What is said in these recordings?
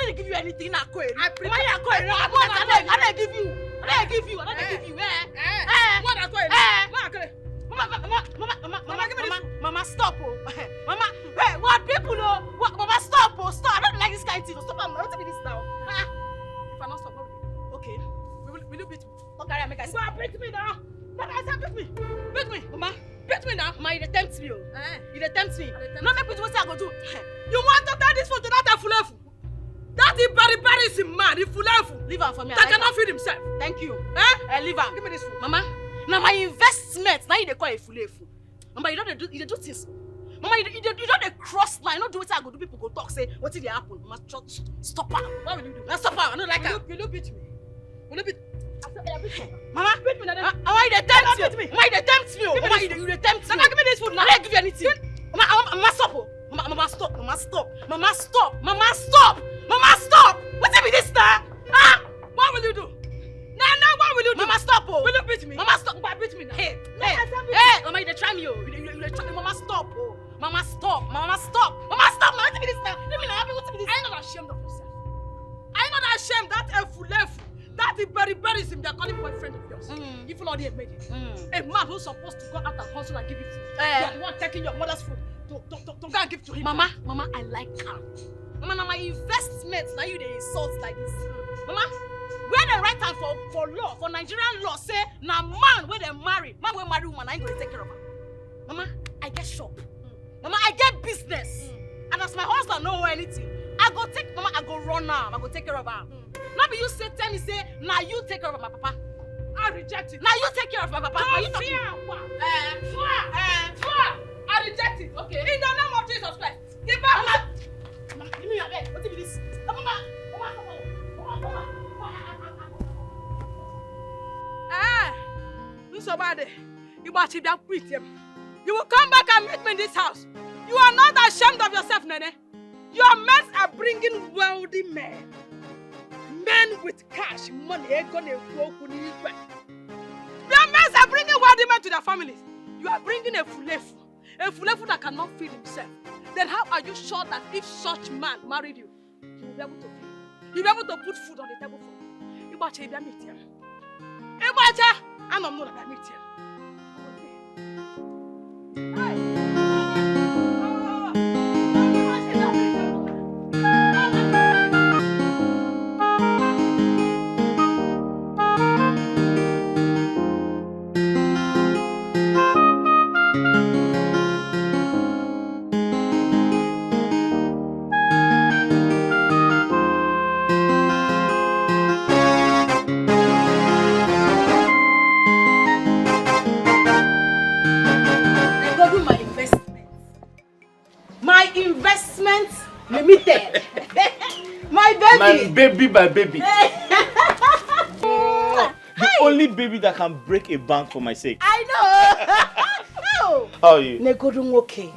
didn't give you anything. I give you. I don't give you. Mama, stop, oh. Mama, hey, what people know? Mama, stop, oh, stop. I don't like this kind of thing. Stop, I'm not doing this now. If I not stop, okay. Will you beat me? Okay, make I stop. Beat me now. Beat me, Mama. Beat me now. Mama, you tempt me, oh. You tempt me. No, make me do what I go do. You want to tell this food to that fulefu? That is very man. If fulefu, leave him for me. That cannot feed himself. Thank you. Leave him. Give me this food, Mama. Now my investment. Now you call it fulefu. Mama, you don't do things. Mama, you don't cross line. Don't do what I go do. People go talk, say, what did they happen? Mama, stop her. What will you do? Now stop her. I don't like her. Will you beat me? Will you beat me? Mama, beat me. Mama, you tempt me. Mama, you tempt me. Mama, you tempt me. Mama, give me this food. Now I don't give you anything. Mama, stop. Mama, stop. Mama, stop. Mama, stop. Mama, stop. Mama, stop. What's with this now? What will you do? Nah, what will you do? Mama, stop, oh. Will you beat me? Mama, stop. Mama, beat me now. Hey, Mama, you try me, oh. You try me. Mama, stop, oh. Mama, stop. Mama, stop. Mama, stop. Mama, what's with this now? Let me know. What's with this? Are you not ashamed of yourself? Are you not ashamed that efulefu, that is very sim they're calling boyfriend of yours? If not, they made it. A man who's supposed to go out and hustle and give you food. You're the one taking your mother's food to go and give to him. Mama, I like her. Mama, now my investments, now you they insult like this. Mama, where the right time for law, for Nigerian law, say, now man where they marry woman, I ain't going to take care of her. Mama, I get shop. Mama, I get business. And as my husband know anything, I go run now. I go take care of her. Now be you tell me, now you take care of my papa. I reject it. Now you take care of my papa. I reject it. Okay. In the name of Jesus Christ. Give back. Mama, give me your bed. What is this? Mama. So bad. You will come back and meet me in this house. You are not ashamed of yourself, Nene. Your men are bringing wealthy men. Men with cash, money. Your men are bringing wealthy men to their families. You are bringing a fulefu that cannot feed himself. Then how are you sure that if such man married you, he will be able to feed? He will be able to put food on the table for you. You better meet him. I'm not going to meet him. Limited. My baby. My baby. The only baby that can break a bank for my sake. I know. How are you? Negodung okay.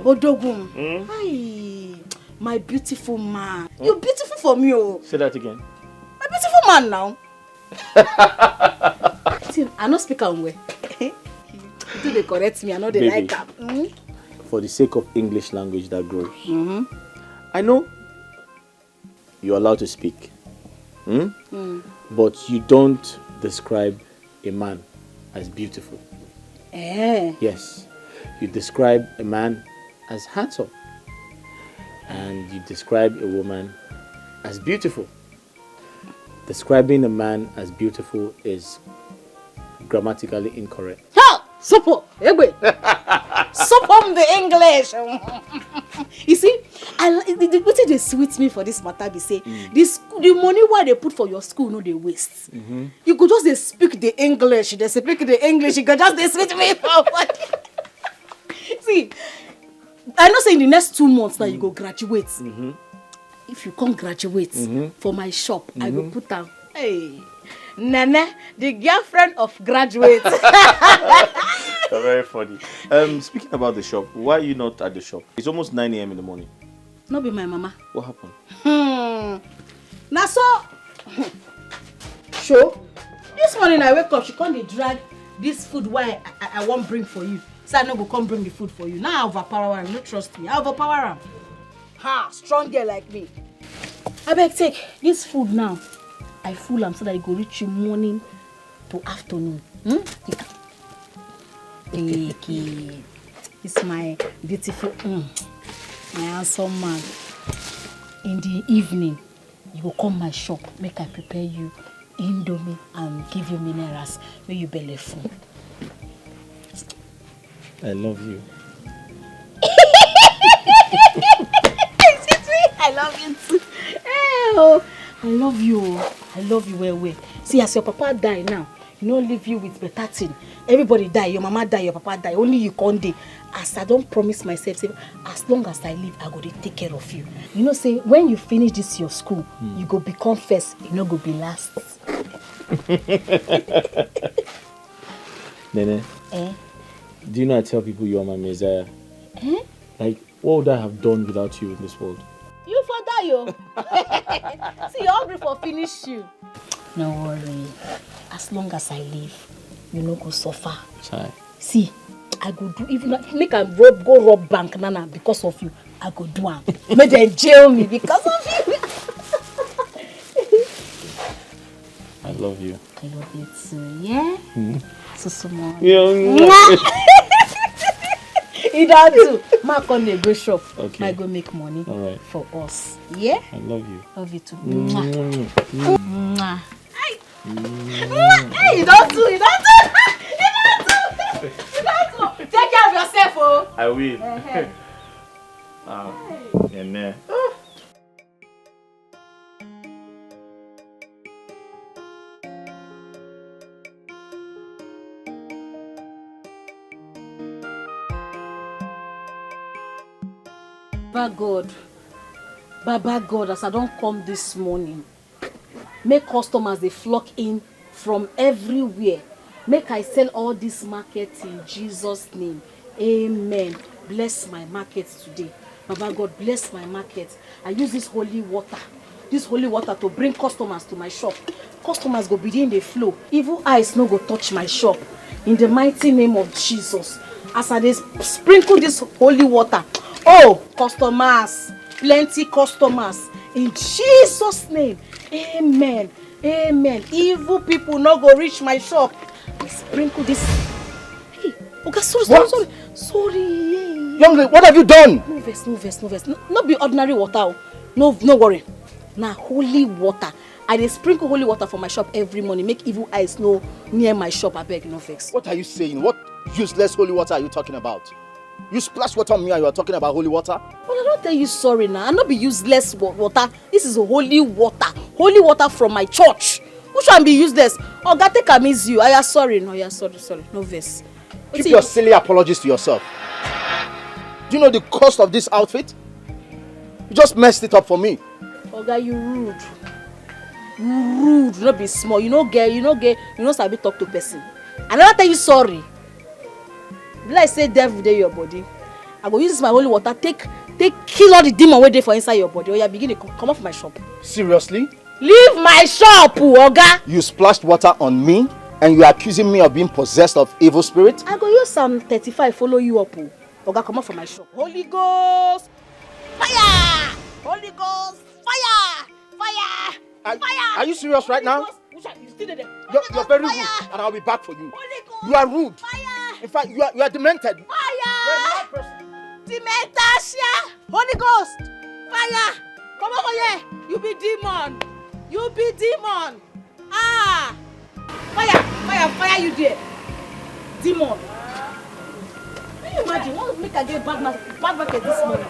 Odogum. Hi. My beautiful man. You're beautiful for me, oh. Say that again. My beautiful man now. I don't speak on way. Do they correct me? I know they like that. For the sake of English language that grows. I know you're allowed to speak. But you don't describe a man as beautiful. Yes. You describe a man as handsome. And you describe a woman as beautiful. Describing a man as beautiful is grammatically incorrect. Support! Support the English! You see, what they sweet me for this matter, they say, the money why they put for your school, no, they waste. You could just speak the English, you could just sweet me for See, I know say in the next 2 months now you go graduate. If you come graduate for my shop, I go put down, hey, Nana, the girlfriend of graduates. Very funny. Speaking about the shop, why are you not at the shop? It's almost 9 a.m. in the morning. Not be my mama. What happened? Now so, show. This morning I wake up, she can't drag this food why I won't bring for you. So I no go come bring the food for you. Now I overpower her. You don't trust me. I overpower her. Strong girl like me. I beg take this food now. I full am so that it go reach you morning to afternoon. Okay. It's my beautiful, my handsome man. In the evening, you go come my shop, make I prepare you indomie and give you minerals when you belly full. I love you. I love you too. Oh, I love you. I love you well. See, as your papa die now, you don't leave you with better thing. Everybody die, your mama die, your papa die. Only you can't die. As I don't promise myself, say, as long as I live, I go to take care of you. You know, say when you finish this your school, you go become first. You know, go be last. Nene. Do you know I tell people you are my Messiah? Like, what would I have done without you in this world? You for die, yo. See, you're hungry for finish you. No worry. As long as I live, you no go suffer. Chai. See, I go do even make a go rob bank nana because of you. I go do am. Make them jail me because of you. I love you. I love you too. Yeah. So small. Yeah. You don't do. Mark on the go shop. Okay. I go make money. All right. For us. Yeah. I love you. Love you too. Mwah. Hey, you don't do. Take care of yourself, oh. I will. Nene. Baba God, as I don't come this morning, make customers they flock in from everywhere. Make I sell all this market in Jesus' name. Amen. Bless my market today. Baba God, bless my market. I use this holy water to bring customers to my shop. Customers go begin the flow. Evil eyes no go touch my shop. In the mighty name of Jesus. As I sprinkle this holy water, oh, customers, plenty customers. In Jesus' name, amen. Amen. Evil people no go reach my shop. Sprinkle this. Hey, okay, sorry. Young lady, what have you done? No vex. No be ordinary water. No worry. Now holy water. I dey sprinkle holy water for my shop every morning. Make evil eyes no near my shop. I beg, no vex. What are you saying? What useless holy water are you talking about? You splash water on me and you are talking about holy water? Well, I don't tell you sorry now. I not be useless water. This is holy water. Holy water from my church. Who shall be useless? Oh, God, take am easy. I am sorry. No, you are sorry. No vex. Keep your silly apologies to yourself. Do you know the cost of this outfit? You just messed it up for me. Oh, God, you rude. You not be small. You no sabi talk to person. I never tell you sorry. Like say devil dey your body. I go use this my holy water, take kill all the demon wey dey for inside your body. Oh, you begin to come off my shop. Seriously? Leave my shop, Oga. You splashed water on me and you are accusing me of being possessed of evil spirit? I go use Psalm 35 follow you up. Oga, come off from my shop. Holy Ghost, fire! Holy Ghost, fire! Fire! Are you serious right now? You still there? You're very rude, and I'll be back for you. You are rude. Fire! In fact, you are demented. Fire! Dementation! Holy Ghost! Fire! Come over here! You be demon! Ah! Fire you there! Demon! Can you imagine? What would make I get bad market this morning?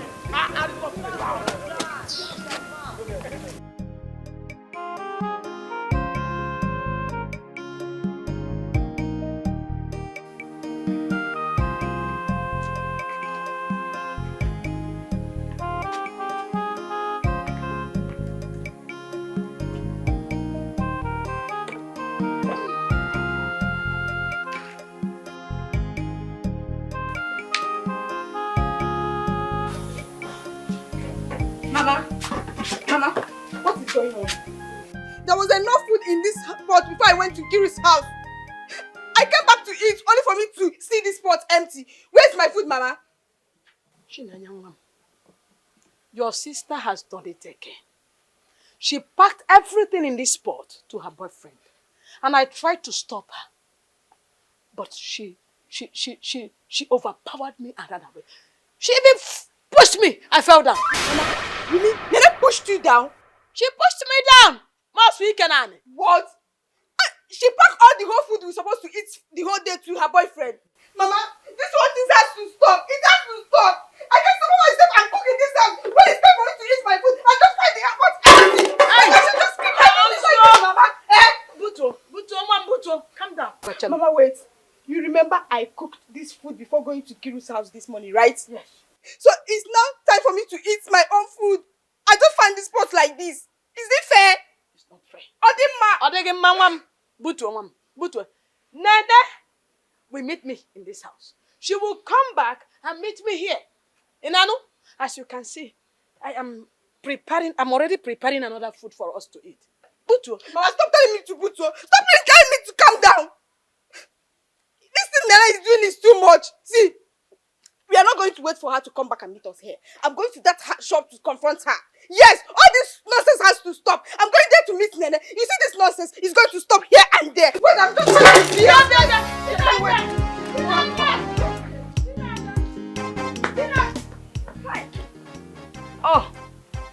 Mama, what is going on? There was enough food in this pot before I went to Kiri's house. I came back to eat only for me to see this pot empty. Where's my food, Mama? Chinanyangwam, your sister has done it again. She packed everything in this pot to her boyfriend. And I tried to stop her. But she overpowered me and ran away. She even pushed me. I fell down. Really? Nene pushed you down? She pushed me down. What? She packed all the whole food we were supposed to eat the whole day to her boyfriend. Mama, this whole thing has to stop. It has to stop. I can't stop myself and cook in this house. When it's time for me to eat my food, I just find the airport empty. I should just keep my food like this, Mama. Buto, calm down. Mama, wait. You remember I cooked this food before going to Kiru's house this morning, right? Yes. So it's now time for me to eat my own food. I don't find this pot like this. Is it fair? It's not fair. Buto. Nene will meet me in this house. She will come back and meet me here. Inanu, as you can see, I'm already preparing another food for us to eat. Buto. Mama, stop telling me to Buto. Stop telling me to calm down. This thing Nana is doing is too much. See, we are not going to wait for her to come back and meet us here. I'm going to that shop to confront her. Yes, all this nonsense has to stop. I'm going there to meet Nene. You see this nonsense is going to stop here and there. Wait, I'm just trying to see Oh,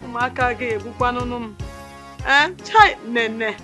umaka ge bukwanunum. Chai Nene.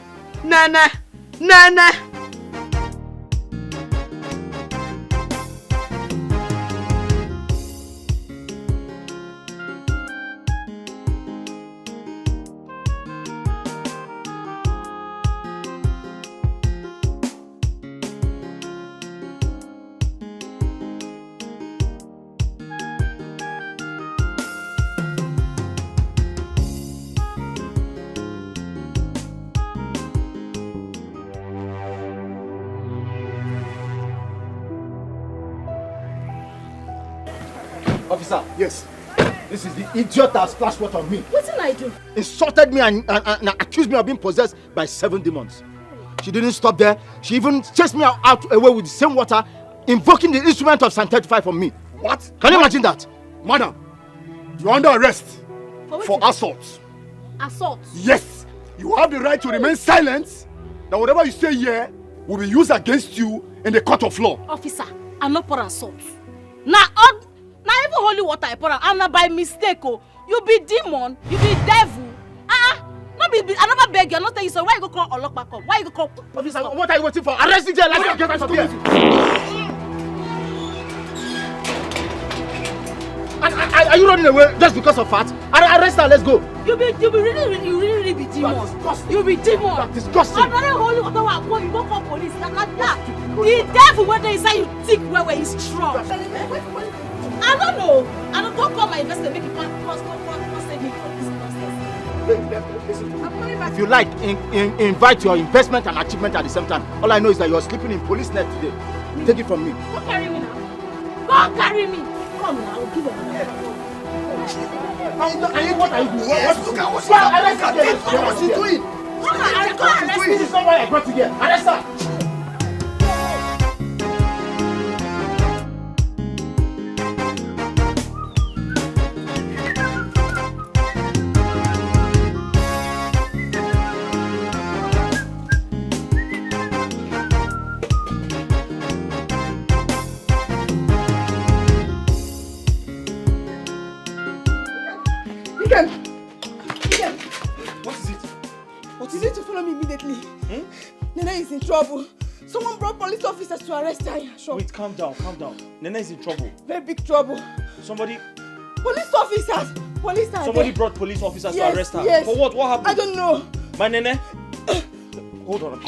Officer, yes. This is the idiot that splashed water on me. What did I do? Insulted me and accused me of being possessed by 7 demons. She didn't stop there. She even chased me out away with the same water, invoking the instrument of Psalm 35 from me. What? Can you imagine that? Madam, you're under arrest for assault. Assault? Yes. You have the right to remain silent. That whatever you say here will be used against you in the court of law. Officer, I'm not for assault. Now even holy water I pour am na by mistake. Oh, you be demon, you be devil. No be I never beg you, I not tell you so. Why you go call Olokpa come? Why you go call police? Officer, what are you waiting for? Arrest him there. Let's get out of here. Are you running away just because of fat? Arrest her. Let's go. You really be demon. You be demon. That's disgusting. Another holy water I pour, you go call police. The devil when they say you thick where he's strong. I don't know. I don't call my investor make it save me from this nonsense. If you like, invite your investment and achievement at the same time. All I know is that you're sleeping in police net today. Take it from me. Go carry me now. Go carry me. Come now, I'll give you another. What are you doing? What's he doing? This is not why I brought you here. Arrest her. Nene is in trouble. Someone brought police officers to arrest her. Sure. Wait, calm down. Nene is in trouble. Very big trouble. Somebody Police officers! Somebody brought police officers to arrest her. Yes. For what? What happened? I don't know. My Nene? Hold on.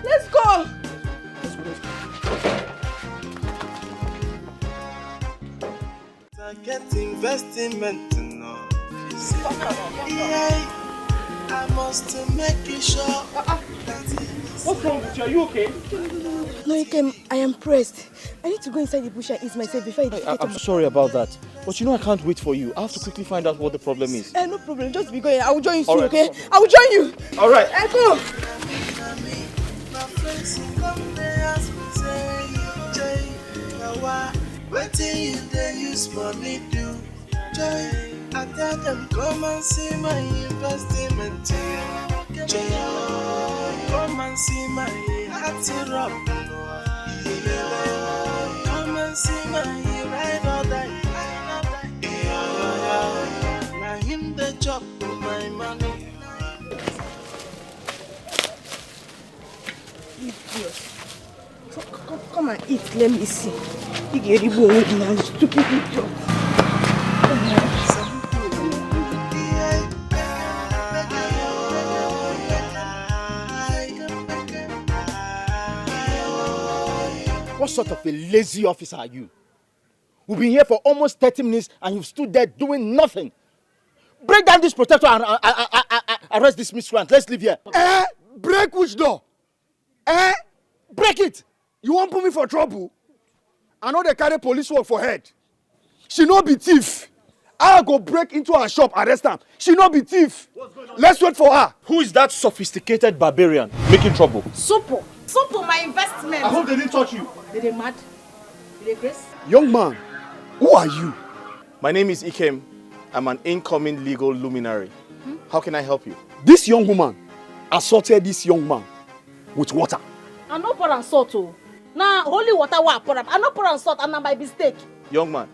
Let's go! I get investment now. Yeah, I must make it sure. What's wrong with you? Are you okay? No, Ikem, I am pressed. I need to go inside the bush and ease myself before I get I'm sorry about that. But you know I can't wait for you. I have to quickly find out what the problem is. No problem. Just be going. I will join you soon, Alright, okay? no problem. I will join you. Alright. Go. Waiting you they use money do joy. I tell them come and see my investment. Joy. Come and see my heart rock. Come and see my ride or die. Now him the job for my money. Come and eat. Let me see. You get it with now, stupid idiot. What sort of a lazy officer are you? We've been here for almost 30 minutes and you've stood there doing nothing. Break down this protector and arrest this miscreant. Let's leave here. Break which door? Break it! You won't put me for trouble? I know they carry police work for head. She no be thief. I go break into her shop, arrest her. She no be thief. Let's wait for her. Who is that sophisticated barbarian making trouble? Sopo, my investment. I hope they didn't touch you. Did they mad? Did they grace? Young man, who are you? My name is Ikem. I'm an incoming legal luminary. How can I help you? This young woman assaulted this young man with water. I no pour and salt oh. Now holy water wa pour am. I no pour and salt and na by mistake. Young man,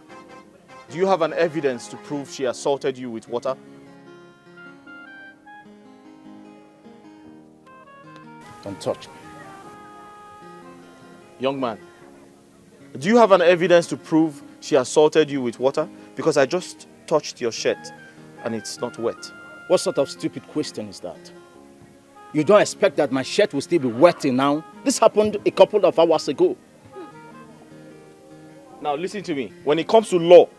do you have an evidence to prove she assaulted you with water? Don't touch me. Young man, do you have an evidence to prove she assaulted you with water? Because I just touched your shirt and it's not wet. What sort of stupid question is that? You don't expect that my shirt will still be wet till now? This happened a couple of hours ago. Now listen to me. When it comes to law,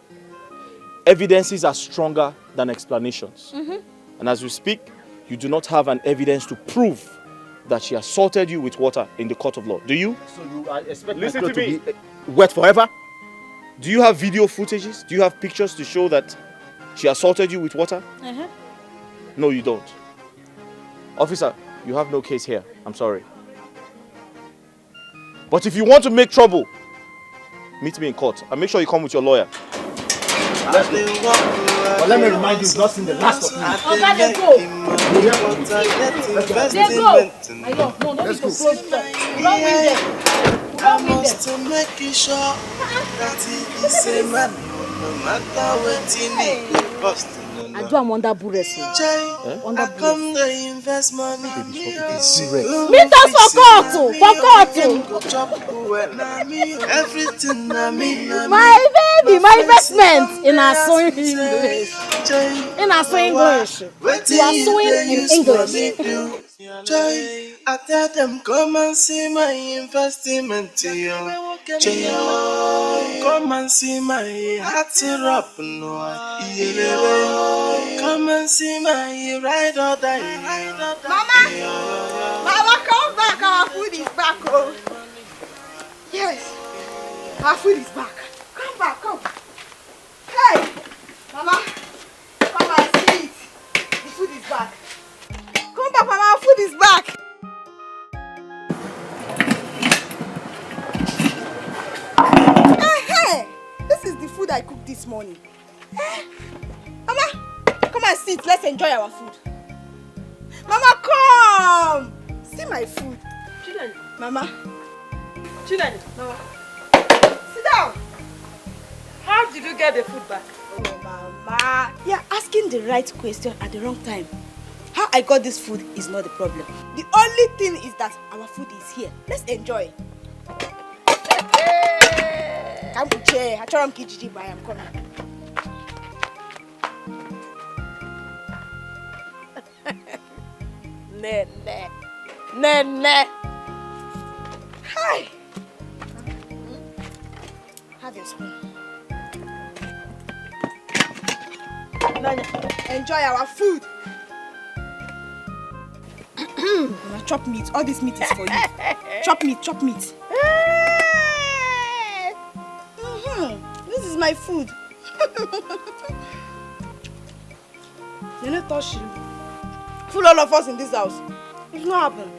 evidences are stronger than explanations. And as we speak, you do not have an evidence to prove that she assaulted you with water in the court of law. Do you? So you expect Listen my to clothes me. to be wet forever? Do you have video footages? Do you have pictures to show that she assaulted you with water? No, you don't. Officer, you have no case here. I'm sorry. But if you want to make trouble, meet me in court and make sure you come with your lawyer. Let's go. But let me remind you, you've not seen the last of me. Okay, let's go. Let's go. I know. No, don't need to close the door. Don't win them. I must to make it sure that he is a man, no matter what he need to bust. I do am under burress. I come to invest money. Meet us for court. Everything I mean, My baby, my investment in our sewing English. In our sewing English. You are sewing in English. I tell them come and see my investment. Come and see my heart up. Come and see my ride or die. Mama, come back. Our food is back. Oh. Yes. Our food is back. Come back, come. Hey, Mama, come and see it. The food is back. Come back, Mama. Our food is back. Hey, this is the food I cooked this morning. Mama, come and sit. Let's enjoy our food. Mama, come. See my food. Children. Mama. Children. Mama. Sit down. How did you get the food back? Oh, Mama. You're asking the right question at the wrong time. How I got this food is not the problem. The only thing is that our food is here. Let's enjoy. Come to chair. I'm coming. Nene. Hi. Have your spoon. Enjoy our food. Now chop meat. All this meat is for you. Chop meat. This is my food. You not touch you. Full all of us in this house. It's not happen.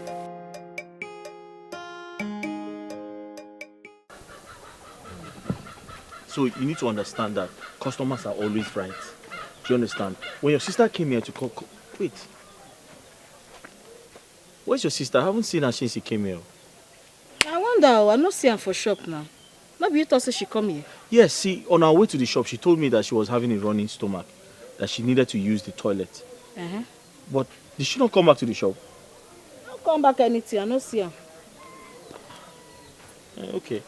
So you need to understand that customers are always right. Do you understand? When your sister came here to call... Wait. Where's your sister? I haven't seen her since she came here. I wonder, I'm not seeing her for shop now. Maybe you thought she come here. Yes, see, on our way to the shop, she told me that she was having a running stomach, that she needed to use the toilet. But did she not come back to the shop? Don't come back anything, I don't see her. Okay.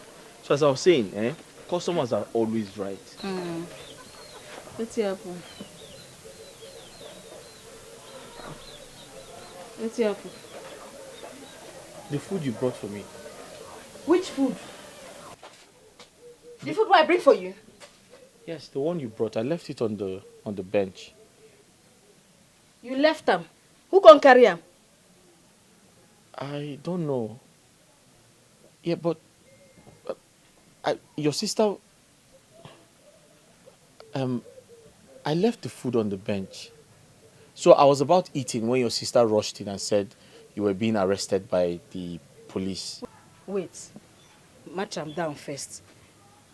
So as I was saying, customers are always right. What's happen? What's happen? The food you brought for me. Which food? The food I bring for you? Yes, the one you brought. I left it on the bench. You left them? Who can carry them? I don't know. Yeah, but your sister... I left the food on the bench. So I was about eating when your sister rushed in and said you were being arrested by the police. Wait. Match them down first.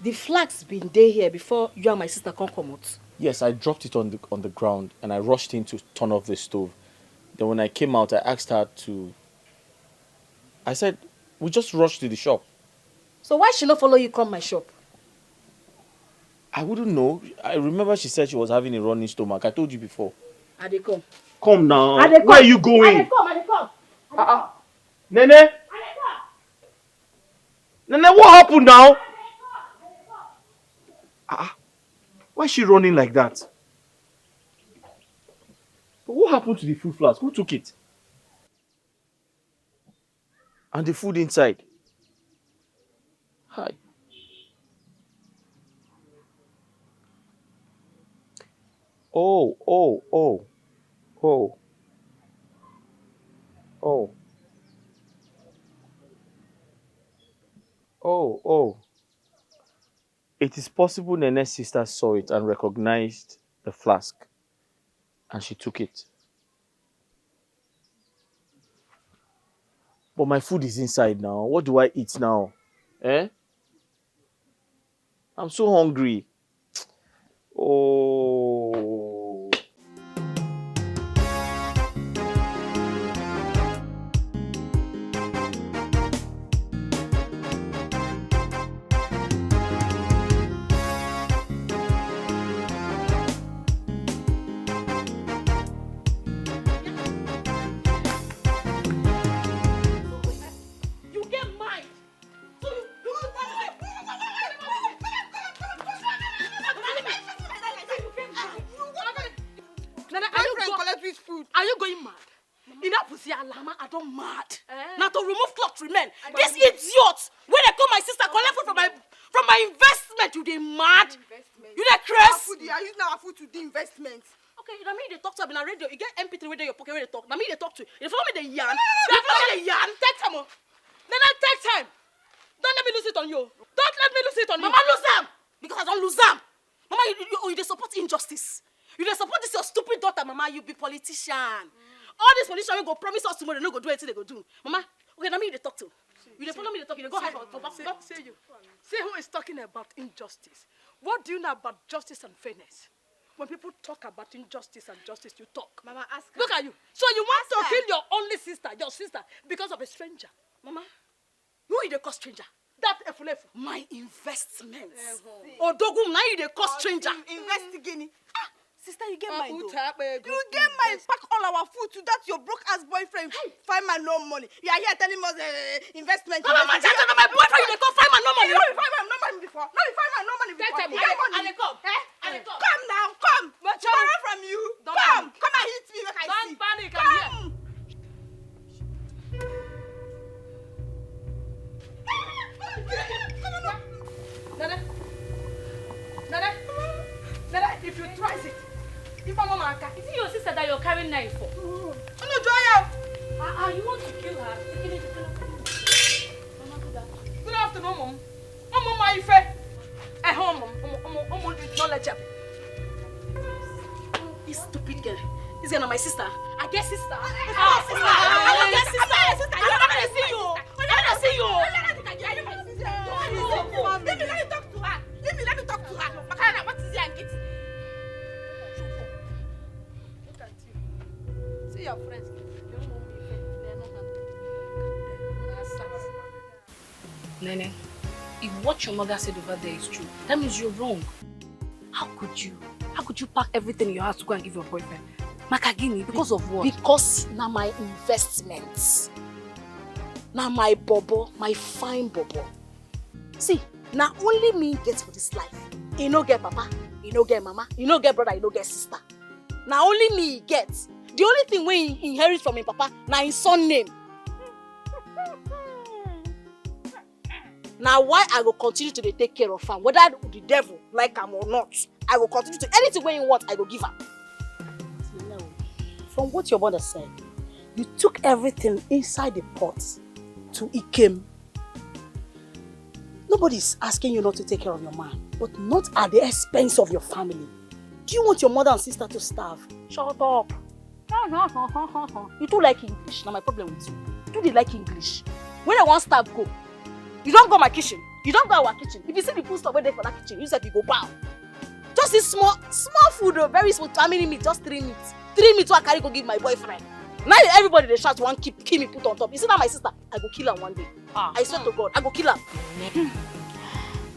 The flag's been there here before you and my sister come out. Yes, I dropped it on the ground and I rushed in to turn off the stove. Then when I came out, I asked her to... I said, we just rushed to the shop. So why she not follow you come my shop? I wouldn't know. I remember she said she was having a running stomach. I told you before. I dey come. Come now. I dey come. Where are you going? I dey come. Nene? Nene, what happened now? Why is she running like that? What happened to the food flask? Who took it? And the food inside? Hi. Oh. It is possible Nene's sister saw it and recognized the flask. And she took it. But my food is inside now. What do I eat now? I'm so hungry. Oh. I don't mad. Now to remove cloth remain. This idiot, when they call my sister collect food from my investment, you dey mad? You dey crazy? I use our food to do investment. Okay, you know me they talk to me on radio. You get MP3 where they your pocket where they talk. Now me they talk to. You follow me the yarn. You follow me the yarn. Take time. Then I take time. Don't let me lose it on you. Don't let me lose it on you. Mama lose them because I don't lose them. Mama, you dey support injustice. You dey support this your stupid daughter. Mama, you be politician. All these politicians will go promise us tomorrow, they no go do anything they go do. Mama, okay, now me they talk to. You they follow me, they talk, you they go hide for back. Say you. Say who is talking about injustice. What do you know about justice and fairness? When people talk about injustice and justice, you talk. Mama, ask her. Look at you. So you want to kill your only sister, your sister, because of a stranger. Mama, who is the cost stranger? That efulefu. My investments. Odogum, now you the cost stranger. Investigate. Sister, you get mine though. You get mine. Pack all our food to that your broke ass boyfriend. Find my no money. You are here telling us investment. Mama, my boyfriend, you dey come find my no money. No, you find my no money before. No, you find my no money before. You get money. I come. Come now, come. Borrow from you. Come and hit me like I see. Don't panic, I'm here. Nana, if you try it, if I'm Mama Aka, Is it your sister that you're carrying knife for? No, Joya. You want to kill her? Mama, do that. Good afternoon, Mom. Mama, my fair. Mom, knowledge. girl na my sister. I get sister. I get sister. I never see you. Let me talk to her. Let me talk to her. Makana, what is here and getting? Look at you. See your friends. They don't know me. They're not happy. Nene, if what your mother said over there is true, that means you're wrong. How could you? How could you pack everything in your house to go and give your boyfriend? Makagini, because of what? Because na my investments. Na my bobo, my fine bobo. See, na only me get for this life. You no get papa, you no get mama, you no get brother, you no get sister. Na only me he get. The only thing when he inherit from him papa, na his son name. Now why I will continue to take care of him, whether the devil like him or not. I will continue to anything when you want, I will give her. From what your mother said, you took everything inside the pot to Ikem. Nobody's asking you not to take care of your man, but not at the expense of your family. Do you want your mother and sister to starve? Shut up. You do like English. Now my problem with you. Do they like English? When I want starve, go. You don't go my kitchen. You don't go our kitchen. If you see the food stuff waiting for that kitchen, you said you go bow. Just this small food, very small. How many meat? Just 3 meats. 3 meats I carry go give my boyfriend. Now everybody they shout one kill me put on top. You see that my sister? I go kill her one day. I swear to God, I go kill her.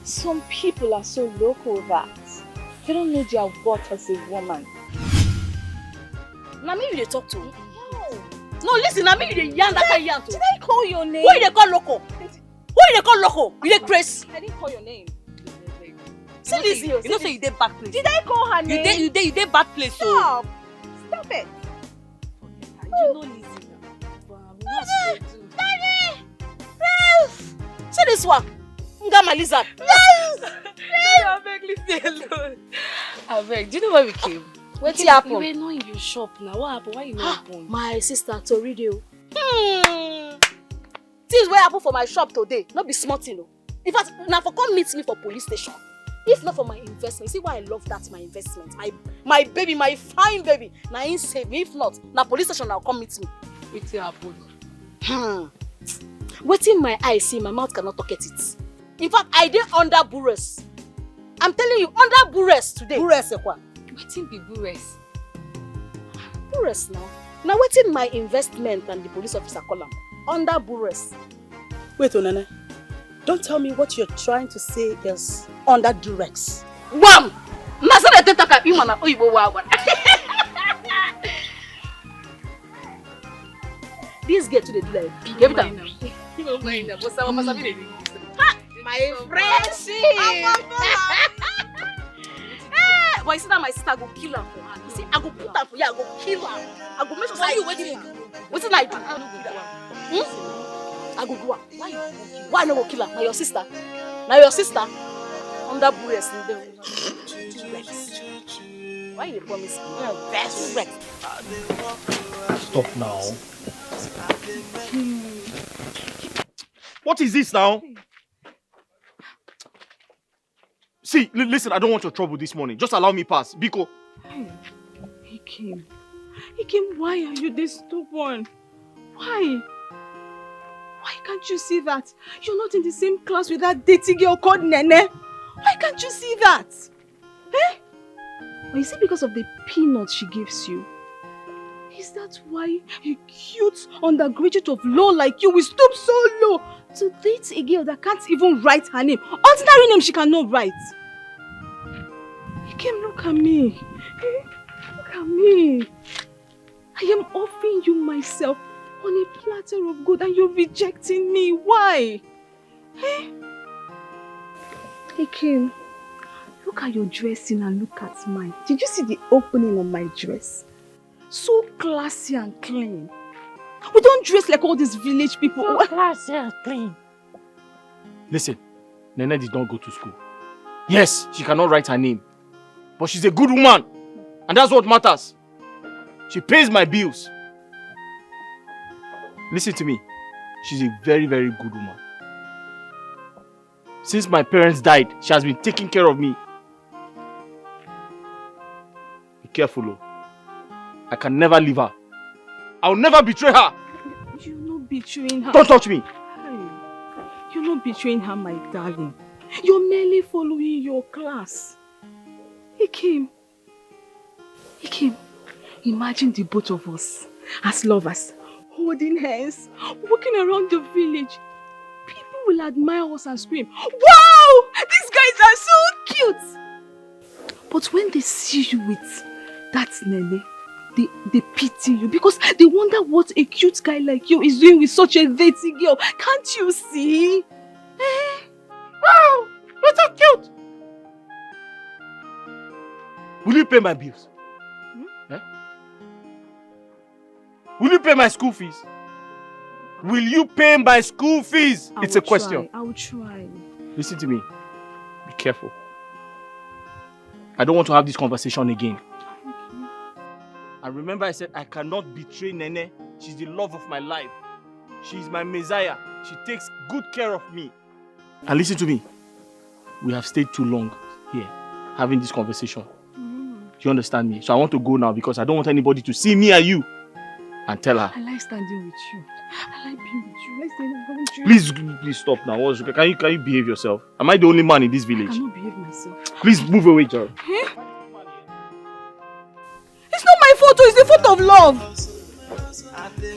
Some people are so local that they don't know their worth as a woman. Now me you they talk to. No, listen. Now me you they yarn that kind yarn to. Did I call your name? Who they call loco? Who they call loco? You they crazy? I didn't call your name. See Lizzie. You know say you dey bad place. Did I call her name? You dey bad place. Stop. Stop it. You know Lizzie now. Daddy! See this one. Ngama lizard. I beg, leave me alone. I beg. Do you know where we came? What's You happen? were not in your shop now. What happened? Why you not open? My sister Toridio. Things wey happen for my shop today. Not be smart, you know. In fact, now for come meet me for police station. If not for my investment, see why I love that my investment. My baby, my fine baby. Now he save me. If not, now police station now come meet me. What's happen? Waiting my eyes see, my mouth cannot talk at it. In fact, I did under Bures. I'm telling you, under Bures today. Bures ekwa. Waiting be Bures. Bures now. Now waiting my investment and the police officer call him. Under Bures. Wait, Onene. Don't tell me what you're trying to say is under duress. Wham! Nasana tetaka imana oyibo wawan. This girl today do like big every time. My friendship. But you see that my sister go kill her for her. You see, I go put her for you, I go kill her. I go make sure say you waiting. What's it like? I go do her. Why no go kill her? Now your sister. Under Bures in there. Why you promise me? Best friend. Stop now. What is this now? See, listen, I don't want your trouble this morning. Just allow me pass. Biko. Ikem, why are you this stubborn? Why? Why can't you see that? You're not in the same class with that dirty girl called Nene. Why can't you see that? Eh? Or is it because of the peanuts she gives you? Is that why a cute undergraduate of law like you will stoop so low to date a girl that can't even write her name? Ordinary name she cannot write. Ikem, look at me. Look at me. I am offering you myself on a platter of gold and you're rejecting me. Why? Hey, Ikem, look at your dressing and look at mine. Did you see the opening on my dress? So classy and clean. We don't dress like all these village people. So classy and clean. Listen, Nene did not go to school. Yes, she cannot write her name. But she's a good woman. And that's what matters. She pays my bills. Listen to me. She's a very, very good woman. Since my parents died, she has been taking care of me. Be careful, oh. I can never leave her. I'll never betray her. You're not betraying her. Don't touch me. You're not betraying her, my darling. You're merely following your class. He came. Imagine the both of us as lovers, holding hands, walking around the village. People will admire us and scream, "Wow! These guys are so cute!" But when they see you with that nene, they pity you because they wonder what a cute guy like you is doing with such a dirty girl. Can't you see? Wow! You're so cute! Will you pay my bills? Will you pay my school fees? Will you pay my school fees? It's a question. I will try. Listen to me. Be careful. I don't want to have this conversation again. Okay. And remember I said I cannot betray Nene. She's the love of my life. She's my messiah. She takes good care of me. And listen to me. We have stayed too long here having this conversation. Do you understand me? So I want to go now because I don't want anybody to see me and you and tell her. I like standing with you. I like being with you. Let's stay with you. Please stop now. Can you behave yourself? Am I the only man in this village? I cannot behave myself. Please move away, Gerald. It's not my fault, it's the fault of love.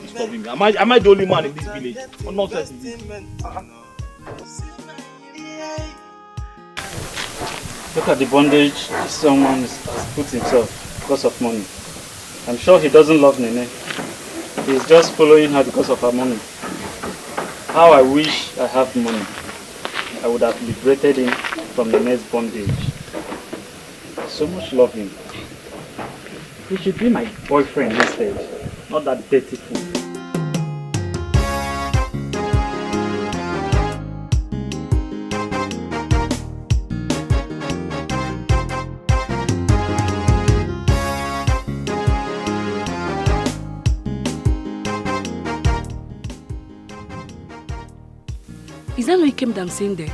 Stop me. Am I the only man in this village? Or not? Look at the bondage someone has put himself because of money. I'm sure he doesn't love Nene. He's just following her because of her money. How I wish I had money. I would have liberated him from Nene's bondage. I so much love him. He should be my boyfriend instead, not that dirty fool. Is that not Ikem that I'm saying there?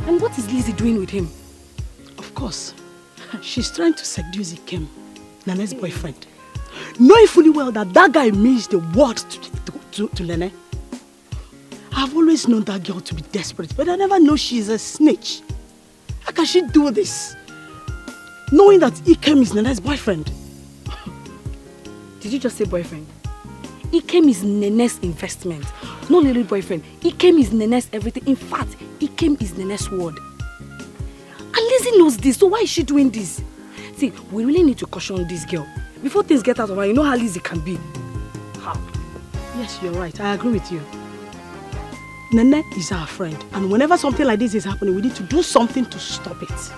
And what is Lizzie doing with him? Of course. She's trying to seduce Ikem, Nene's boyfriend. Knowing fully well that guy means the world to Nene. I've always known that girl to be desperate, but I never know she's a snitch. How can she do this? Knowing that Ikem is Nene's boyfriend. Did you just say boyfriend? Ikem is Nene's investment. Not little boyfriend. Ikem is Nene's everything. In fact, Ikem is Nene's word. And Lizzie knows this, so why is she doing this? See, we really need to caution this girl. Before things get out of hand, you know how Lizzie can be. How? Yes, you're right. I agree with you. Nene is our friend. And whenever something like this is happening, we need to do something to stop it.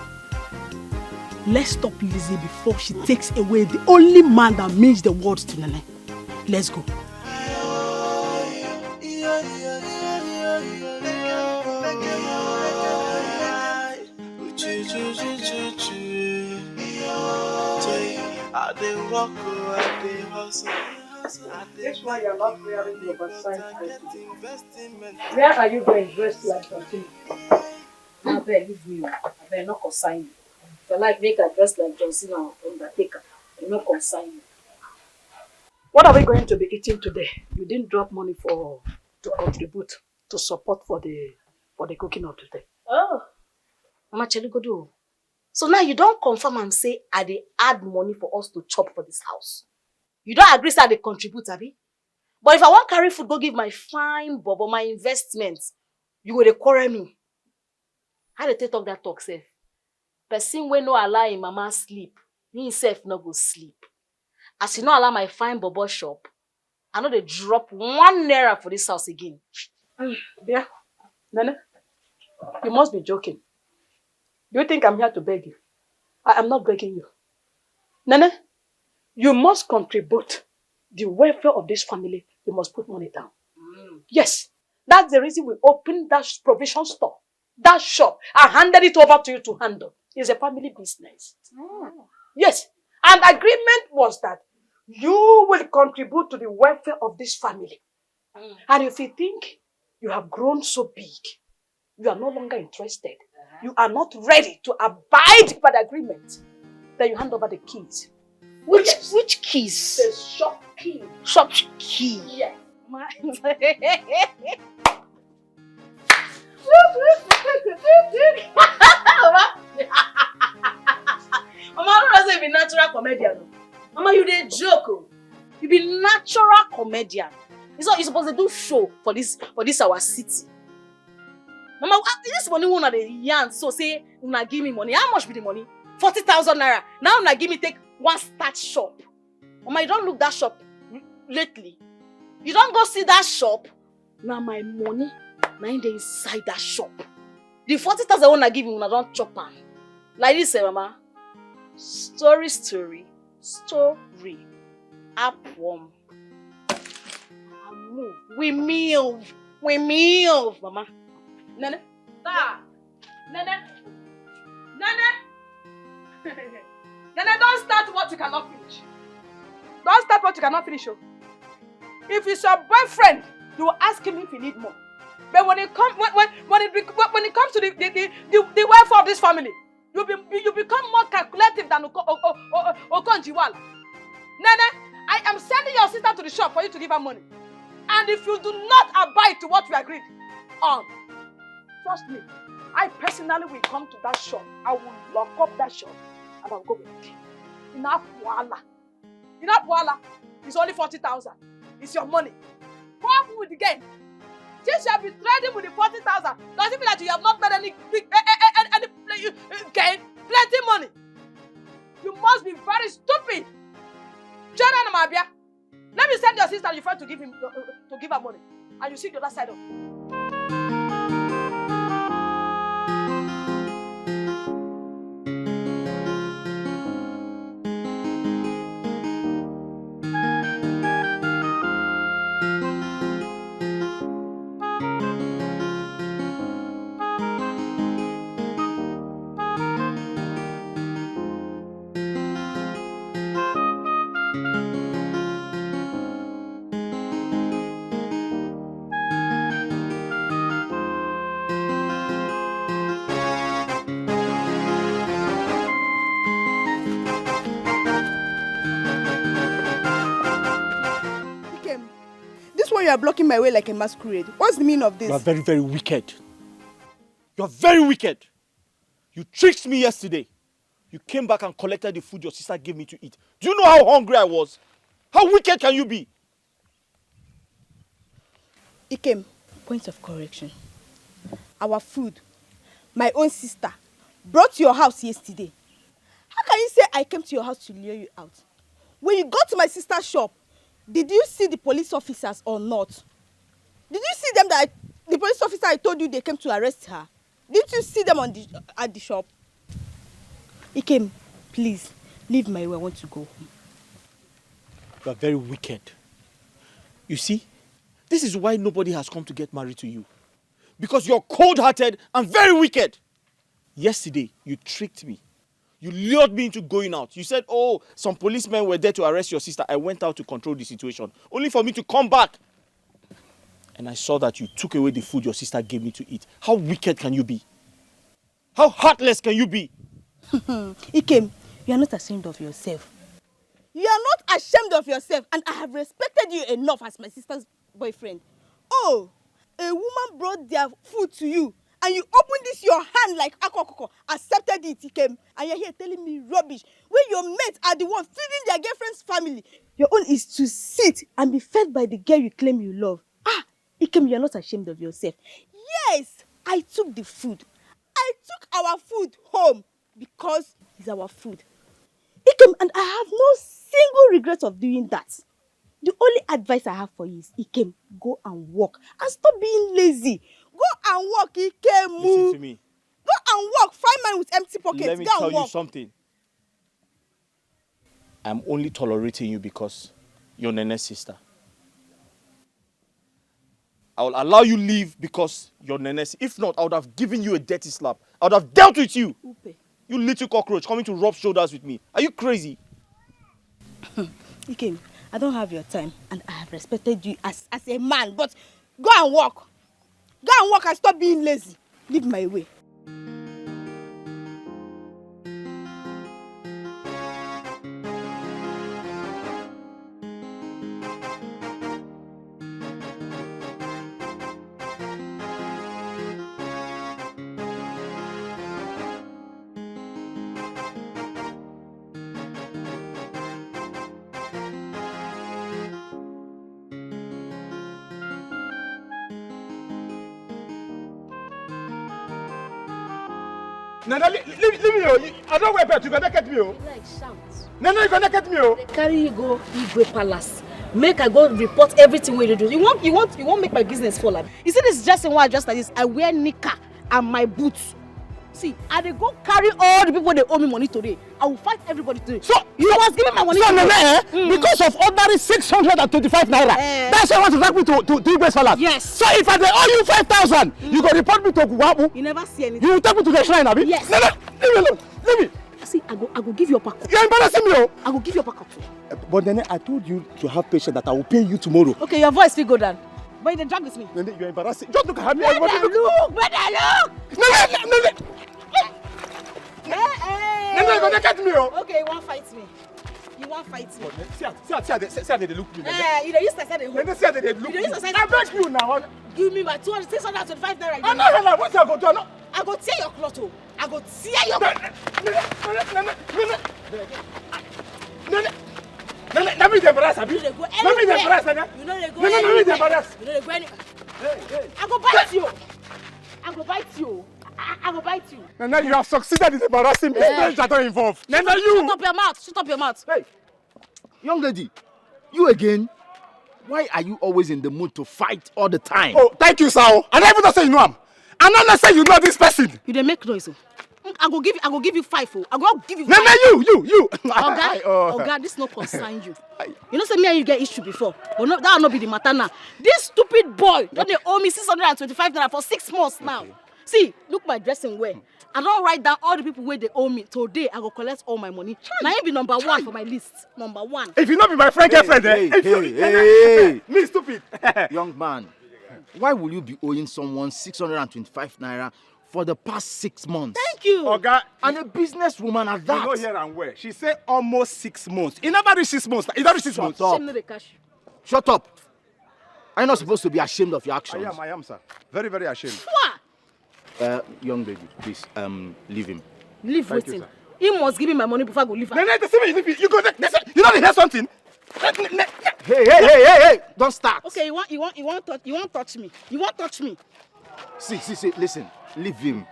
Let's stop Lizzie before she takes away the only man that means the world to Nene. Let's go. That's why you're not wearing your oversized dress. Where are you going dressed like John? I beg, leave me. I beg, not consign you. If I like make a dress like John Cena or Undertaker, I'm not consign you. What are we going to be eating today? You didn't drop money to contribute to support for the cooking of today. Oh, Mama Cheligodo. So now you don't confirm and say I dey add money for us to chop for this house. You don't agree say I dey contribute, abi? But if I want carry food, go give my fine bobo my investments, you go dey quarrel me. How they talk that talk, sef? Person wey no allow him mama sleep, he himself no go sleep. As you no allow my fine bobo shop, I know they drop 1 naira for this house again. Yeah, Nene, you must be joking. Do you think I'm here to beg you? I am not begging you. Nene, you must contribute the welfare of this family. You must put money down. Yes, that's the reason we opened that provision store, that shop. I handed it over to you to handle. It's a family business. Yes, and agreement was that you will contribute to the welfare of this family. And if you think you have grown so big, you are no longer interested, you are not ready to abide by the agreement, then you hand over the keys. Which keys? The shop key. Shop key. Yeah. Mama. Mama, I don't know if you're natural comedian. Mama, you dey joke. Oh. You be natural comedian. It's not you supposed to do show for this our city. Mama, this money won't the yarn. So say una give me money. How much be the money? 40,000 naira. Now una give me take one start shop. Mama, you don't look that shop lately. You don't go see that shop. Now my money, now in the inside that shop. The 40,000 una give me, una don't chop am. Like this, Mama. Story. Upworm. Move. We move, Mama. Nene. Nene, don't start what you cannot finish. Don't start what you cannot finish. Oh. If it's your boyfriend, you will ask him if you need more. But when it comes to the welfare of this family, you become more calculative than Okonjiwala. Nene, I am sending your sister to the shop for you to give her money. And if you do not abide to what we agreed on, trust me, I personally will come to that shop. I will lock up that shop and I'll go with it. Enough wala. It's only 40,000. It's your money. What with the gain? Since you have been trading with the 40,000, does it mean that you have not made any gain? Plenty money. You must be very stupid. Jana Namabia. Let me send your sister your friend to give her money. And you see the other side of it. You are blocking my way like a masquerade. What's the meaning of this? You are very, very wicked. You are very wicked. You tricked me yesterday. You came back and collected the food your sister gave me to eat. Do you know how hungry I was? How wicked can you be? Ikem, point of correction. Our food, my own sister, brought to your house yesterday. How can you say I came to your house to lure you out? When you got to my sister's shop, did you see the police officers or not? Did you see them the police officer I told you they came to arrest her? Didn't you see them at the shop? Ikem, please, leave my way. I want to go home. You are very wicked. You see, this is why nobody has come to get married to you. Because you're cold-hearted and very wicked. Yesterday, you tricked me. You lured me into going out. You said, oh, some policemen were there to arrest your sister. I went out to control the situation. Only for me to come back. And I saw that you took away the food your sister gave me to eat. How wicked can you be? How heartless can you be? Ikem, you are not ashamed of yourself. You are not ashamed of yourself. And I have respected you enough as my sister's boyfriend. Oh, a woman brought their food to you. And you opened this your hand like akokoko, accepted it, Ikem, and you're here telling me rubbish. When your mates are the one feeding their girlfriend's family, your own is to sit and be fed by the girl you claim you love. Ah, Ikem, you're not ashamed of yourself. Yes, I took the food. I took our food home because it's our food. Ikem, and I have no single regret of doing that. The only advice I have for you is, Ikem, go and walk and stop being lazy. Go and walk, Ikem. Listen to me. Go and walk. Find man with empty pockets. Let me tell you something. I'm only tolerating you because you're Nene's sister. I will allow you leave because you're Nene's. If not, I would have given you a dirty slap. I would have dealt with you. Upe. You little cockroach coming to rub shoulders with me. Are you crazy? Ikem, I don't have your time and I have respected you as a man, but go and walk. Go and walk and stop being lazy. Leave my way. Nana, leave me, oh. I don't wear belt. You gonna get me, oh. Like shout. Nana, you gonna get me, oh. They carry you go Igwe Palace. Make I go report everything what you do. You won't make my business fall up. You see this dressing why I dress like this? I wear knicker and my boots. See, I dey go carry all the people they owe me money today. I will fight everybody today. So you must give me my money. So because of ordinary 625 naira, that's why you want to drag me to Igwe's Palace. Yes. So if I dey owe you 5,000, you go report me to Guwabu. You never see anything. You will take me to the shrine, Abi? Yes. No, leave me alone. Leave me. See, I go give you a pack. You're embarrassing me, oh. I go give you a pack too. But then I told you to have patience that I will pay you tomorrow. Okay, your voice will go down. But you drag with me. Nene, you're embarrassing. Just look at me. Where look. Nene. Nene, you're gonna get me, oh. Okay, you won't fight me. You won't fight me. See how they look me. You don't use to say the Nene, see how they look me. I beg you now. Give me my 625 naira. I'm not hell. What's I go do? I go tear your cloth. I go tear your Nene, let me embarrass, Abi. You don't go Let me embarrass, Nene. You know they go Nene, let me embarrass. You know they go any. Hey. I go bite you. I go bite you. I go bite you. Nene, you have succeeded in embarrassing me. Friends are not involved. Nene, you. Shut up your mouth. Shut up your mouth. Hey, young lady, you again? Why are you always in the mood to fight all the time? Oh, thank you, sir. I don't even know say you know him. I'm not say you know this person. You dey make noise. I go give you 5. I go give you 5. Nene, you. Oga, this no concern you. You know say me and you get issue before. But no, that will not be the matter now. This stupid boy, don't they owe me 625 naira for 6 months now. See, look my dressing wear. I don't write down all the people where they owe me. Today, I go collect all my money. Now you be number 1 for my list. Number 1. If you not be my friend, girlfriend, Hey. Me stupid. Young man, why will you be owing someone 625 naira for the past 6 months? Thank you. Oga, And a businesswoman at that. you know here and where. She said almost 6 months. It never reached 6 months. It never reached 6 months. up. Shame no dey cash. Shut up. Are you not supposed to be ashamed of your actions? I am, sir. Very, very ashamed. What? Young lady, please, leave him. Leave Thank you, waiting. sir. He must give me my money before I go leave. Nene, you go there. You know they hear something? Hey, don't start. Okay, you won't touch me. You won't touch me. See, listen, leave him.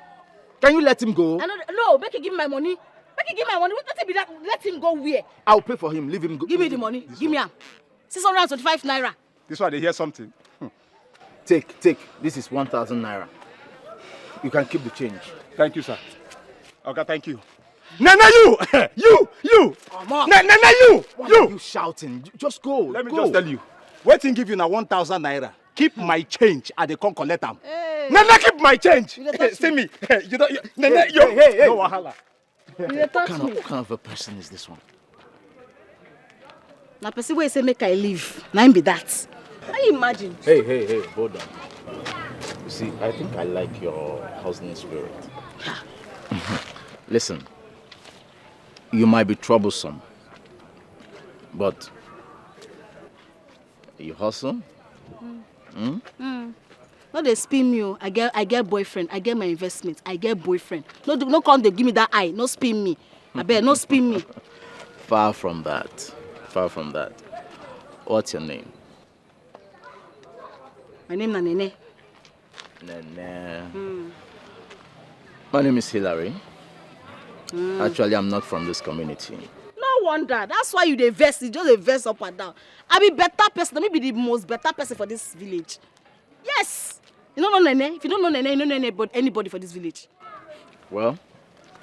Can you let him go? No, make him give me my money. Make him give me my money. Let him be that. Let him go where? I'll pay for him. Leave him go. Give me the money. Give me am. 625 naira. This why they hear something. Take. This is 1,000 naira. You can keep the change. Thank you, sir. Okay, thank you. Nene, you! Come on. Nene, Why are you shouting? Just go. Let me just tell you. Waiting give you now 1,000 naira. Keep my change and they come collect them. Hey. Nene, keep my change. You dey touch See me. me. You don't. Nene, hey. No wahala. You dey touch me. What kind of a person is this one? Na person wey say make I leave. Na him be that. Can you imagine? Hey, hold on. You see, I think I like your hustling spirit. Listen, you might be troublesome, but you hustle? No, they spin me. I get boyfriend. I get my investment. I get boyfriend. No, come they give me that eye. No spin me. I bet no spin me. Far from that. What's your name? My name na Nene. Nene. My name is Hillary. Actually, I'm not from this community. No wonder. That's why you dey vex. You just dey vex up and down. I be better person. Let me be the most better person for this village. Yes. You don't know Nene. If you don't know Nene, you don't know anybody for this village. Well,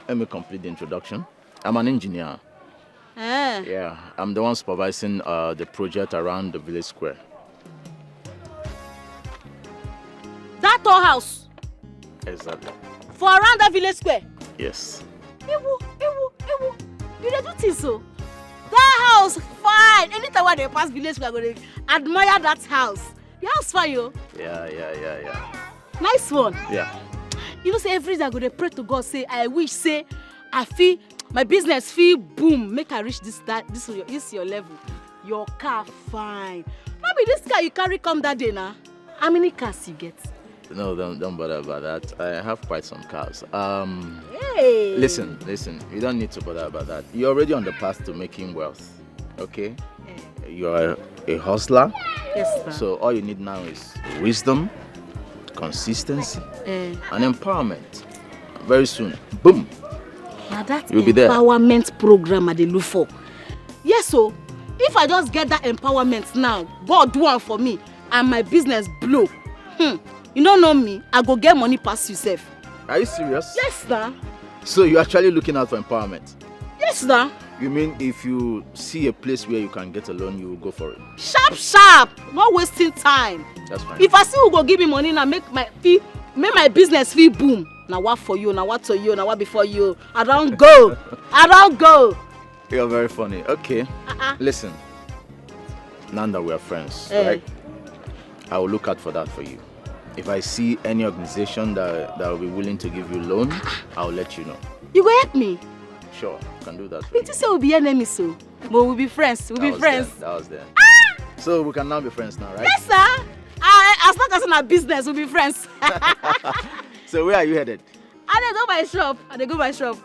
let me complete the introduction. I'm an engineer. Yeah, I'm the one supervising the project around the village square. That tall house. Exactly. For around that village square. Yes. Ewu. You dey do things so. That house fine. Anytime when they pass village square, I go dey admire that house. The house fine, yo. Yeah. Nice one. Yeah. You know, say every day I go dey pray to God, say I wish, say I feel my business feel boom, make I reach this your level. Your car fine. Maybe this car you carry come that day now. How many cars you get? No, don't bother about that. I have quite some cars. Hey. Listen. You don't need to bother about that. You're already on the path to making wealth. Okay? You're a hustler. Yes, sir. So all you need now is wisdom, consistency, and empowerment. very soon. Boom. Now that You'll be there. empowerment program I dey look for. Yes, so if I just get that empowerment now, God do one for me and my business blow. You don't know me, I go get money past yourself. Are you serious? Yes, sir. So you're actually looking out for empowerment? Yes, sir. You mean if you see a place where you can get a loan, you will go for it? Sharp, sharp. Not wasting time. That's fine. If I see who go give me money now, make my business fee boom. Now what for you? Now what to you? Now what before you? I don't go. I don't go. You're very funny. Okay. Listen. Now that we are friends, right? I will look out for that for you. If I see any organization that will be willing to give you loan, I'll let you know. You go help me? Sure, I can do that for you. You say we'll be enemies, so but we'll be friends. We'll be friends. That was there. So we can now be friends now, right? Yes, sir. As long as in our business, we'll be friends. So where are you headed? I go by shop.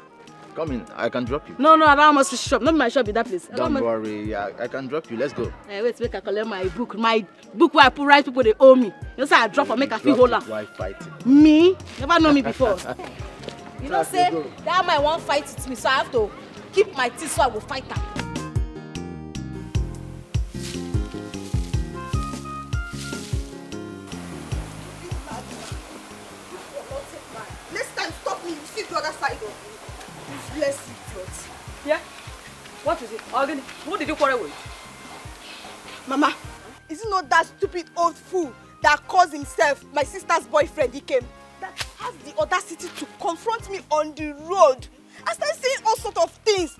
Come in, I can drop you. No, I don't want to shop. Not my shop in that place. Don't worry, I can drop you. Let's go. Wait, make I collect my book. My book where I put right people they owe me. You say I drop or make a feel holder. Why fighting? Me? Never know me before. You know, say that man won't fight with me, so I have to keep my teeth so I will fight her. Next time, stop me. You see the other side of me. Bless you, Yeah? What is it? Again, who did you quarrel with? Mama, is it not that stupid old fool that calls himself my sister's boyfriend, Dikeh, that has the audacity to confront me on the road and start saying all sorts of things?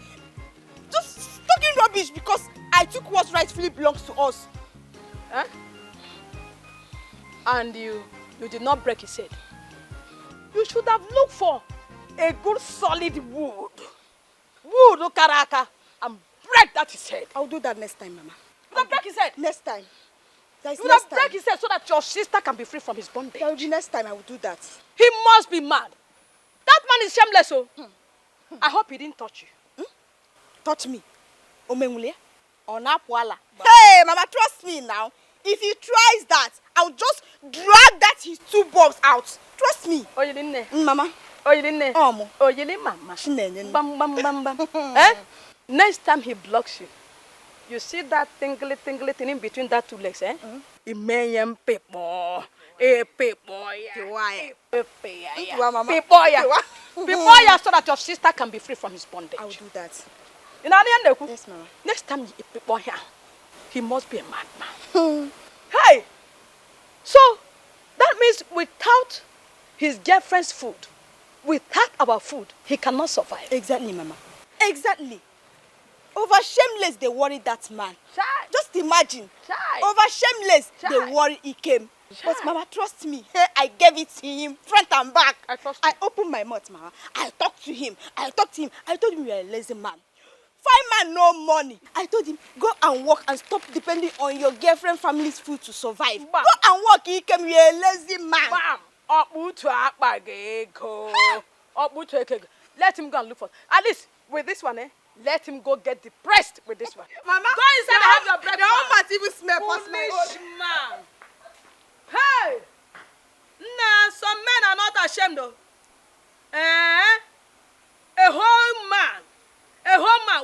Just talking rubbish because I took what rightfully belongs to us. Huh? And you did not break his head. You should have looked for a good solid wood, Okaraka, and break that his head. I'll do that next time, Mama. You will break his head. Next time. You will break his head so that your sister can be free from his bondage. That will be next time. I will do that. He must be mad. That man is shameless, oh. I hope he didn't touch you. Touch me? Omengule? Onapwala. Hey, Mama, trust me now. If he tries that, I'll just drag that his two bulbs out. Trust me. Oh, you didn't know? Mama. Oh, you didn't know? Oh, you didn't, Mama. Bam, bam, bam, bam. Eh? Next time he blocks you, you see that tingly thing in between that two legs, eh? Imenyem people. People, yeah. So that your sister can be free from his bondage. I will do that. You know, yes, Mama. Next time you people here, he must be a madman. Hey! So, that means without his girlfriend's food, without our food, he cannot survive. Exactly, Mama. Exactly. Over shameless, they worried that man. Chai. Just imagine. Chai. Over shameless, Chai. they worried he came. Chai. But Mama, trust me. I gave it to him, front and back. I opened my mouth, Mama. I talked to him. I told him you're a lazy man. Fine man, no money. I told him, go and work and stop depending on your girlfriend family's food to survive. Bam. Go and work, he came, you're a lazy man. Let him go and look for. At least with this one, let him go get depressed with this one. Mama, go inside and have your breakfast. The whole mat even smell foolish man. Hey! Nah, some men are not ashamed though. A whole man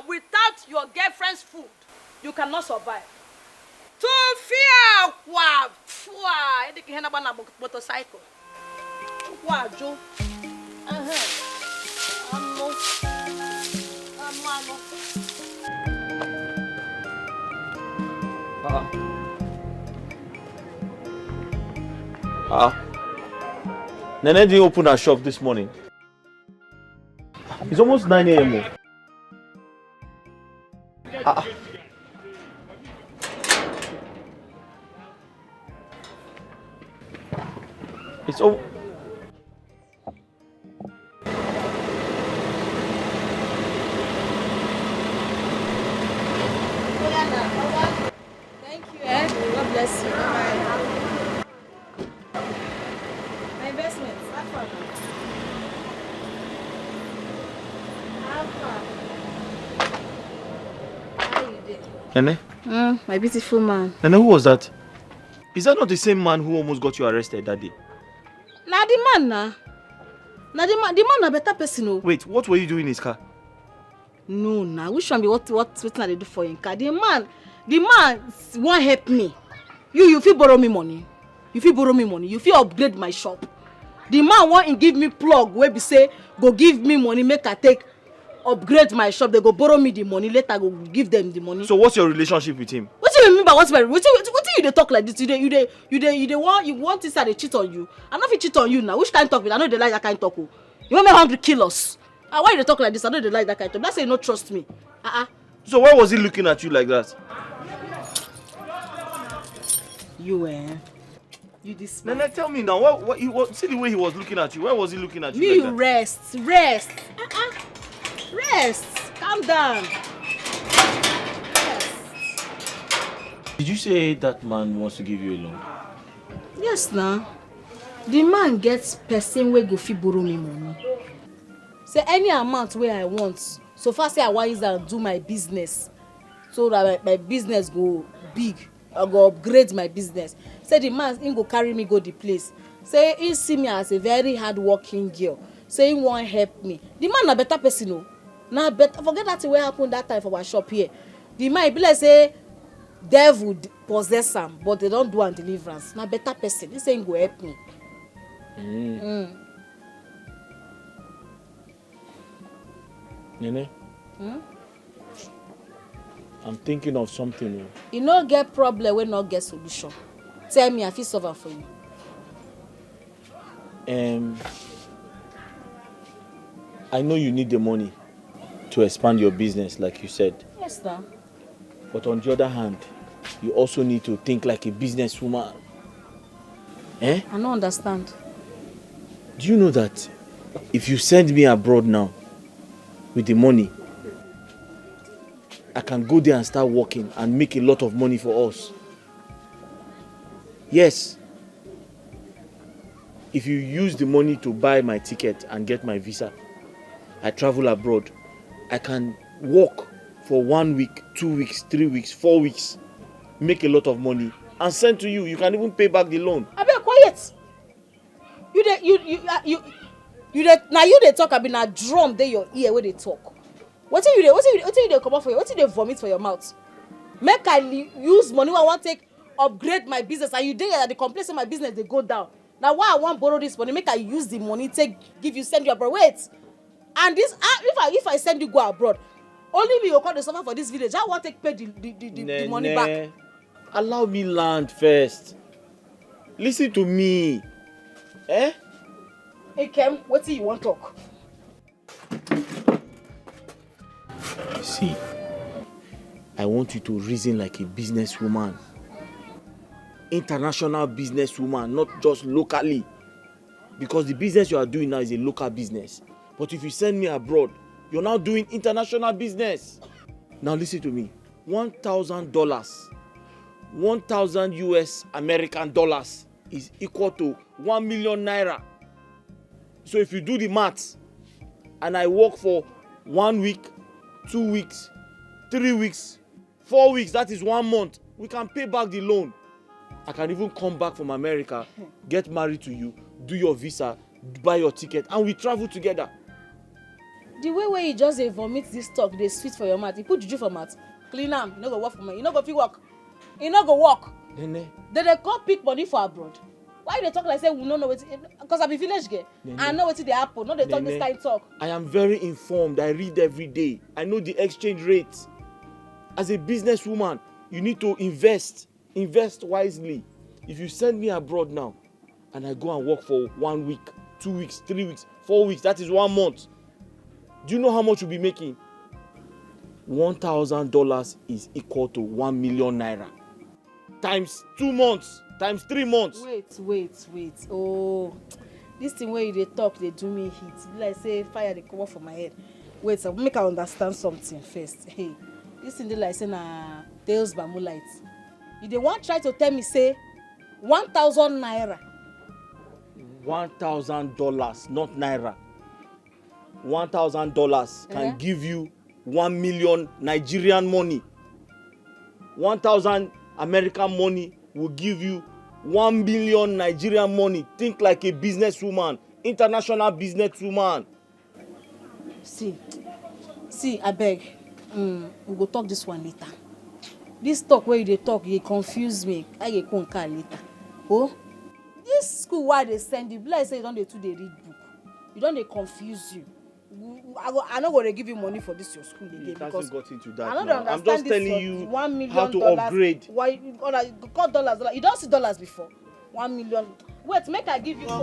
without your girlfriend's food, you cannot survive. To fear motorcycle. Joe. Nene didn't open her shop this morning. It's almost 9 a.m. It's over. Thank you, God bless you. Bye. My investments. Nene? My beautiful man. Nene, who was that? Is that not the same man who almost got you arrested that day? Nah, the man, nah. Now the man a better person. Oh. Wait, what were you doing in his car? No, now which one be what they do for him car? The man won't help me. You feel borrow me money. You feel upgrade my shop. The man won't give me plug where be say go give me money make I take upgrade my shop. They go borrow me the money later go give them the money. So what's your relationship with him? What do you mean by what you dey talk like this? You want this and they cheat on you. I know if he cheat on you now. Which kind talk? I know they like that kind talk. You want me hungry kill us? Why you dey talk like this? I know they like that kind talk. That's say you don't trust me. So why was he looking at you like that? You this man. Nene, tell me now. What? See the way he was looking at you. Why was he looking at you? You like rest. Rest. Calm down. Rest. Did you say that man wants to give you a loan? Yes, now. The man gets person wey go fit borrow me money. Say any amount where I want. So far say I want use and do my business. So that my business go big. I go upgrade my business. Say the man he go carry me go the place. Say he see me as a very hard-working girl. Say he won't help me. The man a better person, no. Now better forget that what happened that time for our shop here. The man be like say devil possess him, but they don't do an deliverance. Now better person. He say he go help me. Nene? I'm thinking of something. You no get problem when not get solution. Tell me, I feel solve for you. I know you need the money to expand your business, like you said. Yes, sir. But on the other hand, you also need to think like a businesswoman. I don't understand. Do you know that if you send me abroad now with the money, I can go there and start working and make a lot of money for us? Yes. If you use the money to buy my ticket and get my visa, I travel abroad. I can work for 1 week, 2 weeks, 3 weeks, 4 weeks, make a lot of money and send to you. You can even pay back the loan. I be quiet. Now you they talk. I be na drum dey your ear where they talk. What you dey come out for you? What you dey vomit for your mouth? Make I use money when I want take upgrade my business and you dey here that the complain say my business they go down. Now why I want borrow this money? Make I use the money take send you abroad. Wait, and this if I send you go abroad, only me you call the suffer for this village. I want take pay the money back. Allow me land first. Listen to me. Hey Kem, what do you want talk? See, I want you to reason like a businesswoman. International businesswoman, not just locally. Because the business you are doing now is a local business. But if you send me abroad, you're now doing international business. Now listen to me. $1,000, 1,000 US American dollars is equal to 1 million naira. So if you do the maths, and I work for 1 week, 2 weeks, 3 weeks, 4 weeks, that is 1 month, we can pay back the loan. I can even come back from America, get married to you, do your visa, buy your ticket, and we travel together. The way where you just vomit this talk, they sweet for your mouth. You put juju for mouth, clean them, you no go work for me. You no go fit work. You no go work. Nene. Then they come pick money for abroad. Why they talk like say we don't know what? Because I be village girl. Nene. I know what they happen. No, they talk Nene. this kind of talk. I am very informed. I read every day. I know the exchange rates. As a businesswoman, you need to invest. Invest wisely. If you send me abroad now, and I go and work for 1 week, 2 weeks, 3 weeks, 4 weeks, that is 1 month. Do you know how much you'll be making? $1,000 is equal to 1 million naira. Times 2 months, times 3 months. Wait. Oh, this thing where they talk, they do me hit. Like say fire, they come up from my head. Wait, so make I understand something first. Hey, this thing they like say na Tales by Moonlight. You they want try to tell me say 1,000 naira. $1,000, not naira. $1,000 can give you 1 million Nigerian money. 1,000 American money will give you 1 billion Nigerian money. Think like a businesswoman. international businesswoman. See, I beg. We go talk this one later. This talk where they talk, you confuse me. I get come later. Oh, this school why they send you? Like say you don't they read book. You don't they confuse you. I'm not gonna give you money for this your school again because got into that. I'm just telling you $1 million how to upgrade. Why you got dollars? You don't see dollars before. 1 million. Wait, make I give you. I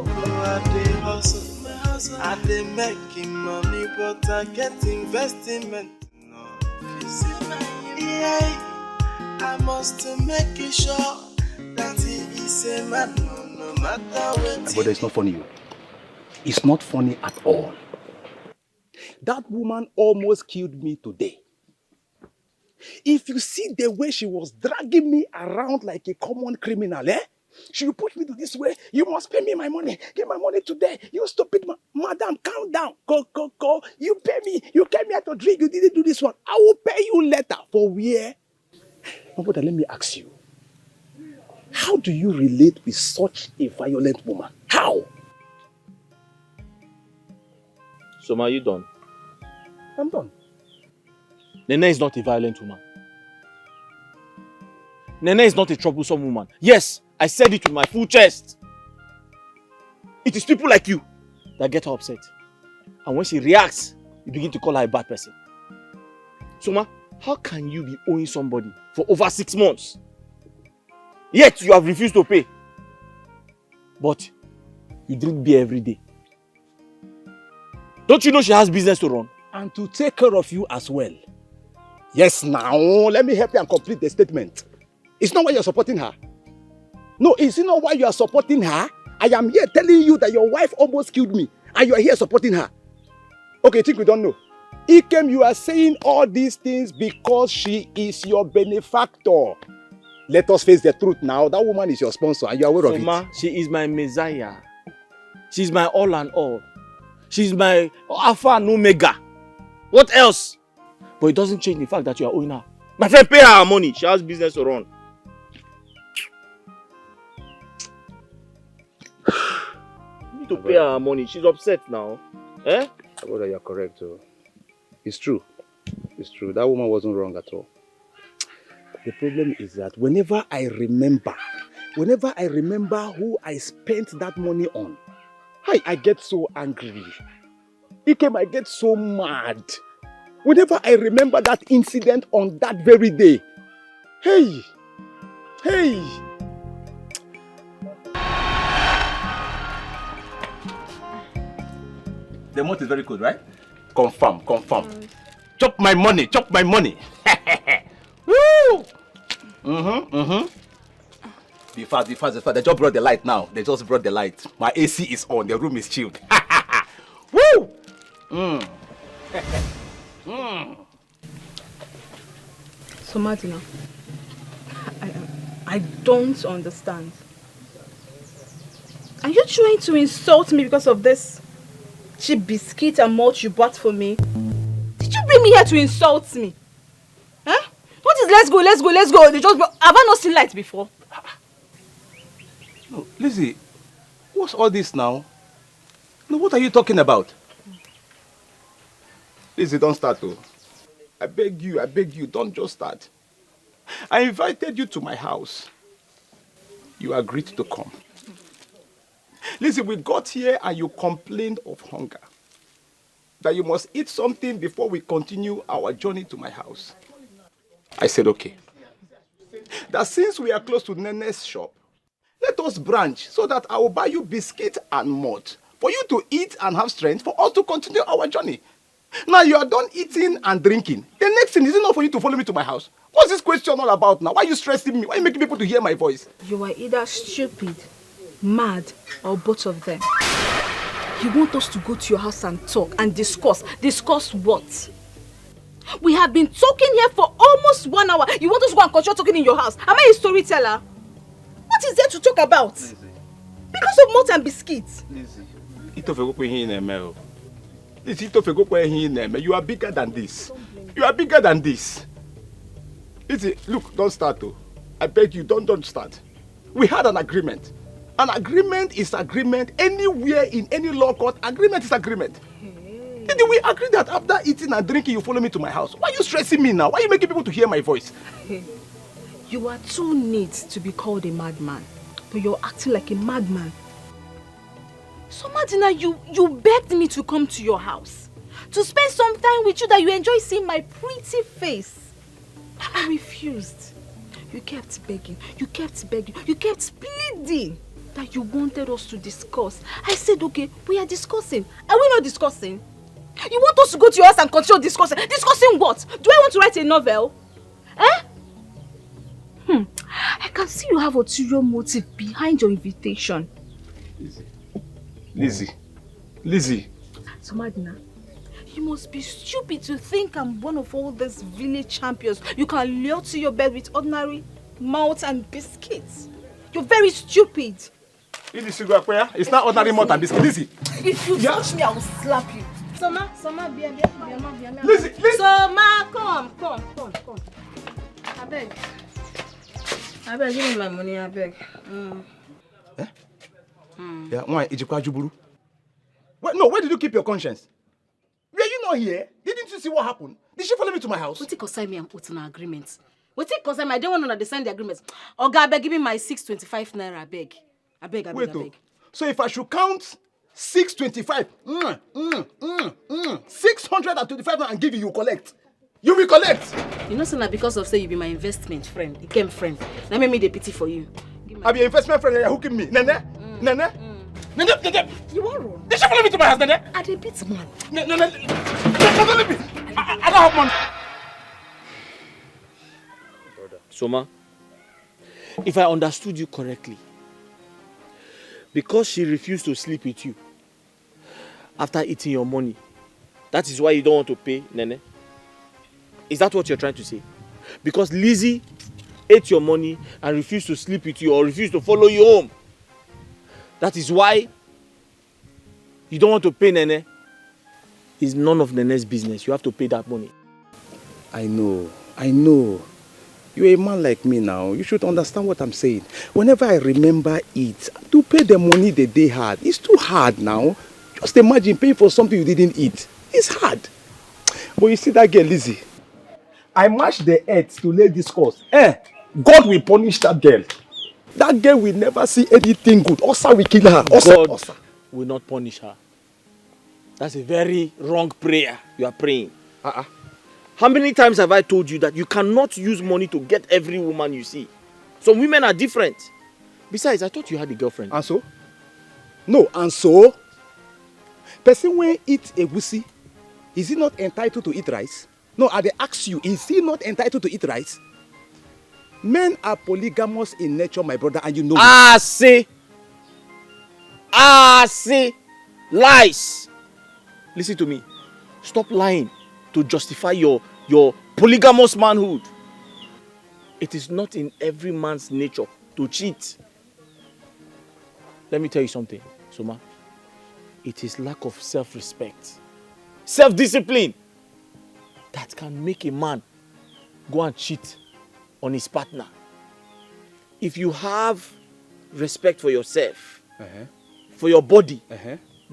dey making money, but I get investment. No, I must make it sure that he is a man, no matter what. But it's not funny. It's not funny at all. That woman almost killed me today. If you see the way she was dragging me around like a common criminal, she will push me to this way. You must pay me my money. Give my money today. You stupid madam, calm down. Go. You pay me. You came here to drink. You didn't do this one. I will pay you later. For where? But let me ask you. How do you relate with such a violent woman? How? So, are you done? I'm done. Nene is not a violent woman. Nene is not a troublesome woman. Yes, I said it with my full chest. It is people like you that get her upset. And when she reacts, you begin to call her a bad person. Soma, how can you be owing somebody for over 6 months? Yet you have refused to pay. But you drink beer every day. Don't you know she has business to run? And to take care of you as well. Yes, now, let me help you and complete the statement. It's not why you're supporting her. No, it's not why you are supporting her. I am here telling you that your wife almost killed me. And you are here supporting her. Okay, think we don't know. Ikem, you are saying all these things because she is your benefactor. Let us face the truth now. That woman is your sponsor and you are aware of it. She is my messiah. She's my all and all. She's my alpha and omega. What else? But it doesn't change the fact that you are owing her. My friend, pay her money. She has business to run. You need to pay her money. She's upset now. Eh? Brother, you're correct. It's true. It's true. That woman wasn't wrong at all. The problem is that whenever I remember who I spent that money on, I get so angry. I get so mad. Whenever I remember that incident on that very day. Hey! The mouth is very good, right? Confirm. Chop my money. Woo! Be fast. They just brought the light now. My AC is on. The room is chilled. Woo! So Martina, I don't understand. Are you trying to insult me because of this cheap biscuit and malt you bought for me? Did you bring me here to insult me? Huh? What is let's go? They just have I not seen light before? No, Lizzie, what's all this now? No, what are you talking about? Lizzie, don't start though. I beg you, don't just start. I invited you to my house. You agreed to come. Lizzie, we got here and you complained of hunger. That you must eat something before we continue our journey to my house. I said okay. That since we are close to Nene's shop, let us branch so that I will buy you biscuit and malt for you to eat and have strength for us to continue our journey. Now you are done eating and drinking. The next thing is enough for you to follow me to my house. What's this question all about now? Why are you stressing me? Why are you making people to hear my voice? You are either stupid, mad, or both of them. You want us to go to your house and talk and discuss. Discuss what? We have been talking here for almost 1 hour. You want us to go and continue talking in your house? Am I a storyteller? What is there to talk about? Lizzie. Because of malt and biscuits. Lizzie, you are bigger than this. Lizzie, look, don't start though. I beg you, don't start. We had an agreement. An agreement is agreement. Anywhere in any law court, agreement is agreement. Did we agree that after eating and drinking, you follow me to my house? Why are you stressing me now? Why are you making people to hear my voice? You are too neat to be called a madman, but you're acting like a madman. So Madina, you begged me to come to your house, to spend some time with you that you enjoy seeing my pretty face. I refused. You kept begging, you kept pleading that you wanted us to discuss. I said, okay, we are discussing. Are we not discussing? You want us to go to your house and continue discussing? Discussing what? Do I want to write a novel? Eh? I can see you have ulterior motive behind your invitation. Lizzie. So Madina, you must be stupid to think I'm one of all these village champions you can lure to your bed with ordinary malt and biscuits. You're very stupid. It's not ordinary malt and biscuits. Lizzie. If you touch me, I will slap you. Soma, Bia. Lizzie. Soma, come. I beg, give me my money, I beg. Yeah, why? Where did you keep your conscience? Were you not here? Didn't you see what happened? Did she follow me to my house? What it concern me and put in an agreement? What it concern me? I don't want to understand the agreement. Oga, I beg, give me my 625 naira, I beg. I beg. So if I should count 625, 625 and give you collect. You will collect. You know, sir, because of say you be my investment friend, you came friend. That made me the pity for you. I be your investment friend, you're hooking me. Nene. You are wrong. Did she follow me to my house, Nene? I did beat man. No, don't leave me. I don't have money. Soma, if I understood you correctly, because she refused to sleep with you after eating your money, that is why you don't want to pay, Nene? Is that what you're trying to say? Because Lizzie ate your money and refused to sleep with you or refused to follow you home, that is why you don't want to pay Nene? It's none of Nene's business. You have to pay that money. I know. You're a man like me now. You should understand what I'm saying. Whenever I remember it, to pay the money that they had, it's too hard now. Just imagine paying for something you didn't eat. It's hard. But you see that girl, Lizzie? I mashed the earth to lay this cause. God will punish that girl. That girl will never see anything good. Osa will kill her. God will not punish her. That's a very wrong prayer you are praying. How many times have I told you that you cannot use money to get every woman you see? Some women are different. Besides, I thought you had a girlfriend. And so? No, and so? Person when eat a wussy, is he not entitled to eat rice? No, I ask you, is he not entitled to eat rice? Men are polygamous in nature, my brother, and you know it. See. Lies. Listen to me. Stop lying to justify your polygamous manhood. It is not in every man's nature to cheat. Let me tell you something, Soma. It is lack of self-respect, self-discipline that can make a man go and cheat on his partner. If you have respect for yourself, for your body,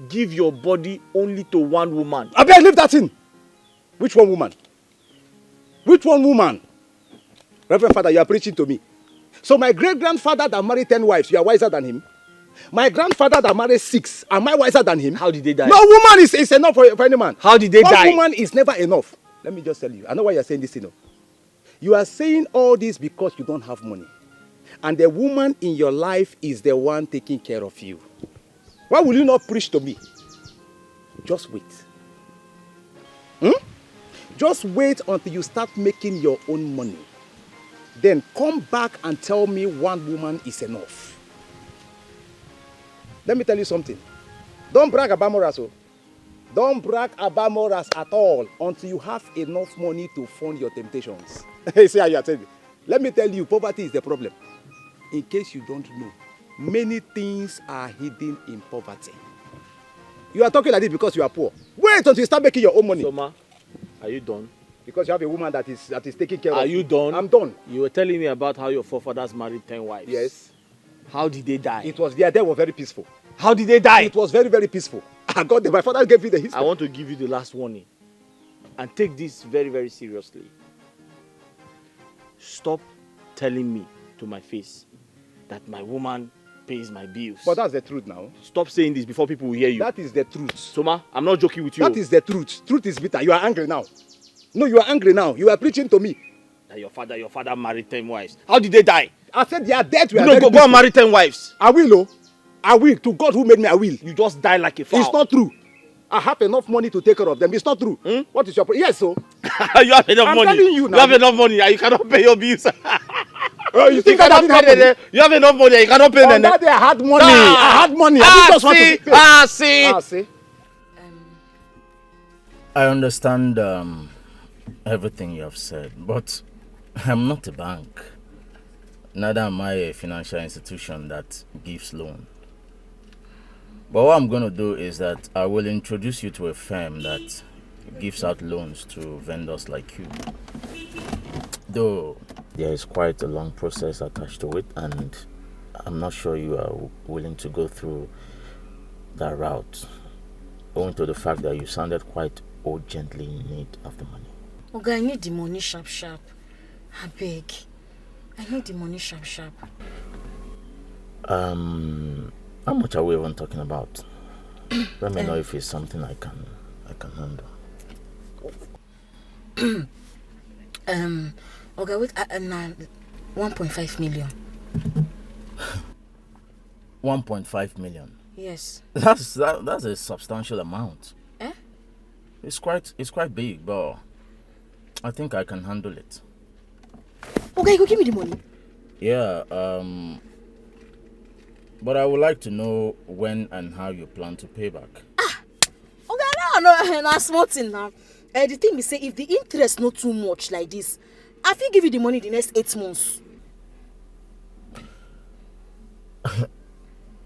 give your body only to one woman. I beg, leave that in. Which one woman? Which one woman? Reverend Father, you are preaching to me. So my great-grandfather that married 10 wives, you are wiser than him? My grandfather that married 6, am I wiser than him? How did they die? No woman is enough for any man. How did they die? One woman is never enough. Let me just tell you. I know why you are saying this, you know. You are saying all this because you don't have money. And the woman in your life is the one taking care of you. Why will you not preach to me? Just wait. Just wait until you start making your own money. Then come back and tell me one woman is enough. Let me tell you something. Don't brag about morals. Don't brag about morals at all until you have enough money to fund your temptations. See how you are telling me. Let me tell you, poverty is the problem. In case you don't know, many things are hidden in poverty. You are talking like this because you are poor. Wait until you start making your own money. Soma, are you done? Because you have a woman that is taking care of you. Are you done? I'm done. You were telling me about how your forefathers married 10 wives. Yes. How did they die? It was their death was very peaceful. How did they die? It was very, very peaceful. I got them. My father gave me the history. I want to give you the last warning. And take this very, very seriously. Stop telling me to my face that my woman pays my bills. But that's the truth now. Stop saying this before people will hear you. That is the truth. Soma, I'm not joking with you. That is the truth. Truth is bitter. You are angry now. No, you are angry now. You are preaching to me. That your father married 10 wives. How did they die? I said they are dead. Go and marry 10 wives. I will, oh. I will. To God who made me, I will. You just die like a fowl. It's not true. I have enough money to take care of them. It's not true. What is your problem? Yes, so. You have enough money. I'm telling you now. You have enough money and you cannot pay your bills. Oh, you think I didn't have money? You have enough money and you cannot pay them. That day I had money. I had money. I just want to pay. See. I understand everything you have said, but I'm not a bank. Neither am I a financial institution that gives loan. But what I'm going to do is that I will introduce you to a firm that gives out loans to vendors like you. Though there is quite a long process attached to it, and I'm not sure you are willing to go through that route, owing to the fact that you sounded quite urgently in need of the money. Okay, I need the money sharp. I beg. I need the money sharp. How much are we even talking about? Let me know if it's something I can handle. Okay, wait, 1.5 million. 1.5 million. Yes. That's a substantial amount. It's quite big, but I think I can handle it. Okay, go give me the money. Yeah, but I would like to know when and how you plan to pay back. Okay, no, small thing now. The thing is, say if the interest not too much like this, I will give you the money the next 8 months.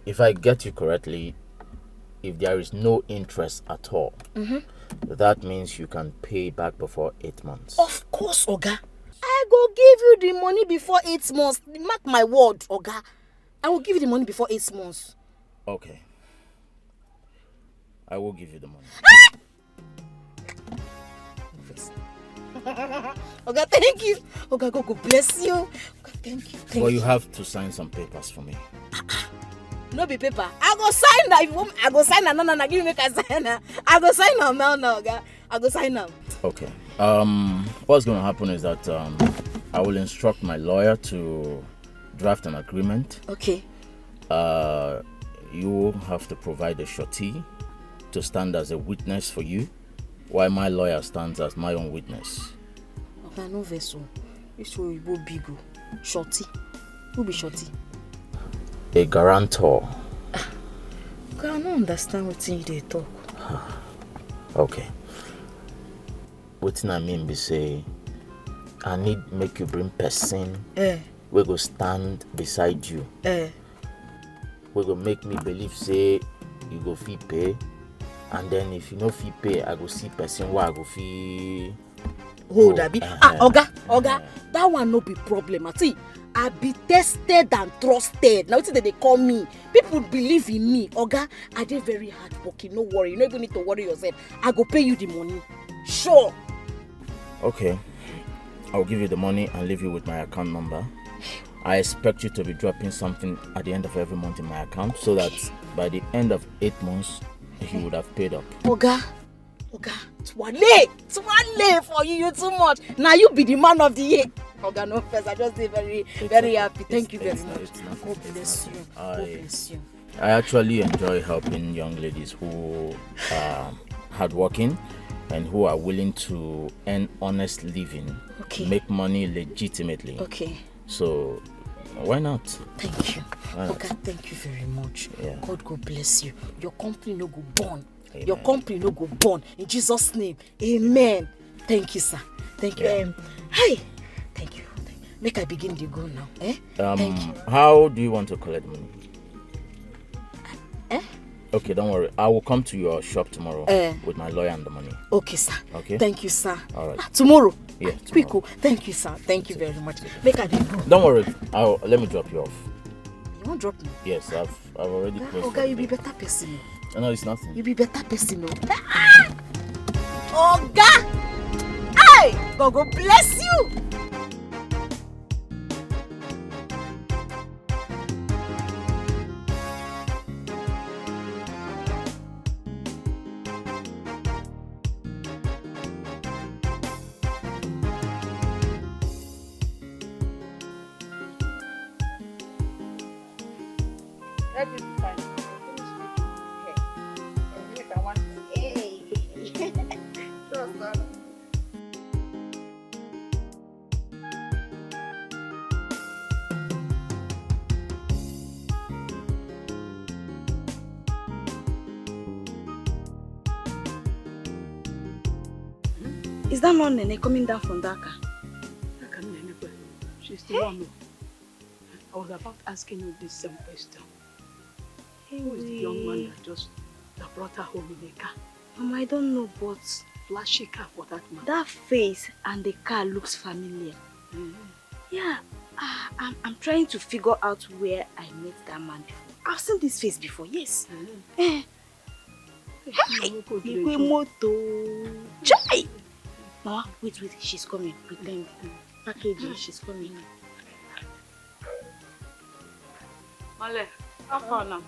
If I get you correctly, if there is no interest at all, that means you can pay back before 8 months. Of course, Oga. I go give you the money before 8 months. Mark my word, Oga. I will give you the money before 8 months. Okay. I will give you the money. Oga, thank you. Oga, God bless you. Oga, thank you. But you have to sign some papers for me. No be paper. I go sign that. If you want, I go sign that. No, give me a sign. I go sign now, Oga. I go sign now. Okay. What's going to happen is that I will instruct my lawyer to draft an agreement. Okay. You will have to provide a surety to stand as a witness for you, while my lawyer stands as my own witness. Okay, no vessel. This will be big. Surety. Who be surety? A guarantor. Okay, I don't understand what they talk. Okay. What I mean be say, I need make you bring person. We go stand beside you. We go make me believe say you go fee pay, and then if you no fee pay, I go see person where I go fee. Oh, that be Oga, that one no be problem. I be tested and trusted. Now they call me. People believe in me. Oga, I dey very hardworking. No worry, you don't even need to worry yourself. I go pay you the money. Sure. Okay. I'll give you the money and leave you with my account number. I expect you to be dropping something at the end of every month in my account so that by the end of 8 months, you would have paid up. Oga, Twale for you. You too much. Now you be the man of the year. Oga, no first. I just say very, very happy. Thank you very much. God bless you. God bless you. I actually enjoy helping young ladies who are hardworking and who are willing to earn honest living, make money legitimately. Okay. So, why not? Thank you. Okay, thank you very much. Yeah. God bless you. Your company no go burn. Amen. Your company no go burn. In Jesus' name, amen. Thank you, sir. Thank you. Yeah. Hi. Thank you. Make I begin to go now. Thank you. How do you want to collect money? Okay, don't worry. I will come to your shop tomorrow with my lawyer and the money. Okay, sir. Okay. Thank you, sir. All right. Tomorrow. Yeah. Quick. Thank you, sir. Thank you very much. Make I go. Don't worry. Let me drop you off. You You won't drop me? Yes, I've already closed. Oga, you be better person. No, it's nothing. You be better person, no? Oga! Hey! God go bless you! Is that not Nene coming down from Dhaka? She's the one. I was about asking you this same question. Who is the young man that brought her home in a car? Mama, I don't know, but flashy car for that man. That face and the car looks familiar. Yeah, I'm trying to figure out where I met that man before. I've seen this face before, yes. Hey, Chai! Mama, wait, she's coming. Pretend. Packaging, she's coming. Male, how far now?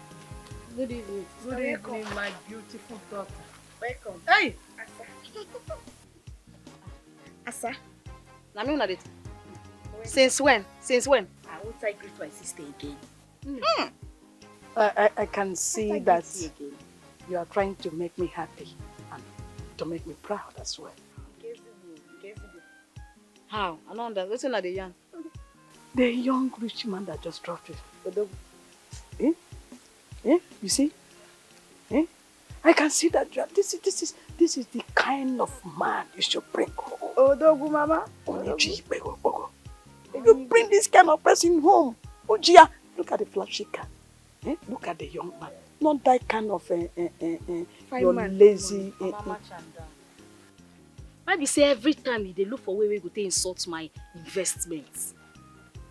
Good evening. Good evening, my beautiful daughter. Welcome. Hey! Asa? Nami una date? Since when? I won't I greet my sister again. I can see that you are trying to make me happy and to make me proud as well. How? I don't understand. Listen to the young. The young rich man that just dropped it. You see? I can see that this is the kind of man you should bring home. Odogu mama. You bring this kind of person home. Ojia, look at the flashy car. Look at the young man. Not that kind of your man. lazy. Why be say every time they look for where we go to insult my investments?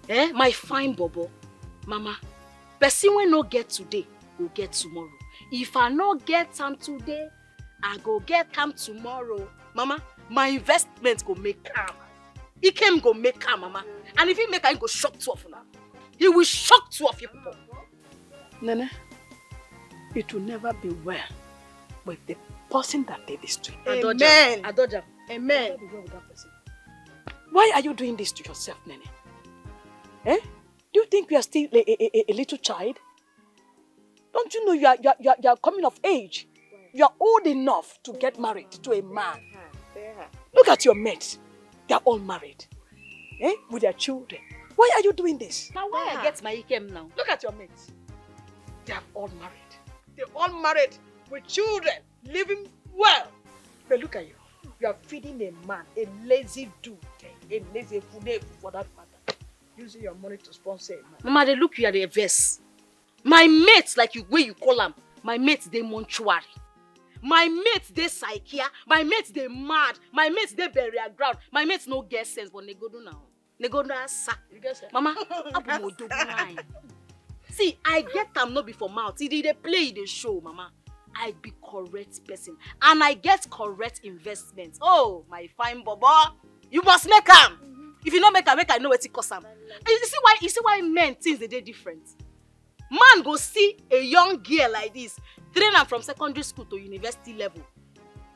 My fine bobo. Mama, person when no get today, will get tomorrow. If I not get time today, I go get time tomorrow. Mama, my investment go make calm. He can go make calm, mama. And if he make calm, he go shock two of you now. He will shock two of you people. Nene, it will never be well with the person that did this to you. Amen. Adoja. Amen. Why are you doing this to yourself, Nene? Do you think you are still a little child? Don't you know you are coming of age? You are old enough to get married to a man. Look at your mates. They are all married. With their children. Why are you doing this? Now why I get my ikem now? Look at your mates. They are all married. They're all married with children, living well. But look at you. You are feeding a man, a lazy dude, a lazy fool for that matter. Using your money to sponsor a man. Mama, they look you at the verse. My mates, like you where you call them, my mates they mortuary. My mates they psychia. My mates they mad. My mates they burial ground. My mates no get sense, but they go do now. They go do sack. Mama, see, I get them not before mouth. See, they play the show, Mama. I be correct person. And I get correct investments. Oh, my fine bobo. You must make them. If you don't make them, I know what it costs them. You see why men things they different. Man go see a young girl like this, train her from secondary school to university level.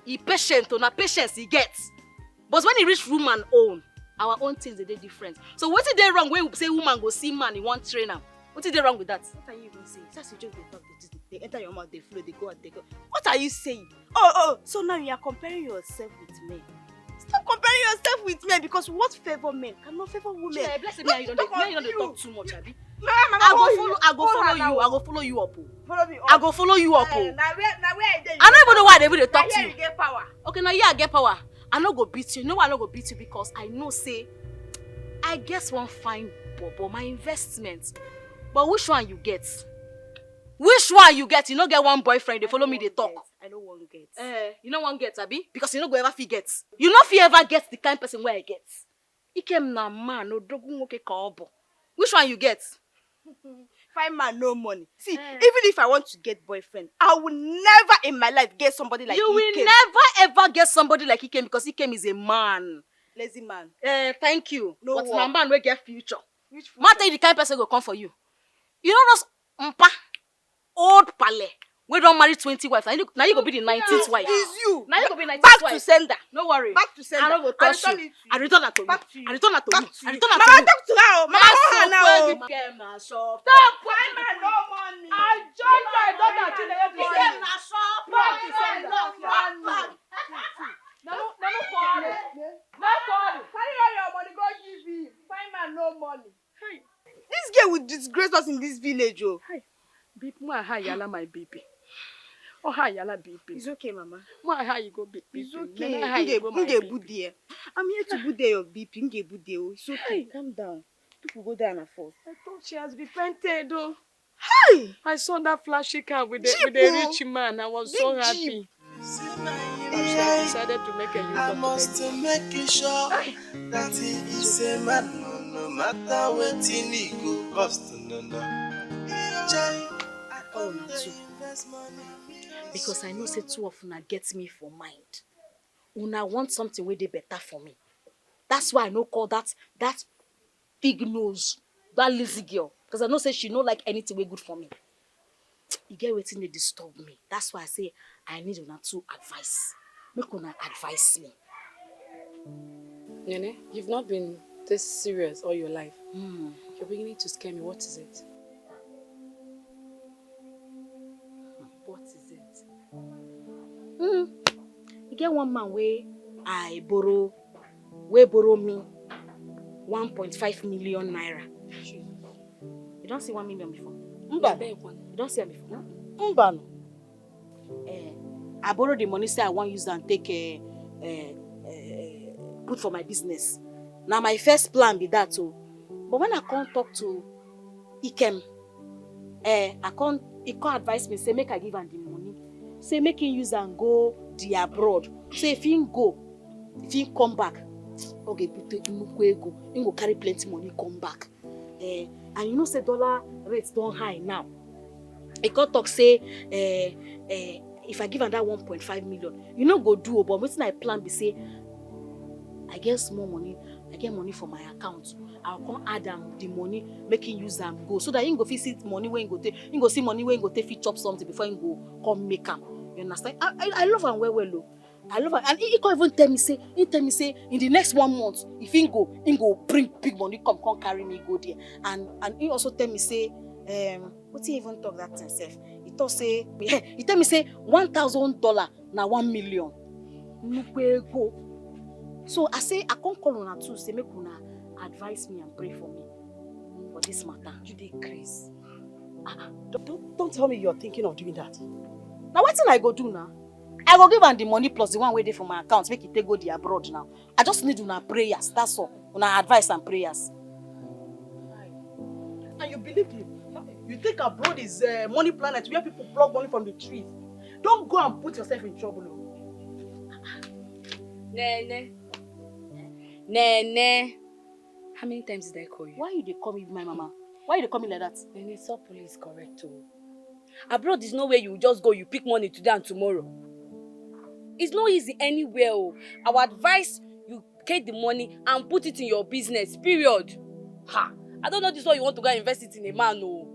He patient, or not patience he gets. But when he reach woman own, our own things they different. So what is there wrong when we say woman go see man, he want train him? What is there wrong with that? What are you even saying? That's just they talk, they enter your mouth, they flow, they go and they go. What are you saying? Oh, so now you are comparing yourself with men. Stop comparing yourself with men because what favor men cannot favor women. Yeah, bless me, you don't talk too much, Abi. I go follow you up. Follow me up. I go follow you up. Now where I don't even know why they will talk to you. You get power. Okay, now yeah, I get power. I no go beat you. You know why I no go beat you? Because I know say I guess one fine bobo, my investment. But which one you get? Which one you get? You no get one boyfriend, they follow me, they talk. I don't want get. You no want get, Abi? Because you no go ever forget. You no fit ever get the kind person where I get. Ikem na man, no dogun woke kaobo. Which one you get? Fine man, no money. See, even if I want to get boyfriend, I will never in my life get somebody like You Ikem. will never ever get somebody like Ikem because Ikem is a man. Lazy man. Thank you. No but work. my man will get future. Which future? Man tell you the kind person go come for you. You know those mpa, old pale, we don't marry 20 wives. Now you go be the 19th wife. It's you. Now you go be 19th Back wife. to sender. No worry. Back to sender. I don't go touch you. I return that to you. Back to you. I return that to you. Back to I you. return that Mama, to you. talk to her. Mama, call her now. Stop. Fine man, no money. I just my daughter to the Back to sender. Carry all your money, go give him. Fine man, no money. This girl will disgrace us in this village, oh. Beep, my yala my baby. Oh, hi, yala baby. It's okay, Mama. My hi, you go baby. It's okay. Nge I'm here to put there your BP. Nge bude, oh. It's okay. Calm down. People go down and forth. I thought she has repented, though. Hi! I saw that flashy car with a rich man. I was so happy. She decided to make a use I of must make you sure that he is a man. No matter what he go cost, Because I know say two of una get me for mind. Una want something where they better for me. That's why I no call that big nose, that lazy girl. Because I know say she no like anything way good for me. You get waiting they disturb me. That's why I say I need una to advice. Make una advise me. Nene, you've not been this serious all your life. You're beginning to scare me. What is it? What is it? You get one man where I borrow me 1.5 million naira. You don't see 1 million before? You don't see it before? I borrow the money, say I want to use and take put for my business. Now my first plan be that too. But when I can't talk to Ikem, he can't advise me, say make I give him the money. Say make him use and go the abroad. Say if he come back, okay, he go carry plenty money, come back. And you know say dollar rates don't high now. He can't talk say if I give him that 1.5 million, you know go do, but wetin I plan be say I get small money, I get money for my account. I'll come add the money, make him use them go. So that he go see money when he go take, he go see money when he go take fit chop something before he go come make him. You understand? I love him well though. I love him. And he can't even tell me say in the next 1 month, if he go bring big money, come carry me go there. And he also tell me say, what he even talk that himself? He tell me say $1,000 na 1 million. Go. So I say I can't call on her too, say make una advise me and pray for me for this matter. You dey crazy. Don't tell me you're thinking of doing that. Now what thing I go do now? I go give her the money plus the one way there for my account, make it take go the abroad now. I just need una prayers, that's all. Una advice and prayers. And you believe him? You think abroad is a money planet where people plug money from the trees? Don't go and put yourself in trouble. Nene. How many times did I call you? Why you dey call me my mama? Why you dey call me like that? Nene, stop police correct too. Abroad is nowhere you just go, you pick money today and tomorrow. It's not easy anywhere. Our advice, you get the money and put it in your business, period. Ha! I don't know this one you want to go and invest it in a man, no.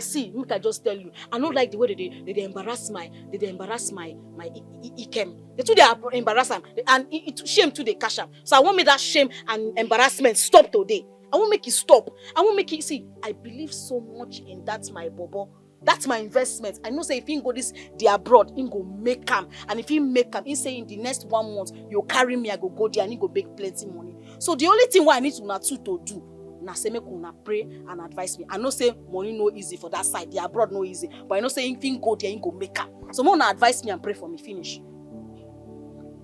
See, make I just tell you, I don't like the way they embarrass my Ikem. They too they embarrass him, and it shame too they cash him. So I want me that shame and embarrassment stop today. I won't make it stop. I won't make it see. I believe so much in that my bobo. That's my investment. I know say if he go the abroad, he go make him, and if he make him, he say in the next 1 month you carry me, I go there and he go make plenty money. So the only thing what I need to do. Now say make una pray and advise me. I know say money no easy for that side, the abroad no easy. But I know say if he go there, he go make up. So more advise me and pray for me. Finish.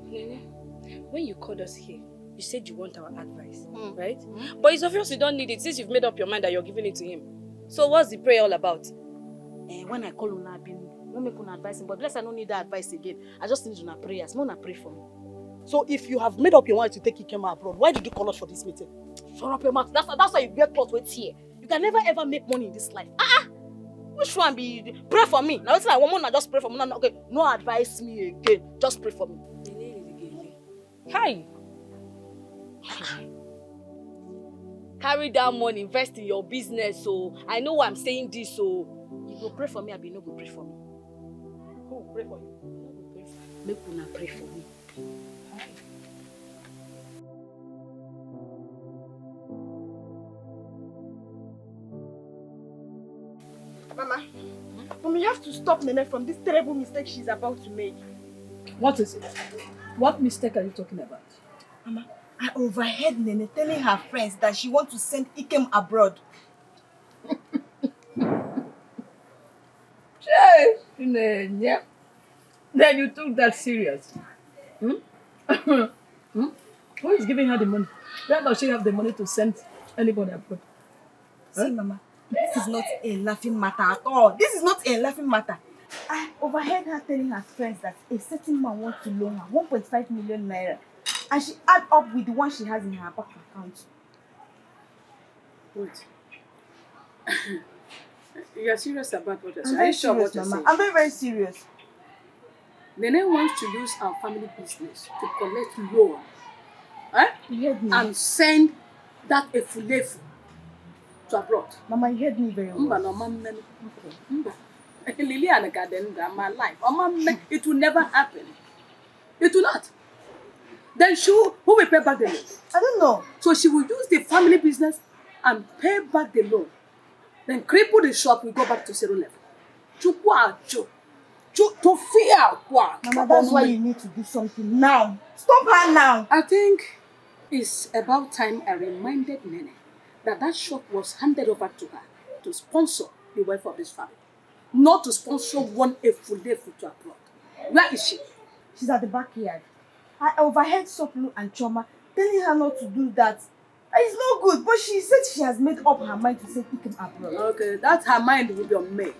Nene, when you called us here, you said you want our advice, right? But it's obvious you don't need it since you've made up your mind that you're giving it to him. So what's the prayer all about? When I call una, I no make una advise him. But bless I don't need that advice again. I just need una prayers. More pray for me. So if you have made up your mind to take Ikem abroad, why did you call us for this meeting? Shut up your mouth. That's why you get close with here. You can never ever make money in this life. Which one be pray for me? Now it's like one more, just pray for me. No, okay, no advise me again. Just pray for me. Hi. Carry that money, invest in your business. So I know why I'm saying this. So you go pray for me, Abi no go pray for me. Who pray for you? Make una pray for me. Mama, Mama, you have to stop Nene from this terrible mistake she's about to make. What is it? What mistake are you talking about? Mama, I overheard Nene telling her friends that she wants to send Ikem abroad. Yeah. Then you took that serious. Who is giving her the money? Where does she have the money to send anybody abroad? See, Mama, this is not a laughing matter at all. This is not a laughing matter. I overheard her telling her friends that a certain man wants to loan her 1.5 million naira. And she add up with the one she has in her bank account. Wait. You are serious about what you're saying? I'm Are you very sure what serious, you're Mama. saying? I'm very, very serious. Nene wants to use our family business to collect loan. You heard me. And send that efulefu to abroad. Mama, you heard me very well. Liliana Garden, my life. It will never happen. It will not. Then who will pay back the loan? I don't know. So she will use the family business and pay back the loan. Then cripple the shop, we go back to zero level. To fear. Mama, that's why you need to do something now. Stop her now. I think it's about time I reminded Nene that shop was handed over to her to sponsor the wife of this family. Not to sponsor one efulefu to abroad. Where is she? She's at the backyard. I overheard Soplu and Choma telling her not to do that. It's not good, but she said she has made up her mind to send Ikem abroad. Okay, that her mind will be on me.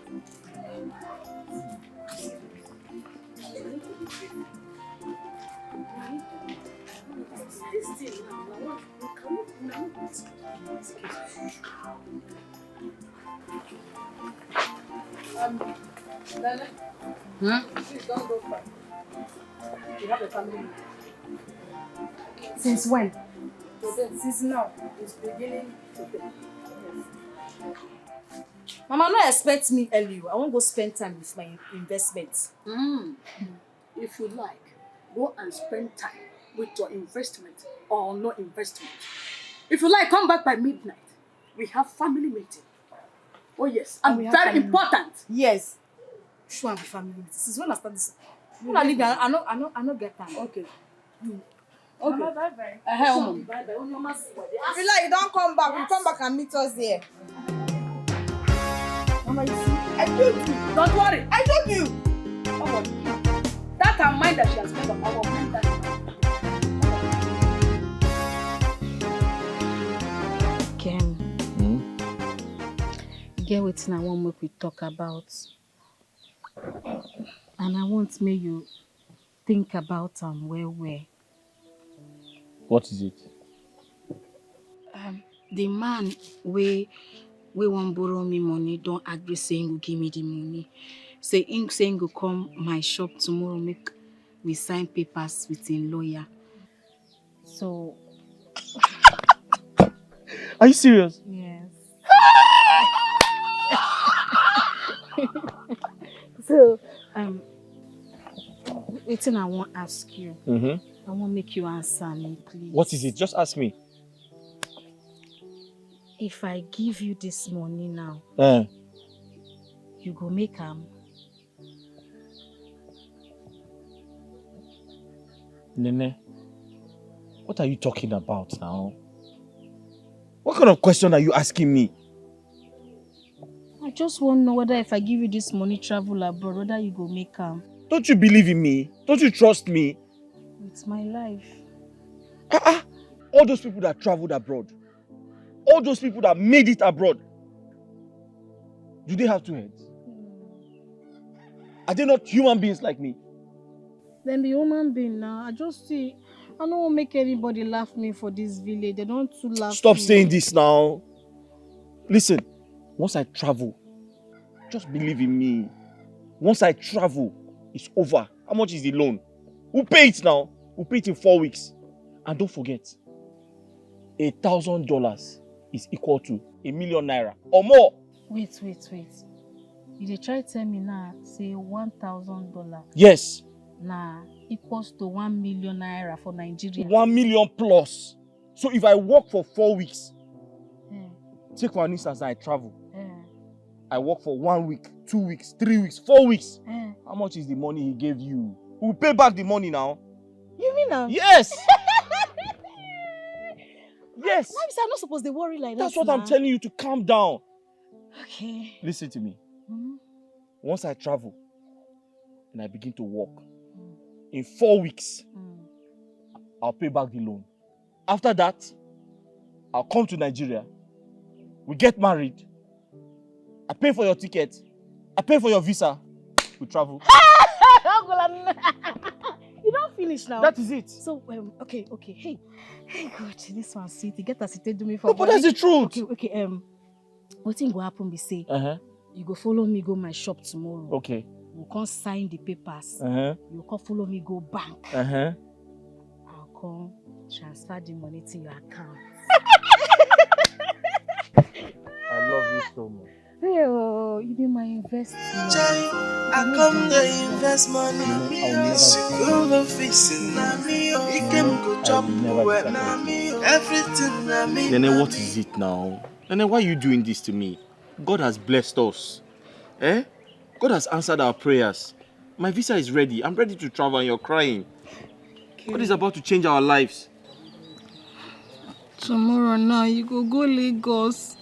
Nana? Please don't go far. You have a family. Since when? Today. Since now. It's beginning today. Mama, no expect me early. I won't go spend time with my investments. If you like, go and spend time with your investment or no investment. If you like, come back by midnight. We have family meeting. Oh yes, and very important. Yes. Sure, and family meeting. Since when I start this? When I leave, I know get time. Okay. Okay. Mama, bye-bye. Bye-bye. If you like, you don't come back. You come back and meet us here. Mama, you see, I told you. Don't worry. I told you. Come on. That her mind that she has made up. I will mind that. Ken. Get wetin I want make we talk about. And I want make you think about well. What is it? The man we wan borrow me money don't agree say he go give me the money. Say he go come my shop tomorrow make we sign papers with him lawyer. So Are you serious? yes. So wetin I wan ask you. I wan make you answer me, please. What is it? Just ask me. If I give you this money now, you go make am. Nene, what are you talking about now? What kind of question are you asking me? I just want to know whether if I give you this money travel abroad, whether you go make am. Don't you believe in me? Don't you trust me? It's my life. All those people that traveled abroad, all those people that made it abroad, do they have two heads? Are they not human beings like me? Then be human being now. I just see I don't want to make anybody laugh me for this village. They don't too laugh Stop me. saying this now. Listen, once I travel, just believe in me. Once I travel, it's over. How much is the loan? We'll pay it now. We'll pay it in 4 weeks. And don't forget, $1,000 is equal to ₦1,000,000 or more. Wait. You dey try tell me now, say $1,000. Yes. Nah, equals to 1 million naira for Nigeria. 1 million plus. So if I work for 4 weeks, take for instance, I travel. I work for 1 week, 2 weeks, 3 weeks, 4 weeks. How much is the money he gave you? We'll pay back the money now. You mean now? Yes. Yes. Why is I'm not supposed to worry like that? That's what I'm telling you, to calm down. Okay. Listen to me. Once I travel and I begin to work, in 4 weeks, I'll pay back the loan. After that, I'll come to Nigeria. We get married. I pay for your ticket. I pay for your visa. We travel. You don't finish now. That is it. So, okay. Hey, God, this one sweet. You get as it do me for. No, but that's the truth. Okay. What thing will happen? We say, you go follow me go my shop tomorrow. Okay. We'll come sign the papers. You come follow me go bank. I'll come transfer the money to your account. I love you so much. Hey, oh, you be my investment. I come to invest money. School of fixing me. You can go chop everything. Nene, what is it now? Nene, why are you doing this to me? God has blessed us. God has answered our prayers. My visa is ready. I'm ready to travel and you're crying. Okay. God is about to change our lives. Tomorrow now, you go Lagos.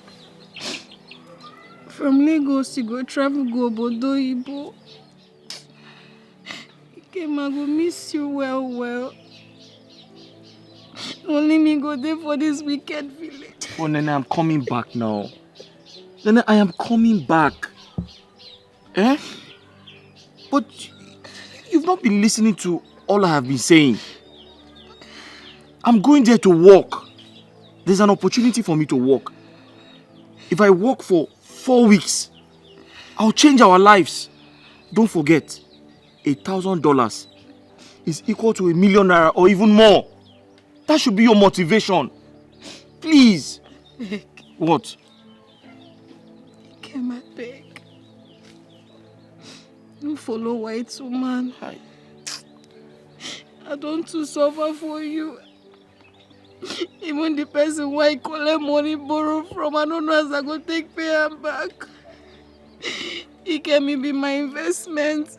From Lagos, you go travel go Obodo Ibo. I go miss you well. Only me go there for this wicked village. Oh, Nene, I'm coming back now. Nene, I am coming back. But you've not been listening to all I have been saying. I'm going there to work. There's an opportunity for me to work. If I work for 4 weeks, I'll change our lives. Don't forget, $1,000 is equal to ₦1,000,000 or even more. That should be your motivation. Please. What? I beg. You follow white woman. I don't to suffer for you. Even the person who I collect money borrow from, I don't know as I go take pay her back. He can be my investment.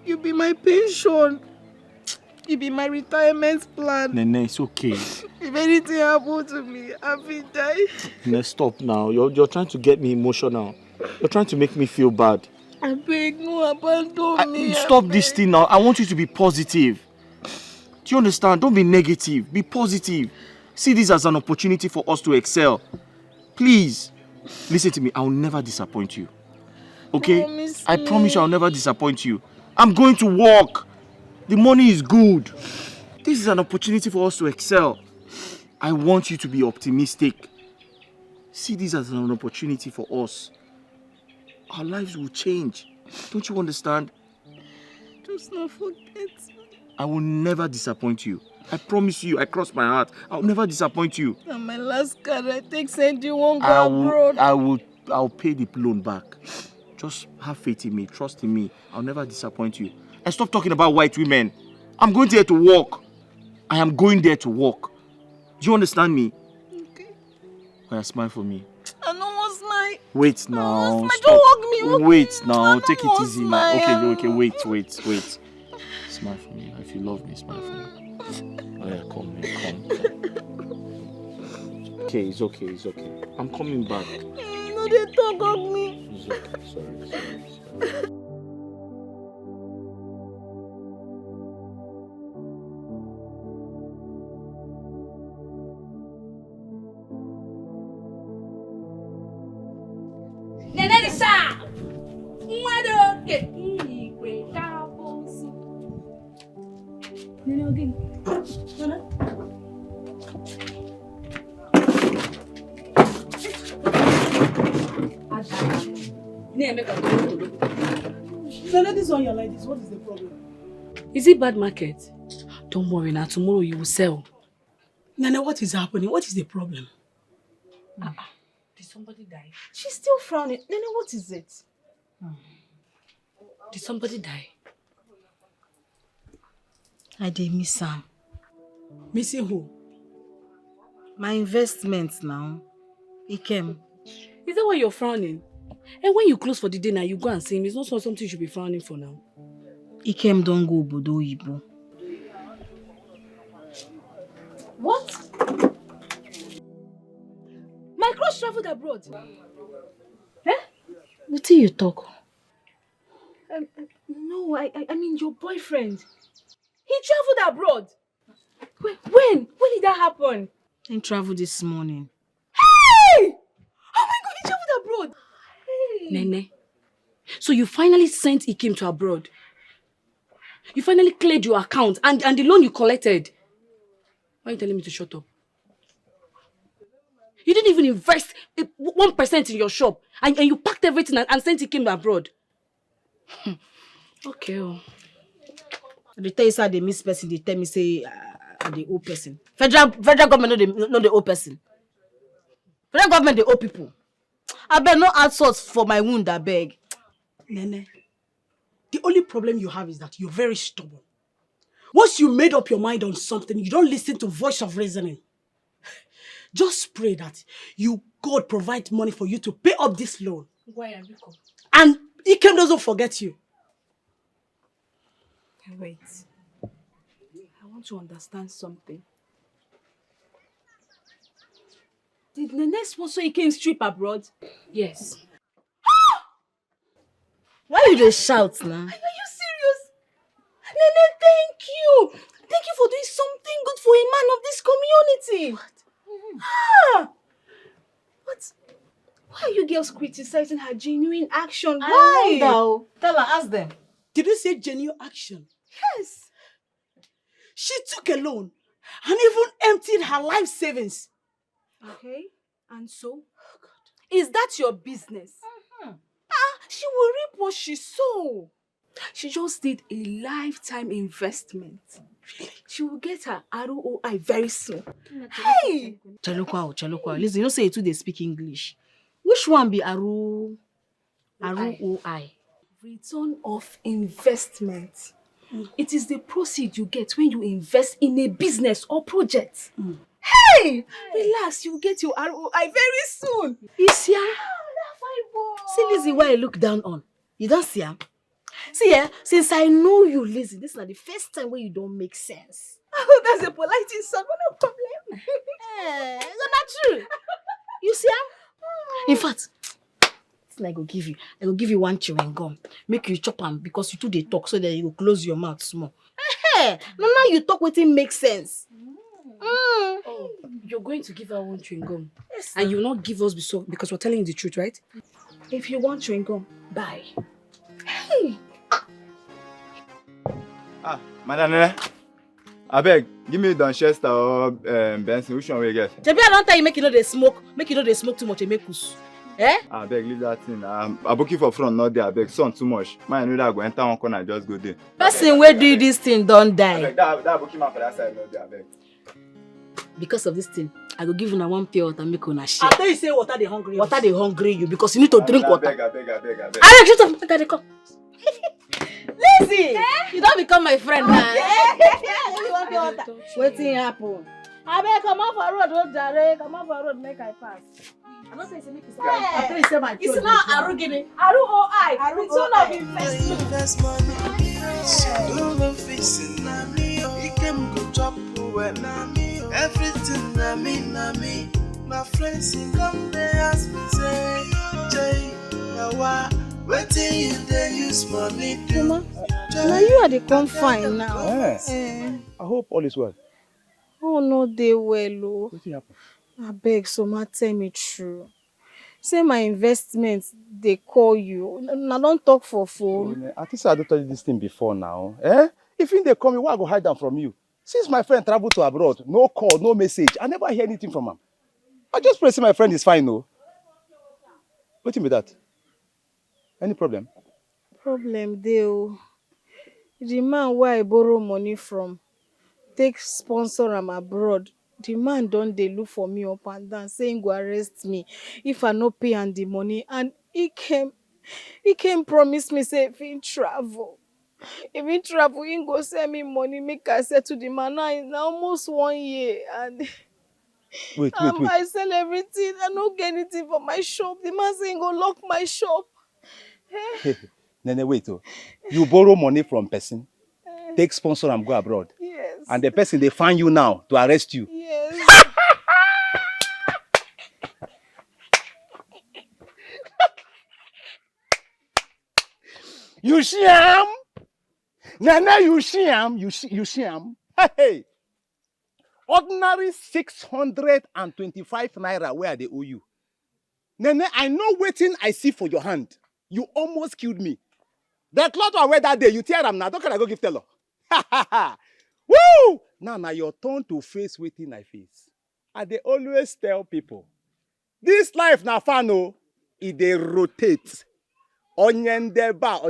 You be my pension. You be my retirement plan. Nene, it's okay. If anything happens to me, I will die. Nene, stop now. You're trying to get me emotional. You're trying to make me feel bad. I beg, no, abandon me. Stop this thing now. I want you to be positive. Do you understand? Don't be negative. Be positive. See this as an opportunity for us to excel. Please, listen to me. I will never disappoint you. Okay? I promise you I'll never disappoint you. I'm going to work. The money is good. This is an opportunity for us to excel. I want you to be optimistic. See this as an opportunity for us. Our lives will change. Don't you understand? Just not forget. I will never disappoint you. I promise you, I cross my heart. I'll never disappoint you. And my last card I take send you won't go abroad. I'll pay the loan back. Just have faith in me, trust in me. I'll never disappoint you. And stop talking about white women. I'm going there to work. I am going there to work. Do you understand me? Okay. Smile for me. I don't want smile. Wait now. Stop. Don't hug me. Wait now. Take it easy smile. now. Okay. Wait. Smile for me. If you love me, smile for me. Oh yeah, come. It's okay. I'm coming back. No, they don't hug me. It's okay. Sorry. make a Nana, this one you're like this. What is the problem? Is it bad market? Don't worry now. Tomorrow you will sell. Nana, what is happening? What is the problem? Did somebody die? She's still frowning. Nana, what is it? Did somebody die? I did miss Sam. Missing who? My investment now. He came. Is that why you're frowning? And when you close for the day now, you go and see him. It's not something you should be frowning for now. He came, don't go Bodo Ibo. What? My crush traveled abroad. Eh? What do you talk? No, I mean your boyfriend. He traveled abroad. When? When did that happen? He traveled this morning. Hey! Oh my God, he traveled abroad. Hey. Nene, so you finally sent Ikem to abroad. You finally cleared your account and the loan you collected. Why are you telling me to shut up? You didn't even invest 1% in your shop and you packed everything and sent Ikem abroad. Okay. They tell you say they miss person, they tell me say the old person. Federal government not the old person. Federal government they owe people. I beg no add salt for my wound, I beg. Nene, the only problem you have is that you're very stubborn. Once you made up your mind on something, you don't listen to voice of reasoning. Just pray that God provide money for you to pay up this loan. Why are you come? And Ikem doesn't forget you. Wait. I want to understand something. Did Nene sponsor Ikem's trip abroad? Yes. Why you just shout now? Are you serious? Nene, thank you. Thank you for doing something good for a man of this community. What? But why are you girls criticizing her genuine action? Why? Tell her, ask them. Did you say genuine action? Yes. She took a loan and even emptied her life savings. Okay, and so? Oh God. Is that your business? She will reap what she sow. She just did a lifetime investment. Really? She will get her ROI very soon. Hey! Chalukwa. Listen, you don't say it too, they speak English. Which one be ROI? Return of investment. It is the proceed you get when you invest in a business or project. Hey! Relax, you will get your ROI very soon. You see her? See Lizzie, why I look down on. You don't see her? See, since I know you, Lizzie, this is not the first time where you don't make sense. Oh, that's a polite insult, no problem. It's not true. You see her? In fact, I go give you one chewing gum. Make you chop them because you two they talk so that you close your mouth small. Hey, now you talk with him makes sense. Oh, you're going to give her one chewing gum. Yes, and you will not give us because we're telling you the truth, right? If you want chewing gum, buy. Hey. Madam, I beg, give me Donchester or Benson. Which one will you get? Jabi, I don't tell you make you know they smoke. Make you know they smoke too much. They make us. Eh? I beg, leave that thing. I'm booking for front, not there. I beg, son too much. Man, I know that go enter one corner, just go there. Person where do this thing don't die. I beg, that booking man for that side, not there. I beg. Because of this thing, I go give you one pure water, make una share. I tell you say water they hungry. Water they hungry you because you need to drink water. I beg. Alex, shut up. Make I come. Lizzie, you don't become my friend now. Wetin happen? I beg come off for road, Jare. Come off for road, make I pass. I don't say make you say. I tell you say my. It's not Arugini. ROI. Return of investment. Everything na me. My friends come they ask me say, Jay, now wetin you dey use money do? Mama, now you are the confine now. Yes. I hope all is well. Oh no, they well. Oh. What happened? I beg, so ma tell me true. Say my investments, they call you. Now don't talk for phone. I think I don't tell you this thing before now. If they call me, why I go hide them from you? Since my friend traveled to abroad, no call, no message. I never hear anything from him. I just pray say my friend is fine, no. What do you mean that? Any problem? Problem dey o. The man wey I borrow money from take sponsor am abroad. The man don dey look for me up and down say he go arrest me if I no pay am the money, and he came promise me say if he travel he go send me money make I settle the man. Now it's almost 1 year and Wait. I sell everything. I no get anything for my shop. The man say he go lock my shop. Nene, wait. Oh. You borrow money from person, take sponsor and go abroad. Yes. And the person, they find you now to arrest you. Yes. You see him? Nene, you see him? You see him? Hey. Ordinary 625 naira where they owe you. Nene, I know waiting I see for your hand. You almost killed me. The cloth I wear that day, you tear them now. Don't can I go give teller? Woo! Now your turn to face waiting I face. And they always tell people, this life na fun oh, it they rotate. Onyendeba.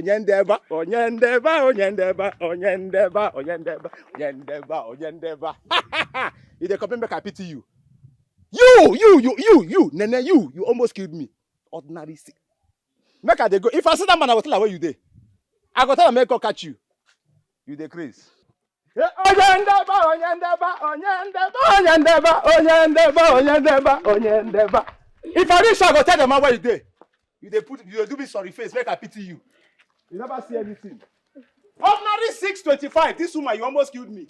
If they come back, I pity you. You, Nene, you almost killed me. Ordinary sick. Make I dey go. If I see that man, I will tell her where you dey. I go tell her make her catch you. You dey craze. Onyendeba. If I reach, I go tell the man where you dey. You do me sorry face, make I pity you. You never see anything. Ordinary 625. This woman, you almost killed me.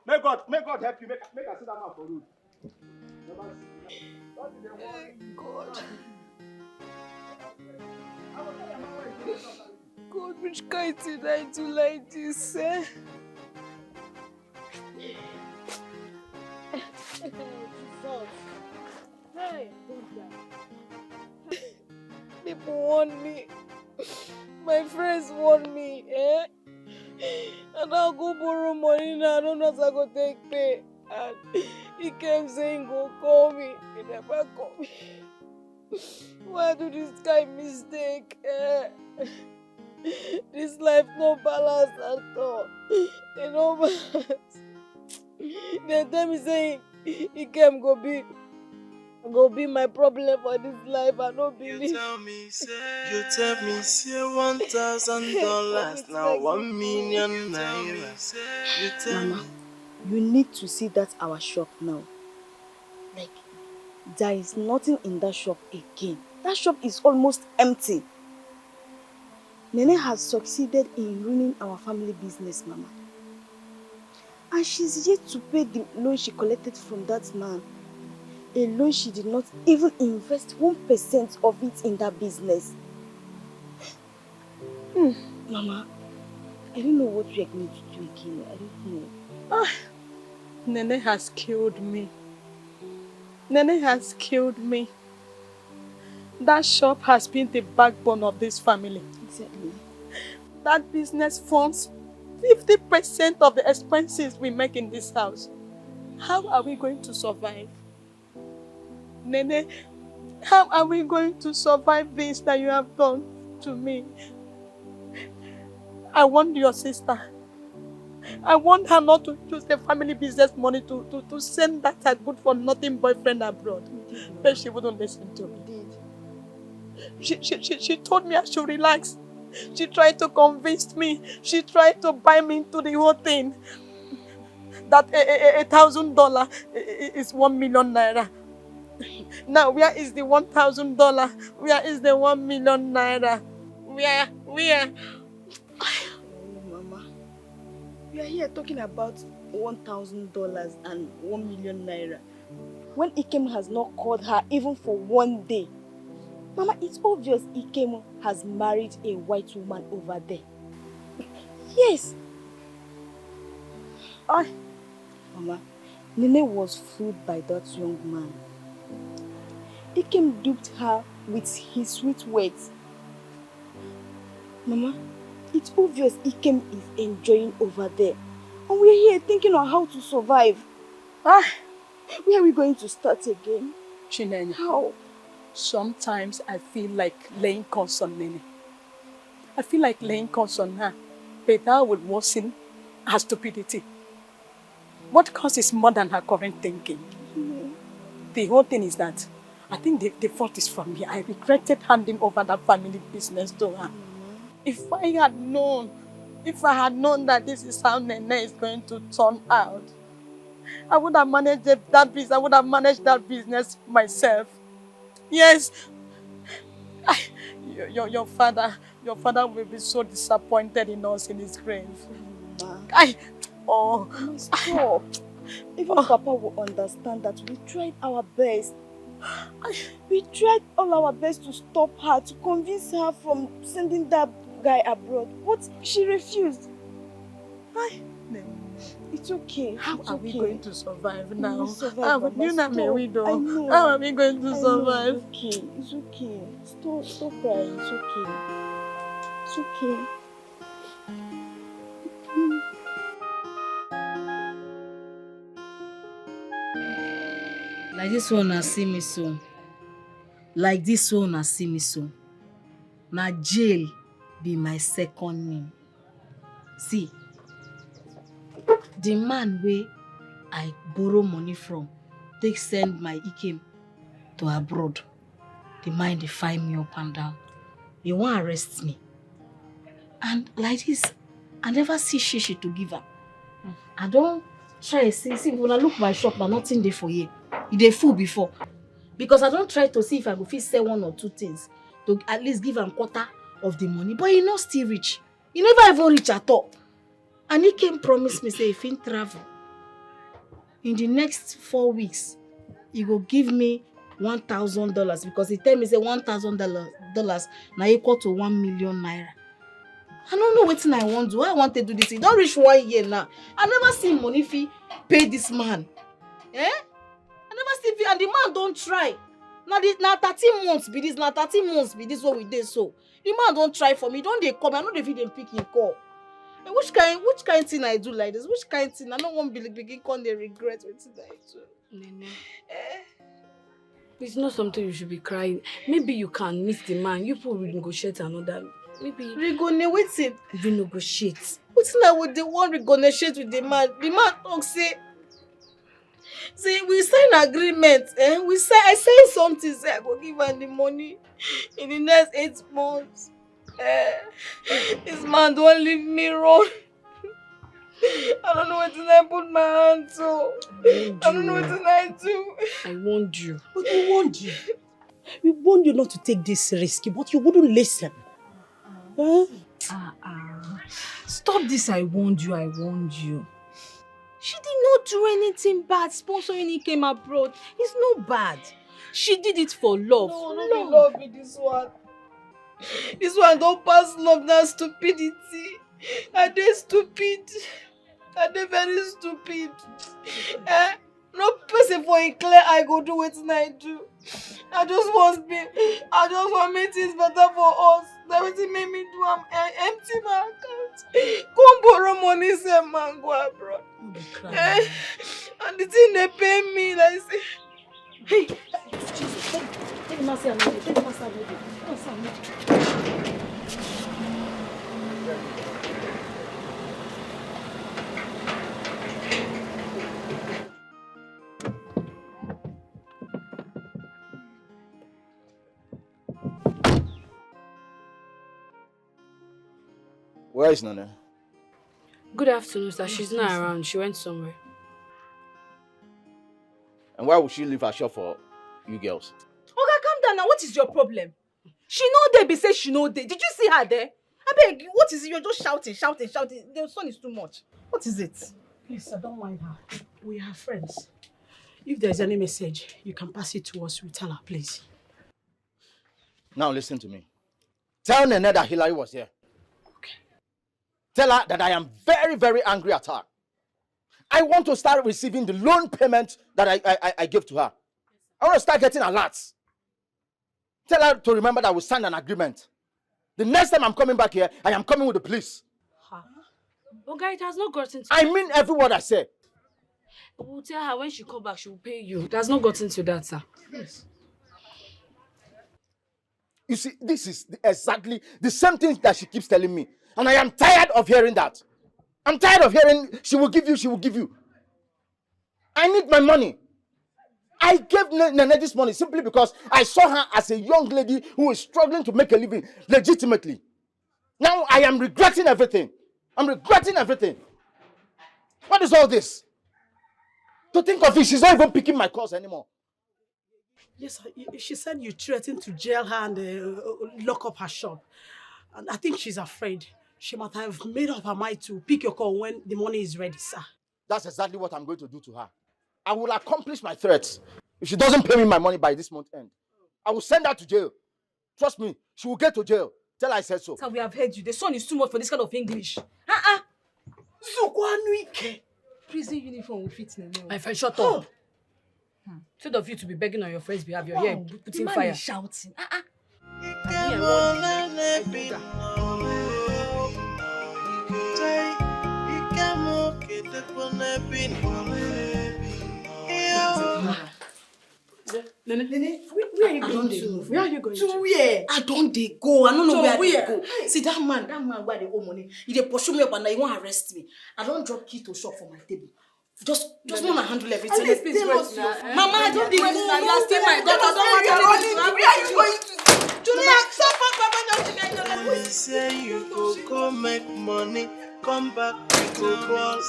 May God help you. Make I see that man for road. God. God, which kind did I do like this, eh? Hey, people want me. My friends want me, eh? And I'll go borrow money now. I don't know if I go take pay. And he kept saying, go call me. He never called me. Why do this guy mistake? This life no balance at all. You know, balance. They tell me saying he came go be my problem for this life. I don't believe. You tell me say $1,000 now 1 million naira. Mama, you need to see that our shop now. Like, there is nothing in that shop again. That shop is almost empty. Nene has succeeded in ruining our family business, Mama. And she's yet to pay the loan she collected from that man. A loan she did not even invest 1% of it in that business. Mama, I don't know what we are going to do again. I don't know. Nene has killed me. Nene has killed me. That shop has been the backbone of this family. Exactly. That business funds 50% of the expenses we make in this house. How are we going to survive? Nene, how are we going to survive this that you have done to me? I want your sister. I want her not to use the family business money to send that her good-for-nothing boyfriend abroad. But she wouldn't listen to me. She told me I should relax. She tried to convince me. She tried to buy me into the whole thing. That $1,000 is 1 million naira. Now, where is the $1,000? Where is the 1 million naira? Where? Mama, we are here talking about $1,000 and 1 million naira. When Ikem has not called her even for 1 day. Mama, it's obvious Ikem has married a white woman over there. Yes. Mama, Nene was fooled by that young man. Ikem duped her with his sweet words. Mama, it's obvious Ikem is enjoying over there. And we're here thinking on how to survive. Where are we going to start again? Chinenye. How? Sometimes I feel like laying curse on Nene. I feel like laying curse on her, but that would worsen her stupidity. What causes more than her current thinking? The whole thing is that I think the fault is from me. I regretted handing over that family business to her. If I had known that this is how Nene is going to turn out, I would have managed that business. I would have managed that business myself. Yes. Your father will be so disappointed in us in his grave. Stop. Even Papa will understand that we tried our best. We tried all our best to stop her, to convince her from sending that guy abroad. But she refused. It's okay. How are we going to survive now? We will survive, How are we going to survive? It's okay. Stop crying. It's okay. It's okay. Like this one, I see me so. Like this one, I see me so. Now jail be my second name. See, the man where I borrow money from, they send my Ikem to abroad. The man they find me up and down. They want to arrest me. And like this, I never see shishi to give her. I don't try to see when I look my shop, but nothing there for you. They full before. Because I don't try to see if I go fit sell one or two things to at least give him quarter of the money. But he not still rich. He never even rich at all. And he came promise me say if he travel in the next 4 weeks, he go give me $1,000 because he tell me say $1,000 now equal to 1 million naira. I don't know what I want to do. I want to do this. He don't reach 1 year now. I never see money fee pay this man. Eh? I never see fee and the man don't try. Now 13 months be this. Now 13 months be this what we did so. The man don't try for me. Don't they come? I know they feed them pick him call. And which kind thing I do like this? Which kind thing? I don't want to begin come they regret what I do. Nene. It's not something you should be crying. Maybe you can meet the man. You people will negotiate another. Maybe Renegotiate. What's now with the one renegotiate with the man? The man talk say we sign agreement. I sign something. Say I go give her the money in the next 8 months. This man don't leave me run. I don't know what I put my hand to. I don't know what I do. I warned you. But we warned you. We warned you not to take this risk, but you wouldn't listen. Huh? Stop this, I warned you. She did not do anything bad sponsoring he came abroad. It's not bad. She did it for love. No, love me this one. This one don't pass love, that's stupidity. Are they stupid? Are they very stupid? No person for a clear I go do what I do. I just want make things better for us. That what it made me do. I'm empty my account. Come borrow money, say man go abroad. And the thing they pay me, like say, hey, Jesus, take him outside. Take him outside. Where is Nana? Good afternoon, sir. She's not around. She went somewhere. And why would she leave her shop for you girls? Okay, calm down now. What is your problem? She know there, be say she know there. Did you see her there? I beg, what is it? You're just shouting. The sun is too much. What is it? Please, I don't mind her. We are friends. If there's any message, you can pass it to us. We tell her, please. Now listen to me. Tell Nene that Hilary was here. Okay. Tell her that I am very, very angry at her. I want to start receiving the loan payment that I gave to her. I want to start getting alerts. Tell her to remember that we signed an agreement. The next time I'm coming back here, I am coming with the police. Huh? Okay, it has not gotten to I mean every word I say. We'll tell her when she comes back, she will pay you. It has not gotten to that, sir. Yes. You see, this is exactly the same thing that she keeps telling me. And I am tired of hearing that. I'm tired of hearing she will give you, she will give you. I need my money. I gave Nene this money simply because I saw her as a young lady who is struggling to make a living legitimately. Now I am regretting everything. I'm regretting everything. What is all this? To think of it, she's not even picking my calls anymore. Yes, she said you threatened to jail her and lock up her shop. And I think she's afraid. She might have made up her mind to pick your call when the money is ready, sir. That's exactly what I'm going to do to her. I will accomplish my threats. If she doesn't pay me my money by this month end, I will send her to jail. Trust me, she will get to jail. Tell her I said so. Sir, we have heard you. The son is too much for this kind of English. Prison uniform will fit Nene. My friend, shut up. Instead of you to be begging on your friend's behalf, you're here putting fire. Is shouting. Nene, where are you going to? Where are you going to? Where? I don't they go. I don't know where they go. See that man where they owe money. He dey pursue me up and now he won't arrest me. I don't drop key to shop for my table. Just wanna handle everything. Mama, I don't even know. You are still my daughter. Don't want to. Where are you going to? Julia, stop, Papa. Money say you go make money. Come back with a ball.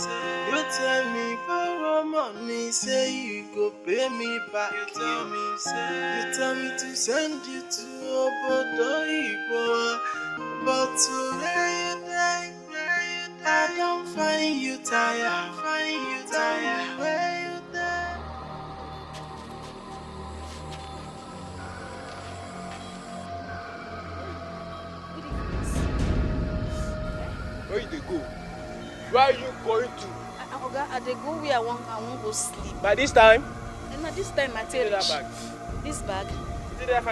You tell me borrow money, say you go pay me back. You tell me to send you to Obodo Ibo, but today you die. I don't find you tired. Where you die? Where you dey go? Where are you going to? Oga, I dey go where I want go sleep. By this time? And this time I tell that bag. This bag?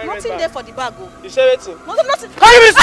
Nothing there for the bag. Oh. You say anything? Nothing. How you miss?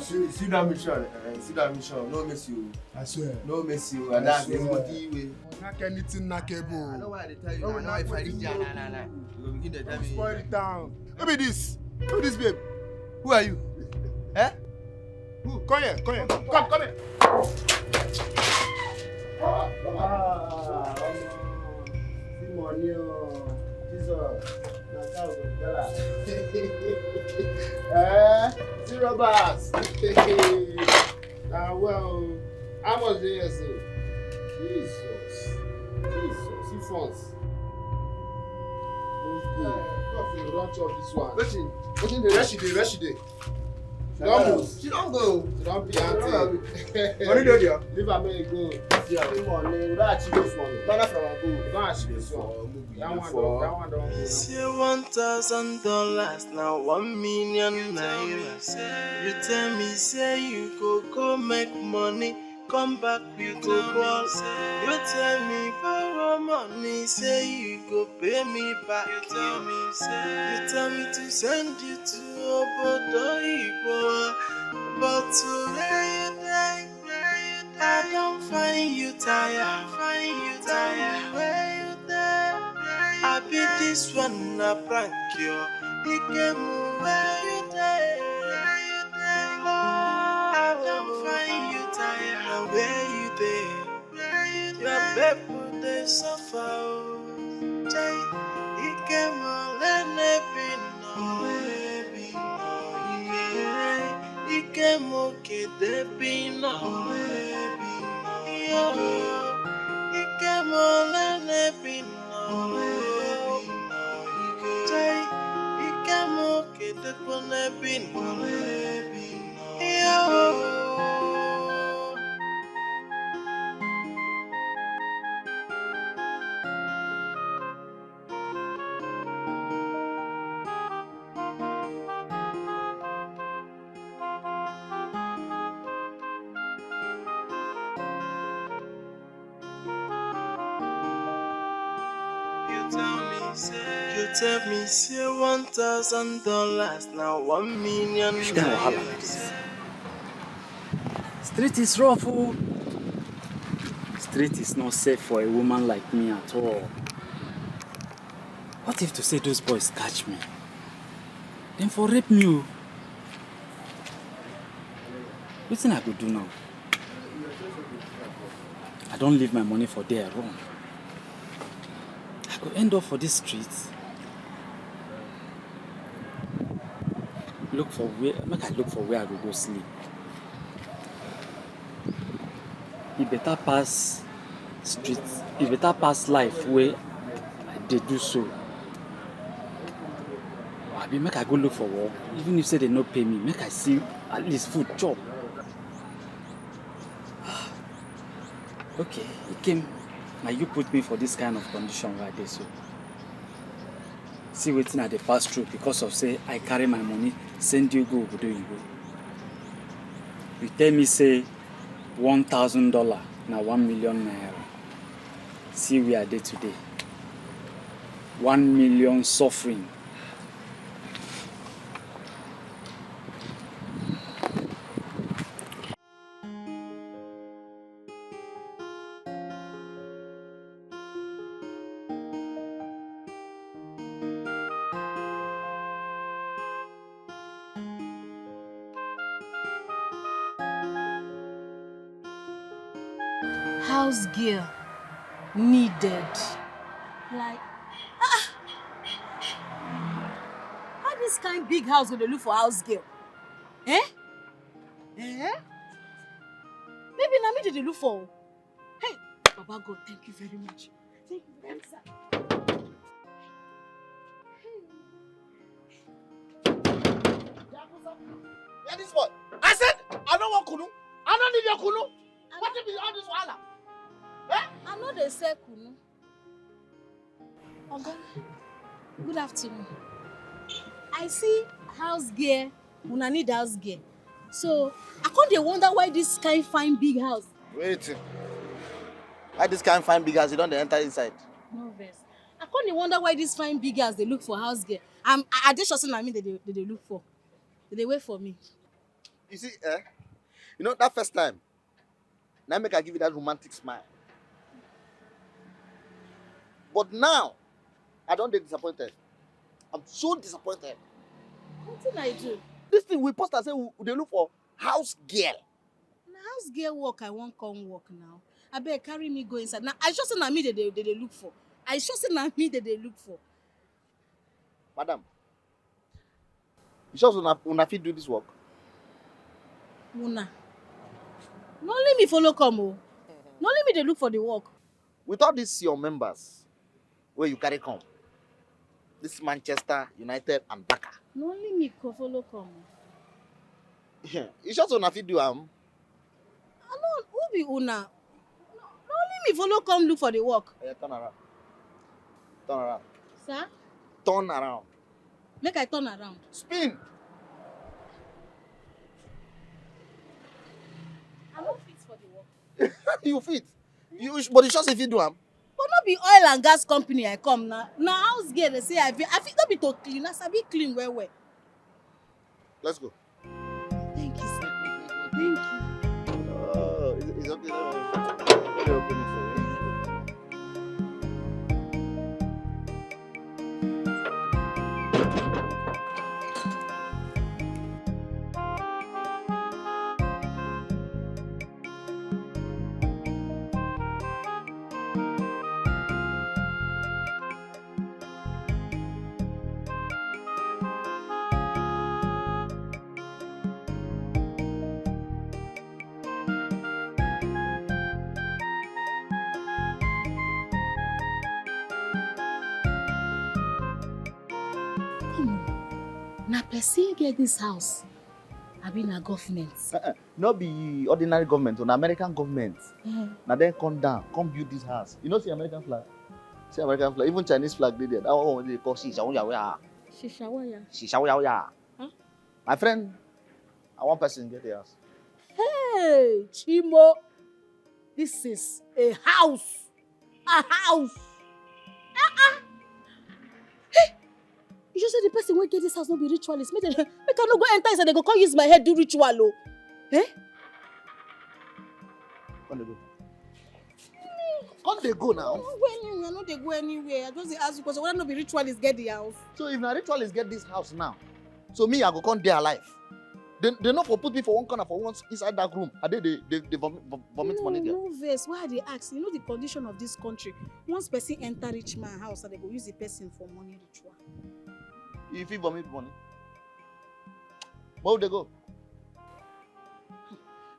See that mission. See that mission. No miss you. I swear. No miss you. And that's everybody way. Not anything nakable. I know why they tell you. I know if I reach there, nah. You will begin to tell me. Spoil it down. Who be this? Who this babe? Who are you? Eh? Who? Come here. Come here. Come here. See money, Jesus. See robbers. Well, how much do you say? Jesus. See funds. You don't chop this one. Waiting the rest she dey. She don't move. She don't go. She don't be auntie. Money dey there. Leave her make go. See money. We don't achieve this money. Banana from her go. We don't achieve this one. That one don't. It's $1,000 now, 1 million naira. You tell me, say you go make money, come back with go ball. You tell me borrow money, say you go pay me back. You tell me to send you to Obodo Ibo, but today you die. I don't find you tired. Where you there? I be this one a prank you. He came where you there. I don't find you tired. Where you there? Your people they suffer. He came let me be no. He came okay, they be no. He came let me be no. You tell me, say $1,000 now, 1 million. Street is rough, oh. Street is not safe for a woman like me at all. What if to say those boys catch me? Then for rape me, oh. What thing I could do now? I don't leave my money for there wrong. I could end up for this street. Make I look for where I will go sleep. It better pass street. It better pass life where I did do so. Abi make I go look for work. Even if say they no pay me, make I see at least food chop. Okay, it came. Now you put me for this kind of condition right there, so. See waiting at the pass through because of say I carry my money, send you go, do you go. You tell me say $1,000, now 1 million naira. See we are there today. 1 million suffering. House girl needed. Like, how this kind big house will they look for house girl? Eh? Maybe na me they look for. Hey, Baba God, thank you very much. Thank you very much, sir. Yeah, this one. I said, I don't want kunu. I don't need your kunu. What if it's all this wahala? I know they say kunu. Oga, good afternoon. I see house girl, una need house girl. So, I can't dey wonder why this kind fine big house. Wait. Why this can't find big house? You don't enter inside. No vex. I can't dey wonder why this fine big house they look for house girl. I just sure say na me they look for. They wait for me. You see, you know, that first time, now make I give you that romantic smile. But now, I don't get disappointed. I'm so disappointed. What did I do? This thing we post and say they look for house girl. Na house girl work I won't come work now. I better carry me go inside. Now I just say na me they look for. I just say na me they look for. Madam, you sure una fit do this work? Una. No let me follow come oh. No let me they look for the work. With all these your members, where you carry come, this Manchester United and Dikeh. No let me follow come. Yeah, you sure una fit do I know who be una. No let me follow come look for the work. Yeah, turn around. Turn around. Sir? Turn around. Make I turn around. Spin. I don't fit for the work. You fit. But you sure say fit do am? But not be oil and gas company I come now. Now house girl they say I fit not be to clean. I sabi clean well. Let's go. Thank you, sir. Thank you. Oh, it's okay. Let me open it for you. Na person get this house. I be na government. Not be ordinary government, or American government. Now then come down, come build this house. You know see American flag? See American flag, even Chinese flag did it. That one they call Shishawaya. Shishawaya. Huh? My friend, one person get the house. Hey, Chimo. This is a house. A house. You just say the person who get this house not be ritualist. Make I not go enter inside. They go come use my head do ritual. Oh. Eh? Come they go. Come they go now. I know they go anywhere. I just ask you because why not be ritualist get the house? So if na ritualist get this house now, so me I go come there alive. They not for put me for one corner for once inside that room. I they vomit money there. No verse. Why they ask? You know the condition of this country. Once person enter rich man house, and they go use the person for money ritual. If you vomit money, where would they go?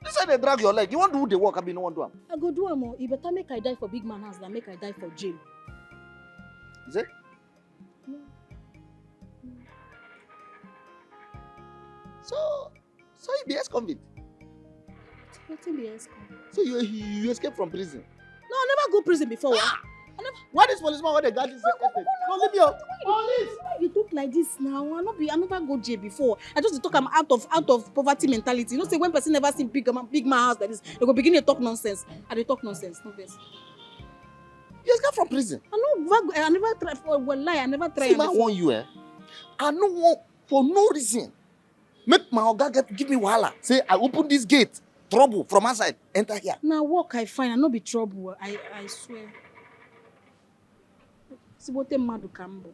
This say they drag your leg. You want to do the work, I mean, no one do them. I go do am. You better make I die for big man house than make I die for jail. Is it? No. So you be ex-convict. Wetin be ex-convict? So you escape from prison? No, I never go prison before. Why this policeman when they got this? No, leave me up. Police! Why you talk like this now? I never go jail before. I just talk I'm out of poverty mentality. You know, say when person never see big man house like this, they go begin to talk nonsense. And they talk nonsense. No best. You escape from prison? I never try for lie. I never try. See, I want you, I no want for no reason. Make my oga give me wahala. Say I open this gate, trouble from outside, enter here. Now work I find, I no be trouble. I swear. Sibote madu kambo.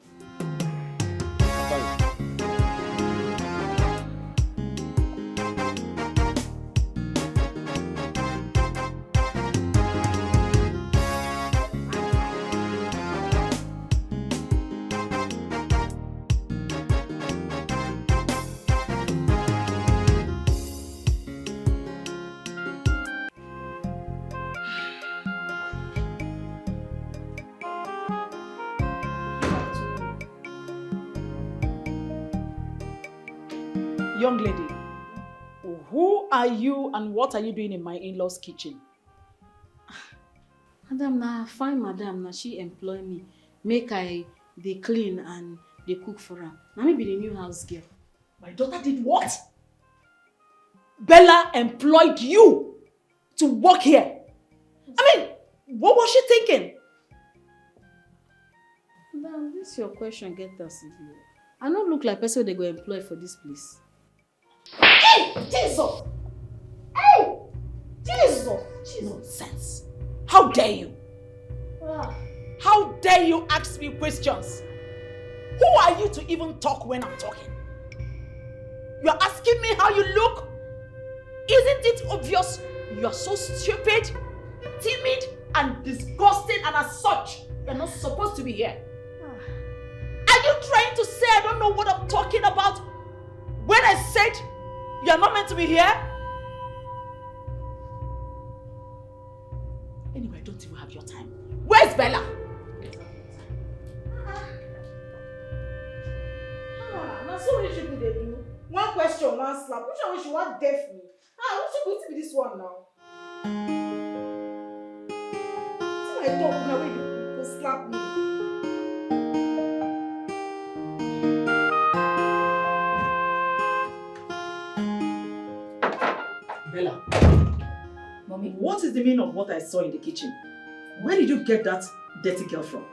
Young lady, who are you and what are you doing in my in-laws' kitchen? Madam, na fine madam, na she employ me. Make I they clean and they cook for her. Now me be the new house girl. My daughter did what? Bella employed you to work here. I mean, what was she thinking? Madam, this your question get us. I don't look like person they go employ for this place. Hey, Jesus! Hey! Jesus! Nonsense. How dare you? How dare you ask me questions? Who are you to even talk when I'm talking? You're asking me how you look? Isn't it obvious you're so stupid, timid, and disgusting, and as such, you're not supposed to be here? Are you trying to say I don't know what I'm talking about when I said you're not meant to be here? Anyway, I don't even have your time. Where's Bella? Now so many people they do. One question, one slap. Which one you want deaf me? What should be this one now? See my talk now when you slap me. Bella. Mommy, what is the meaning of what I saw in the kitchen? Where did you get that dirty girl from?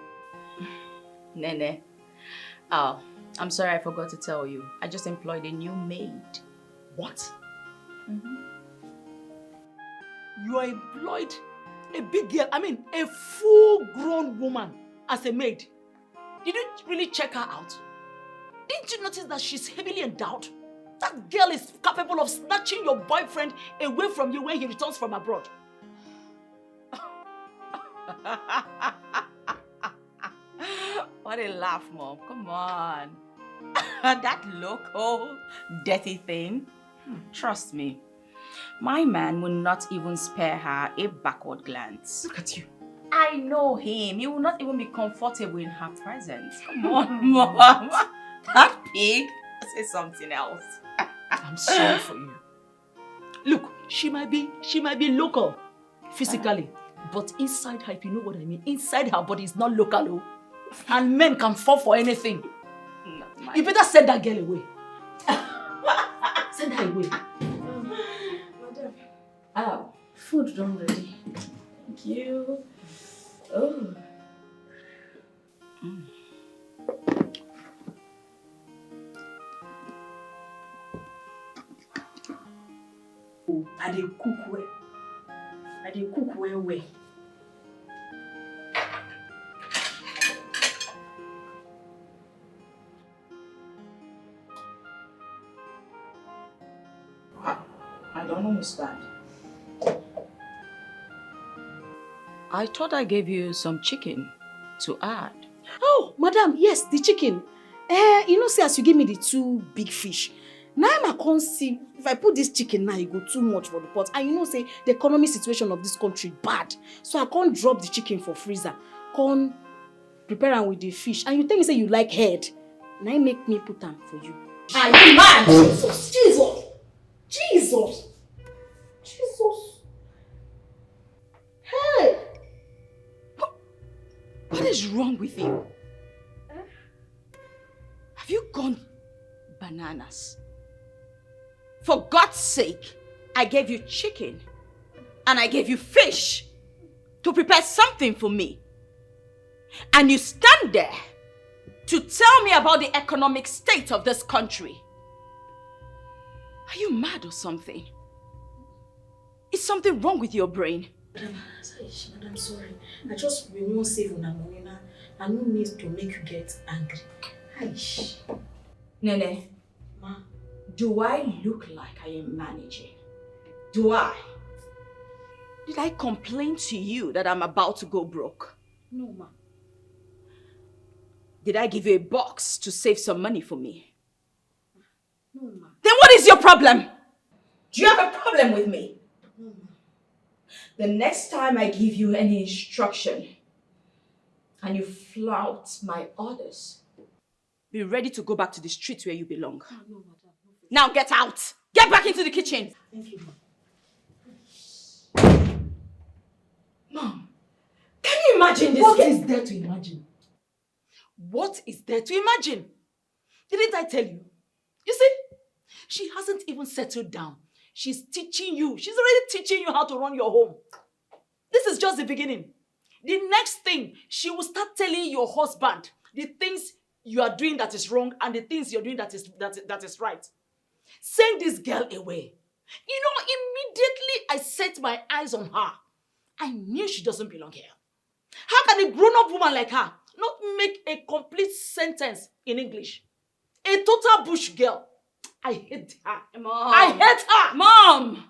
Nene. Oh, I'm sorry I forgot to tell you. I just employed a new maid. What? You are employed a big girl, a full-grown woman as a maid. Did you really check her out? Didn't you notice that she's heavily endowed? That girl is capable of snatching your boyfriend away from you when he returns from abroad. What a laugh, Mom. Come on. That local, dirty thing. Trust me. My man will not even spare her a backward glance. Look at you. I know him. He will not even be comfortable in her presence. Come on, Mom. That pig. Say something else. I'm sorry for you. Look, she might be local physically, but inside her, if you know what I mean, inside her body is not local. And men can fall for anything. You better send that girl away. Send her away. Madam. Oh, Food done ready. Thank you. Oh. I dey cook well. I dey cook well. I don't understand. I thought I gave you some chicken to add. Oh, madam, yes, the chicken. See, as you give me the 2 big fish, now I can't see if I put this chicken now, it go too much for the pot. And say the economic situation of this country bad. So I can't drop the chicken for freezer. Can't prepare am with the fish. And you tell me say you like head. Now make me put them for you. Are you mad? Jesus! Hey! What is wrong with you? Have you gone bananas? For God's sake, I gave you chicken and I gave you fish to prepare something for me. And you stand there to tell me about the economic state of this country. Are you mad or something? Is something wrong with your brain? Madam, sorry. I just won't save on money now. I no need to make you get angry. Aish. Nene, Ma. Do I look like I am managing? Do I? Did I complain to you that I'm about to go broke? No, ma. Did I give you a box to save some money for me? No, ma. Then what is your problem? Do you have a problem with me? No, ma. The next time I give you any instruction and you flout my orders, be ready to go back to the street where you belong. No, madam. Now get out! Get back into the kitchen! Thank you, ma. Mom, can you imagine this? What is there to imagine? What is there to imagine? Didn't I tell you? You see, she hasn't even settled down. She's teaching you. She's already teaching you how to run your home. This is just the beginning. The next thing, she will start telling your husband the things you are doing that is wrong and the things you're doing that is right. Send this girl away. You know, immediately I set my eyes on her. I knew she doesn't belong here. How can a grown-up woman like her not make a complete sentence in English? A total bush girl. I hate her. Mom. I hate her. Mom!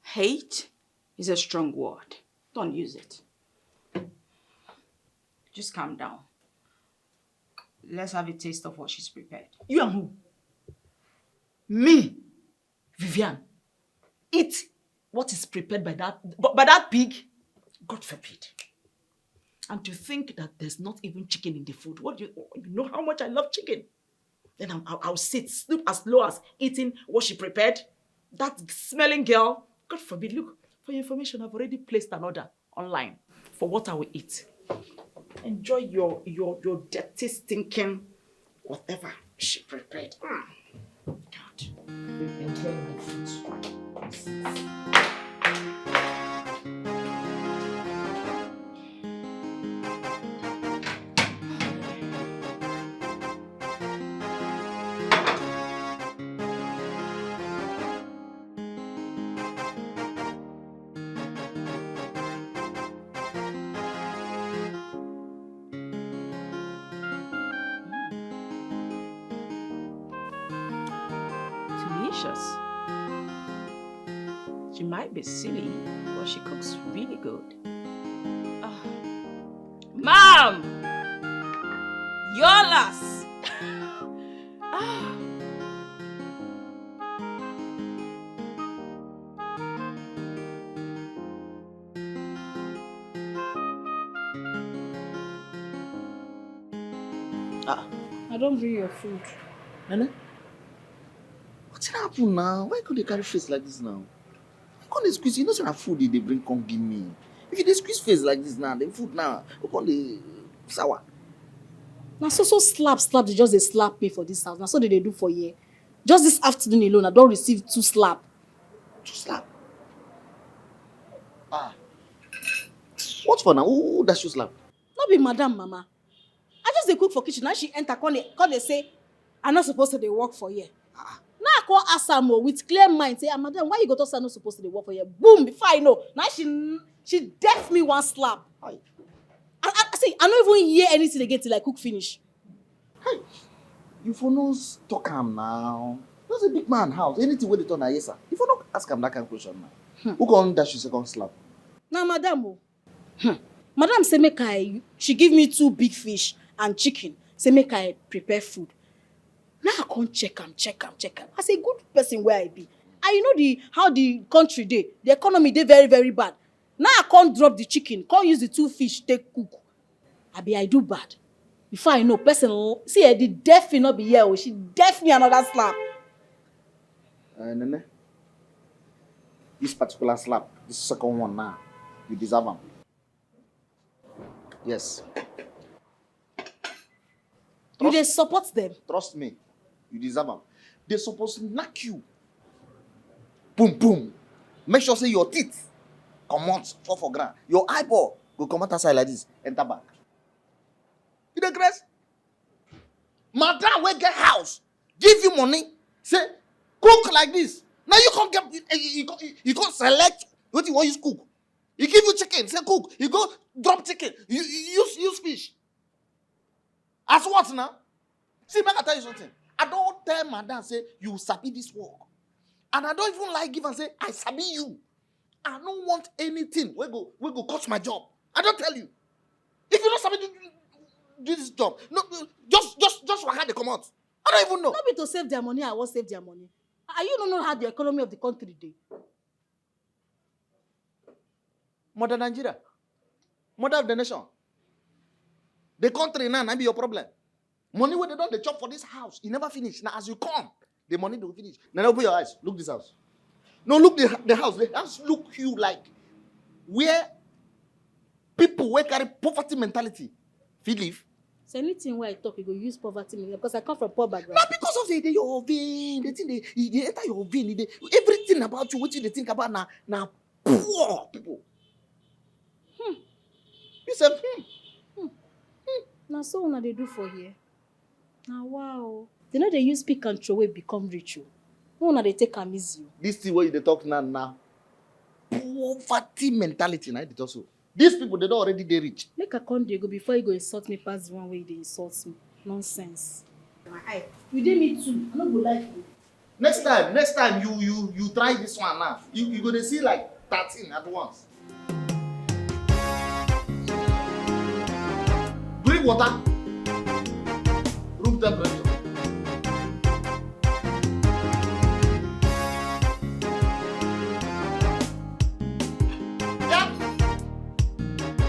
Hate is a strong word. Don't use it. Just calm down. Let's have a taste of what she's prepared. You and who? Me, Vivian. Eat what is prepared by that pig. God forbid. And to think that there's not even chicken in the food. You know how much I love chicken. Then I'll sit, sleep as low as eating what she prepared. That smelling girl. God forbid. Look, for your information, I've already placed an order online for what I will eat. Enjoy your dirty, stinking, whatever she prepared. God. Enjoy my food. She might be silly, but she cooks really good. Mom! Yolas! I don't bring your food. Nana? What's happened now? Why could they carry face like this now? Why can't they squeeze? You know some food they bring can't give me. If they squeeze face like this now, the food now, why can't they sour? Now so slap, they just they slap me for this house. Now so they do for you. Just this afternoon alone, I don't receive 2 slap. 2 slap? What for now? Who does you slap? Not be madam, mama. I just they cook for kitchen. Now she enter, come they say, I'm not supposed to they work for you. Now I call Asamo with clear mind, say, madam, why you go to say I'm not supposed to they work for you? Boom, before I know. Now she deaf me 1 slap. I see, I don't even hear anything again till I cook finish. Hey, you for no talk him now. That's a big man house. Anything where they turn yes, sir. If you not ask him that kind of question now. Who can dash you second slap? Now, madam, madam say she give me 2 big fish and chicken. Say make I prepare food. Now I can't check am. As a good person where I be. And you know how the country dey, the economy dey very, very bad. Now I can't drop the chicken, can't use the 2 fish, take cook. I do bad. Before I know, person, see, the deaf will not be here. She deaf me another slap. Nene, this particular slap, this second one now, you deserve them. Yes. You dey support them? Trust me, you deserve them. They're supposed to knock you. Boom, boom. Make sure say your teeth come out, fall for ground. Your eyeball go come out aside like this, enter back. You dey grace? Madam will get house, give you money, say, cook like this. Now you can't get, you can't select what you want to cook. He give you chicken, say cook. You go drop chicken, you use fish. As what now? See, man, I tell you something. I don't tell madam say you sabi this work. And I don't even like give and say I sabi you. I don't want anything. We go cost my job. I don't tell you. If you don't sabi do this job, no, just waka they come out. I don't even know. Not be to save their money, I won't save their money. And you don't know how the economy of the country dey. Mother Nigeria. Mother of the nation. The country now be your problem. Money where they don't they chop for this house. It never finish. Now as you come, the money don't finish. Now open your eyes. Look this house. No, look the house. The house look you like where people where carry poverty mentality feel live. So anything where I talk, you go use poverty because I come from poor background. Not because of your vein. The thing they enter your vein. Everything about you, what you they think about now poor people. You said, Now so what they do for here? Now wow. They know they use pick and throw away become rich. No one they take am easy. This thing what you dey talk now. Poverty mentality, na it also. These people, they don't already they rich. Make a con dey go before you go insult me past the one way they insult me. Nonsense. You did me too. I don't go like you. Next time you try this one now. You gonna see like 13 at once. Drink water. Room temperature. Yeah.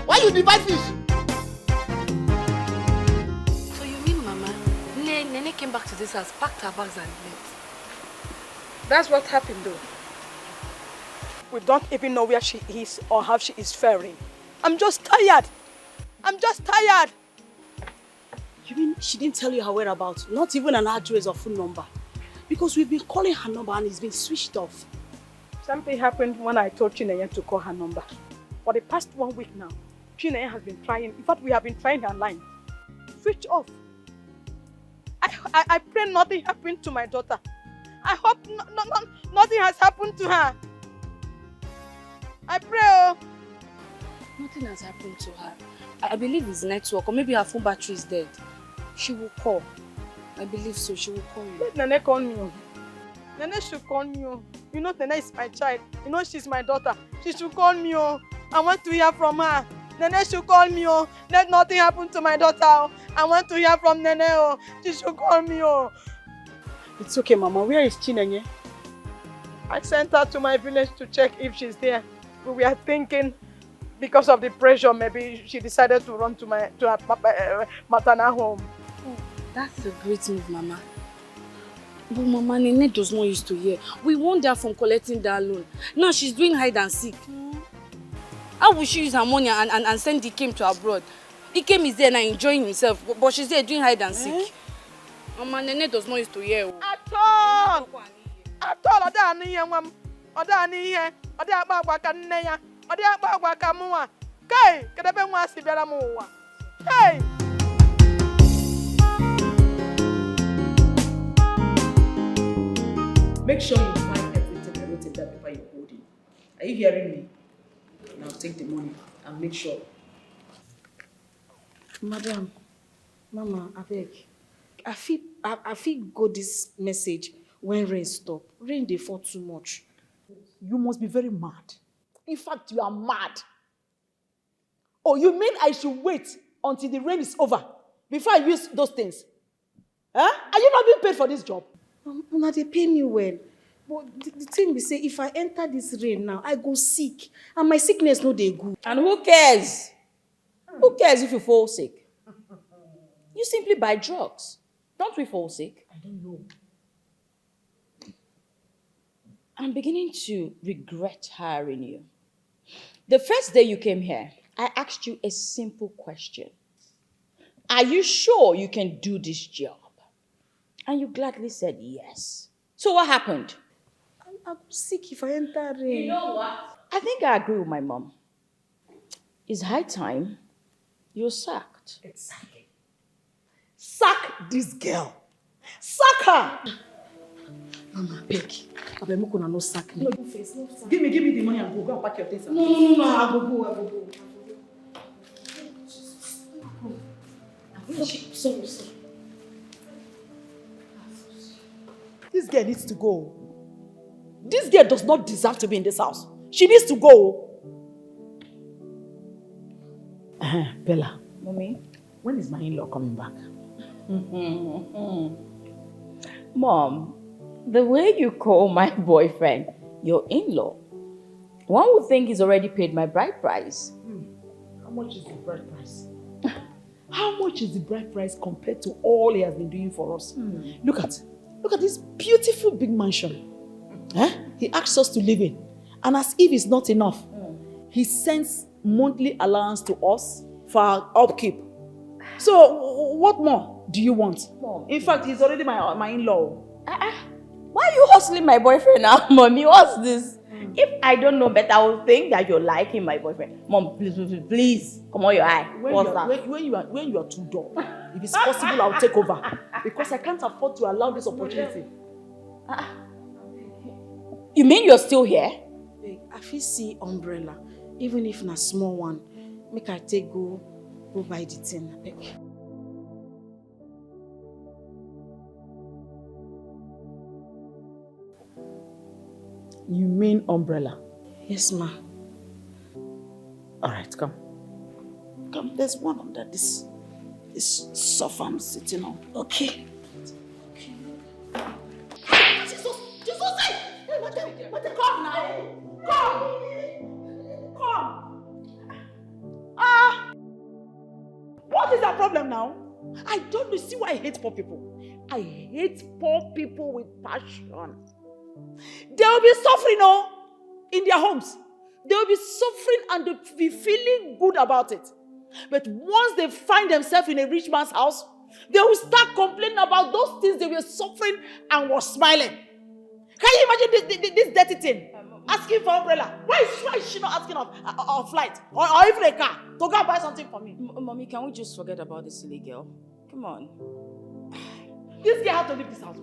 Why you divide fish? So you mean Mama, Nene came back to this house, packed her bags and left? That's what happened though. We don't even know where she is or how she is faring. I'm just tired. You mean she didn't tell you her whereabouts? Not even an address or phone number? Because we've been calling her number and it's been switched off. Something happened when I told Chineye to call her number. For the past 1 week now, Chineye has been trying. In fact, we have been trying her line. Switch off. I pray nothing happened to my daughter. I hope nothing has happened to her. I pray. Oh. Nothing has happened to her. I believe it's network or maybe her phone battery is dead. She will call. I believe so. She will call you. Let Nene call me. Nene should call me. You know Nene is my child. You know she's my daughter. She should call me. I want to hear from her. Nene should call me. Let nothing happen to my daughter. I want to hear from Nene. She should call me. It's okay, Mama. Where is Chineye? I sent her to my village to check if she's there. We were thinking because of the pressure, maybe she decided to run to her maternal home. Oh, that's a great move, Mama. But Mama, Nene does not used to hear. We warned her from collecting that loan. Now she's doing hide and seek. How will she use her money and send Dikeh to abroad? Dikeh is there now enjoying himself, but she's there doing hide and seek. Mama, Nene does not used to hear. At all! Oda ani here, ma'am. Oda ani here. Oda agba ka nne ya. Oda agba ka muwa. Kai, kedebe nwa si biara mu wa. Hey! Make sure you find everything I wrote in that paper you're holding. Are you hearing me? Now take the money and make sure. Madam, Mama, I beg. I feel go this message when rain stop. Rain dey fall too much. You must be very mad. In fact, you are mad. Oh, you mean I should wait until the rain is over before I use those things? Huh? Are you not being paid for this job? Mama, they pay me well. But the thing be say, if I enter this rain now, I go sick. And my sickness no dey good. And who cares? Who cares if you fall sick? You simply buy drugs. Don't we fall sick? I don't know. I'm beginning to regret hiring you. The first day you came here, I asked you a simple question. Are you sure you can do this job? And you gladly said yes. So what happened? I'm sick if I enter rain. You know what? I think I agree with my mom. It's high time you're sacked. Exactly. Sack this girl. Sack her. Mama, beg. Abemukuna no sack me. No, you face. No, give me the money and go and pack your things. No. I go go. Sorry. This girl needs to go. This girl does not deserve to be in this house. She needs to go. Bella. Mommy? When is my in-law coming back? Mom, the way you call my boyfriend your in-law, one would think he's already paid my bride price. How much is the bride price? How much is the bride price compared to all he has been doing for us? Look at this beautiful big mansion. He asks us to live in. And as if it's not enough, he sends monthly allowance to us for our upkeep. So, what more do you want? Mom. In fact, he's already my in-law. Why are you hustling my boyfriend now, Mommy? What's this? If I don't know better, I will think that you're liking my boyfriend. Mom, please, come on your eye. When you are too dull. If it's possible, I'll take over. Because I can't afford to allow this opportunity. You mean you're still here? I fit see umbrella, even if na small one. Make I take go buy the thing. Abeg. You mean umbrella? Yes, ma. All right, come. Come, there's one under this sofa I'm sitting on. Okay. Come now. Come. What is that problem now? I don't know. See why I hate poor people. I hate poor people with passion. They will be suffering, in their homes. They will be suffering and they will be feeling good about it. But once they find themselves in a rich man's house, they will start complaining about those things they were suffering and were smiling. Can you imagine this dirty thing? Asking for umbrella. Why is she not asking of flight? Or even a car to go buy something for me? Mommy, can we just forget about this silly girl? Come on. This girl has to leave this house.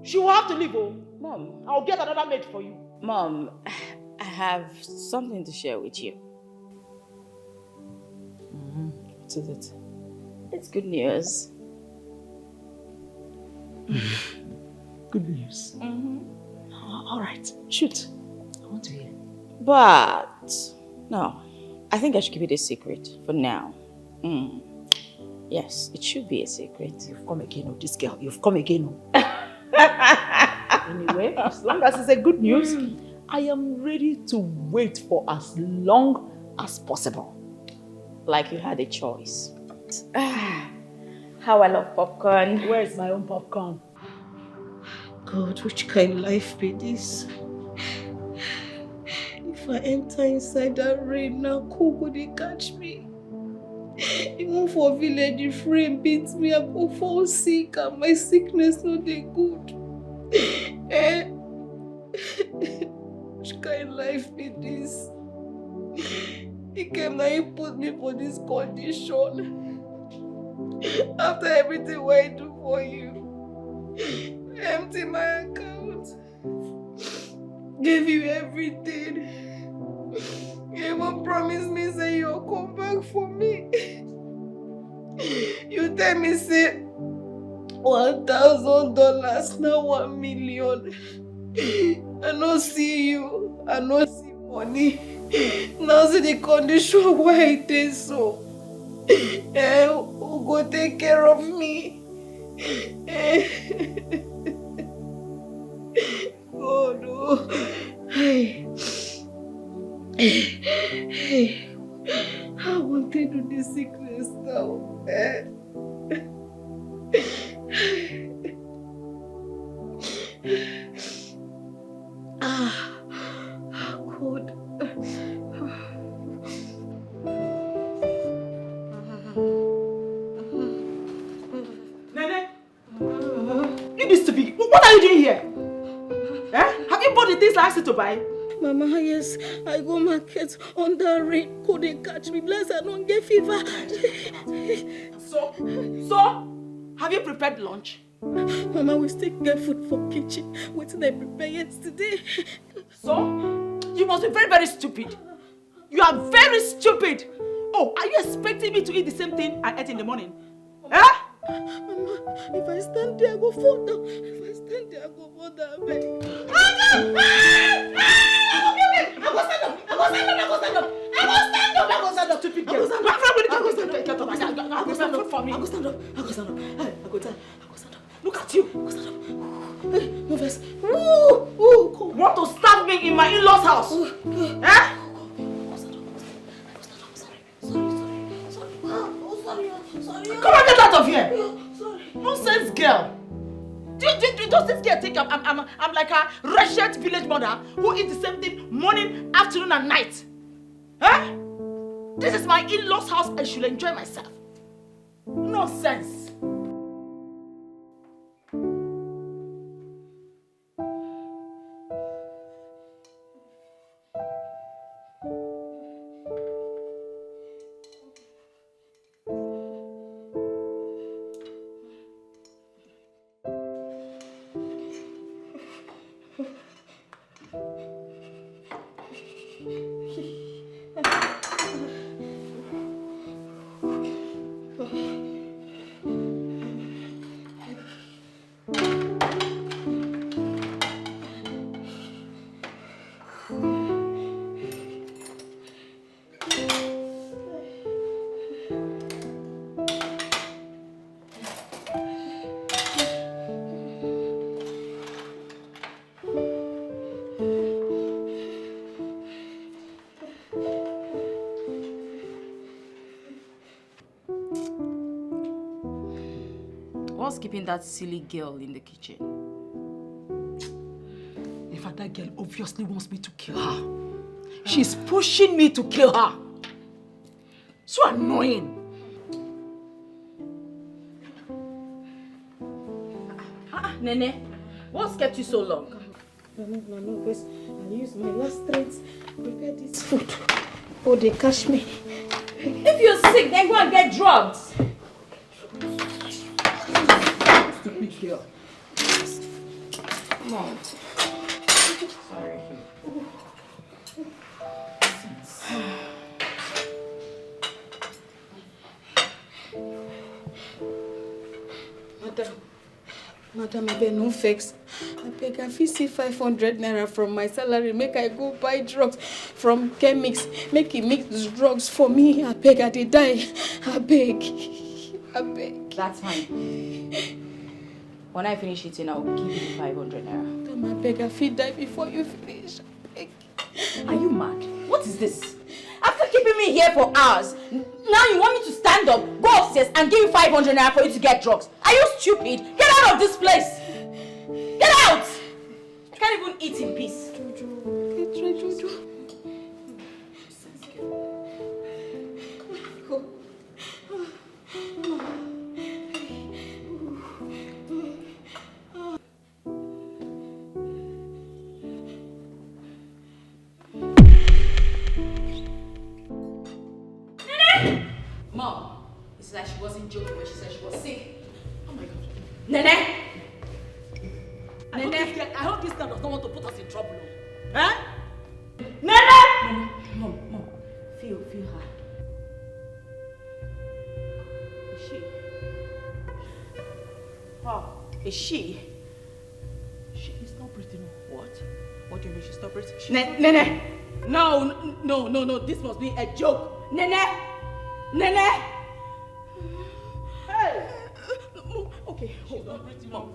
She will have to leave. Mom. I'll get another maid for you. Mom, I have something to share with you. What is it? It's good news. Good news. All right, shoot. I want to hear. But, no, I think I should keep it a secret for now. Yes, it should be a secret. You've come again, this girl. You've come again. Anyway, as long as it's a good news, I am ready to wait for as long as possible. Like you had a choice. How I love popcorn. Where is my own popcorn? God, which kind of life be this? If I enter inside that rain now, who could they catch me? Even for village, if rain beats me, I go fall sick and my sickness not dey good. Which kind of life be this? He came now, he put me for this condition. After everything what I do for you. Empty my account. Gave you everything. You even promised me say you'll come back for me. You tell me say $1,000 now 1 million. I no see you. I no see money. Now see the condition why it is so. Who go take care of me? Oh no. Hey. I want to do this sickness now. Good. Nene, you need to be. What are you doing here? Have you bought the things I asked you to buy? Mama, yes, I go market under rain. Could they catch me? Bless I don't get fever. So, have you prepared lunch? Mama, we still get food for kitchen. What did I prepare yesterday? So, you must be very, very stupid. You are very stupid. Oh, are you expecting me to eat the same thing I ate in the morning? Mama, if I stand there, I go fall down. If I stand there, I go fall down. I go stand up. Stupid girl. I go stand up for me. I go stand up. Look at you. Hey, no verse. Want to stab me in my in-laws' house? Sorry. Come on, get out of here. Nonsense girl. Does this girl think I'm like a wretched village mother who eats the same thing morning, afternoon, and night? This is my in-laws' house. I should enjoy myself. Nonsense. What's keeping that silly girl in the kitchen? In fact, that girl obviously wants me to kill her. She's pushing me to kill her. So annoying. Nene, what's kept you so long? No, because I used my last strength to prepare this food. Oh, they catch me. If you're sick, then go and get drugs. Stupid girl. Come on. Sorry. Madam, I beg no vex. I beg, I fit see 500 naira from my salary. Make I go buy drugs from chemics. Make he mix the drugs for me. I beg, I dey die. I beg. I beg. That's fine. When I finish eating, I'll give you the 500 naira. Madam, I beg, I fit die before you finish. I beg. Are you mad? What is this? After keeping me here for hours, now you want me to stand up, go upstairs and give you 500 naira for you to get drugs? Are you stupid? Get out of this place! Get out! I can't even eat in peace. Jojo. Mom, it's like she wasn't joking when she said she was sick. Oh my God. Nene! I hope this girl does not want to put us in trouble. Huh? Nene! Mom. Feel her. Is she? Oh, is she? She is not breathing. What? What do you mean she's not breathing? Nene! No, this must be a joke. Nene! Hey! Okay, hold on. Mom.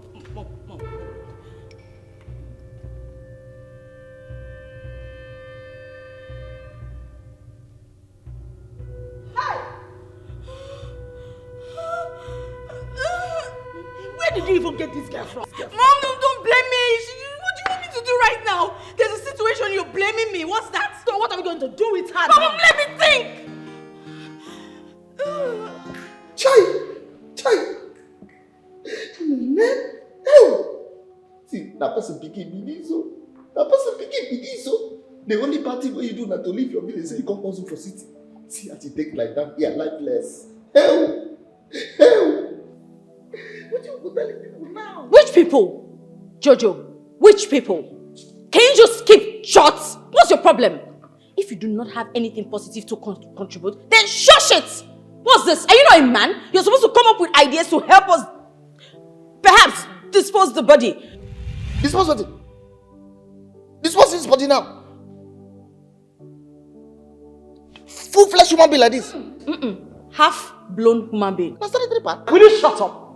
Where did you even get this girl from? Mom, no, don't blame me. What do you want me to do right now? There's a situation you're blaming me. What's that? So what are we going to do with her? Mom, let me think. Chai! See, that person picking me so. The only party where you do not to leave your village and you come also for city. See how you take like that, yeah, lifeless. Hell! What you go telling people now? Which people? Jojo, which people? Can you just keep short? What's your problem? If you do not have anything positive to contribute, then shush it! What's this? Are you not a man? You're supposed to come up with ideas to help us perhaps dispose the body. Dispose what? Dispose this body now. Full-fledged human being like this. Half-blown human being. Will you shut up?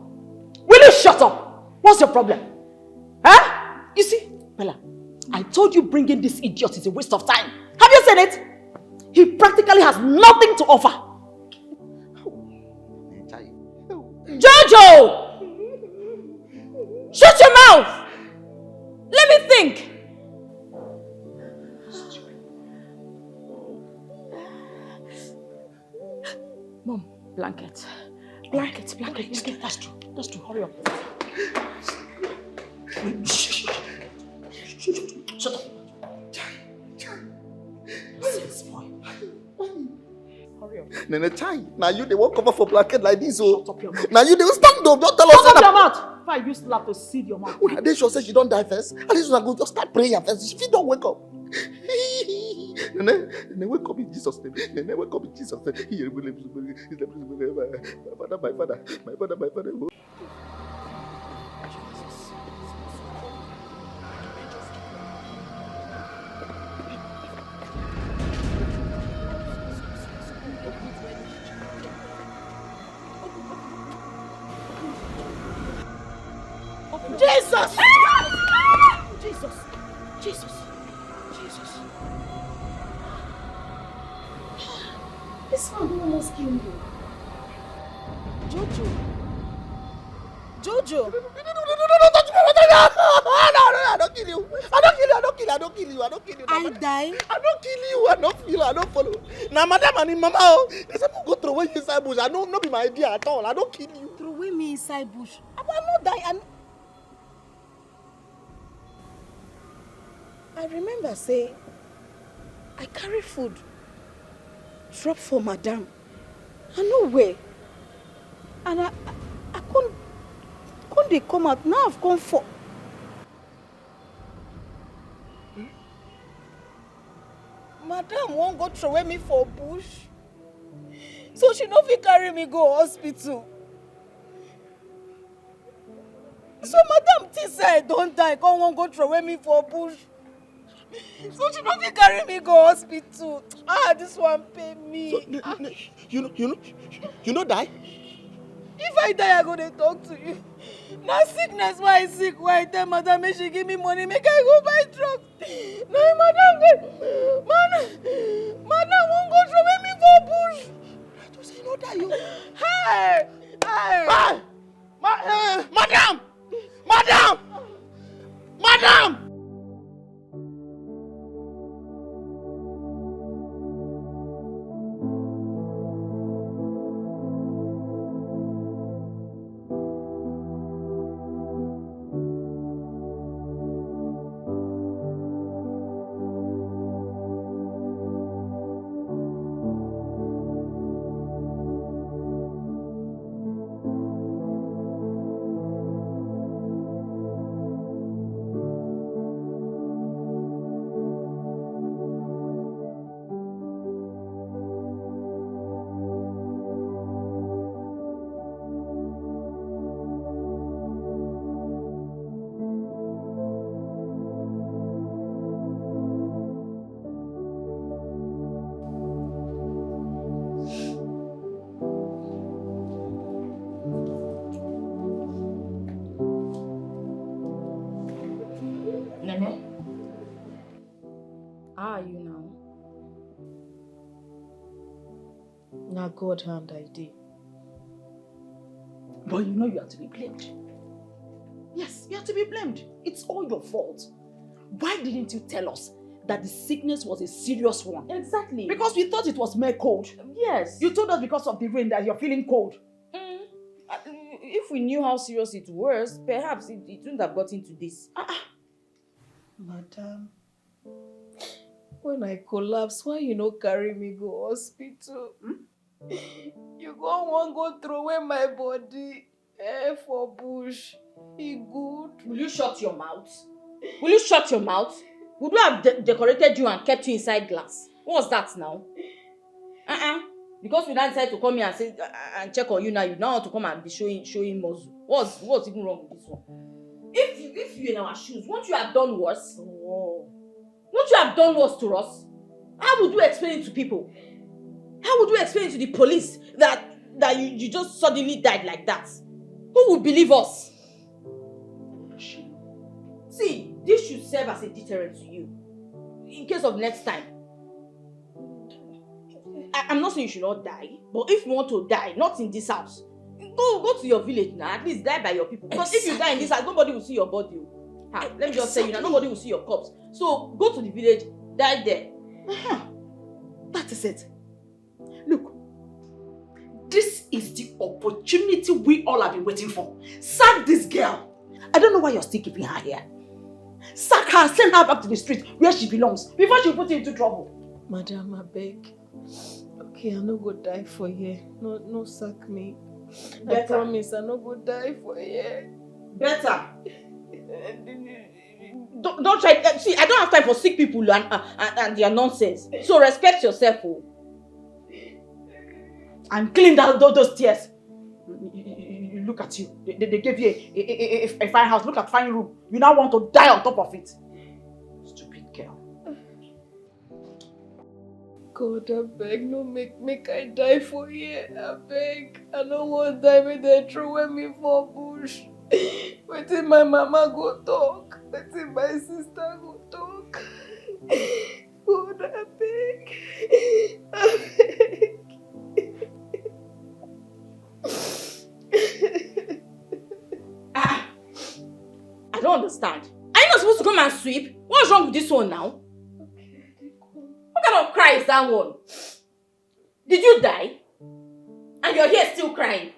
What's your problem? Huh? You see, Bella, I told you bringing this idiot is a waste of time. Have you seen it? He practically has nothing to offer. Jojo! Shut your mouth! Let me think. Mom, blanket. That's true. Hurry up. Shut up. Hurry up. Nene Chai, now you they won't cover for blanket like this, oh. Now you they will stand up, don't tell us. Shut up your mouth! If I use slap to seed your mouth. Are they sure say she don't die first? At least we go just start praying first. If you don't wake up. Nene, wake up in Jesus' name. Nene, wake up in Jesus' name. My father. Jesus! This man almost killed you. Jojo. No, I don't kill you. I don't kill you. I don't kill you. I don't kill you. I don't kill you. I die. I don't kill you. I don't feel. I don't follow. Now, madam and mama, oh, they say go throw away inside bush. I don't be my idea at all. I don't kill you. Throw away me inside bush. I will not die. I remember say I carry food drop for madam. I know where. And I can't they come out. Now I've come for. Madam won't go throw me for bush. So she no fit carry me go hospital. So madam think say I don't die, come won't go throw me for bush. So she no fit carry me go hospital. This one pay me. So, you know die? If I die, I go to talk to you. Now sickness, why I sick? Why I tell madam make she give me money, make I go buy drugs. Now madam won't go throw me for bush. I just say no die you. Hey! Madam! Madam! Madam! How are you now? Now God hand I did. But you know you are to be blamed. Yes, you are to be blamed. It's all your fault. Why didn't you tell us that the sickness was a serious one? Exactly. Because we thought it was mere cold. Yes. You told us because of the rain that you're feeling cold. If we knew how serious it was, perhaps it wouldn't have gotten to this. Madam, when I collapse, why you no carry me go hospital? You go throw away my body for bush. He good. Will you shut your mouth? Will you shut your mouth? Would we have decorated you and kept you inside glass? What's that now? Because we now decided to come here and say and check on you now, you now want to come and be showing muscle. What's even wrong with this one? If you're in our shoes, won't you have done worse? Oh. Won't you have done worse to us? How would you explain it to people? How would you explain it to the police that you just suddenly died like that? Who would believe us? See, this should serve as a deterrent to you. In case of next time. I'm not saying you should not die, but if you want to die, not in this house, go to your village now. At least die by your people. Because if you die in this house, nobody will see your body. Let me just tell you now, nobody will see your corpse. So go to the village, die there. That is it. Look, this is the opportunity we all have been waiting for. Sack this girl. I don't know why you're still keeping her here. Sack her, send her back to the street where she belongs before she put you into trouble. Madam, I beg. Okay, I no go die for you. No sack me. Better. I promise I no go die for you. Better. Don't try. See, I don't have time for sick people and their nonsense. So respect yourself, and clean down those tears. Look at you. They gave you a fine house. Look at fine room. You now want to die on top of it. Stupid girl. God, I beg, no make I die for you. I beg. I no want die when they throw me for bush. Wetin my mama go talk. Wetin my sister go talk. God, I beg. I beg. don't understand. Are you not supposed to come and sweep? What's wrong with this one now? What kind of cry is that one? Did you die? And you're here still crying?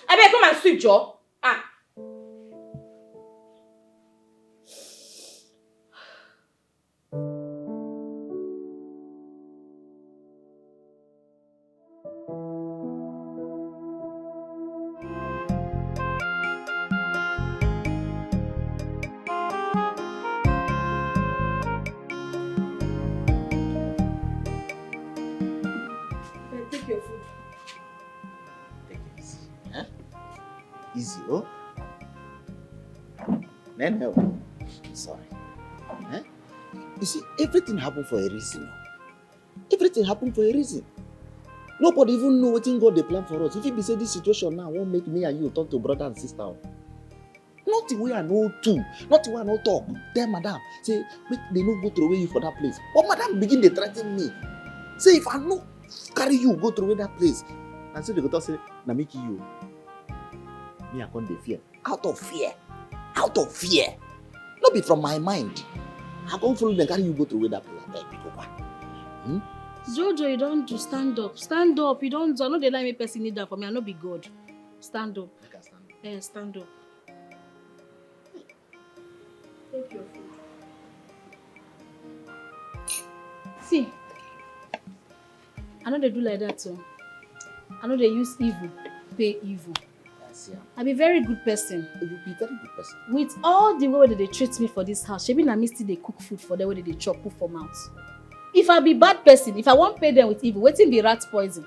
I better come and sweep, Joe. Ah. Take your food. Easy, oh? No. Sorry. Huh? You see, everything happened for a reason. Everything happened for a reason. Nobody even know what God they plan for us. If it be say this situation now won't make me and you turn to brother and sister. Nothing we are no two. Nothing we are no talk. Tell madam, say, make they no go throw away you for that place. But madam begin to threaten me. Say, if I no carry you, go throw away that place. And so they go to say, na make you. Me, I can't fear. Out of fear. Out of fear. Not be from my mind. I can't follow them, carry you go through away that place. I beg you, go. Jojo, you don't do stand up. Stand up. You don't do. I know they like me person need that for me. I know be God. Stand up. I can stand up. Yeah, stand up. Take your food. See, I know they do like that too. I know they use evil, pay evil. Yes, yeah. I be very good person. You be very good person. With all the way that they treat me for this house, shebi na me still they cook food for them where they chop put for mouth. If I be bad person, if I won't pay them with evil, waiting be rat poison.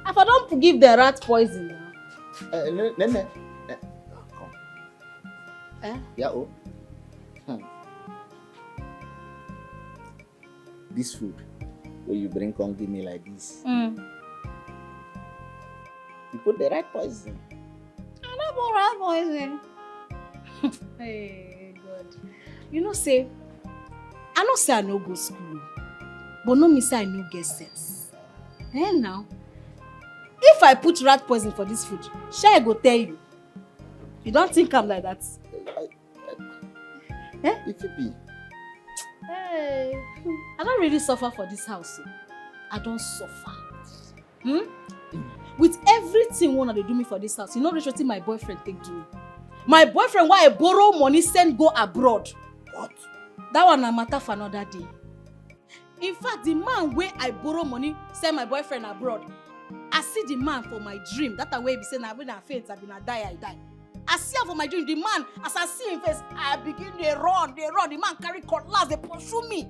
If I don't give them rat poison now. Nene. Come. Eh? Yeah, oh. This food, where you bring come give me like this. You put the right poison. I don't put rat poison. Hey, God. You know, say, I know say I no go school. But no me say I no get sense. Eh now? If I put rat poison for this food, shall I go tell you? You don't think I'm like that? If it be. Hey, I don't really suffer for this house. I don't suffer. With everything one they do me for this house, you know what my boyfriend take do me? My boyfriend, why I borrow money, send go abroad. What? That one a matter for another day. In fact, the man where I borrow money, send my boyfriend abroad. I see the man for my dream. That way be saying I been a faint, I been a die, I die. I see him for my dream. The man, as I see him face, I begin to run. The man carry cutlass, they pursue me.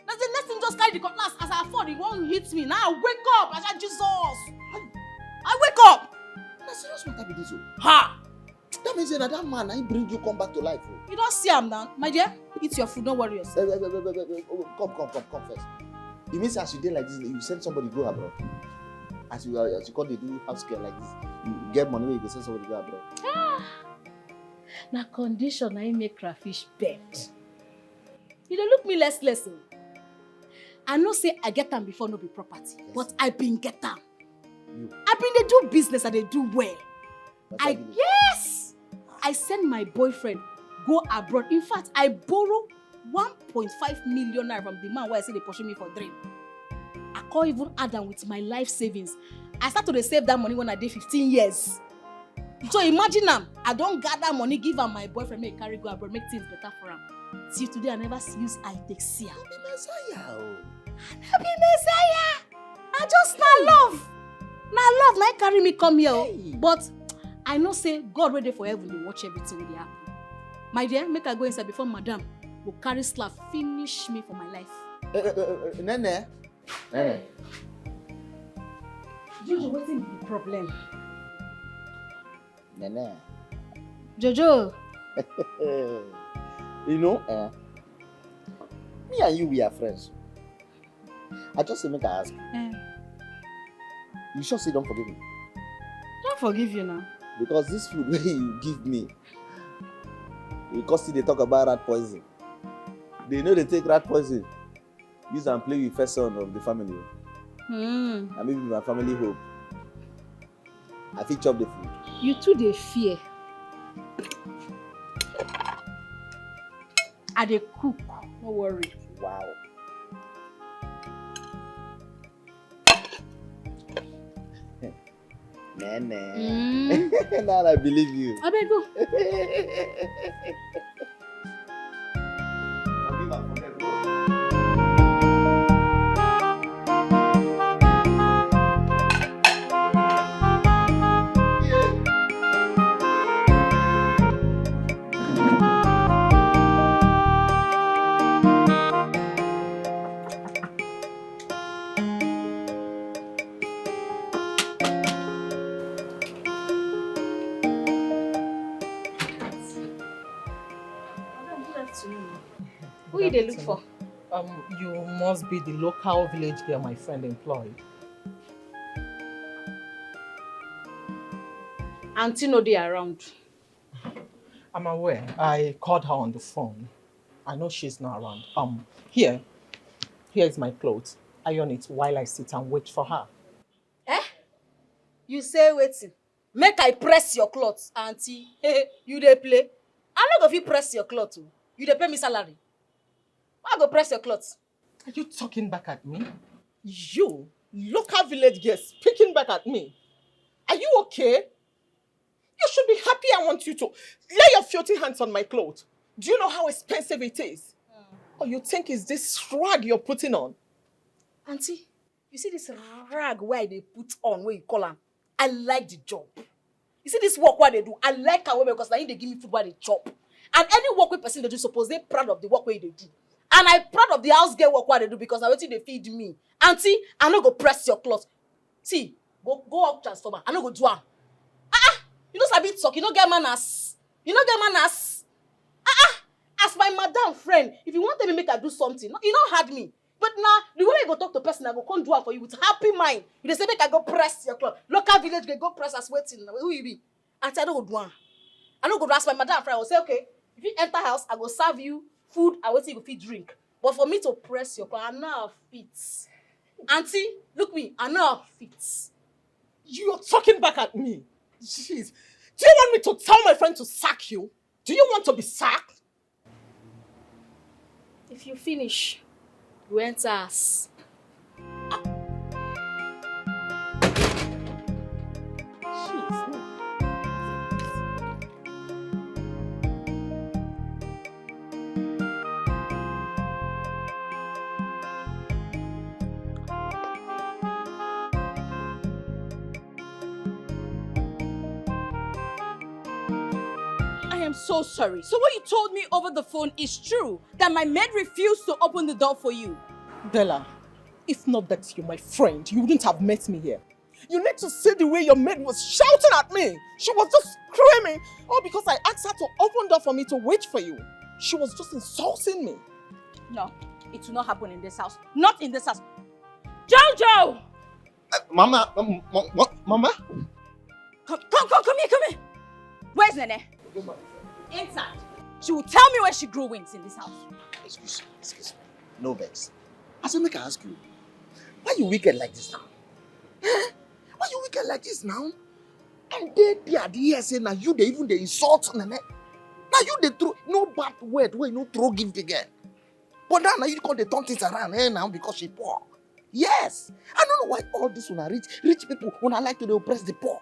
That's the next thing, just carry the cutlass. As I fall, the one hits me. Now I wake up. I said, Jesus. I wake up. That's serious matter be this. Ha! That means that man, I bring you come back to life. You don't see him now. My dear, eat your food, don't worry yourself. Come first. It means as you did like this, you send somebody go abroad. As you call they do house care like this, you get money where you can send somebody go abroad. Now condition I make crayfish bend. You don't look me less. I know say I get them before no be property, yes. But I been get them. I been they do business and they do well. Yes! I send my boyfriend go abroad. In fact, I borrow 1.5 million naira from the man where I say they pursue me for dream. I can't even add them with my life savings. I started to save that money when I did 15 years. So imagine I don't gather money, give her my boyfriend, make carry go abroad, make things better for him. See today I never use I take see her. Be Messiah. I be Messiah. I just not love. Now love, now carry me come here. Hey. But I know say God ready for heaven, they watch everything when they happen. My dear, make her go inside before madam will carry slap, finish me for my life. Nene. Jojo, what's the problem? Nene. Jojo. You know, me and you, we are friends. I just say make I ask you. You sure say don't forgive me? Don't forgive you now. Because this food where you give me, because they talk about rat poison. They know they take rat poison. Use and play with first son of the family. And maybe my family hope. I fit chop the food. You too they fear. I dey cook. No worry. Wow. Nene. Now I believe you. I beg go. Who you dey look for? You must be the local village girl my friend employed. Auntie no dey around. I'm aware. I called her on the phone. I know she's not around. Here is my clothes. Iron it while I sit and wait for her. Eh? You say waiting. Make I press your clothes, auntie. You dey play. I no go fit press your clothes. You dey pay me salary. Why I go press your clothes? Are you talking back at me? You, local village girl, speaking back at me. Are you okay? You should be happy. I want you to lay your filthy hands on my clothes. Do you know how expensive it is? Or you think it's this rag you're putting on? Auntie, you see this rag where they put on, where you call them? I like the job. You see this work where they do? I like how because now they give me food where they chop. And any work with person they do, suppose they proud of the work where they do. And I'm proud of the house girl work where they do because I waiting they feed me. Auntie, I no go press your clothes. See, go up transformer. I no go do am. You know sabi talk. You no get manners. You no get manners. As my madam friend, if you want me make I do something, you don't hard me. But now, the way you go talk to person, I go come do it for you with happy mind. You dey say make I go press your clothes. Local village go press as waiting. Who you be? Auntie, I don't go do am. I don't go ask my madam friend. I will say, okay, if you enter house, I go serve you food. I wait till you fit drink. But for me to press your clothes, I know fit. Auntie, look me. I know fit. You're talking back at me. Jeez. Do you want me to tell my friend to sack you? Do you want to be sacked? If you finish, you enter us. So sorry. So what you told me over the phone is true? That my maid refused to open the door for you? Della, if not that you're my friend, you wouldn't have met me here. You need to see the way your maid was shouting at me. She was just screaming. All because I asked her to open the door for me to wait for you. She was just insulting me. No, it will not happen in this house. Not in this house. Jojo! Mama, Mama? Come here. Where's Nene? Inside. She will tell me where she grew wings in this house. Excuse me. No vex. I said, make I ask you, why you wicked like this now? Why you wicked like this now? And they are here saying now you they even they insult Nene. Now you they throw no bad word where you no throw gift again. But now you call the turn things around now because she poor. Yes. I don't know why all this when I rich people when I like to oppress the poor.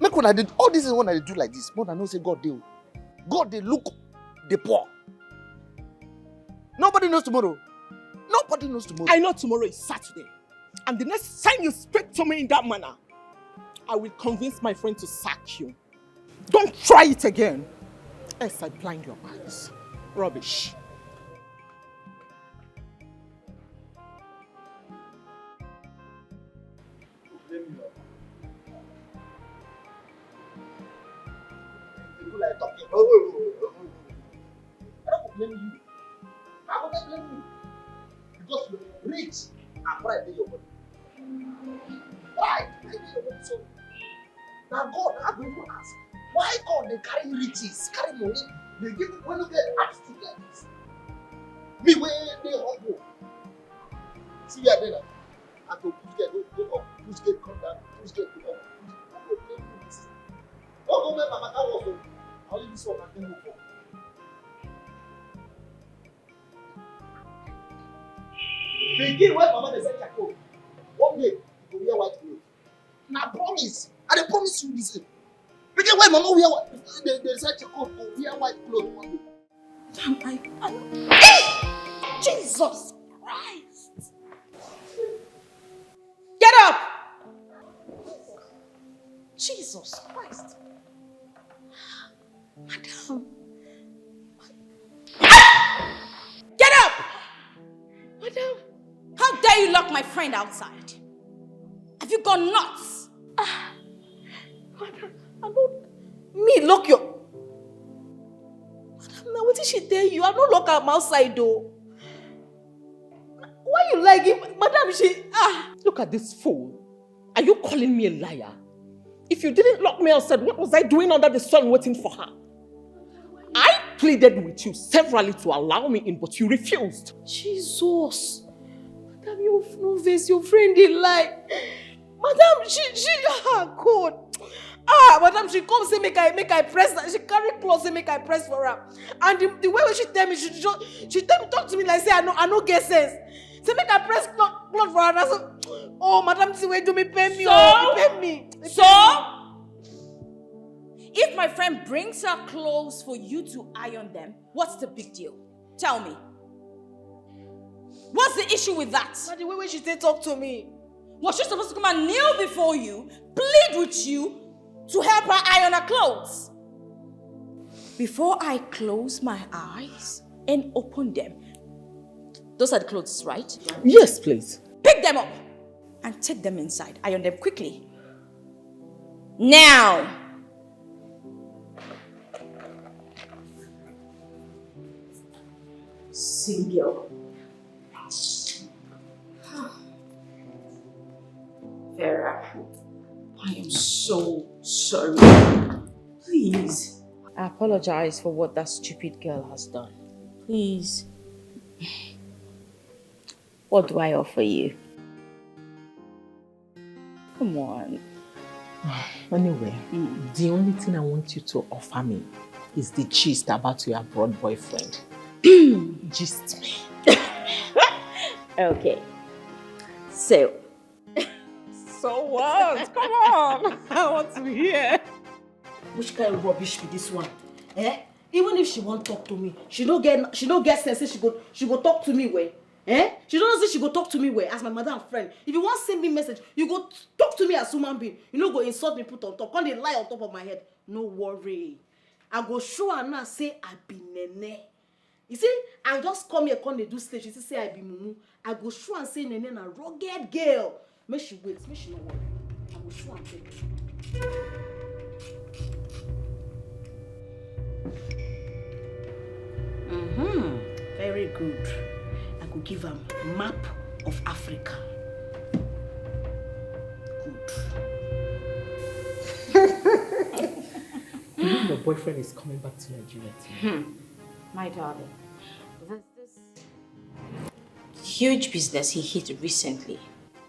Make when I did all this is when I do like this. More than no say God they look the poor. Nobody knows tomorrow. Nobody knows tomorrow. I know tomorrow is Saturday. And the next time you speak to me in that manner, I will convince my friend to sack you. Don't try it again. Else I blind your eyes. Rubbish. Like talking. I don't blame you. I will not blame you. Because you're rich and pride in your body. Pride in your body. So now God, I'm going to ask, why God they carry riches, carry money, they give it when you get asked to get this. Me where they humble. See you there. I go go up, push get come down, push get go up. I go blame you. Don't go make my matter worse. Only this one I can go for. Begin when Mama dey say charcoal. One day, you go wear white clothes. Na promise. I dey promise you this. Begin when Mama wear they say charcoal, go wear white clothes one day. Jesus Christ! Get up! Jesus Christ! Madam! Get up! Madam! How dare you lock my friend outside? Have you gone nuts? Madam, I don't... Me lock your... Madam, now what did she tell you? I don't lock her outside though. Why you like it? Madam, she... Look at this fool. Are you calling me a liar? If you didn't lock me outside, what was I doing under the sun waiting for her? I pleaded with you severally to allow me in, but you refused. Jesus. Madam, you no face your friend in lie. Madam, she God. Madam, she come say make I press her. She carry clothes say make I press for her. And the way she tell me, she tell me talk to me like say I no get sense. Say make I press cloth for her. So, oh, madam, see where do me pay me? Pay me. So, if my friend brings her clothes for you to iron them, what's the big deal? Tell me. What's the issue with that? But the way she talk to me. Was she supposed to come and kneel before you, plead with you to help her iron her clothes? Before I close my eyes and open them, those are the clothes, right? Yes, please. Pick them up and take them inside. Iron them quickly. Now. Single. Vera, I am so sorry. Please. I apologize for what that stupid girl has done. Please. What do I offer you? Come on. Anyway, the only thing I want you to offer me is the gist about your abroad boyfriend. Gist me. Okay. So what? Come on. I want to hear. Which kind of rubbish be this one? Even if she won't talk to me, she don't get sense. She go talk to me where? She don't know say she go talk to me where as my madam friend. If you want send me message, you go talk to me as human being. You know go insult me, put on top, come they lie on top of my head. No worry. I go show her now say I be nene. You see, I just come here, come they do stage. She say I be mumu. I go show and say nene na rugged girl. Make she wait, make she no worry. I go show and tell you. Very good. I could give a map of Africa. Good. You know your boyfriend is coming back to Nigeria too. My darling, there's this huge business he hit recently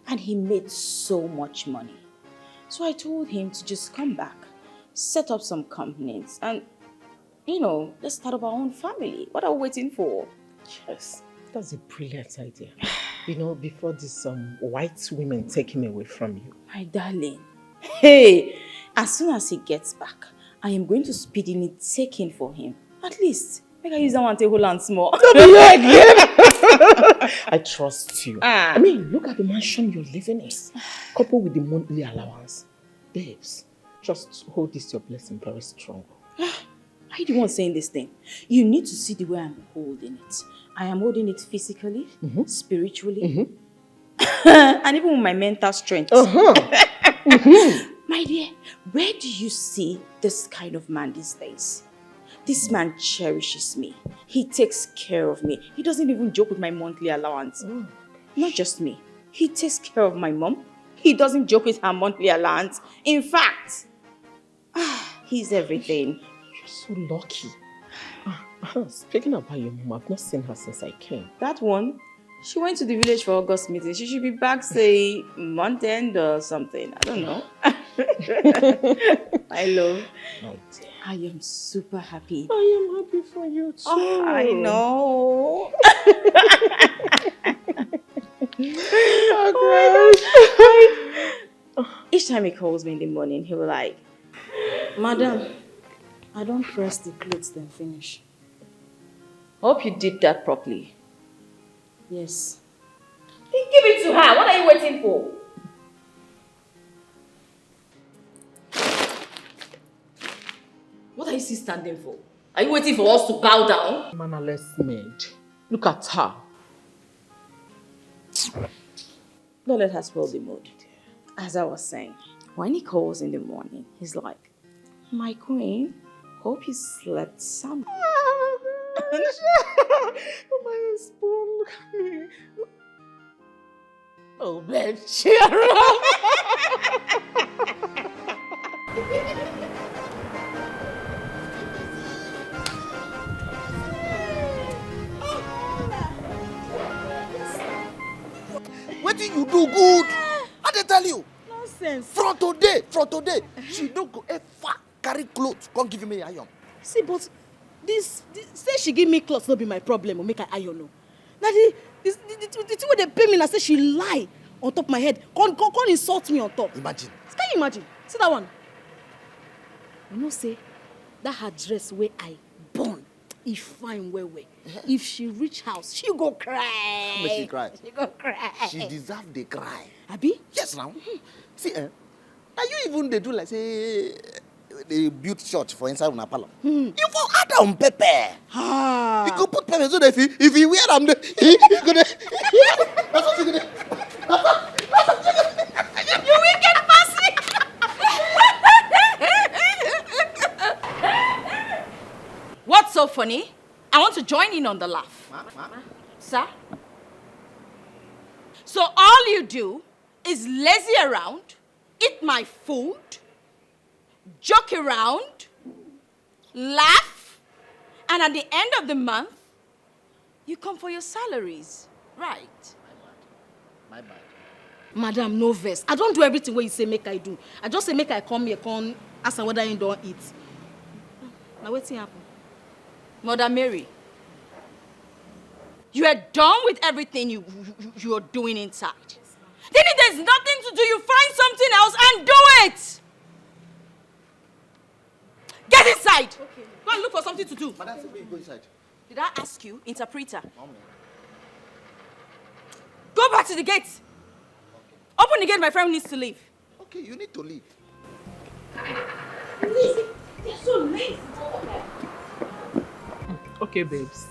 and he made so much money. So I told him to just come back, set up some companies and, let's start up our own family. What are we waiting for? Yes, that's a brilliant idea. Before these white women take him away from you. My darling, hey, as soon as he gets back, I am going to speedily take in for him. At least, make I use that one to hold on small. I trust you. I mean, look at the mansion you're living in. Coupled with the monthly allowance. Babes, just hold this your blessing very strong. Why are you the one saying this thing? You need to see the way I'm holding it. I am holding it physically, spiritually, and even with my mental strength. My dear, where do you see this kind of man these days? This man cherishes me. He takes care of me. He doesn't even joke with my monthly allowance. Not just me. He takes care of my mom. He doesn't joke with her monthly allowance. In fact, he's everything. You're so lucky. Speaking about your mom, I've not seen her since I came. That one, she went to the village for August meeting. She should be back, say, month end or something. I don't know. My love. Oh, dear. I am super happy. I am happy for you too. Oh, I know. Each time he calls me in the morning, he will like, Madam, I don't press the clothes then finish. Hope you did that properly. Yes. Then give it to her. What are you waiting for? What are you still standing for? Are you waiting for us to bow down? Mannerless maid. Look at her. Don't let her spoil the mood. As I was saying, when he calls in the morning, he's like, my queen, hope you slept some. My spoon, look at me. Oh, babe, cheer up. What did you do good? I dey tell you. Nonsense. From today, she don't go ever carry clothes. Come give me iron. See, but this say she give me clothes no be my problem or make I iron no. Now the thing wey dey pay me na say she lie on top my head. Come insult me on top. Imagine. Can you imagine? See that one? You know say that her dress where I born, e fine well. If she reach house, she go cry. Make she cry. She go cry. She deserve the cry. Abi? Yes, now. See, now you even they do like say they build church for inside una parlor. You for add on pepper. Ah. You go put pepper so that if you wear them, you gonna. That's what you gonna. You wicked bastard! What's so funny? I want to join in on the laugh. Sir? So all you do is lazy around, eat my food, joke around, laugh, and at the end of the month, you come for your salaries, right? My bad. Madam, no vex. I don't do everything what you say make I do. I just say make I come here, come ask her whether you don't eat. Now what's happen? Mother Mary, you are done with everything you are doing inside. Then if there's nothing to do, you find something else and do it. Get inside. Okay. Go and look for something to do. Madam, go inside. Did I ask you, interpreter? Go back to the gate. Open the gate, my friend needs to leave. Okay, you need to leave. They're so lazy. Okay, babes.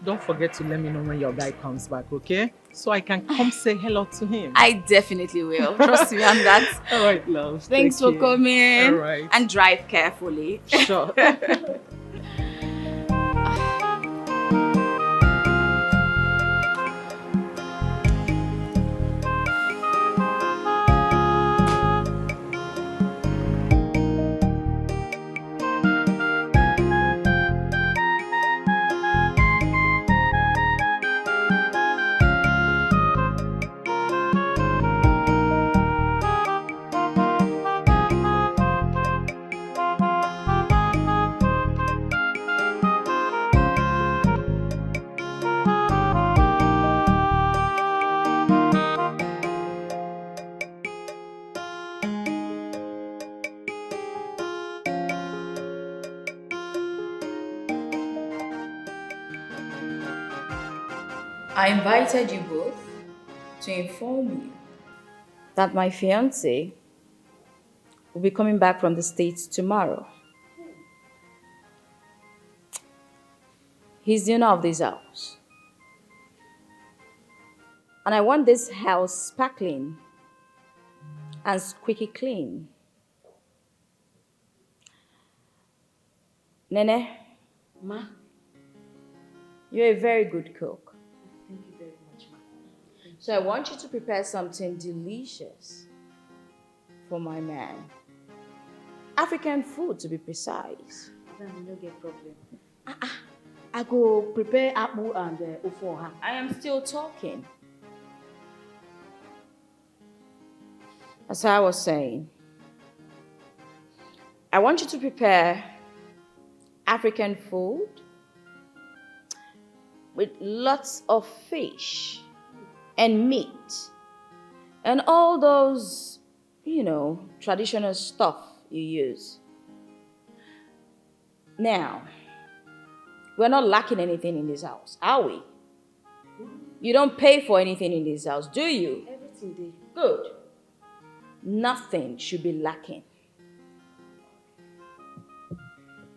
Don't forget to let me know when your guy comes back, okay? So I can come say hello to him. I definitely will. Trust me on that. All right, love. Thanks for coming. All right. And drive carefully. Sure. I invited you both to inform you that my fiancé will be coming back from the States tomorrow. He's the owner of this house. And I want this house sparkling and squeaky clean. Nene, Ma? You're a very good cook. Thank you very much, Ma. So I want you to prepare something delicious for my man. African food, to be precise. Madam, no get problem. I go prepare apple and ofoha. I am still talking. As I was saying, I want you to prepare African food with lots of fish. and meat and all those, traditional stuff you use. Now, we're not lacking anything in this house, are we? You don't pay for anything in this house, do you? Everything dey. Good. Nothing should be lacking.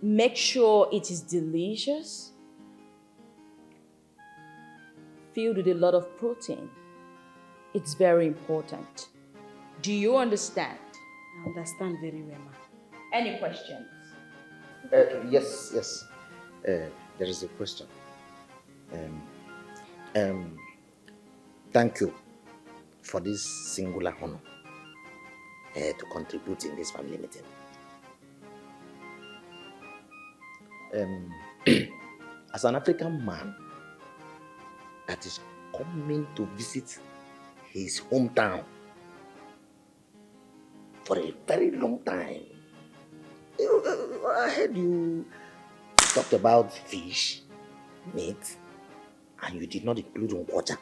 Make sure it is delicious, filled with a lot of protein. It's very important. Do you understand? I understand very well, ma. Any questions? Yes. There is a question. Thank you for this singular honor to contribute in this family meeting. As an African man that is coming to visit his hometown for a very long time, I heard you talked about fish, meat, and you did not include water.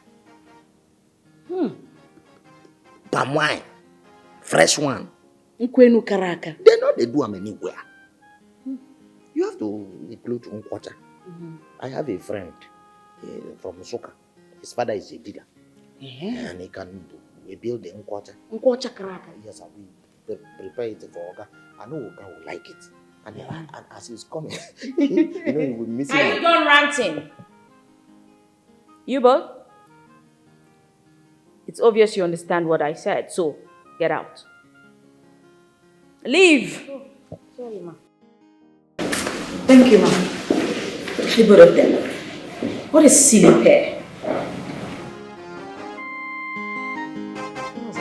Palm wine, fresh one. Nkwenu karaka. They know they do them anywhere. You have to include water. I have a friend from Soka. His father is a digger. And he can build the water. Nkwacha karaka. Yes, we prepare it for Oga. I know Oga will like it. And as he's coming, he will miss it. Are you done ranting? You both? It's obvious you understand what I said, so get out. Leave! Oh, sorry, ma. Thank you, ma'am. The both of them. What a silly pair. What was I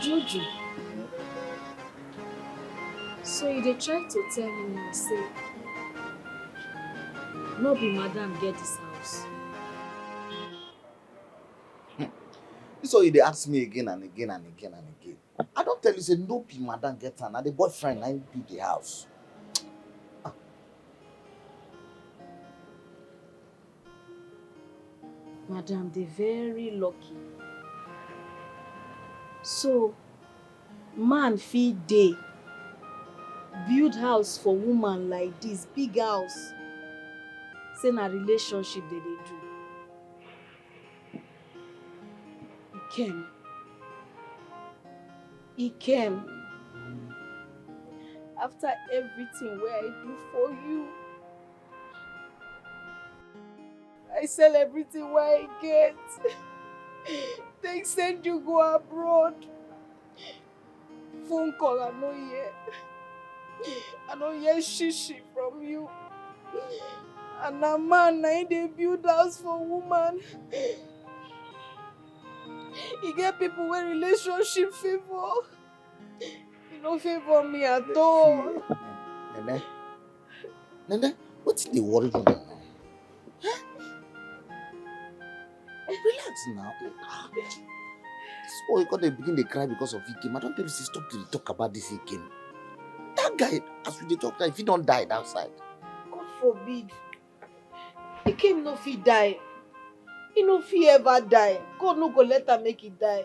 Jojo. So you dey try to tell me now, say, no be madam get this house. This is why they ask me again and again and again and again. I don't tell you, say no be madam get her. Now the boyfriend I build the house. Madam, they very lucky. So, man fit dey build house for woman like this, big house. Say na relationship they do. Ikem. After everything where I do for you, I sell everything where I get. They send you go abroad. Phone call, I no hear. I don't hear shishi from you. And a man, they build house for woman. You get people with relationship favor. You don't favor me at all. Nene, what's the worry you now? Relax now. This boy got to begin to cry because of Ikem. I don't tell you to stop to talk about this Ikem. That guy, as we talk now, if he don't die outside. God forbid. Ikem no fit die. He no fit ever die. God no go let her make it die.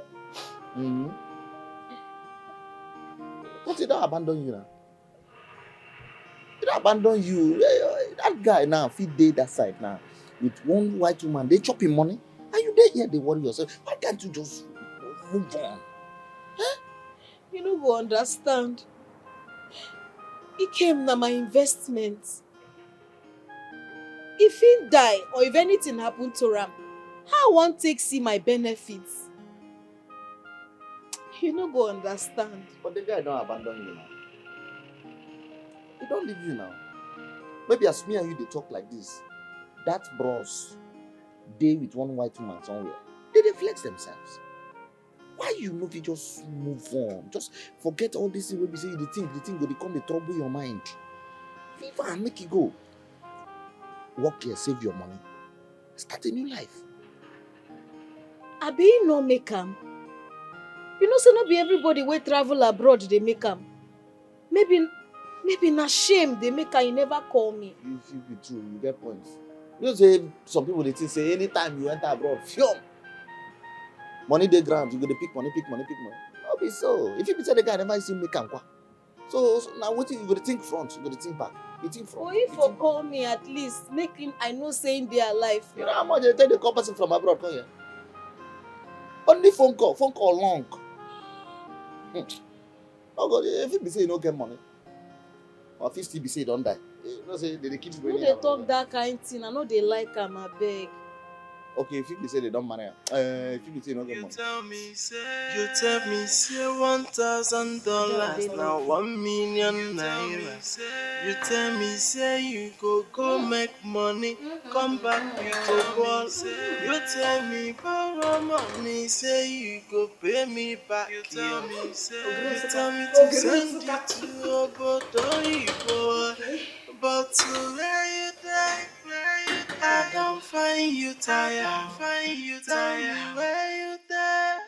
But he don't abandon you now. He don't abandon you. That guy now, if he dey that side now, with one white woman, they chop him money. And you there here, they worry yourself. Why can't you just move on? Huh? You no go understand. Ikem na my investment. If he die or if anything happen to him, how I wan take see my benefits? You no go understand. But the guy don't abandon you now. He don't leave you now. Maybe as me and you, they talk like this. That bros, they with one white woman somewhere, they flex themselves. Why you no fit just move on? Just forget all this thing wey be say the thing go dey come dey trouble your mind. Leave and make it go. Work here, save your money. Start a new life. Abi no make am. You know, say not be everybody wey travel abroad they make am. Maybe na shame they make am. You never call me. If you be true, you get points. You know, say some people they think say anytime you enter abroad, fium. Money dey ground, you go to pick money. No be so. If you be say the guy never see make am kwa. So now what you go to think front, you go to think back. You think front. Or if you call me at least, make him I know saying they are alive. You know how much they take the call person from abroad come here? Only phone call long. Oh God, if you be say you don't get money, or if you still be say you don't die, you know say they keep Who they talk that kind of thing? I know they like am, I beg. Okay, if you be say they don't marry, if you be say you don't get money. You tell me, say $1,000 now 1 million naira. You tell me, say you go make money, come back with a ball. You tell me, borrow money, say you go pay me back. You tell me to send it to Obodo, but to where you die, I don't find you tired. Tell me where you there.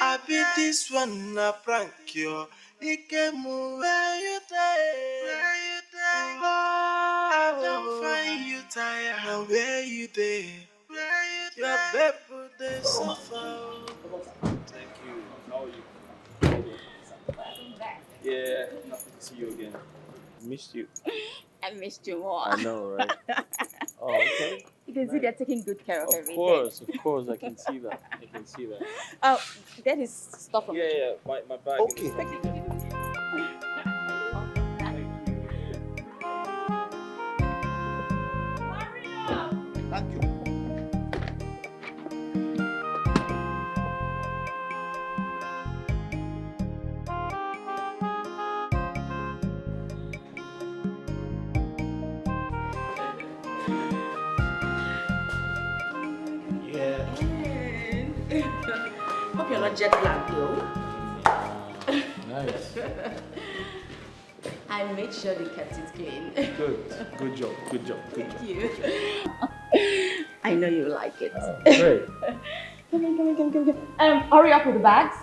I be this one a prank you. Dikeh where you there. Oh, I don't find you tired. Now where you there? Your baby they suffer. Thank you. How are you? Yeah, happy to see you again. Missed you. I missed you more. I know, right? Oh, okay. You can see they're taking good care of everything. Of course, I can see that. Oh, that is stuff from Yeah, my bag. Okay. Thank you. Hope you're not jet lagged though. Nice. I made sure they kept it clean. Good job. Thank you. I know you like it. Great. Come. Hurry up with the bags.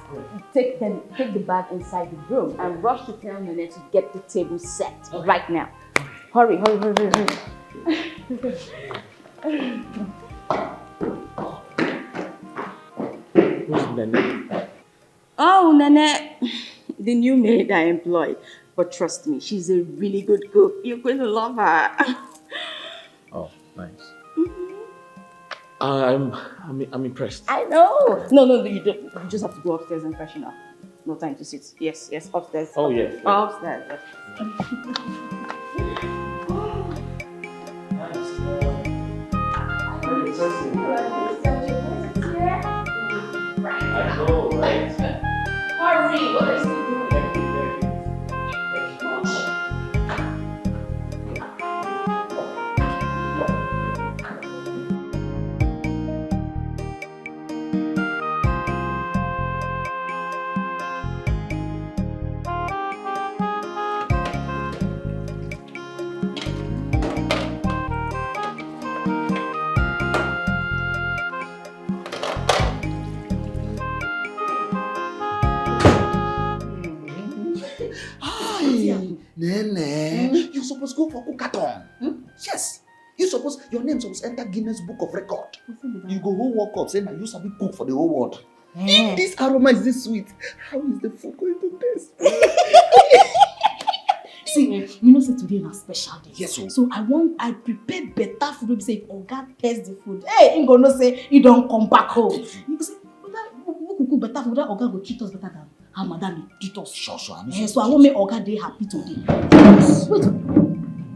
Take the bag inside the room and rush to tell Nene to get the table set right now. Hurry. Who's Nene? Oh, Nene, the new maid I employed. But trust me, she's a really good cook. You're going to love her. Oh, nice. I'm impressed. I know. No, you don't. You just have to go upstairs and freshen up. No time to sit. Yes, upstairs. Oh, yeah. Upstairs. I know, right? Hurry! What are you still doing? Nene, you're supposed to go for cookathon. Yes. Your name supposed enter Guinness Book of Record. You go whole walk up saying that you sabi cook for the whole world. If this aroma is this sweet, how is the food going to taste? See, you know, say today is a special day. Yes, sir. So I prepare better food. We say, if Oga taste the food, hey, he gonna say he don't come back home. You say, we cook better food. Oga go treat us better than how madam treat us. Sure. So I won't make Oga day happy today. Wait,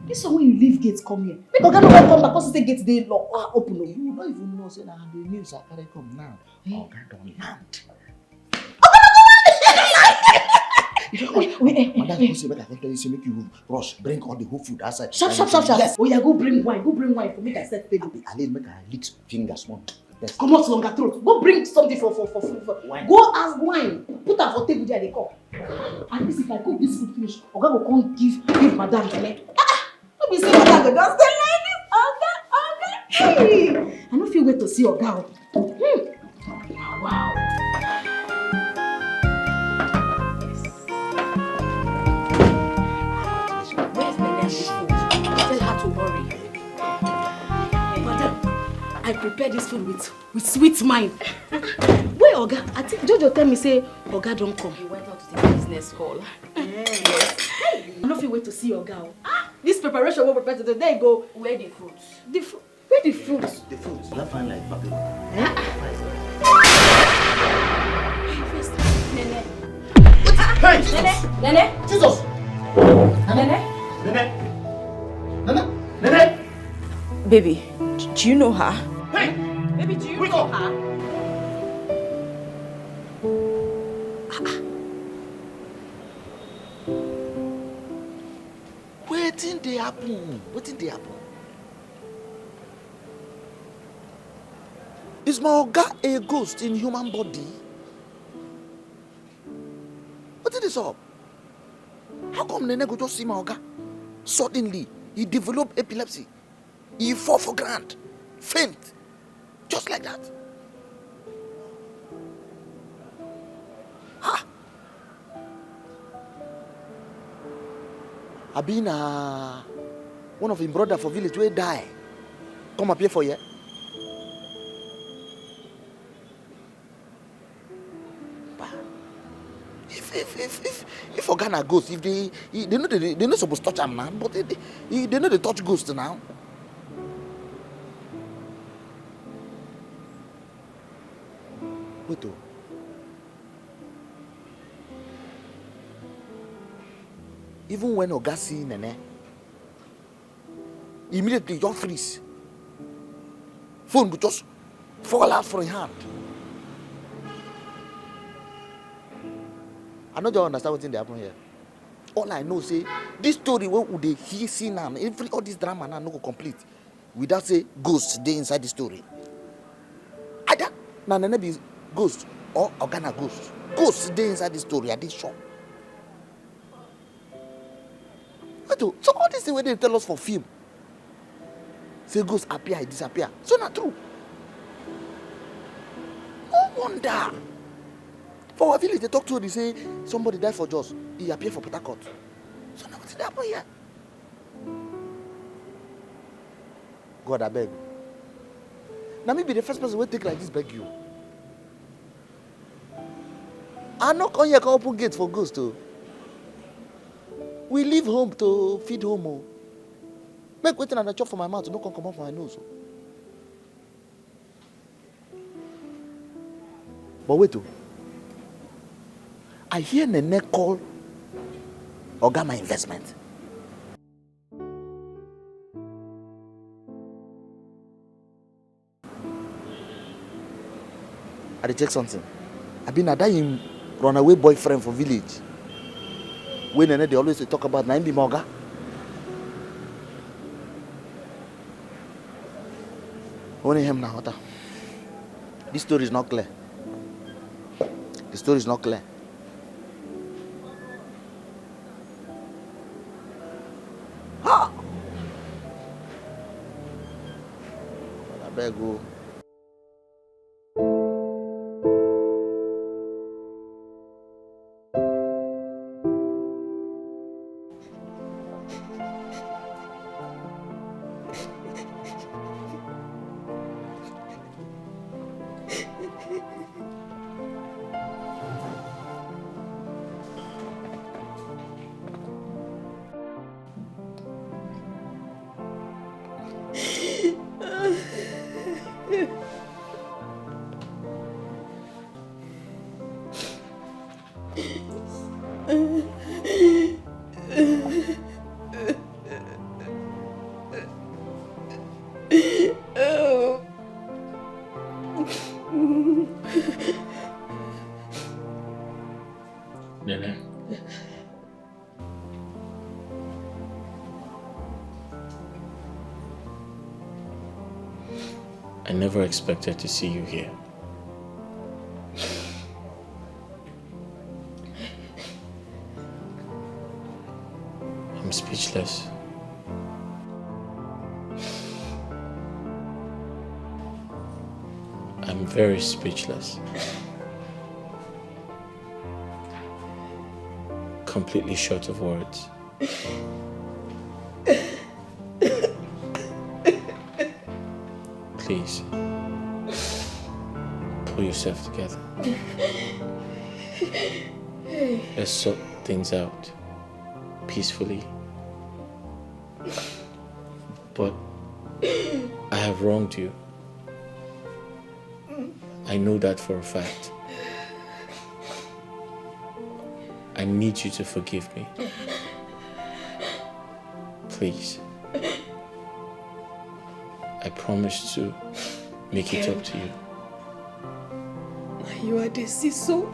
this one when you leave gates come here. Make Oga no come back because say gates they open. You don't even know say that the news are carry come now. Oga don't land. Wait. Madam, you say, but I can tell you, say, make you rush, bring all the whole food outside. Sharp. Yes. Oh yeah, go bring wine for make I set table. At least make her lick fingers one. Come out longer throat. Go bring something for wine. Go ask wine. Put her for table there, they come. At least if I cook this food finish, Oga go come give madam Nene. Let me see madam go just stay like this. Oga. Hey! I don't feel wait to see Oga. Wow. I prepare this food with sweet mind. Wait, Oga, I think Jojo tell me say Oga don't come. He went out to the business call. Yes. I don't feel wait to see Oga. This preparation will prepare today. There you go. Where the fruits? Where the fruits? The fruits. You find like papi. Nene. Hey! Nene. Jesus! Nene. Nene! Baby, do you know her? Hey! Baby, do you know her? Wetin dey happen? Wetin dey happen? Is my oga a ghost in human body? Wetin dey up? How come Nene go just see my oga? Suddenly, he develop epilepsy. He fall for ground, faint, just like that. Ha! I been one of him brother for village wey die. Come up here for you. If Organa ghost, if they not supposed to touch him now, but they know they touch ghost now. Wait oh. Even when Oga see Nene, immediately just freeze. Phone will just fall out from his hand. I no just understand what's in the happen here. All I know say this story where would they hear see now, all this drama now no go complete without say ghost dey inside the story. Either na Nene be ghost or Organa ghost. Ghost dey inside the story. I dey sure. So all this thing where they tell us for film, say ghosts appear, disappear. So not true. No wonder. For our village, they talk to her, they say somebody died for Jos. He appeared for Port Harcourt. So now what's happening here? God, I beg. Now me be the first person who take like this beg you. I not come here can open gates for ghosts too. We leave home to feed home. Oh. Make waiting and a chop for my mouth, no come out for my nose. But wait oh. I hear Nene call Oga my investment. I dey check something. I been that him runaway boyfriend for village. When Nene they always talk about na him be my Oga. Only him now. This story is not clear. The story is not clear. Ha! I beg you. Nene. I never expected to see you here. I'm speechless. I'm very speechless. Completely short of words. Please. Pull yourself together. Let's sort things out peacefully. But I have wronged you. I know that for a fact. I need you to forgive me. Please. I promise to make it up to you. You are the Siso.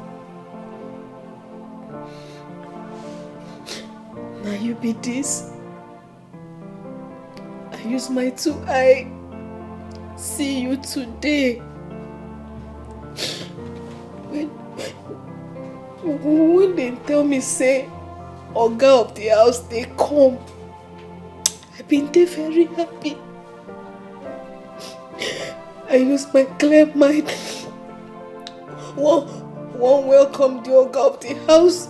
Now you be this. I use my 2 eye. See you today. When they tell me say Oga of the house they come, I've been there very happy. I use my clear mind. One welcome the Oga of the house.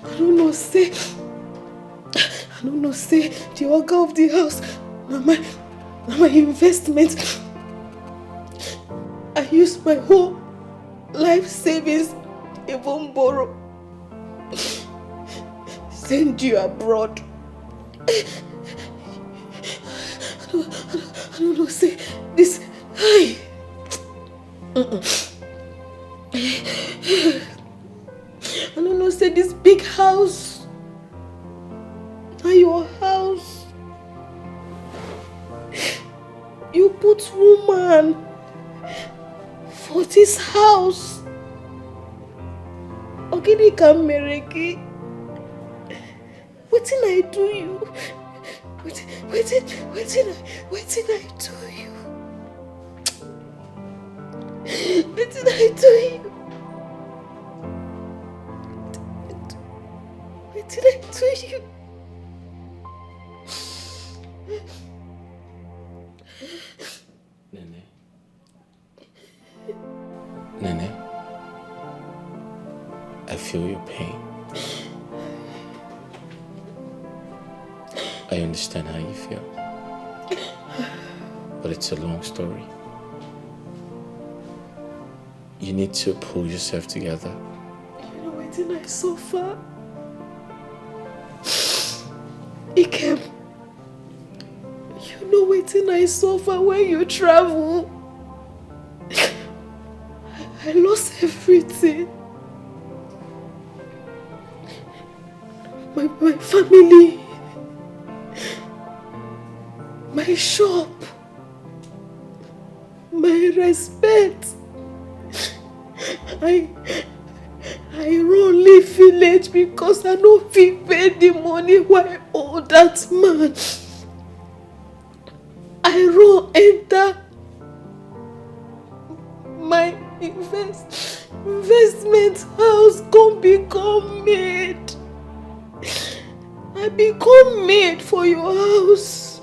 I don't know say the Oga of the house. My investment. I use my whole life savings, even borrow. Send you abroad. I don't know, say this. I don't know, say this big house. Not your house. You put woman for this house. Ogini Kamereki. What did I do you? What did I do you? What did I do you? What did I do you? Nene, I feel your pain. I understand how you feel. But it's a long story. You need to pull yourself together. You know what did I suffer? Ikem, you know what did I suffer when you travel? I lost everything. My family, my shop, my respect. I run leave village because I no fit pay the money why I owe that man. I run enter my investment house come become maid. I become maid for your house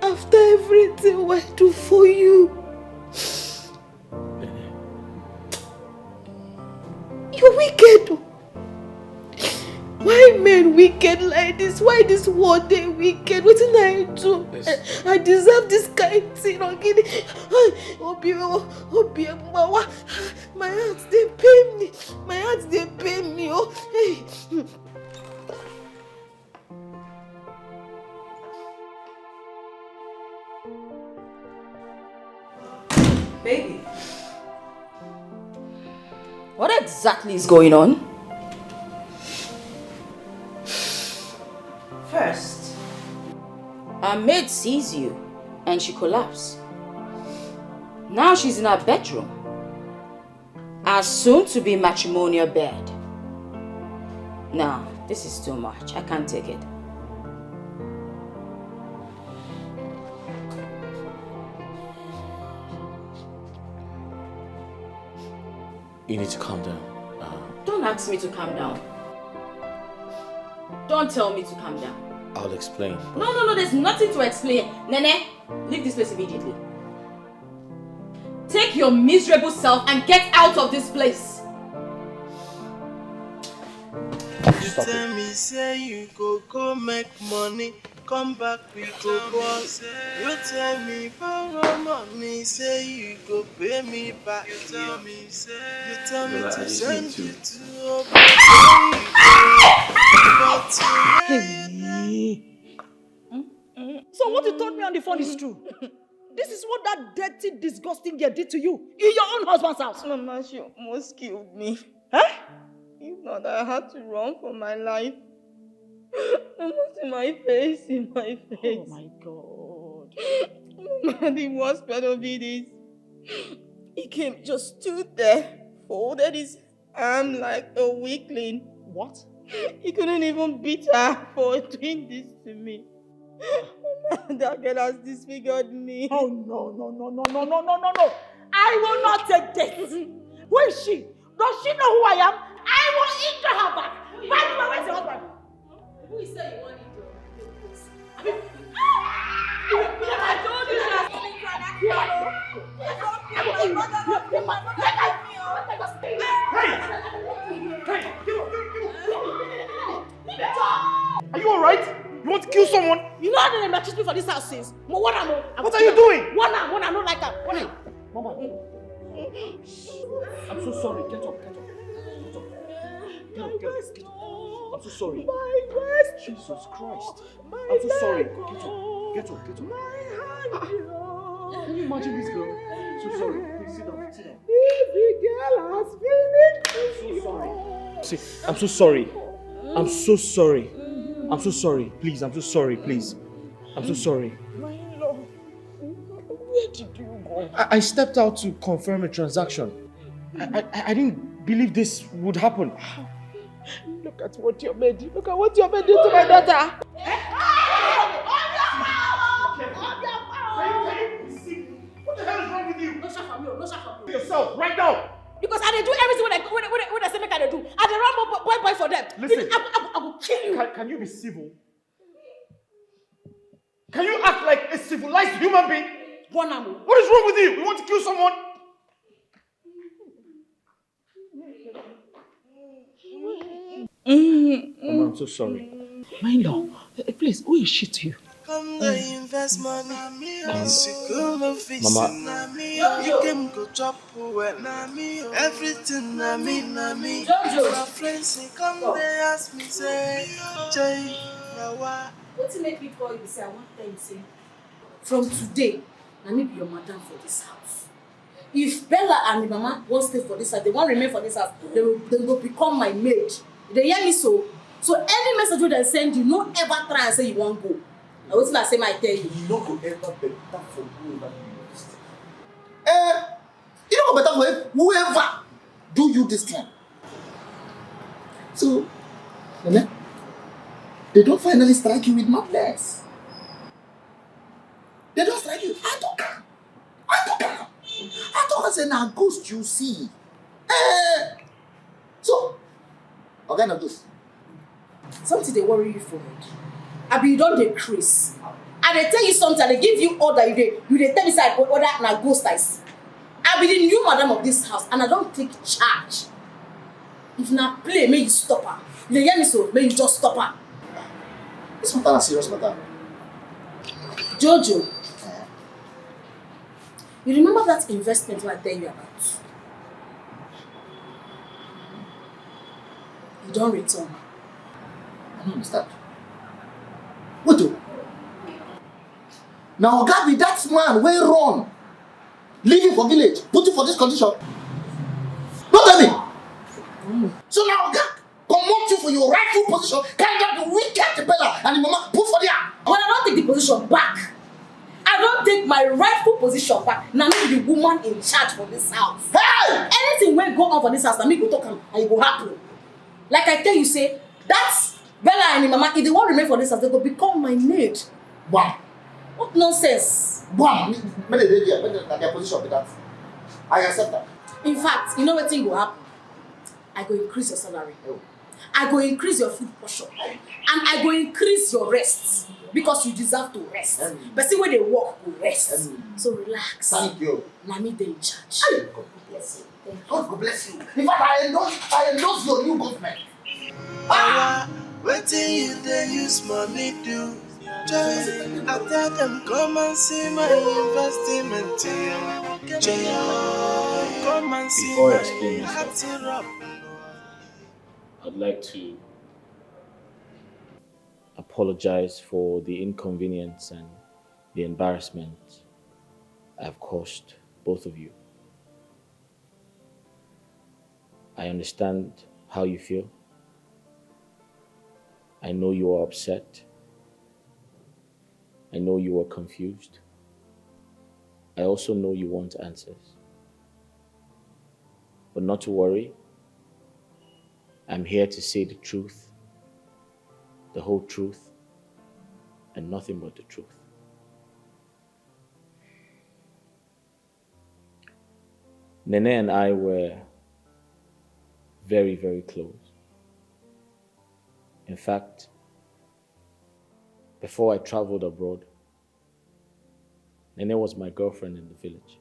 after everything I do for you. You wicked. Why men wicked like this? Why this world they wicked? What did I do? I deserve this kind of thing. Obio, my hands they pay me. My hands they pay me. Oh, hey. Baby, what exactly is going on? First, our maid sees you and she collapsed. Now she's in our bedroom. Our soon-to-be matrimonial bed. Now, this is too much. I can't take it. You need to calm down. Don't ask me to calm down. Don't tell me to calm down. I'll explain. No, there's nothing to explain. Nene, leave this place immediately. Take your miserable self and get out of this place. You tell me say you go make money, come back we go boss. You tell me borrow money, say you go pay me back. You tell me to send you to So what you told me on the phone is true. This is what that dirty, disgusting girl did to you in your own husband's house. Mama, she almost killed me. Huh? If not, I had to run for my life. Almost in my face. Oh my God. Mama, the worst part of it is, he came, just stood there, folded his arm like a weakling. What? He couldn't even beat her for doing this to me. That girl has disfigured me. Oh, no. I will not take this. Who is she? Does she know who I am? I will injure her back. By the way, where's your husband? Who is saying you want to I told you she has coming to an Are you alright? You want to kill someone? You know how they accused me for this house since? What are you doing? One, I don't like that. Mama. I'm so sorry. Get up. I'm so sorry. My breast. Jesus Christ. I'm so sorry. Get up. Can you imagine this girl? So sorry. Please sit down. If the girl has finished. So sorry. See, I'm so sorry. Please, I'm so sorry. Please. I'm so sorry. My lord, where did you go? I stepped out to confirm a transaction. I didn't believe this would happen. Look at what your maid did. Look at what your maid did to my daughter. What the hell is wrong with you? No shot from you. Yourself, right now. Because I do everything when I say make I do. I run boy for them. Listen, I will kill you. Can you be civil? Can you act like a civilized human being? What is wrong with you? You want to kill someone? Mama, I'm so sorry. My lord, please, who is she to you? Come the invest money, Mama. You can go chop everything, me. My friends say, come they ask me, say, Jay, what to make me call you say I want them say from today, I need your madam for this house. If Bella and the mama won't stay for this house, they won't remain for this house, they will become my maid. They hear me so? So any message they send you, no ever try and say you won't go. I was not say my tell you. You don't go ever better for whoever do you this thing. You don't go better for whoever do you this thing. So, they don't finally strike you with madness. They don't strike you. I don't say now ghost you see. So, what kind of ghost? Something they worry you for. Abi you don't decrease. And they tell you something, they give you order, you they tell me say order na ghost I see. I be the new madam of this house and I don't take charge. If na play, may you stop her. If they hear me so, may you just stop her. This matter is serious matter. Jojo, you remember that investment I tell you about? You don't return. I don't understand. What do? Now, God be that man where run, leaving for village, put you for this condition. Don't tell me. So now, God, promote you for your rightful position. Can you the wicked Bella and the mama put for there? When I don't take the position back, I don't take my rightful position back. Now me be the woman in charge for this house. Hey! Anything will go on for this house, now me go talk and it will happen. Like I tell you, say that's Bella and the mama. If they won't remain for this house, they will become my maid. Wow. What nonsense? Wow. When their position be that, I accept that. In fact, you know what thing will happen? I go increase your salary. I go increase your food portion. And I go increase your rest. Because you deserve to rest. But see when they work, will rest. So relax. Thank you. Now me they in charge. God bless you. God bless you. In fact, I endorse your new government. Waiting you they use money do. Joy, I tell them come and see my investment. Joy, come and see Before I my explain myself, syrup. I'd like to apologize for the inconvenience and the embarrassment I've caused both of you. I understand how you feel. I know you are upset. I know you are confused. I also know you want answers. But not to worry. I'm here to say the truth, the whole truth, and nothing but the truth. Nene and I were very, very close. In fact, before I traveled abroad, Nene was my girlfriend in the village.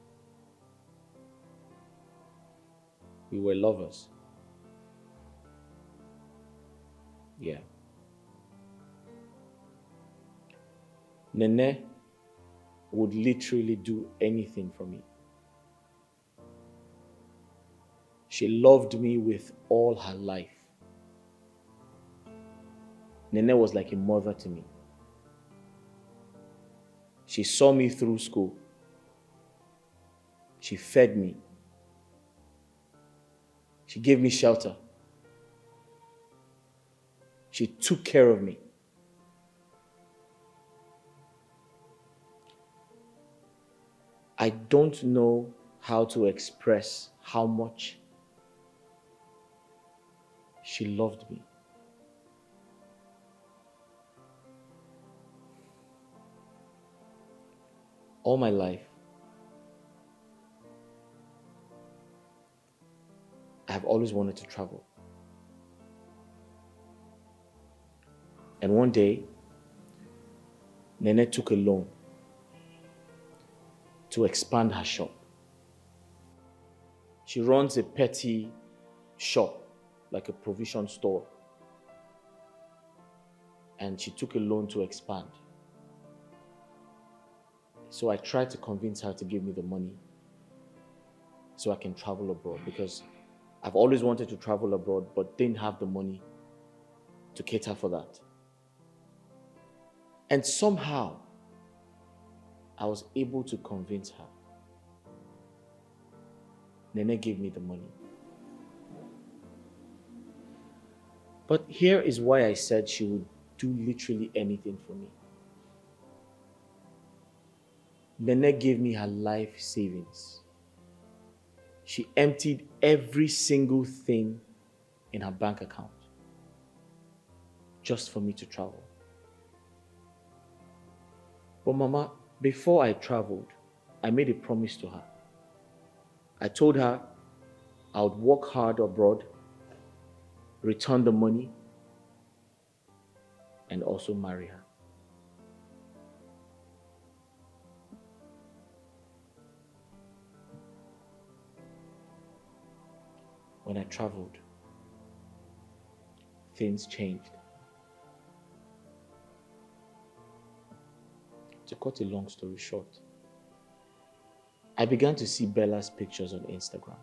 We were lovers. Yeah. Nene would literally do anything for me. She loved me with all her life. Nene was like a mother to me. She saw me through school. She fed me. She gave me shelter. She took care of me. I don't know how to express how much she loved me. All my life, I have always wanted to travel. And one day, Nene took a loan to expand her shop. She runs a petty shop, like a provision store. And she took a loan to expand. So I tried to convince her to give me the money so I can travel abroad, because I've always wanted to travel abroad but didn't have the money to cater for that. And somehow, I was able to convince her. Nene gave me the money. But here is why I said she would do literally anything for me. Nene gave me her life savings. She emptied every single thing in her bank account just for me to travel. But Mama, before I traveled, I made a promise to her. I told her I would work hard abroad, return the money, and also marry her. When I traveled, things changed. To cut a long story short, I began to see Bella's pictures on Instagram.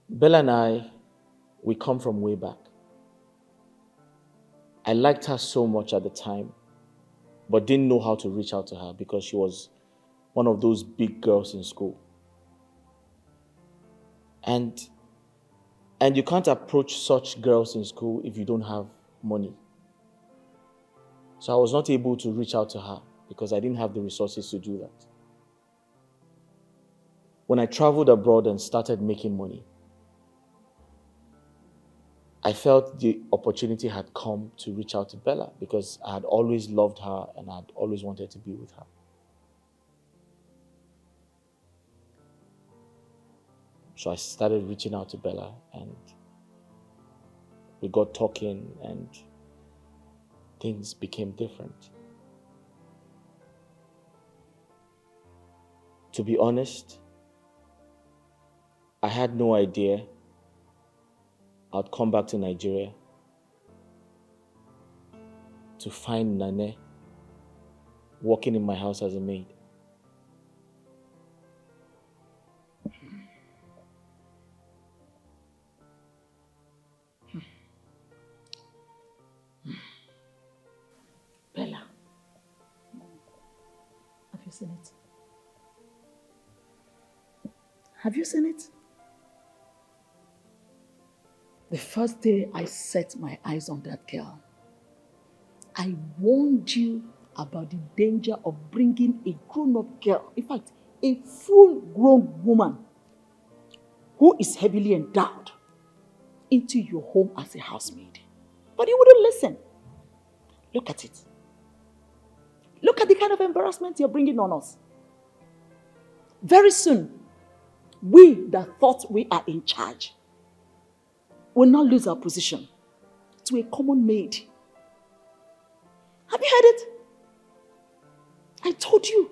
Bella and I, we come from way back. I liked her so much at the time, but didn't know how to reach out to her because she was one of those big girls in school. And you can't approach such girls in school if you don't have money. So I was not able to reach out to her because I didn't have the resources to do that. When I traveled abroad and started making money, I felt the opportunity had come to reach out to Bella because I had always loved her and I had always wanted to be with her. So I started reaching out to Bella and we got talking and things became different. To be honest, I had no idea I'd come back to Nigeria to find Nane working in my house as a maid. Bella, have you seen it? Have you seen it? The first day I set my eyes on that girl, I warned you about the danger of bringing a grown-up girl, in fact, a full-grown woman who is heavily endowed into your home as a housemaid. But you wouldn't listen. Look at it. Look at the kind of embarrassment you're bringing on us. Very soon, we that thought we are in charge will not lose our position to a common maid. Have you heard it? I told you.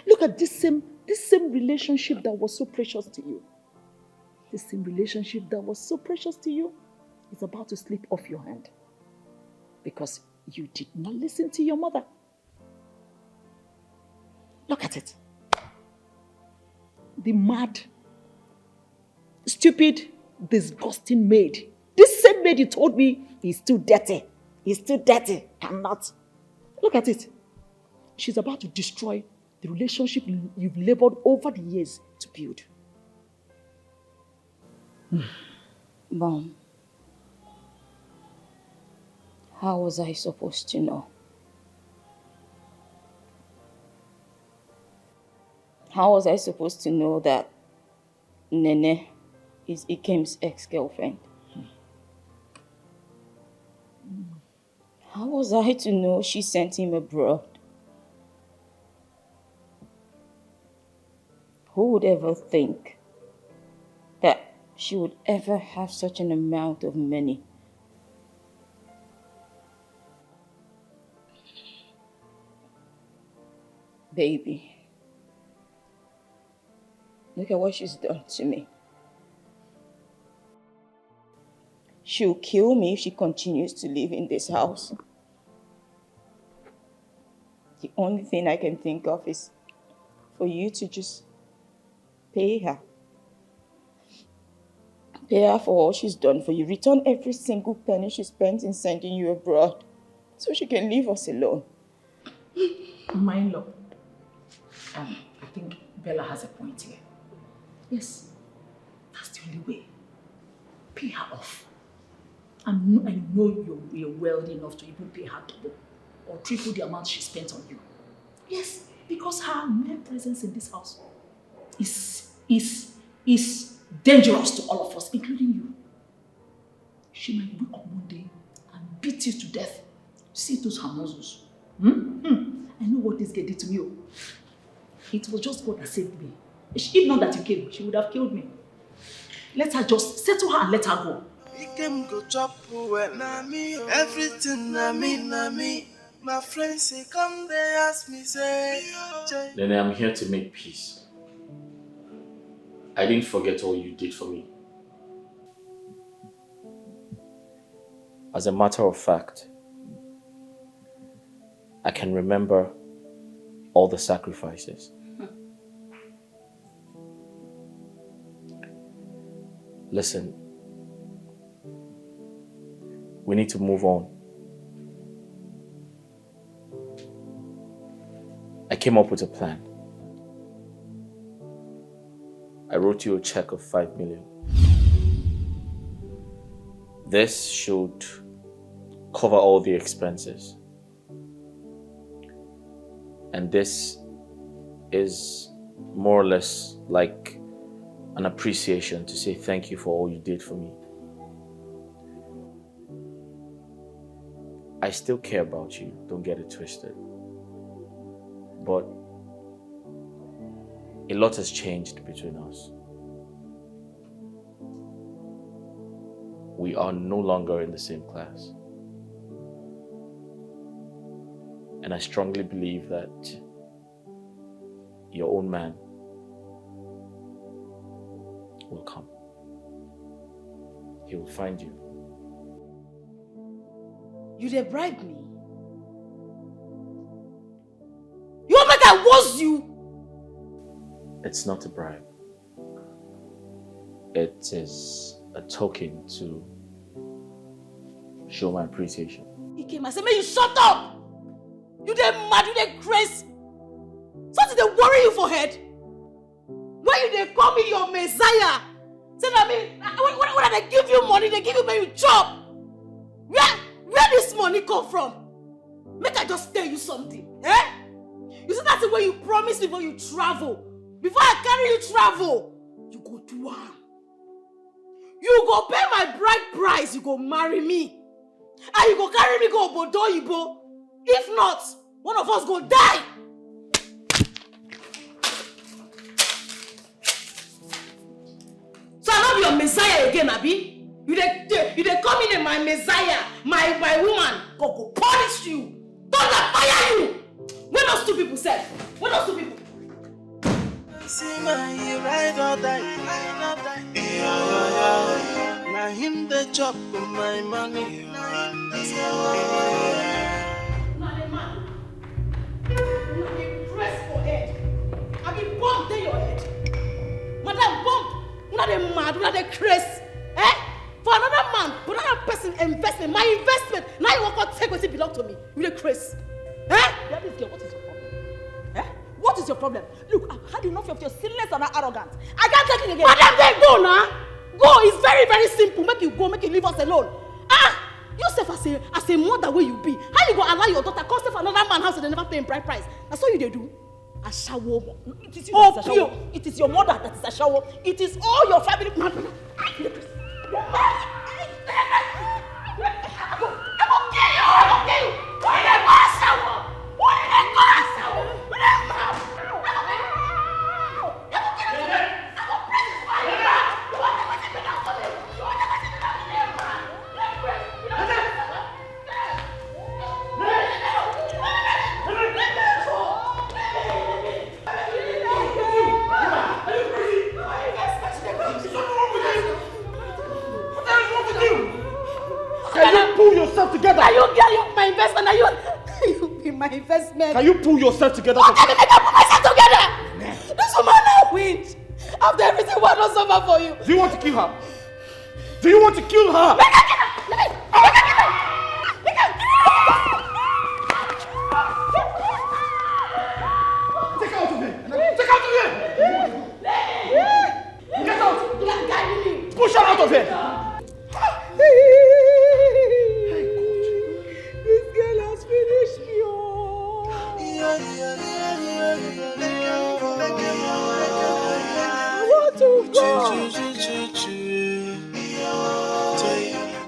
Look at this same relationship that was so precious to you. This same relationship that was so precious to you is about to slip off your hand because you did not listen to your mother. Look at it. The mad, stupid, disgusting maid. This same maid you told me is too dirty. He's too dirty. Cannot. Look at it. She's about to destroy the relationship you've labored over the years to build. Mom, how was I supposed to know? How was I supposed to know that Nene is Ikem's ex-girlfriend? How was I to know she sent him abroad? Who would ever think that she would ever have such an amount of money? Baby, look at what she's done to me. She'll kill me if she continues to live in this house. The only thing I can think of is for you to just pay her. Pay her for all she's done for you. Return every single penny she spent in sending you abroad so she can leave us alone. My in-law, I think Bella has a point here. Yes, that's the only way. Pay her off. I know you're wealthy enough to even pay her double or triple the amount she spent on you. Yes, because her mere presence in this house is dangerous to all of us, including you. She might wake up one day and beat you to death. See those her muscles. I know what this girl did to me. It was just God that saved me. If not that you came, she would have killed me. Let her just settle her and let her go. He came go chop well, na me, everything na me. My friends say come they ask me say, Nene, I'm here to make peace. I didn't forget all you did for me. As a matter of fact, I can remember all the sacrifices. Listen, we need to move on. I came up with a plan. I wrote you a check of 5 million. This should cover all the expenses. And this is more or less like an appreciation to say thank you for all you did for me. I still care about you, don't get it twisted. But a lot has changed between us. We are no longer in the same class. And I strongly believe that your own man will come. He will find you. You dey bribe me? You want make I was you? It's not a bribe. It is a token to show my appreciation. He came and said, "May you shut up! You dey mad, you dey crazy. Something dey worry you for head. When you dey call me your messiah, say that when they give you money, they give you when you chop. Where this money come from? Make I just tell you something, eh? You see that thing where you promise me before you travel. Before I carry you travel, you go do am. You go pay my bride price, you go marry me. And you go carry me go obodo oyibo. If not, one of us go die. So I not be your messiah again, Abi. You dey come in my messiah, my woman. God go punish you. God go fire you. When those two people said, when those two people. See my ride or die. Now him the chop with my money. Press for head. I be bomb to your head. Madam bomb. Una dey mad, una dey crazy. Eh? For another man, for another person investment, my investment. Now you want to take what belong to me. You dey crazy. Eh? That is girl, what is your problem? Eh? What is your problem? Look, I've had enough of your silliness and arrogance. I can't take it again. Madam, then go now. Go. It's very, very simple. Make you go, make you leave us alone. Yourself as a mother where you be. How you go allow your daughter come stay for another man's house and they never pay him bride price? That's what you do. A shower. It is you that is a shower. It is your mother that is a shower. It is all your family. I will kill you. Can you pull yourself together? Are you my investment? Are you be my investment? Can you pull yourself together? What can I pull myself together? This woman now wins. After everything what I suffer for you. Do you want to kill her? Do you want to kill her? Make her kill her! Make her kill her! Make her kill her! Take her out of here! Take her out of here! Get out! Push her out of here! This girl has finished me. I want to go.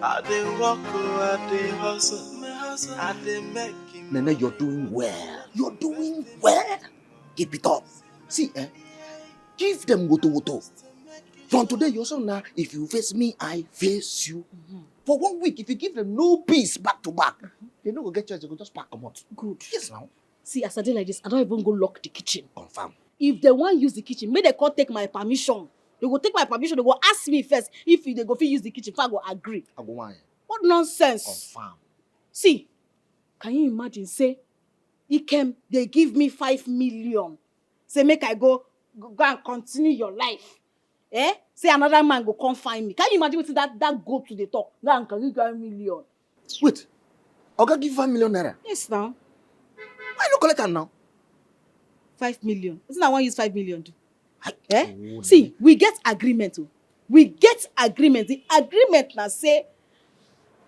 I dey walk, I dey hustle, I dey make him. Nene, you're doing well. You're doing well. Keep it up. See, give them woto. From today, you're so now, if you face me, I face you. For 1 week, if you give them no peace back to back, they don't go get chance, they go just pack them out. Good. Yes, now. See, as I did like this, I don't even go lock the kitchen. Confirm. If they want use the kitchen, may they can't take my permission. They go take my permission, they go ask me first if they go fit use the kitchen, if I go agree. I go why? What nonsense. Confirm. See, can you imagine, say, Ikem, they give me 5 million. Say, make I go and continue your life. Eh? Say another man go come find me. Can you imagine what that go to the talk? Now can you get 1 million? Wait. Oga give 5 million naira? Yes, now. Why you collect am now? 5 million. Isn't that one use 5 million do? Eh? See, we get agreement. We get agreement. The agreement now say,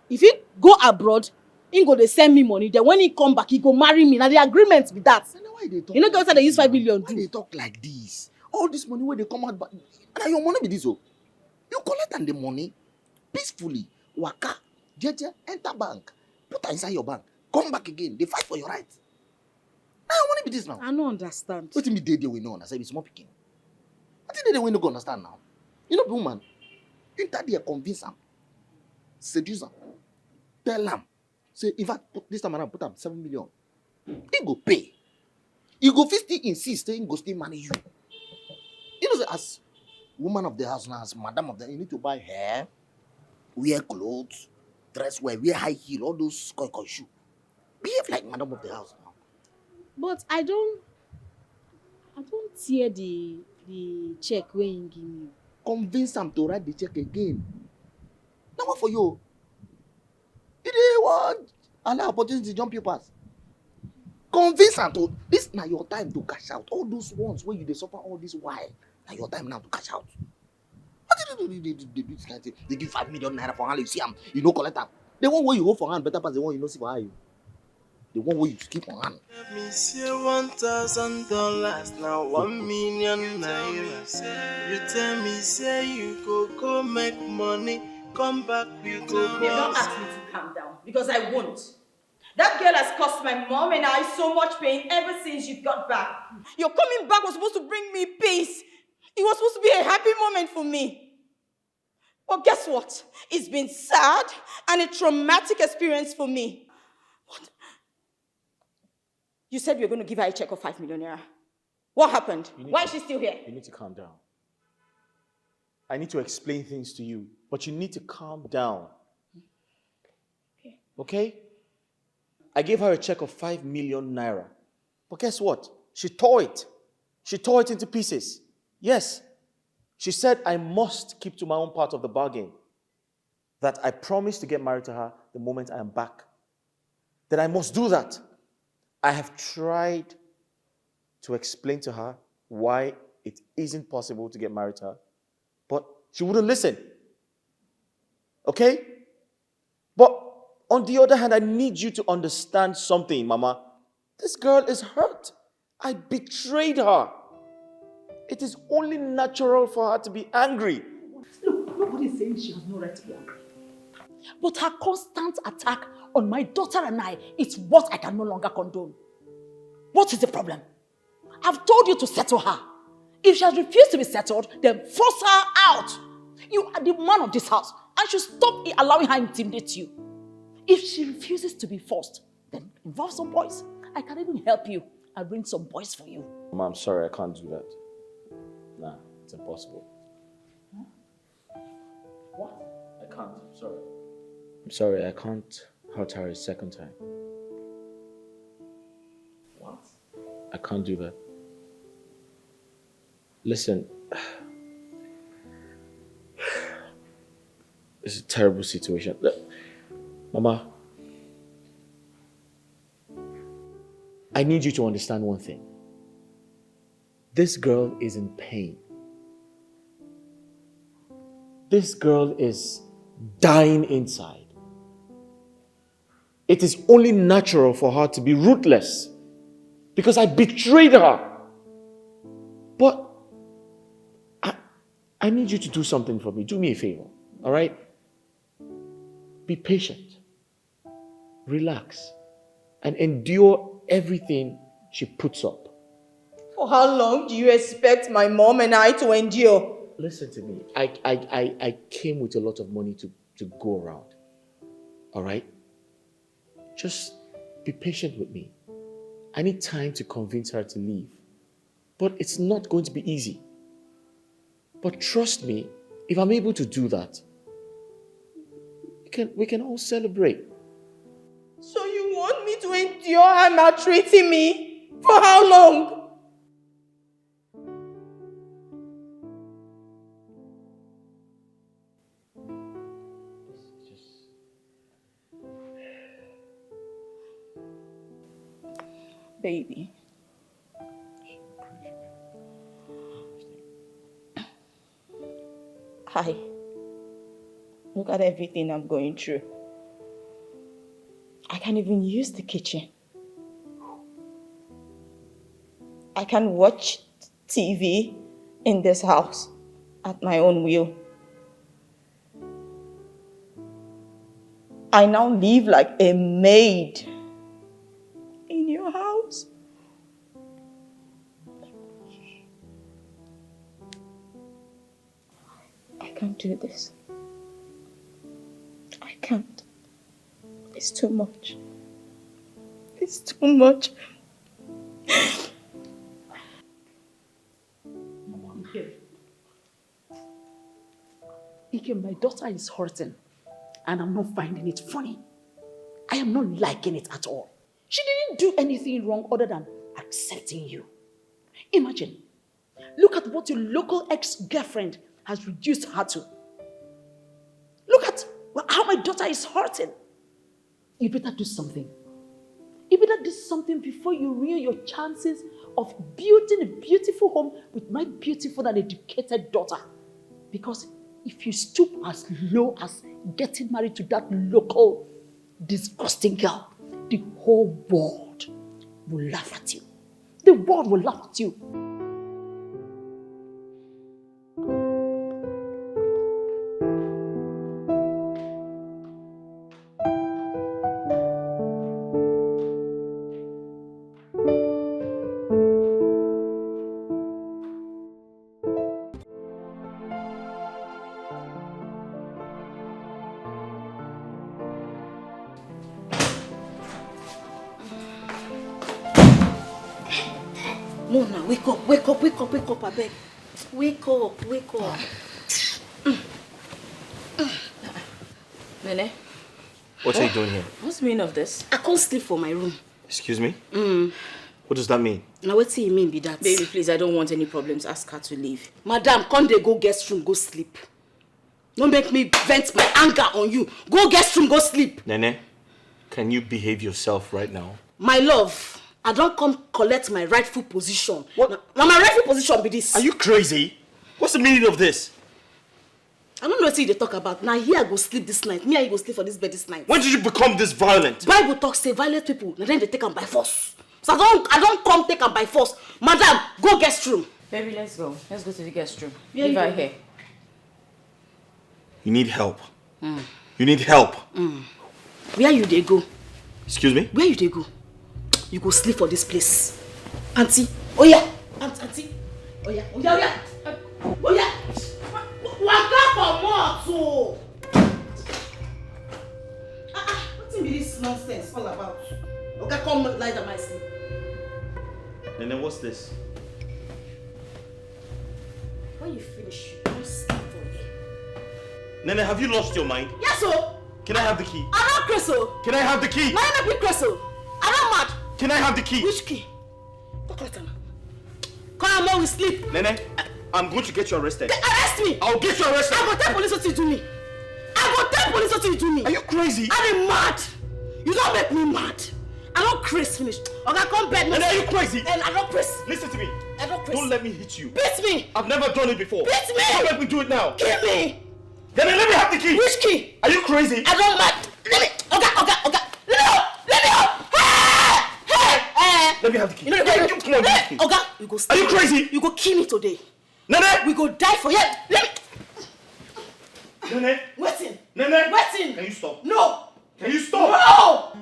if he go abroad, he go they send me money. Then when he come back, he go marry me. Now the agreement be that. Why they talk you know, like they use 5 million. Why they talk like this? All this money where they come out, and your money be this. Oh, you collect and the money peacefully. Waka, jeje, enter bank, put her inside your bank, come back again. They fight for your rights. Now your money be this now. I don't understand. What me they we know? I say it's small picking. I think they no go understand now. You know, woman, enter there, convince them, seduce them, tell them, say if I put this time around, put them 7 million, he go pay. He go still insist, he go still manage you. You know, as Woman of the house now, as madam of the, you need to buy hair, wear clothes, dress well, wear high heel, all those koi shoe. Behave like madam of the house now. But I don't hear the check when you give me. Convince them to write the check again. Now what for you? Did they want allow opportunity to jump you past? Convince them to, this now your time to cash out. All those ones where you they suffer all this while. Now your time now to cash out. What did they do this kind of thing? They give 5 million naira for hand, you see them, you know collect them. The one where you hold for hand better pass the one you know see for you. The one where you keep on hand. Let me say $1,000 now 1 million naira. You tell me say you go make money, come back we go. Don't ask me to calm down because I won't. That girl has caused my mom and I so much pain ever since you got back. Your coming back was supposed to bring me peace. It was supposed to be a happy moment for me. But guess what? It's been sad and a traumatic experience for me. What? You said you were going to give her a check of 5 million naira. What happened? Why is she still here? You need to calm down. I need to explain things to you, but you need to calm down. Okay? I gave her a check of 5 million naira. But guess what? She tore it. She tore it into pieces. Yes. She said I must keep to my own part of the bargain. That I promised to get married to her the moment I am back. That I must do that. I have tried to explain to her why it isn't possible to get married to her. But she wouldn't listen. Okay? But on the other hand, I need you to understand something, Mama. This girl is hurt. I betrayed her. It is only natural for her to be angry. Look, nobody is saying she has no right to be angry. But her constant attack on my daughter and I is what I can no longer condone. What is the problem? I've told you to settle her. If she has refused to be settled, then force her out. You are the man of this house and should stop allowing her to intimidate you. If she refuses to be forced, then involve some boys. I can even help you and bring some boys for you. Mama, I'm sorry, I can't do that. Nah, it's impossible. Huh? What? I can't, I'm sorry. I'm sorry, I can't hurt her a second time. What? I can't do that. Listen, it's a terrible situation. Look, Mama, I need you to understand one thing. This girl is in pain. This girl is dying inside. It is only natural for her to be ruthless because I betrayed her. But I need you to do something for me. Do me a favor, all right? Be patient. Relax. And endure everything she puts up. For how long do you expect my mom and I to endure? Listen to me. I came with a lot of money to go around. All right? Just be patient with me. I need time to convince her to leave. But it's not going to be easy. But trust me, if I'm able to do that, we can all celebrate. So you want me to endure her maltreating me? For how long? Baby. Hi. Look at everything I'm going through. I can't even use the kitchen. I can watch TV in this house at my own will. I now live like a maid in your house. I can't do this. I can't. It's too much. It's too much. Dikeh, my daughter is hurting and I'm not finding it funny. I am not liking it at all. She didn't do anything wrong other than accepting you. Imagine, look at what your local ex-girlfriend has reduced her to. Look at how my daughter is hurting. You better do something. You better do something before you ruin your chances of building a beautiful home with my beautiful and educated daughter. Because if you stoop as low as getting married to that local disgusting girl, the whole world will laugh at you. The world will laugh at you. Mona, wake up, I beg. Wake up. Nene? What are you doing here? What's the meaning of this? I can't sleep for my room. Excuse me? What does that mean? Now what do you mean by that? Baby, please, I don't want any problems. Ask her to leave. Madam, can't they go guest room, go sleep? Don't make me vent my anger on you. Go guest room, go sleep. Nene, can you behave yourself right now? My love, I don't come collect my rightful position. What? Now my rightful position be this. Are you crazy? What's the meaning of this? I don't know what they talk about. Now here I go sleep this night. Me and you go sleep for this bed this night. When did you become this violent? Bible talks say violent people, and then they take them by force. So I don't come take them by force. Madam, go guest room. Baby, let's go. Let's go to the guest room. Yeah, Leave her here. You need help. You need help. Where you they go? Excuse me? Where you they go? You go sleep for this place. Auntie. Oh yeah. Auntie. Oh yeah. Waka comot so. What be this nonsense all about? Okay, come lie down my sleep. And then what's this? When you finish, you don't sleep for me. Nene, have you lost your mind? Yes, sir. Can I have the key? I don't Creso. Can I have the key? No, I'm not Creso. I don't mad. Can I have the key? Which key? Come on, we sleep. Nene, I'm going to get you arrested. Arrest me! I'll get you arrested! I will tell police what you do me. Are you crazy? I'm mad. You don't make me mad. I don't crazy finish. Okay, come bed. Nene, are you crazy? And I don't crazy. Listen to me. I don't crazy. Don't let me hit you. Beat me! I've never done it before. Beat me! Don't let me do it now. Kill me! Nene, let me have the key. Which key? Are you crazy? I don't mad. Let me. Okay. Let me go. Let me have the key. You know, Come on, give me the key. Okay, you go. Are you crazy? You go kill me today. Nene! We go die for you. Let me. Nene! Waiting. Nene! Waiting. Can you stop? No. Can you stop? No.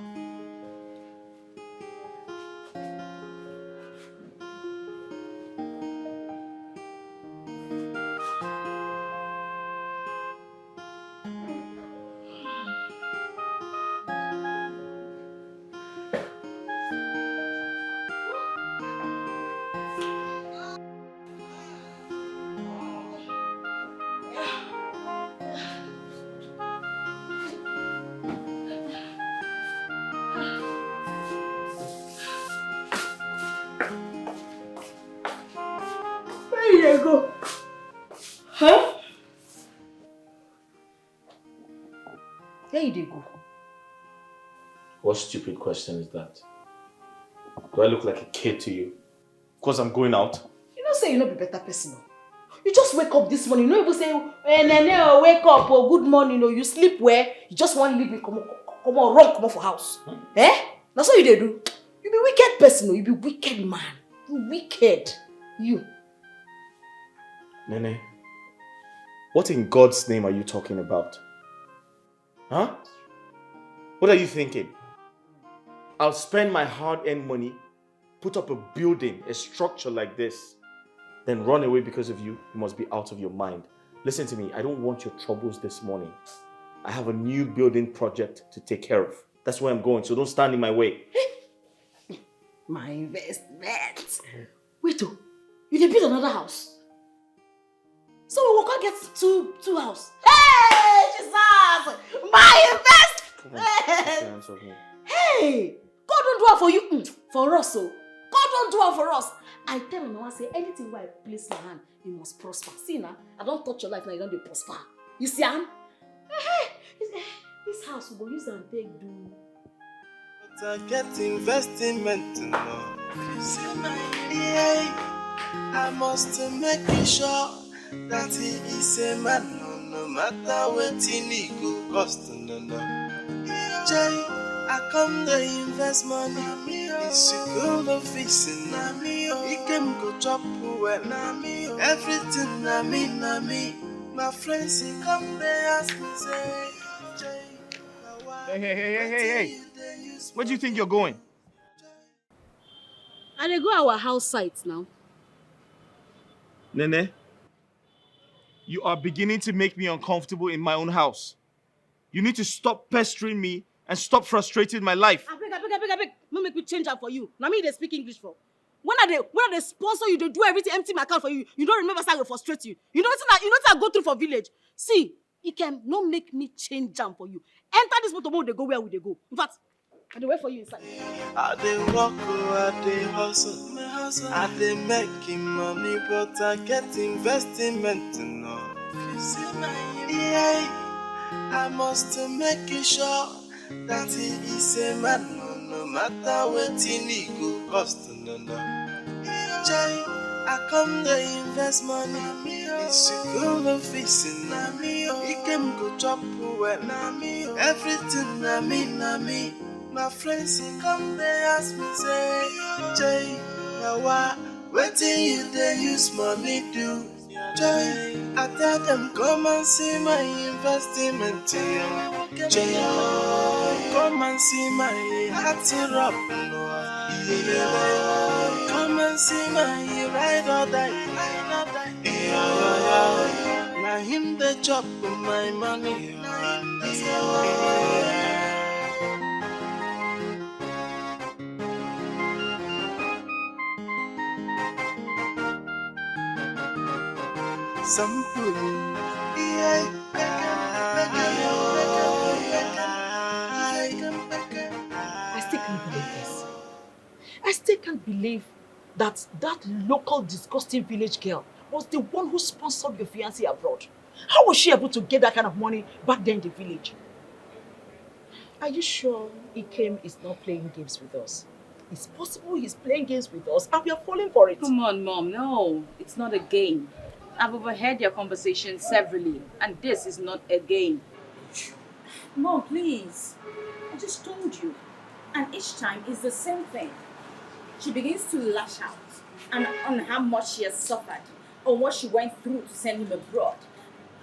Where you go? Huh? Where you dey go? What stupid question is that? Do I look like a kid to you? Because I'm going out? You know say you no be better person. No? You just wake up this morning. You no even say, Nene, wake up, or good morning, or you sleep where? You just want to leave me, come on for house. Eh? That's what you dey do. You be wicked person. No? You be wicked man. You wicked. You. Nene, what in God's name are you talking about? Huh? What are you thinking? I'll spend my hard-earned money, put up a building, a structure like this, then run away because of you? You must be out of your mind. Listen to me, I don't want your troubles this morning. I have a new building project to take care of. That's where I'm going, so don't stand in my way. My investment. Wait, you dey build another house? So we will go get two house. Hey, Jesus! My investment! Hey! God don't do it for you. For us, so. God don't do it for us. I tell my mama, say, anything where I place my hand, you must prosper. See now, I don't touch your life now, you don't be prosper. You see, this house we will use and take do. But I get investment now. You see my I must make sure that he is a man, no matter what he go cost. No. Jay, I come to invest money. It's a good office, he can go chop well. Everything na me. My friends, he come there ask me, say, Jay. Hey. Where do you think you're going? And they go our house site now. Nene, you are beginning to make me uncomfortable in my own house. You need to stop pestering me and stop frustrating my life. I beg. No make me change that for you. Now me they speak English for. When they sponsor you, they do everything, empty my account for you. You don't remember how to frustrate you. You know what I go through for village. See, it can not make me change jam for you. Enter this motorboat, they go where would they go? In fact, I dey wait for you inside. I dey work, I dey hustle. I dey making money, but I get investment now. You see my I must make sure that he is a man, no matter what he go cost. No. Jay, I come to invest money. It's a good office, he can go chop well. Everything na me. My friends, he come there ask me, say, Jay, now what you they use money do? Jay, I tell them, come and see my investment. Jay, come and see my heart up. Come and see my ride or die. Now him the chop my money. I still can't believe that local disgusting village girl was the one who sponsored your fiancé abroad. How was she able to get that kind of money back there in the village? Are you sure Ikem is not playing games with us? It's possible he's playing games with us and we are falling for it. Come on, Mom. No, it's not a game. I've overheard your conversation severally, and this is not a game. Mom, please. I just told you. And each time it's the same thing. She begins to lash out and on how much she has suffered, or what she went through to send him abroad,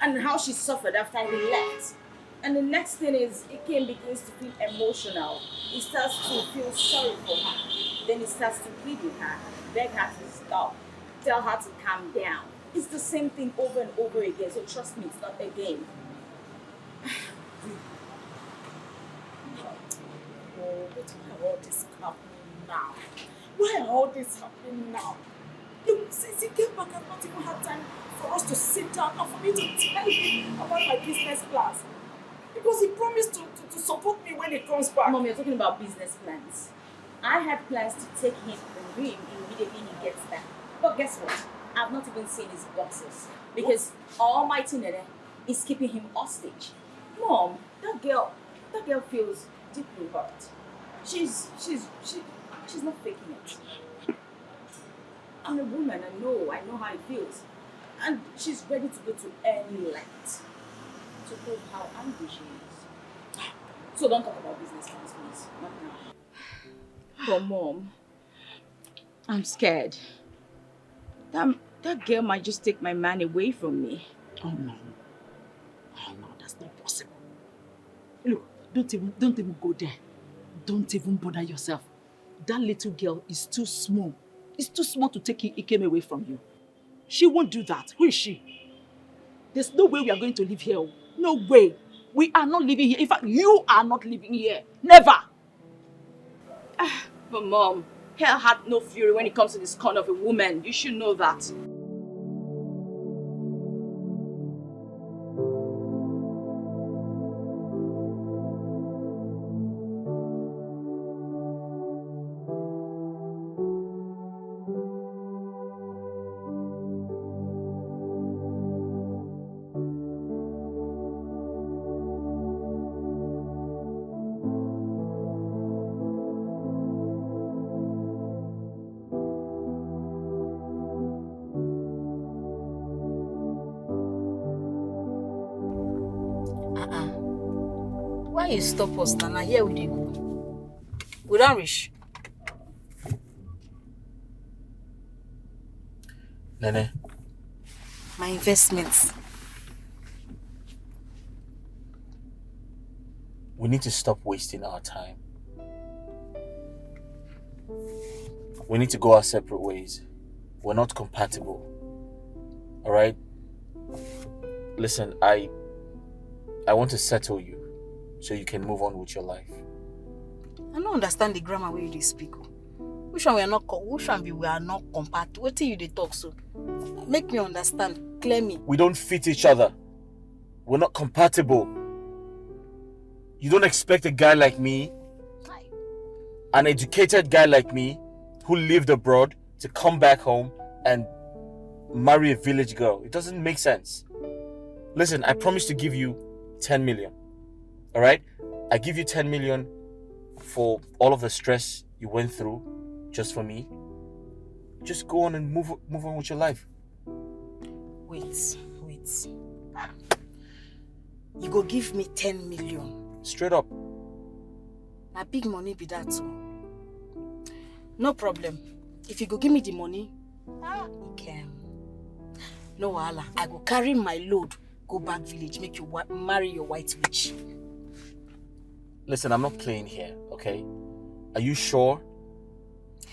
and how she suffered after he left. And the next thing is, Ikem begins to feel emotional. He starts to feel sorry for her. Then he starts to plead with her, beg her to stop, tell her to calm down. It's the same thing over and over again, so trust me, it's not a game. Oh, but why all this happening now? Why are all this happening now? Look, since he came back, I've not even had time for us to sit down and for me to tell him about my business plans. Because he promised to support me when he comes back. Mom, you're talking about business plans. I had plans to take him from him immediately he gets back. But guess what? I've not even seen his boxes. Because Almighty Nene is keeping him hostage. Mom, that girl feels deeply hurt. She's not faking it. I'm a woman, I know how it feels. And she's ready to go to any length to prove how angry she is. So don't talk about business plans, please. Not now. But Mom, I'm scared. That girl might just take my man away from me. Oh no, that's not possible. Look, don't even go there. Don't even bother yourself. That little girl is too small. It's too small to take Ikem away from you. She won't do that. Who is she? There's no way we are going to live here. No way. We are not living here. In fact, you are not living here. Never. But Mom, hell had no fury when it comes to this kind of a woman. You should know that. Why you stop us, Nana? Here we dey go. We don't reach. Nene. My investments. We need to stop wasting our time. We need to go our separate ways. We're not compatible. Alright? Listen, I want to settle you so you can move on with your life. I don't understand the grammar where you dey speak. Which one we are not compatible? What you dey talk so? Make me understand. Clear me. We don't fit each other. We're not compatible. You don't expect a guy like me, an educated guy like me, who lived abroad, to come back home and marry a village girl. It doesn't make sense. Listen, I promise to give you 10 million. Alright? I give you 10 million for all of the stress you went through just for me. Just go on and move on with your life. Wait. You go give me 10 million. Straight up. Na big money be that too. No problem. If you go give me the money, you can. No wahala. I go carry my load, go back village, make you marry your white witch. Listen, I'm not playing here, okay? Are you sure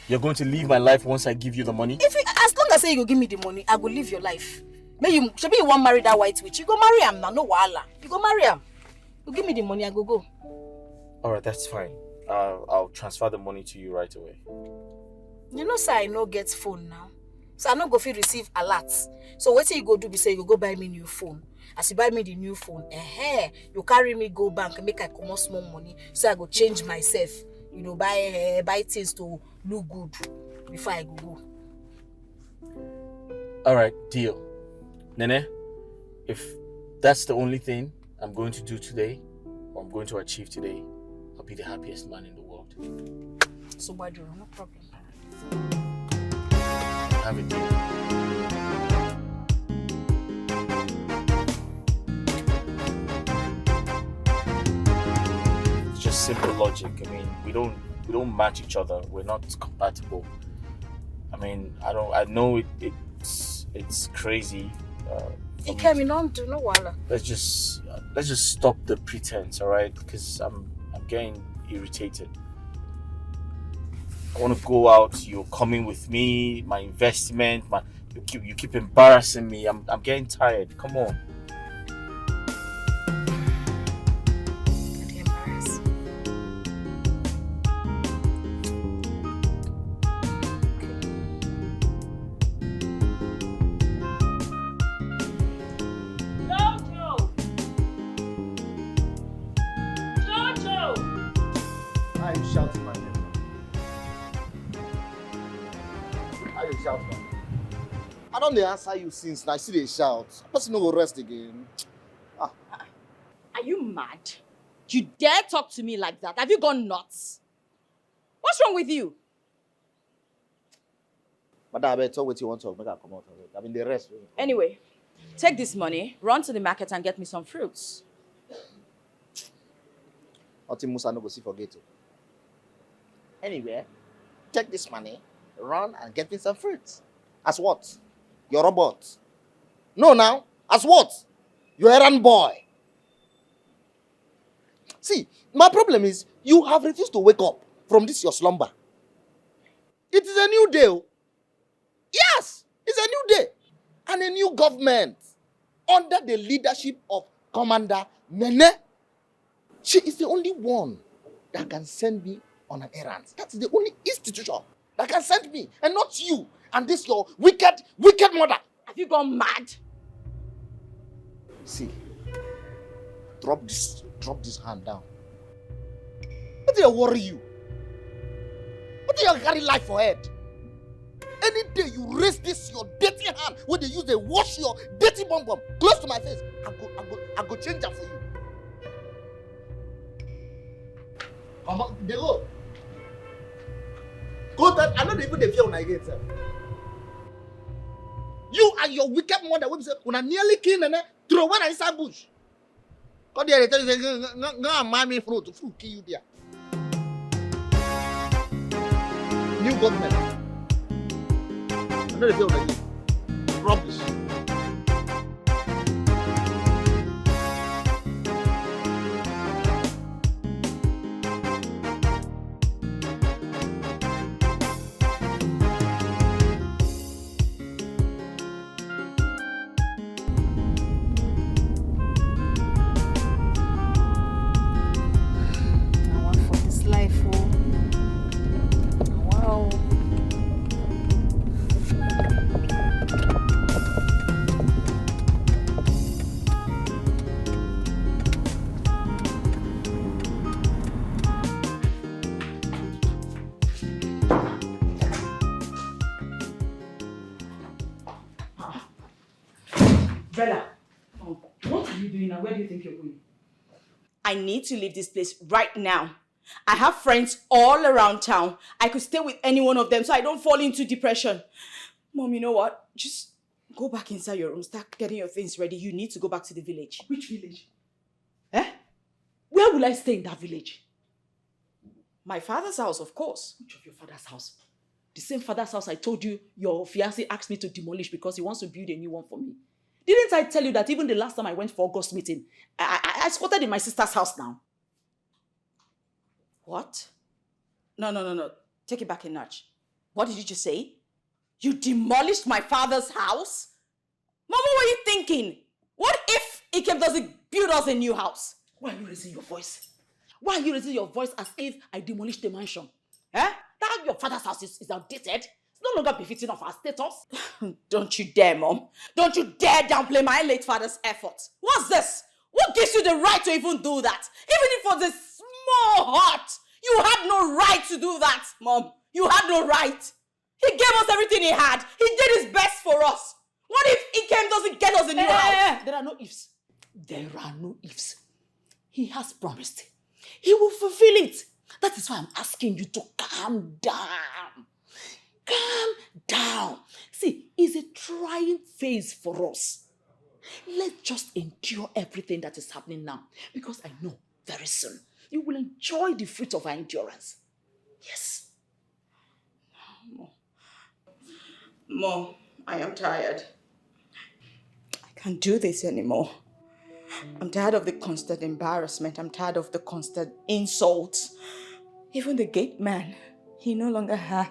you're going to leave my life once I give you the money? As long as you go give me the money, I go live your life. Maybe you want marry that white witch. You go marry him now, no wahala. You go marry him. You give me the money, I go. Alright, that's fine. I'll transfer the money to you right away. You know, sir, I no get phone now. So I no go fit receive alerts. So what you go do be say you go buy me new phone. As you buy me the new phone, you carry me go bank, make I come out small money. So I go change myself. You know, buy things to look good before I go. Alright, deal. Nene, if that's the only thing I'm going to do today, or I'm going to achieve today, I'll be the happiest man in the world. So why do no problem? Have it. It's just simple logic. I mean, we don't match each other. We're not compatible. I mean, I know it's crazy. It came in on to no wahala. Let's just stop the pretense, all right? Because I'm getting irritated. I want to go out. You're coming with me. My investment. You keep embarrassing me. I'm getting tired. Come on. I don't answer you since now. I see they shout. Person no go rest again. Are you mad? You dare talk to me like that? Have you gone nuts? What's wrong with you? But I better talk what you want to talk. Make I come out of it. I mean the rest. Anyway, take this money, run to the market and get me some fruits. Until Musa no go see forget it. Anyway, take this money, run and get me some fruits. As what? Your robot. No, now. As what? Your errand boy. See, my problem is you have refused to wake up from this your slumber. It is a new day. Yes, it's a new day. And a new government under the leadership of Commander Nene. She is the only one that can send me on an errand. That's the only institution that can send me, and not you and this your wicked mother. Have you gone mad? See, drop this hand down. What do you worry you? What do you carry life for head? Any day you raise this your dirty hand where they use they wash your dirty bum close to my face, I go change that for you. Come on, they go. Go that I don't even fear when I get there. You and your wicked mother will say when I nearly kill and throw one inside bush. What did I tell you? Go and marry me fruit. Fruit kill you there. New government. I know they say already. Rubbish. Bella, what are you doing and where do you think you're going? I need to leave this place right now. I have friends all around town. I could stay with any one of them so I don't fall into depression. Mom, you know what? Just go back inside your room. Start getting your things ready. You need to go back to the village. Which village? Where will I stay in that village? My father's house, of course. Which of your father's house? The same father's house I told you your fiancé asked me to demolish because he wants to build a new one for me. Didn't I tell you that even the last time I went for August meeting, I squatted in my sister's house now? What? No. Take it back a notch. What did you just say? You demolished my father's house? Mama, what are you thinking? What if Ikem doesn't build us a new house? Why are you raising your voice? Why are you raising your voice as if I demolished the mansion? That your father's house is outdated? It's no longer befitting of our status. Don't you dare, Mom. Don't you dare downplay my late father's effort. What's this? What gives you the right to even do that? Even if it was a small heart, you had no right to do that, Mom. You had no right. He gave us everything he had. He did his best for us. What if Ikem doesn't get us a new house? There are no ifs. There are no ifs. He has promised. He will fulfill it. That is why I'm asking you to calm down. Calm down. See, it's a trying phase for us. Let's just endure everything that is happening now. Because I know very soon you will enjoy the fruit of our endurance. Yes. Mom, I am tired. I can't do this anymore. I'm tired of the constant embarrassment. I'm tired of the constant insults. Even the gate man, he no longer has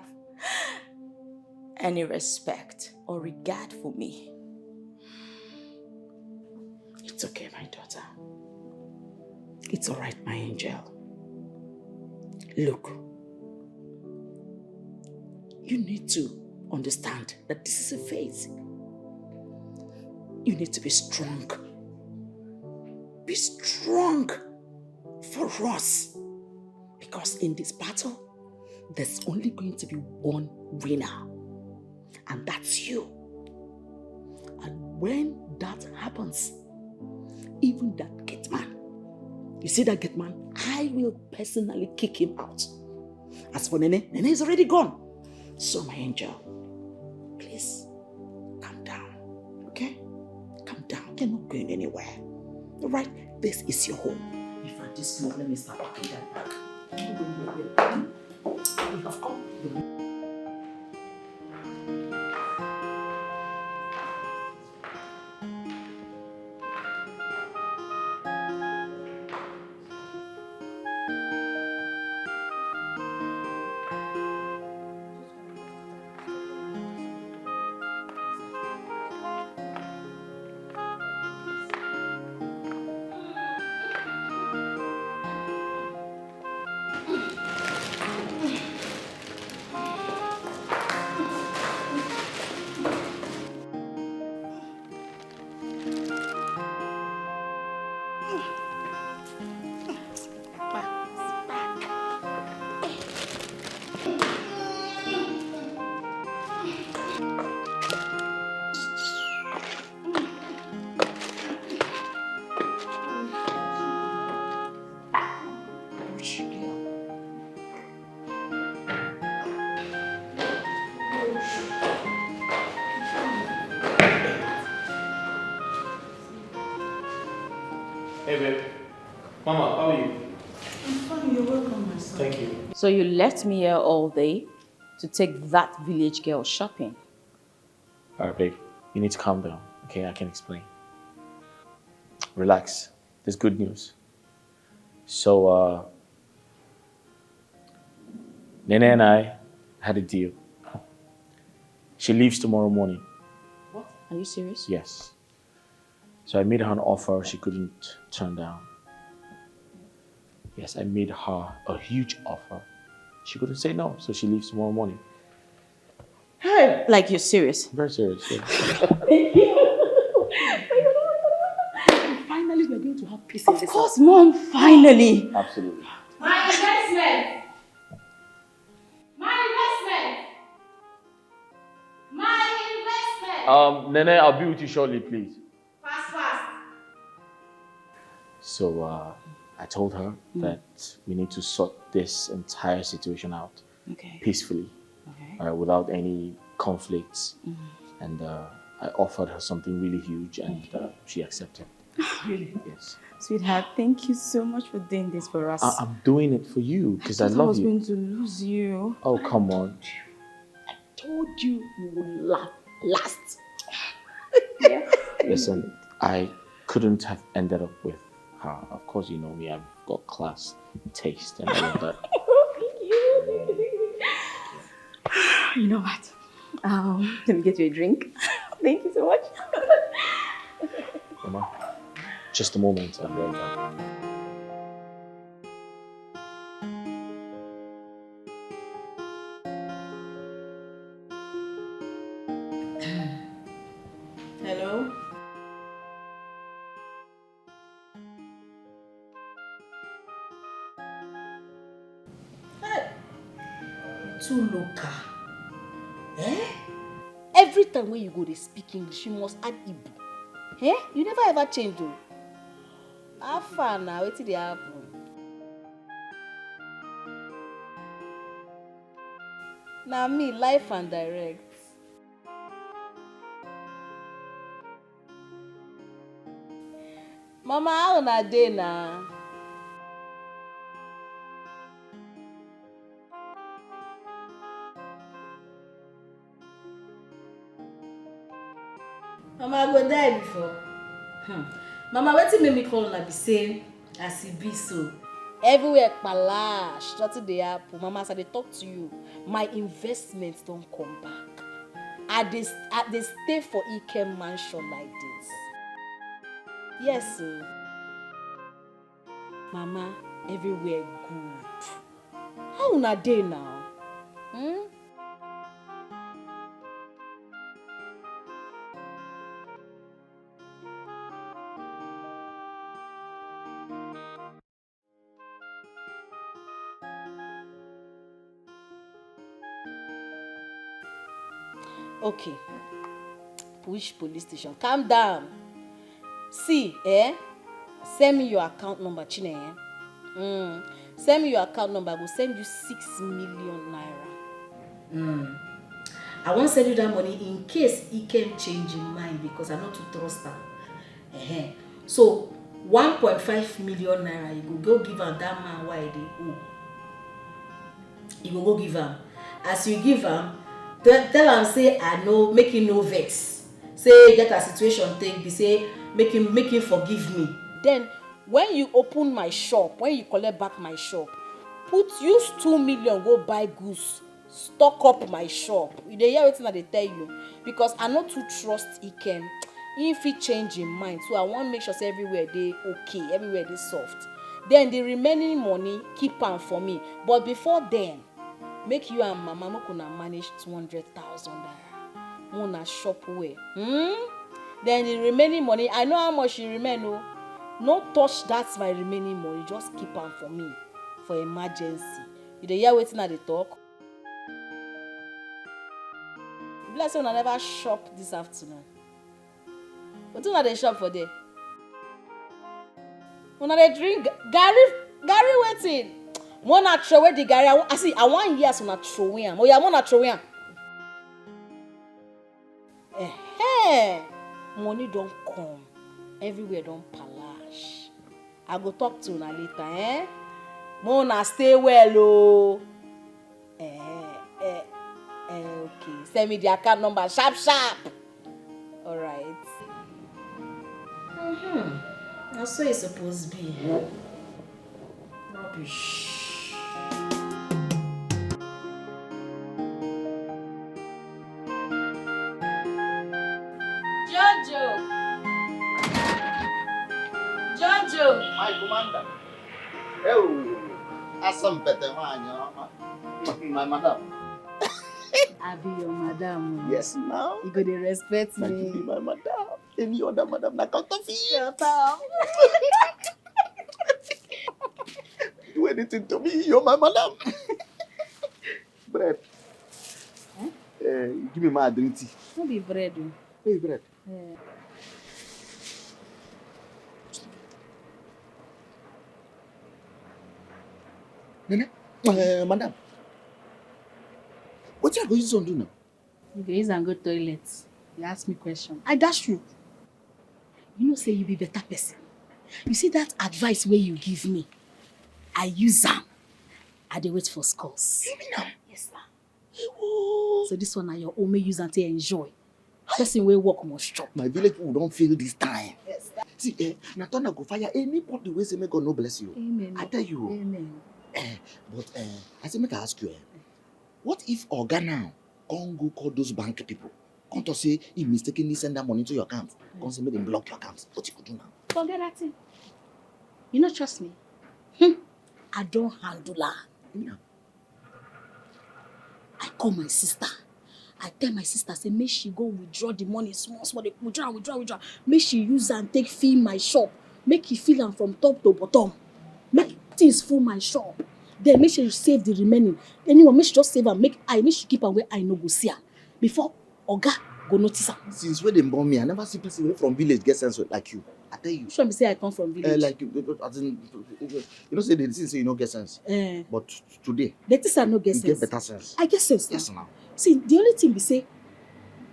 any respect or regard for me. It's okay, my daughter. It's all right, my angel. Look, you need to understand that this is a phase. You need to be strong. Be strong for us. Because in this battle, there's only going to be one winner. And that's you. And when that happens, even that gate man, you see that gate man, I will personally kick him out. As for Nene, Nene is already gone. So my angel, please, calm down, okay? Calm down, you're not going anywhere. All right, this is your home. If at this moment, let me start packing that back. You have come. Hey, babe. How are you? I'm fine, you're welcome, my son. Thank you. So you left me here all day to take that village girl shopping? Alright, babe. You need to calm down. Okay, I can explain. Relax. There's good news. So, Nene and I had a deal. She leaves tomorrow morning. What? Are you serious? Yes. So I made her an offer she couldn't turn down. Yes, I made her a huge offer. She couldn't say no, so she leaves tomorrow morning. Hey! Like you're serious? Very serious, yeah. Finally, we're going to have peace in this house. Of course, Mom, finally. Absolutely. My investment! Nene, I'll be with you shortly, please. Fast. So, I told her that we need to sort this entire situation out peacefully, without any conflicts. And I offered her something really huge, and she accepted. Really? Yes. Sweetheart, thank you so much for doing this for us. I'm doing it for you because I I love was you. going to lose you. Oh, come on. Told you you would laugh last. Listen, I couldn't have ended up with her. Of course, you know me, I've got class, taste, and all of that. You know what? Let me get you a drink. Thank you so much. Mama, just a moment, I'm right back. Hello? Hey, you too local. Every time when you go to speak English, you must add Ibu. You never ever change though. How far now? What did happen? Now me, life and direct. Mama, how una dey na? Mama, I go die before. Mama, wetin make me call una be say as e be so. Everywhere kpalash, nothing dey happen. Mama, as I dey talk to you, my investments don come back. I dey stay for Ikem mansion like this. Yes, sir. Mama, everywhere good. How una dey now? Okay. Which police station? Calm down. See, send me your account number, Chine. Send me your account number. I will send you 6 million naira. I won't send you that money in case he can change his mind because I not to trust him. So 1.5 million naira, you go give him that man why they owe. You go give him. As you give him, tell him say I know, make him no vex. Say get a situation take be say make him forgive me. Then when you open my shop, when you collect back my shop, use 2 million go buy goods, stock up my shop. You dey hear wetin I dey tell you? Because I no too trust Ikem. If he change him mind, so I want make sure say everywhere dey okay, everywhere dey soft. Then the remaining money keep am for me. But before then, make you and Mama make una manage 200,000 naira. Una shop well. Then the remaining money, I know how much e remain. No touch that my remaining money. Just keep am for me for emergency. You dey hear wetin I dey talk? Bless you, una never shop this afternoon. Wetin una dey shop for there? Una dey drink garri wetin? Mona throw away the garri. I want years una throw away am. Oya, mona throw away am. Money don come. Everywhere don palash. I go talk to una later, eh? Mona, stay well, oh. Okay. Send me the account number, sharp. All right. That's what it's supposed to be. Rubbish. Jojo! My commander. Oh, asam pete my madam. I be your madam. Yes, now. You go to respect me. You be my madam. Any other madam na counterfeit. Shut up. Do anything to me, you're my madam. Bread. Huh? Give me my drink tea. No be bread. Hey, bread. Yeah. Nene, madam. What you going to do now? You go use and go toilet. You ask me question. I dash you. You know, say you be better person. You see that advice where you give me? I use them. I dey wait for scores. You mean now? Yes, sir. So this one are your own. May use and to enjoy. Person will work must chop. My village people don't feel this time. Yes, sir. See, Natana go fire anybody way say may God no bless you. Amen. I tell you. Amen. But I say make I ask you, what if Oga now Congo call those bank people? Come to say he mistakenly send that money to your account. Come say make them block your account. What you could do now? Forget that thing. You not trust me? I don't handle her. Yeah. I call my sister. I tell my sister, say, make she go withdraw the money small. They withdraw. Make she use and take fill my shop. Make it fill am from top to bottom. Make things full my shop. Then make sure you save the remaining. Anyway, make she just save and make she keep am where I no go see her. Before Oga go notice her. Since when they born me, I never see people from village get sense like you. I tell you. Sure, me say I come from village. Like as in, you know, say they say you no get sense. But today, the things I no get you sense. get better sense. I get sense. Yes, now. See, the only thing we say,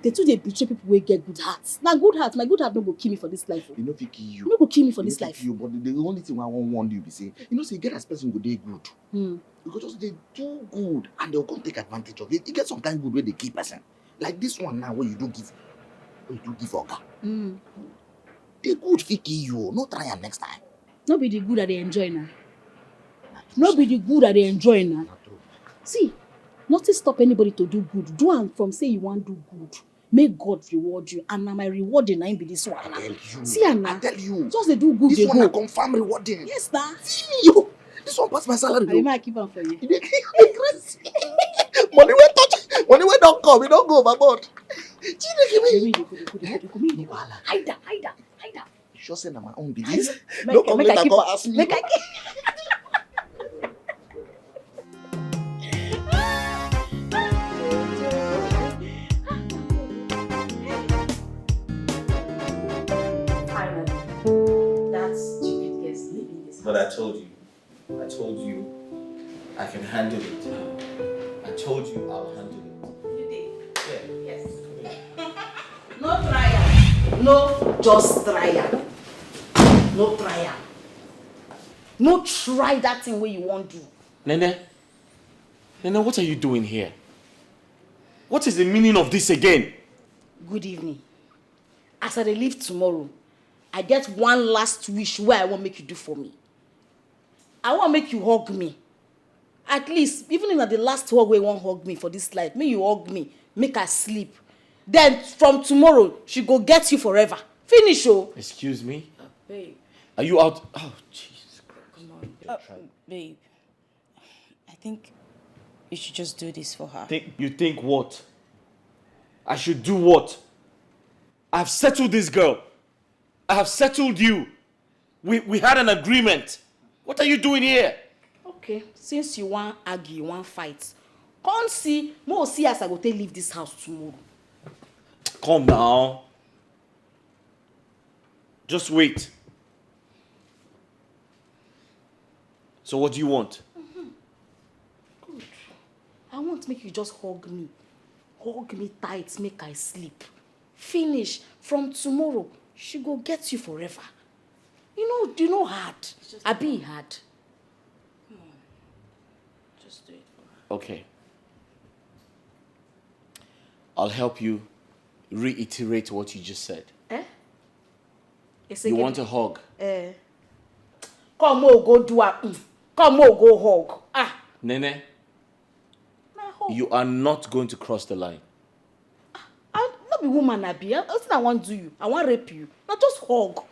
they too they betray people wey get good hearts. Now good heart, my good heart no go kill me for this life. You know, fit kill you. No go kill me for this life. You, but the only thing I want warn you be say, you know, say get as person go dey good. You go just dey do good, and they'll come take advantage of it. You get some kind good where they keep person. Like this one now, where you do give Oga. The good fit kill you. No try am next time. No be the good that they enjoy now. No be the good that they enjoy now. See, nothing stop anybody to do good. Do am from say you want do good. May God reward you. And now my rewarding na be this one. I tell you. See Anna. I tell you. Just they do good. This they one go. na confirm rewarding. Yes, sir. See you. This one pass my salary. I might keep on for you. Money wey touch. Money wey don't come. We don't go overboard. Hide that. You sure say na my own business? Make No come I later keep come am. ask me. Make I Finally, that stupid guest leaving this house. But I told you I can handle it. I told you I'll handle it. You did? Yeah. Yes. No trial. No, just trial. No trial. No try that thing where you want to. Nene, what are you doing here? What is the meaning of this again? Good evening. As I leave tomorrow, I get one last wish where I want make you do for me. I want make you hug me. At least, even if the last hug where you want hug me for this life, may you hug me, make her sleep. Then from tomorrow, she go get you forever. Finish, oh. Excuse me? Babe. Are you out? Oh, Jesus Christ. Come on. Babe. I think you should just do this for her. You think what? I should do what? I've settled this girl. I have settled you. We had an agreement. What are you doing here? Okay, since you want argue, you want fight, come see, more see as I go take leave this house tomorrow. Come now. Just wait. So what do you want? Good. I want to make you just hug me. Hug me tight, make I sleep. Finish. From tomorrow, she go get you forever. You know hard. I be hard. Come on. Just do it for her. Okay. I'll help you reiterate what you just said. You want a hug? Come on, go do a. Come on, go hug. Nene, you are not going to cross the line. I'm not be woman, I be. That's not I want to do you. I want rape you. Not just hug.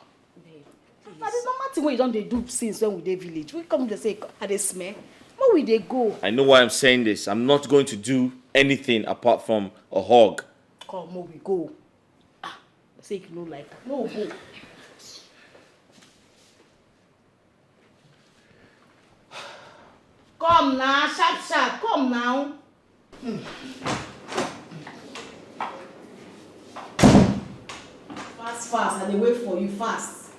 Now there's no matter what you don't do since when we dey village. We come to say how they smell. Where will they go? I know why I'm saying this. I'm not going to do anything apart from a hug. Come on, we go. Say you know like that. No go. Come now, sharp. Come now. Fast. And they wait for you fast.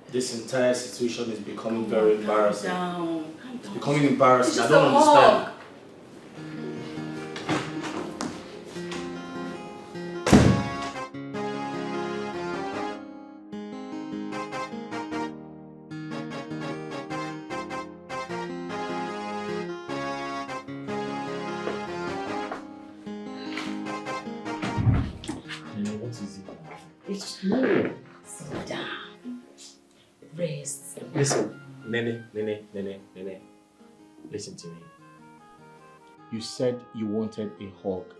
This entire situation is becoming very embarrassing. Calm down. It's becoming embarrassing. It's I don't understand. It's no. Sit down. Rest. Listen, Nene. Listen to me. You said you wanted a hug.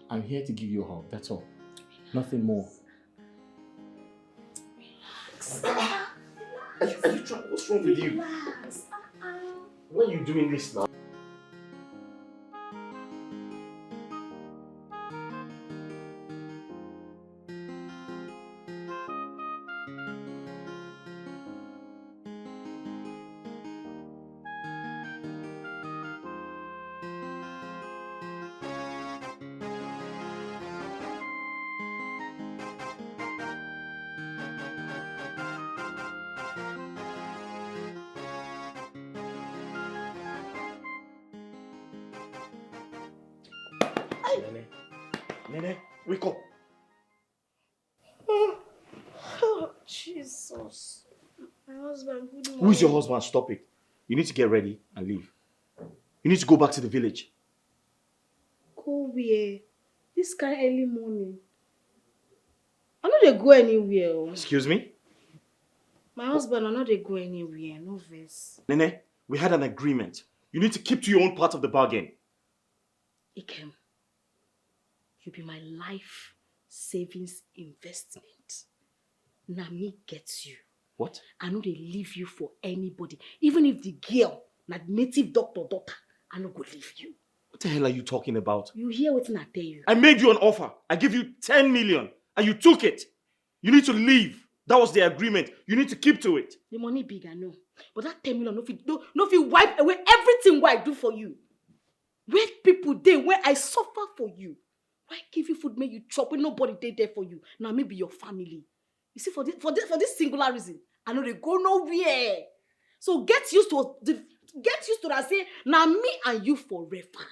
I'm here to give you a hug, that's all. Nothing more. Are you trying? What's wrong with you? Relax. Why are you doing this now? Nene, wake up. Oh, Jesus. My husband, good morning. Who is your husband? Stop it. You need to get ready and leave. You need to go back to the village. Go where? This kind of early morning. I know they go anywhere. Excuse me? My husband, I know they go anywhere. No verse. Nene, we had an agreement. You need to keep to your own part of the bargain. Ikem, you be my life savings investment. Now me gets you. What? I know they leave you for anybody. Even if the girl, na native doctor daughter, I no go leave you. What the hell are you talking about? You hear what I tell you? I made you an offer. I gave you 10 million and you took it. You need to leave. That was the agreement. You need to keep to it. The money big, I know. But that 10 million, no fit wipe away everything what I do for you. Where people dey, where I suffer for you. Why give you food, make you chop when nobody dey there for you? Now maybe your family. You see, for this singular reason, I know they go nowhere. So get used to that. Say now me and you forever.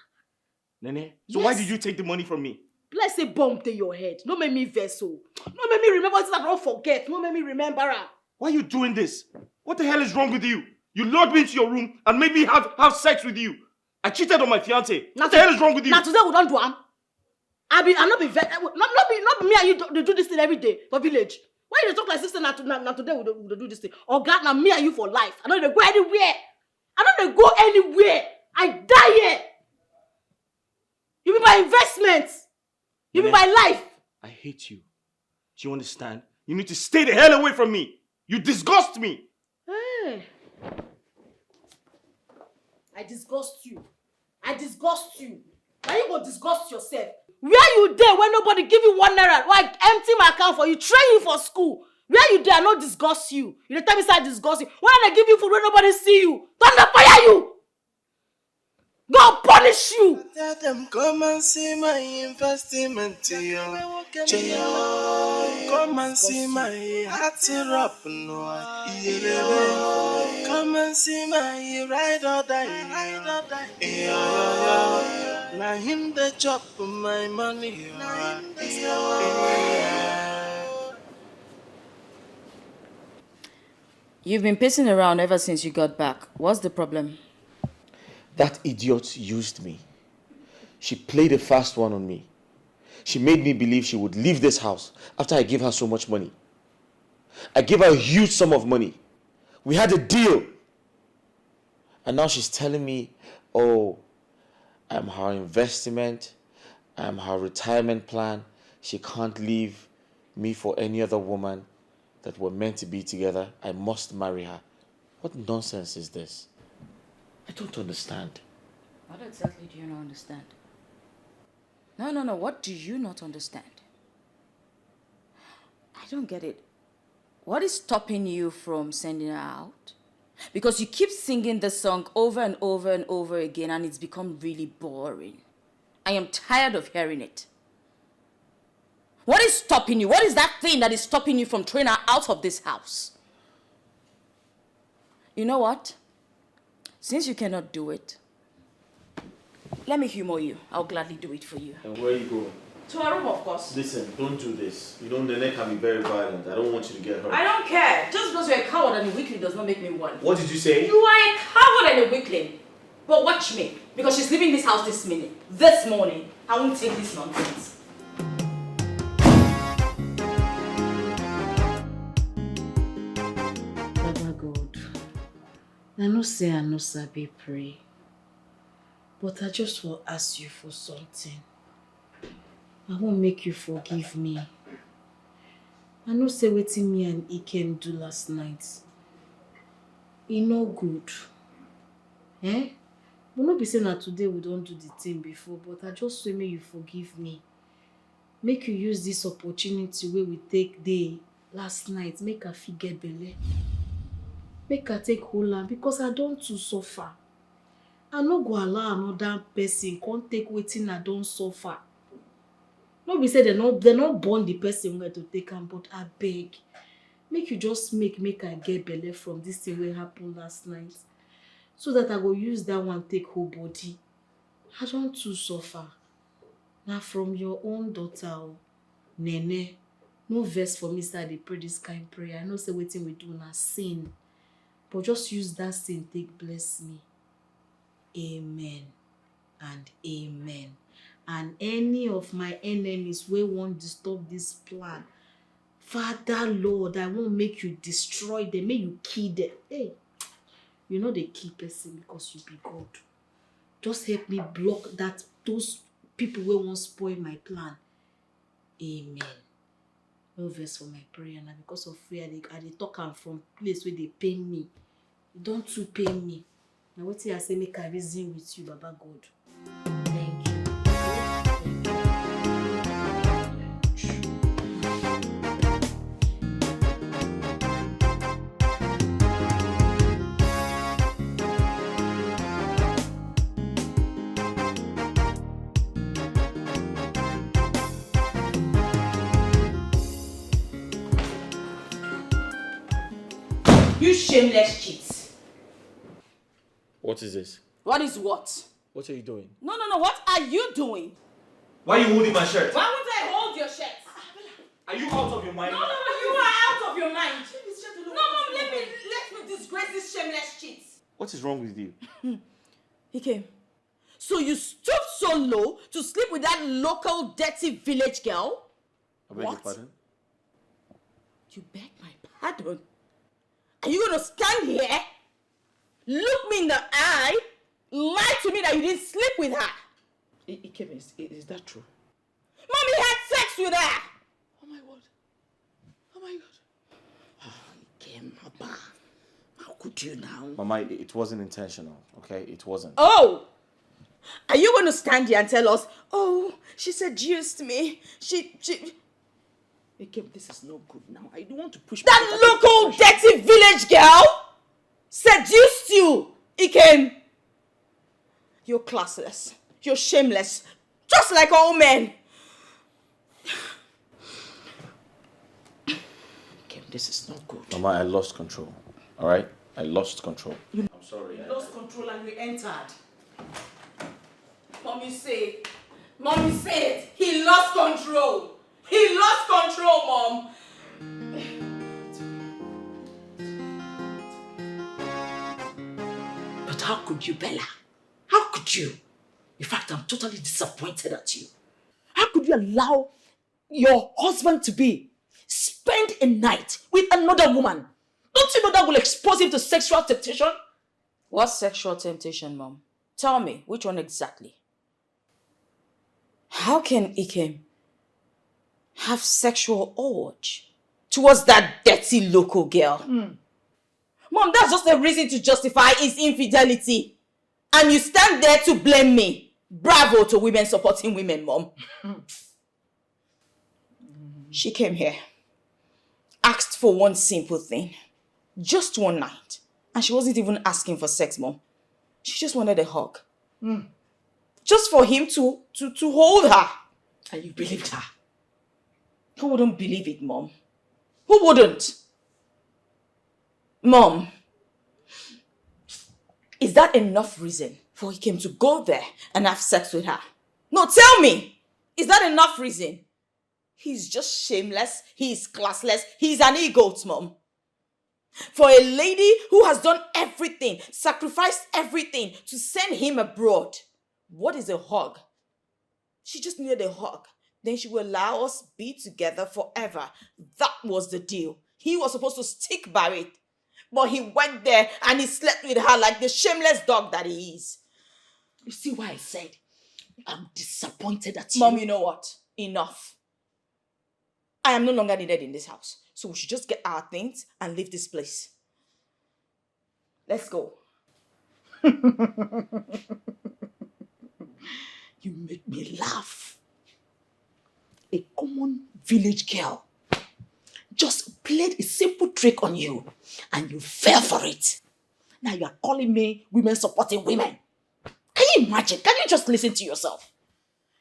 Nene, so yes. Why did you take the money from me? Let's say bomb to your head. No make me vessel. No make me remember things I don't forget. No make me remember her. Why are you doing this? What the hell is wrong with you? You lured me into your room and made me have sex with you. I cheated on my fiancé. What the hell is wrong with you? Now today we don't do am. Not be me and you do this thing every day for village. Why you talk like sister? Now today we do this thing. Or God, now me and you for life. I don't go anywhere. I die here. You be my investment. You be my life. I hate you. Do you understand? You need to stay the hell away from me. You disgust me. Hey. I disgust you. Now you go disgust yourself. Where you there when nobody give you 1 naira? Why empty my account for you, train you for school? Where you there? I no disgust you. You tell me say I disgust you. Why don't I give you food when nobody see you? Thunder fire you. God punish you. Tell them come and see my investment, come and see my heart up, no. Come and see my ride or die. Now him the chop my money. You've been pacing around ever since you got back. What's the problem? That idiot used me. She played a fast one on me. She made me believe she would leave this house after I gave her so much money. I gave her a huge sum of money. We had a deal. And now she's telling me, oh, I'm her investment, I'm her retirement plan. She can't leave me for any other woman, that we're meant to be together. I must marry her. What nonsense is this? I don't understand. What exactly do you not understand? No. What do you not understand? I don't get it. What is stopping you from sending her out? Because you keep singing the song over and over and over again, and it's become really boring. I am tired of hearing it. What is stopping you? What is that thing that is stopping you from throwing her out of this house? You know what? Since you cannot do it, let me humor you. I'll gladly do it for you. And where are you going? To our room, of course. Listen, don't do this. You know, the neck can be very violent. I don't want you to get hurt. I don't care. Just because you're a coward and a weakling does not make me one. What did you say? You are a coward and a weakling. But watch me. Because she's leaving this house this minute. This morning. I won't take this nonsense. Baba God, I know say I no sabi pray, but I just will ask you for something. I won't make you forgive me. I know say wetin me and Ikem do last night. E no good. Eh? But no be say na today we don't do the thing before, but I just say make you forgive me. Make you use this opportunity where we take day last night, make I fit get belle. Make I take hold am because I don't too suffer. I no go allow another person come take wetin I don suffer. No be say they not born the person where to take am, but I beg. Make you just make I get belle from this thing wey happen last night. So that I go use that one take whole body. I don't too suffer. Now from your own daughter, Nene, no verse for me say I dey pray this kind prayer. I know say wetin we do na sin. But just use that sin take bless me. Amen and amen. And any of my enemies wey won't disturb this plan, Father Lord, I won't make you destroy them, make you kill them. Hey, you know they kill person because you be God. Just help me block those people wey won't spoil my plan. Amen. No verse for my prayer now because of fear. I dey talk am from place where they pain me. You don't too pain me. Now what I say make I reason with you, Baba God. Thank you. You shameless cheat. What is this? What is what? What are you doing? No. What are you doing? Why are you holding my shirt? Why would I hold your shirt? Are you out of your mind? No, you are out of your mind. No, Mom, let me disgrace this shameless cheat. What is wrong with you? He came. So you stooped so low to sleep with that local dirty village girl? I beg your pardon? You beg my pardon? Are you going to stand here, look me in the eye, lie to me that you didn't sleep with her? Ikem, is that true? Mommy had sex with her! Oh my word. Oh my God. Ikem, Papa. How could you now? Mama, it wasn't intentional, okay? It wasn't. Oh! Are you going to stand here and tell us, oh, she seduced me, she... Ikem, this is no good now. I don't want to push... That local dirty village girl seduced you, Ikem. You're classless. You're shameless. Just like all men. Ikem, this is not good. Mama, I lost control, all right? I lost control. I'm sorry. You lost control and you entered. Mommy said, he lost control. He lost control, Mom. how could you, Bella? How could you? In fact, I'm totally disappointed at you. How could you allow your husband to spend a night with another woman? Don't you know that will expose him to sexual temptation? What sexual temptation, Mom? Tell me, which one exactly? How can Ikem have sexual urge towards that dirty local girl? Mom, that's just a reason to justify his infidelity. And you stand there to blame me. Bravo to women supporting women, Mom. She came here, asked for one simple thing. Just one night. And she wasn't even asking for sex, Mom. She just wanted a hug. Just for him to hold her. And you believed her? Who wouldn't believe it, Mom? Who wouldn't? Mom, is that enough reason for him to go there and have sex with her? No, tell me! Is that enough reason? He's just shameless, he's classless, he's an egot, Mom. For a lady who has done everything, sacrificed everything to send him abroad, what is a hug? She just needed a hug. Then she will allow us be together forever. That was the deal. He was supposed to stick by it. But he went there and he slept with her like the shameless dog that he is. You see why I said I'm disappointed at you? Mom, you know what? Enough. I am no longer needed in this house. So we should just get our things and leave this place. Let's go. You make me laugh. A common village girl just played a simple trick on you and you fell for it. Now you are calling me women supporting women. Can you imagine? Can you just listen to yourself?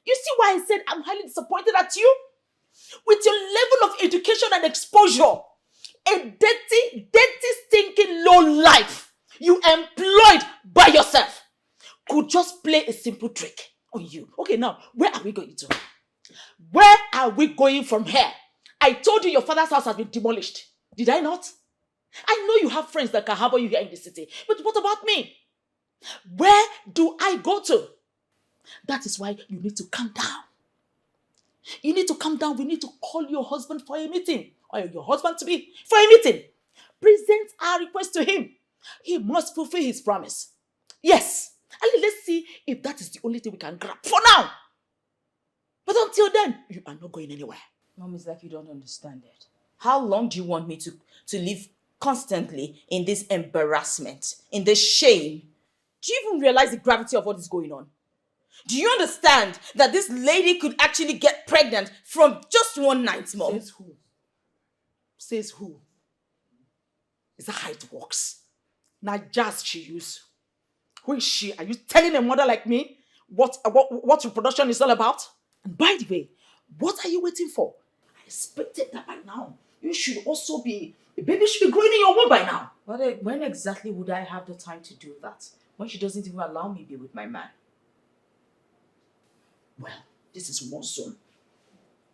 You see why I said I'm highly disappointed at you? With your level of education and exposure, a dirty, stinking low life you employed by yourself could just play a simple trick on you. Okay, now, where are we going to? Where are we going from here? I told you your father's house has been demolished. Did I not? I know you have friends that can harbor you here in the city. But what about me? Where do I go to? That is why you need to calm down. You need to calm down. We need to call your husband for a meeting. Or your husband to be for a meeting. Present our request to him. He must fulfill his promise. Yes. And let's see if that is the only thing we can grab for now. But until then, you are not going anywhere. Mom, it's like you don't understand it. How long do you want me to live constantly in this embarrassment, in this shame? Do you even realize the gravity of what is going on? Do you understand that this lady could actually get pregnant from just one night, Mom? Says who? Says who? Is that how it works? Now just she use. Who is she? Are you telling a mother like me what reproduction is all about? And by the way, what are you waiting for? I expected that by now. You should also be, a baby should be growing in your womb by now. But when exactly would I have the time to do that? When she doesn't even allow me to be with my man? Well, this is war zone.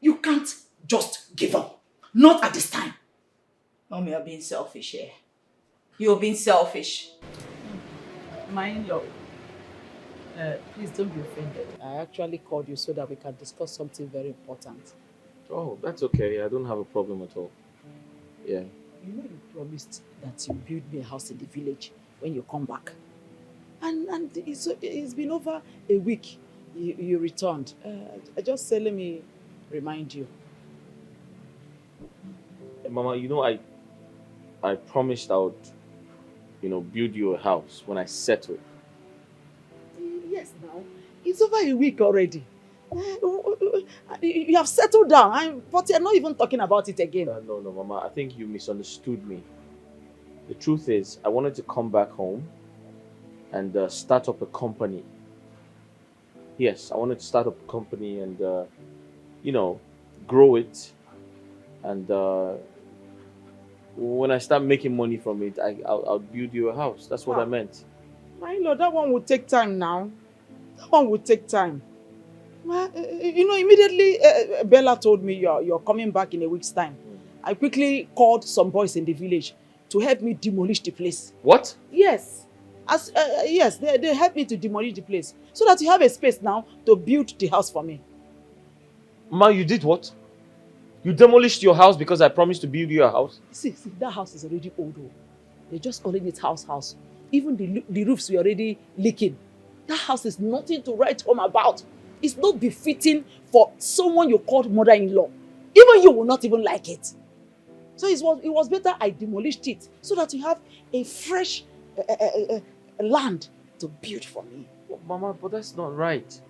You can't just give up. Not at this time. Mom, you're being selfish here. You're being selfish. My in-law, please don't be offended. I actually called you so that we can discuss something very important. Oh, that's okay. I don't have a problem at all. Yeah. You know you promised that you build me a house in the village when you come back. And it's been over a week you returned. I just said, let me remind you. Hey, Mama, you know, I promised I would, build you a house when I settle. Yes, now. It's over a week already. You have settled down, but you're not even talking about it again. No, Mama. I think you misunderstood me. The truth is, I wanted to come back home and start up a company. Yes, I wanted to start up a company and, grow it. And when I start making money from it, I'll build you a house. That's what I meant. My lord, that one will take time now. That one will take time. Well, immediately Bella told me you're coming back in a week's time. I quickly called some boys in the village to help me demolish the place. What? Yes. Yes, they helped me to demolish the place so that you have a space now to build the house for me. Ma, you did what? You demolished your house because I promised to build you a house? See, that house is already old. They just calling it house. Even the roofs were already leaking. That house is nothing to write home about. It's not befitting for someone you called mother-in-law. Even you will not even like it. So it was better I demolished it so that you have a fresh land to build for me. Oh, Mama, but that's not right.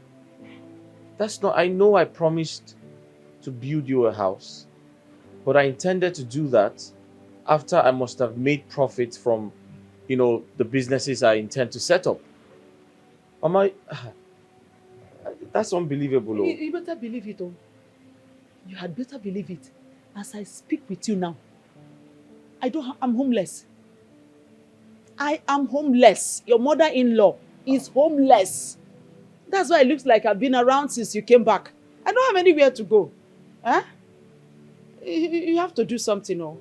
I know I promised to build you a house, but I intended to do that after I must have made profit from, the businesses I intend to set up. Mama, that's unbelievable. You better believe it, oh. You had better believe it. As I speak with you now, I'm homeless. I am homeless. Your mother-in-law is homeless. That's why it looks like I've been around since you came back. I don't have anywhere to go. Huh? You have to do something, oh.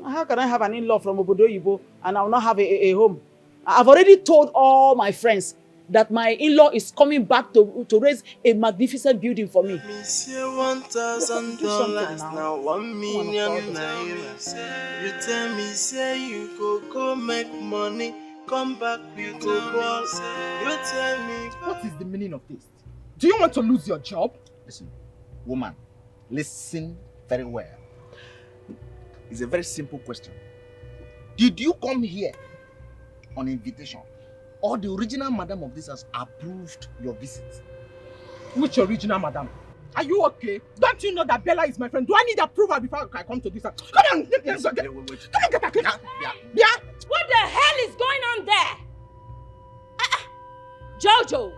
How can I have an in-law from Obodo Yibo and I will not have a home? I've already told all my friends that my in-law is coming back to raise a magnificent building for me. Me say $1,000 now 1 million naira. You tell me say you go make money, come back with the boss. You tell me what is the meaning of this? Do you want to lose your job? Listen, woman, listen very well. It's a very simple question. Did you come here on invitation? Or the original madam of this house approved your visit? Which original madam? Are you okay? Don't you know that Bella is my friend? Do I need approval before I come to this house? Come on, wait. Come on, get back here. Yeah. What the hell is going on there? Jojo!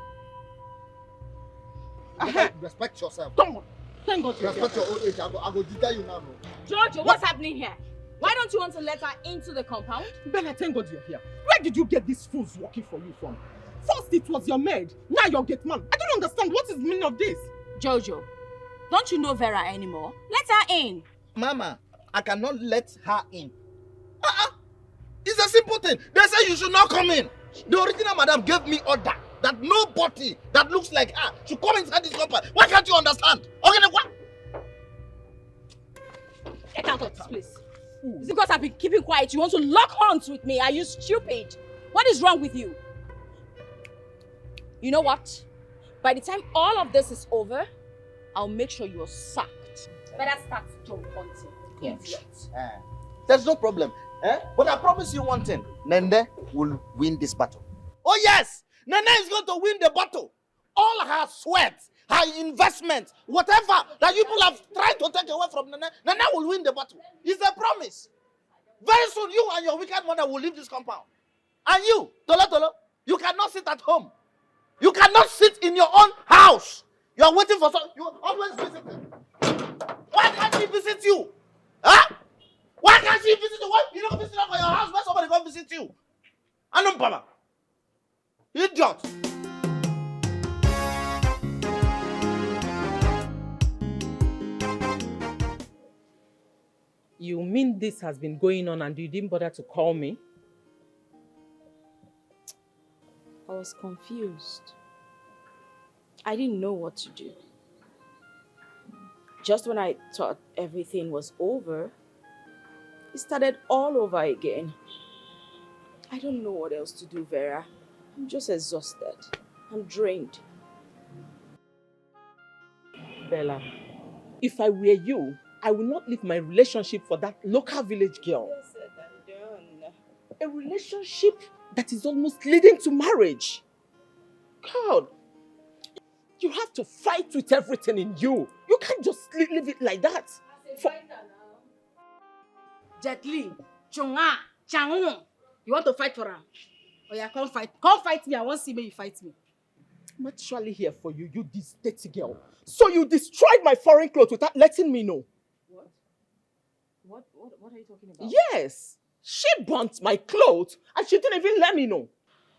Respect yourself. Don't. Thank God. Respect your old age. I go detail you now. Jojo, what's happening here? Why don't you want to let her into the compound? Bella, thank God you're here. Where did you get these fools working for you from? First it was your maid, now your gate man. I don't understand. What is the meaning of this? Jojo, don't you know Vera anymore? Let her in. Mama, I cannot let her in. It's a simple thing. They say you should not come in. The original madam gave me order that nobody that looks like her should come inside this compound. Why can't you understand? Okay, then what? Get out of this place. Is it because I've been keeping quiet? You want to lock horns with me? Are you stupid? What is wrong with you? You know what? By the time all of this is over, I'll make sure you're sacked. Better start job hunting. Yes. There's no problem. But I promise you one thing. Nende will win this battle. Oh yes! Nene is going to win the battle. All her sweat, her investment, whatever that you people have tried to take away from Nene, Nene will win the battle. It's a promise. Very soon, you and your wicked mother will leave this compound. And you, Tolo, you cannot sit at home. You cannot sit in your own house. You are waiting for someone. You are always visiting. Why can't she visit you? Huh? Why can't she visit you? Why you don't visit her for your house where somebody come visit you? Anum Baba. Idiot. You mean this has been going on and you didn't bother to call me? I was confused. I didn't know what to do. Just when I thought everything was over, it started all over again. I don't know what else to do, Vera. I'm just exhausted. I'm drained. Bella, if I were you, I will not leave my relationship for that local village girl. A relationship that is almost leading to marriage. God, you have to fight with everything in you. You can't just leave it like that. Jetli, Chunga, Changun. You want to fight for him? Oh yeah, come fight. Come fight me. I want to see me you fight me. I'm actually here for you, you this dirty girl. So you destroyed my foreign clothes without letting me know. What are you talking about? Yes. She burnt my clothes and she didn't even let me know.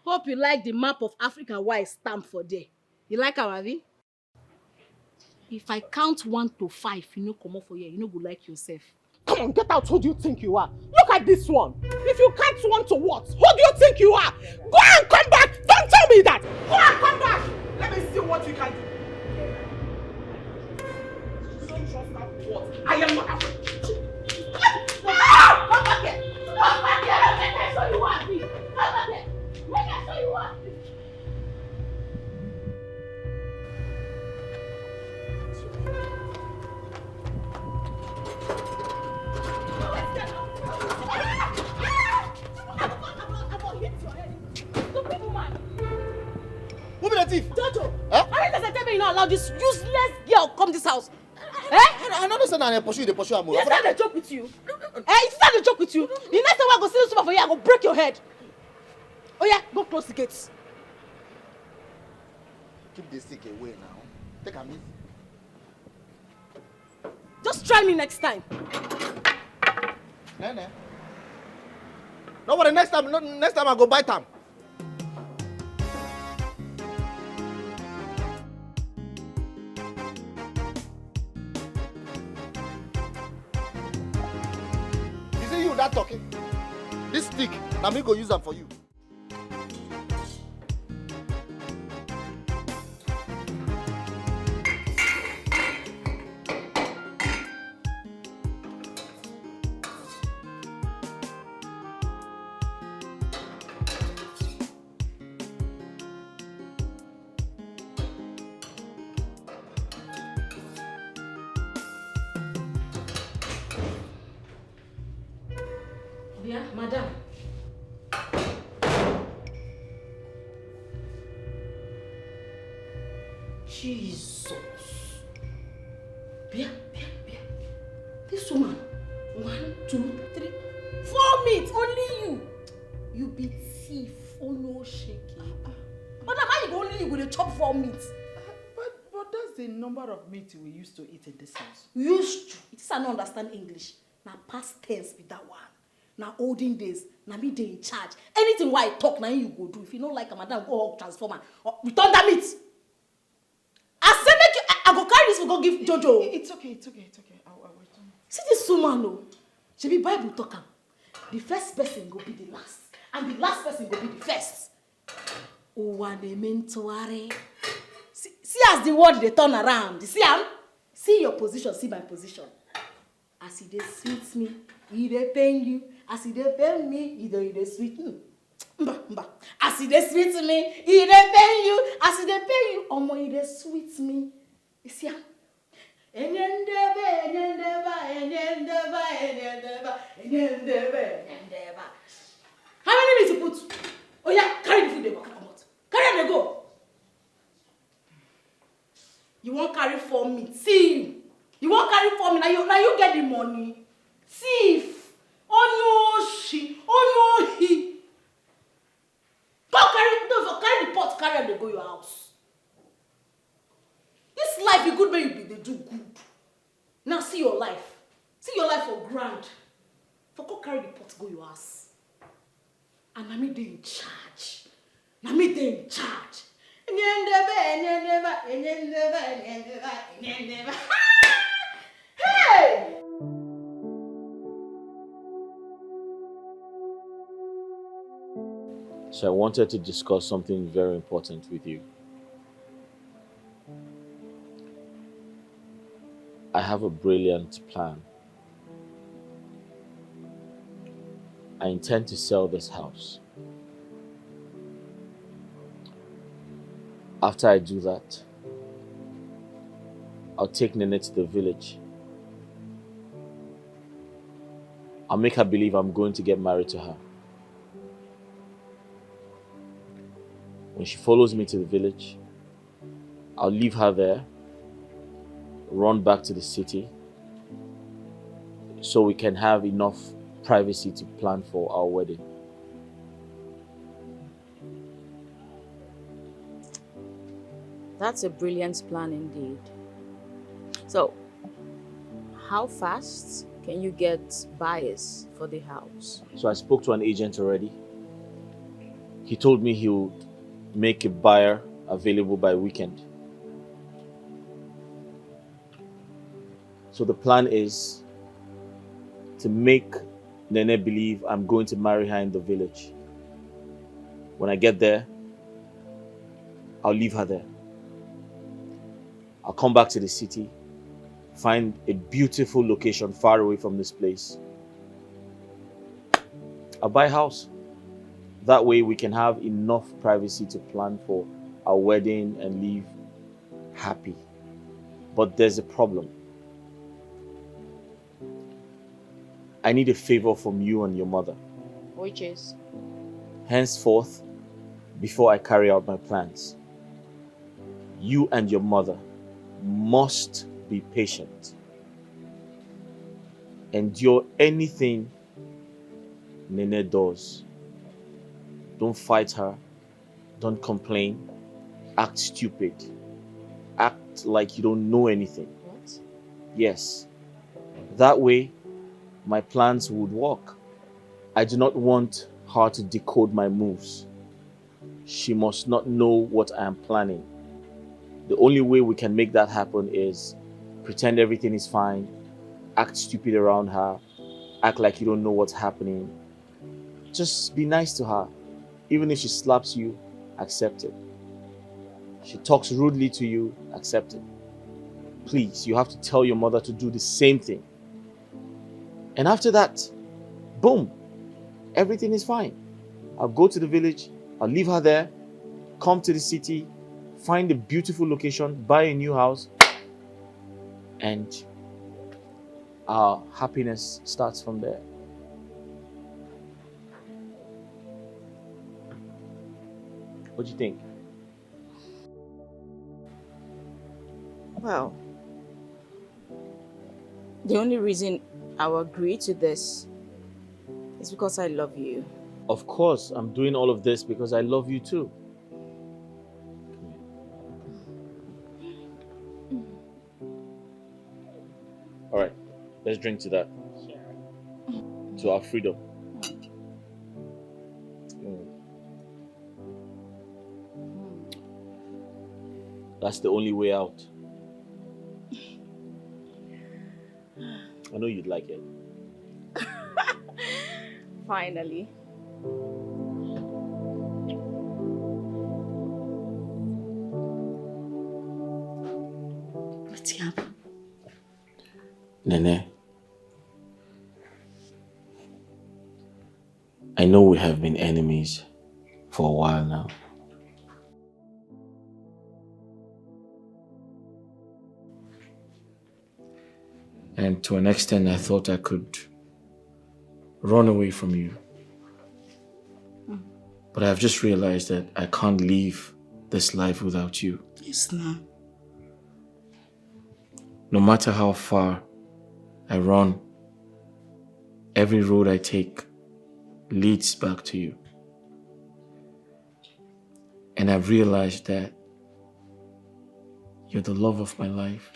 Hope you like the map of Africa why it's stamped for there. You like our Avi? If I count 1 to 5, you know come up for here. You know go like yourself. Come on, get out. Who do you think you are? Look at this one. If you count 1 to what? Who do you you are? Go and come back! Don't tell me that! Go and come back! Let me see what you can do. Don't trust that what? I am not afraid. Ah! Come back here! Come back here! Make I show you what I mean! Come back here! Make I show you what I mean! Who be the thief? Tonto! Huh? How does I tell me you not allow this useless girl come this house? I don't understand how they pursue am. Yes, I dey joke with you. It's not a joke with you. The next time I go see this woman for you, I go break your head. Oh yeah, go close the gates. Keep the stick away now. Take a minute. Just try me next time. Nene. No worry, next time I go bite am. Is it you that talking? This stick, na me go use am for you. Yeah, madam. Jesus. Bia. This woman. 1, 2, 3, 4 meat. Only you. You be thief. Oh no, shaky. Madam, how you only you gonna chop 4 meat? But that's the number of meat we used to eat in this house. Used to. It is I don't understand English. Now past tense be that one. Now olden days, now me they in charge. Anything why I talk, now you go do. If you don't like a madam, go hug transformer. Or return that meat. I say make you, I go carry this, we go give Jojo. It's okay. I will return it. See this woman, no. She be Bible talker. The first person go be the last. And the last person go be the first. See as the word they turn around. You see am? See your position, see my position. As he dey sweet me, he dey pain you. As he dey pain me, he dey sweet me. Mba. As he dey sweet me, he dey pain you. As he dey pain you, omo he dey sweet me. You see am? How many meat you put? Oh yeah, carry the food they go come out. Carry them go. You won't carry 4 meat. See you. You won't carry 4 meat. Now you get the money. Thief. Oh no, she. Oh no, he. Go carry the pot. Carry them. They go your house. This life is good when you be. They do good. Now see your life. See your life for grand. For go carry the pot. Go your house. And na me they in charge. Na me they in charge. Hey! So I wanted to discuss something very important with you. I have a brilliant plan. I intend to sell this house. After I do that, I'll take Nene to the village. I'll make her believe I'm going to get married to her. When she follows me to the village, I'll leave her there, run back to the city, so we can have enough privacy to plan for our wedding. That's a brilliant plan indeed. So, how fast can you get buyers for the house? So I spoke to an agent already. He told me he would make a buyer available by weekend. So the plan is to make Nene believe I'm going to marry her in the village. When I get there, I'll leave her there. I'll come back to the city, find a beautiful location far away from this place. I'll buy a house. That way we can have enough privacy to plan for our wedding and live happy. But there's a problem. I need a favor from you and your mother. Which is? Henceforth, before I carry out my plans, you and your mother must be patient. Endure anything Nene does. Don't fight her. Don't complain. Act stupid. Act like you don't know anything. What? Yes. That way, my plans would work. I do not want her to decode my moves. She must not know what I am planning. The only way we can make that happen is pretend everything is fine, act stupid around her, act like you don't know what's happening. Just be nice to her. Even if she slaps you, accept it. She talks rudely to you, accept it. Please, you have to tell your mother to do the same thing. And after that, boom, everything is fine. I'll go to the village, I'll leave her there, come to the city, find a beautiful location, buy a new house, and our happiness starts from there. What do you think? Well, the only reason I will agree to this is because I love you. Of course, I'm doing all of this because I love you too. All right, let's drink to that. To our freedom. That's the only way out. I know you'd like it. Finally. What's happening? Nene, I know we have been enemies for a while now. And to an extent, I thought I could run away from you. But I've just realized that I can't live this life without you. Yes, no. No matter how far I run, every road I take leads back to you. And I've realized that you're the love of my life.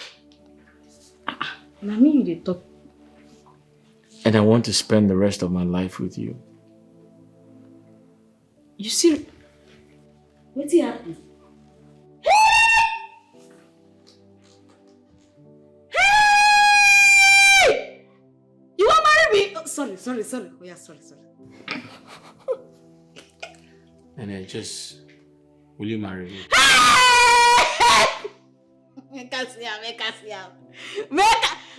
I mean, you talk. And I want to spend the rest of my life with you. You see, what's happening? Hey! You want to marry me? Oh, sorry. Oh yeah, sorry. And will you marry me? Make us here.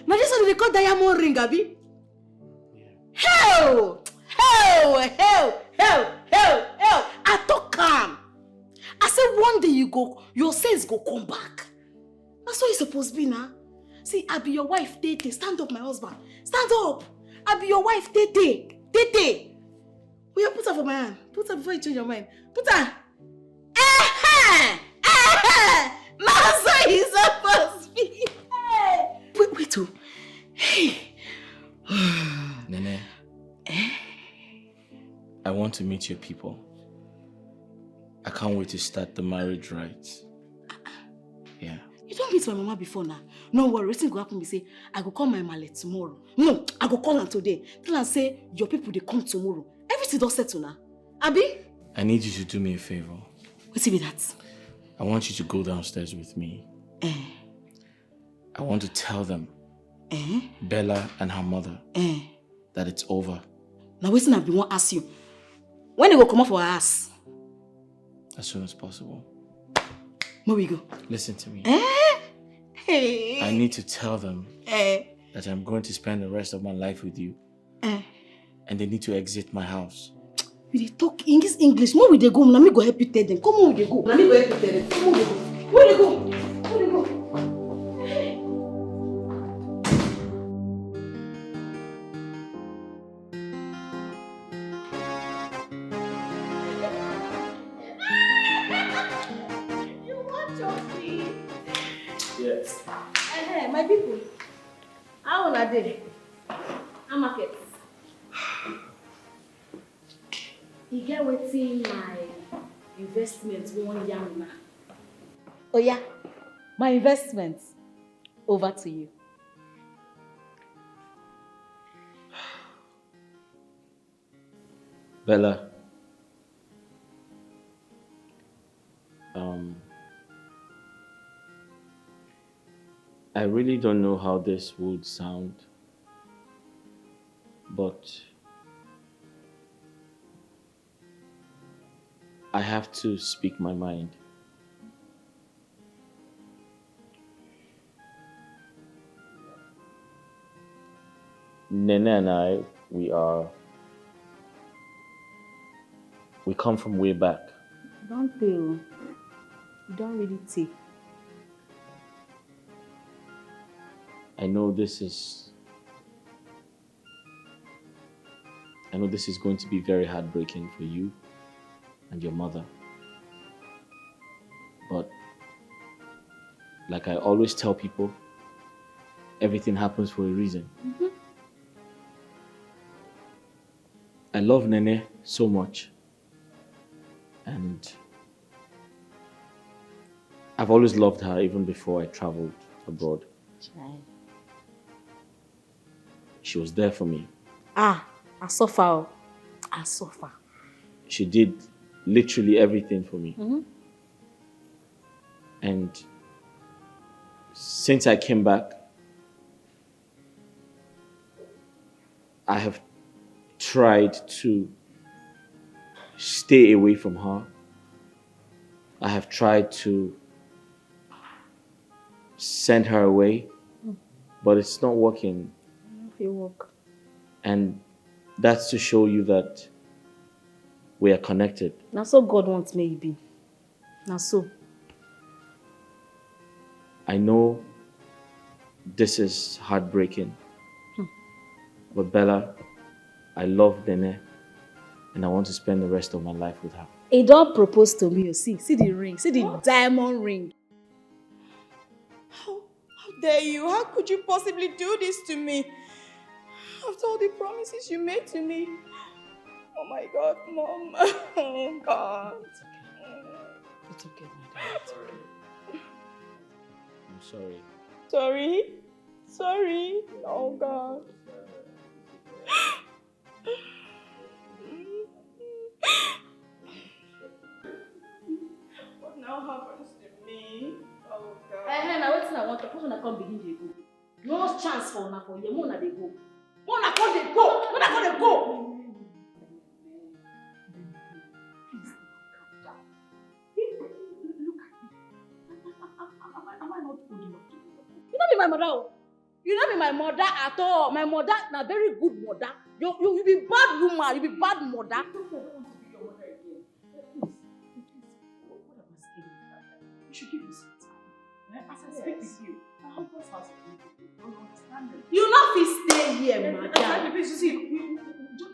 Now this one they call diamond ring, Abi. Hell! I talk calm. I said one day your sense go come back. That's what it's supposed to be now. See, I be your wife, Tete. Stand up, my husband. Stand up. I be your wife, Tete. Will you put her for my hand? Put her before you change your mind. Put her. That's how he's supposed to be. Wait, oh. Hey. Nene, I want to meet your people. I can't wait to start the marriage rites. Yeah. You don't meet my mama before now. No worry, everything go happen. Me say, I go call my male tomorrow. No, I go call her today. Tell her say, your people, they come tomorrow. Everything does settle now. Abi? I need you to do me a favor. What's it be that? I want you to go downstairs with me. I want to tell them, Bella and her mother, that it's over. Now waiting I be want ask you. When they go come up for her ass? As soon as possible. Where we go? Listen to me. Hey. I need to tell them that I'm going to spend the rest of my life with you. And they need to exit my house. We dey talk in this English. Where we dey go? Let me go help you tell them. Come on, we dey go. Let me go help you tell them. Come on, we dey go. Where they go? Where they go? You want your feet? Yes. My people. How on a day? I'm market. You get wetin my investment 1 year now. Oh yeah, my investment. Over to you. Bella. I really don't know how this would sound, but I have to speak my mind. Nene and I, we come from way back. Don't tell. You don't really take. I know this is going to be very heartbreaking for you and your mother. But like I always tell people, everything happens for a reason. Mm-hmm. I love Nene so much. And I've always loved her even before I traveled abroad. Child. She was there for me. I suffer. I suffer. She did literally everything for me. Mm-hmm. And since I came back, I have tried to stay away from her. I have tried to send her away, but it's not working. If you work. And that's to show you that we are connected. Now so God wants me to be. Now so. I know this is heartbreaking, but Bella, I love Nene, and I want to spend the rest of my life with her. He don't propose to me. See the ring. See the diamond ring. How dare you? How could you possibly do this to me? After all the promises you made to me. Oh my God, Mom. Oh God. It's okay, my dear. It's okay. I'm sorry. Sorry. Oh God. What now happens to me? Oh God. Now what's I want to put on a come begin to go. No chance for una for you. Mona they go. Mona come they go. Mona come they go. You not be my mother. You not be my mother at all. My mother, na very good mother. You be bad woman. You be bad mother. You should give me some time. As I speak with you, my husband's house is beautiful. Don't understand it. You not fit stay here, madam.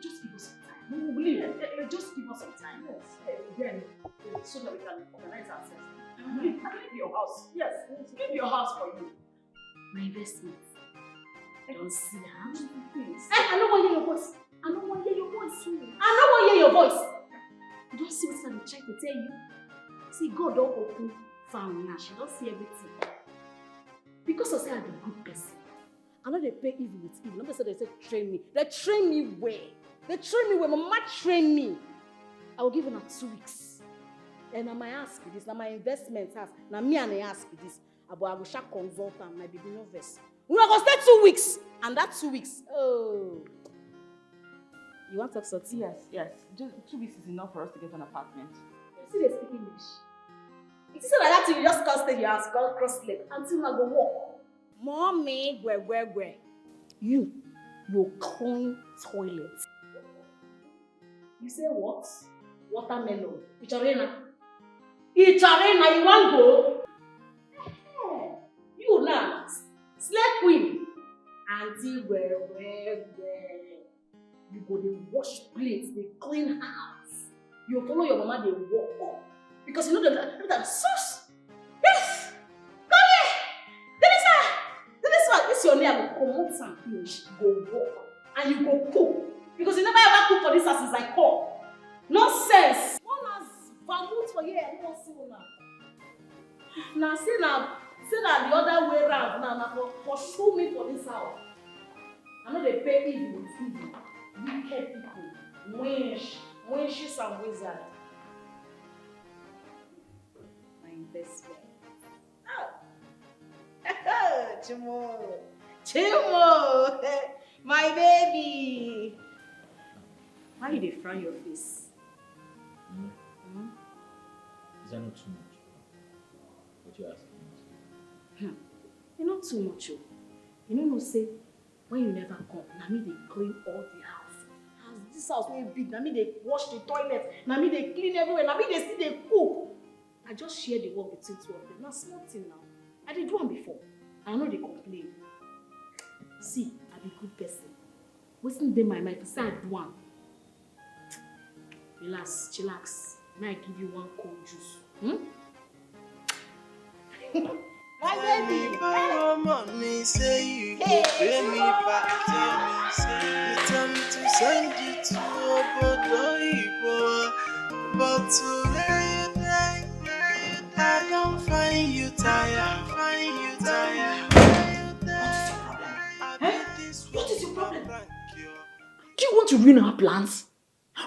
Just give us some time. We will leave. Just give us some time. Yes. Then, so that we can organize ourselves. I leave your house. Yes. Leave your house for you. My investment. Don't see her. Please. I don't want to hear your voice. I don't want to hear your voice. I don't want to hear your voice. You don't see what I'm trying to tell you. See, God don't open found now. She don't see everything. Because I say I'm a good person. I know they pay evil with evil. Nobody said they say train me. They train me where? They train me where? My mama train me. I will give her 2 weeks. And now my ask this. Now my investment house. Now me and I ask this. But I will shall consult and my baby nervous. We are going to stay 2 weeks. And that 2 weeks. Oh. You want to talk something? Yes. Just 2 weeks is enough for us to get an apartment. still dey speak English. It is like that thing you just can't stay your house, you can't cross leg until I go walk. Mommy, gwe. You clean toilet. You say what? Watermelon. Icharena, you want go? You now, slave queen. Auntie, gwe. You go dey wash plates, dey clean house. You follow your mama, dey walk. Because you know that sauce. Yes! Come here! This is your name. I go come out and finish. Go walk. And you go cook. Because you never ever cook for this house since I call. Nonsense! One has vermouth for here, I don't see one. Now say that the other way around. Now pursue me for this house. I know they pay evil with evil. Wicked people. Winches and wizards. My investment. Oh! Chimo! My baby! Why you dey frown your face? Is that not too much? What you asking? You not too much. You know say when you never come, na me dey clean all the house. As this house wey big, na me dey wash the toilet, na me dey clean everywhere, na me dey still dey cook. I just share the work between two of them. Na small thing now. I did do am before. I know they complain. See, I be good person. Wetin dey my mind say I do am. Relax, chillax. Now I give you one cold juice. My baby. Borrow money, say you go pay me back. Tell me to send you to Obodo, but to where you die, I don't find you tired. What is your problem? Do you want to ruin our plans?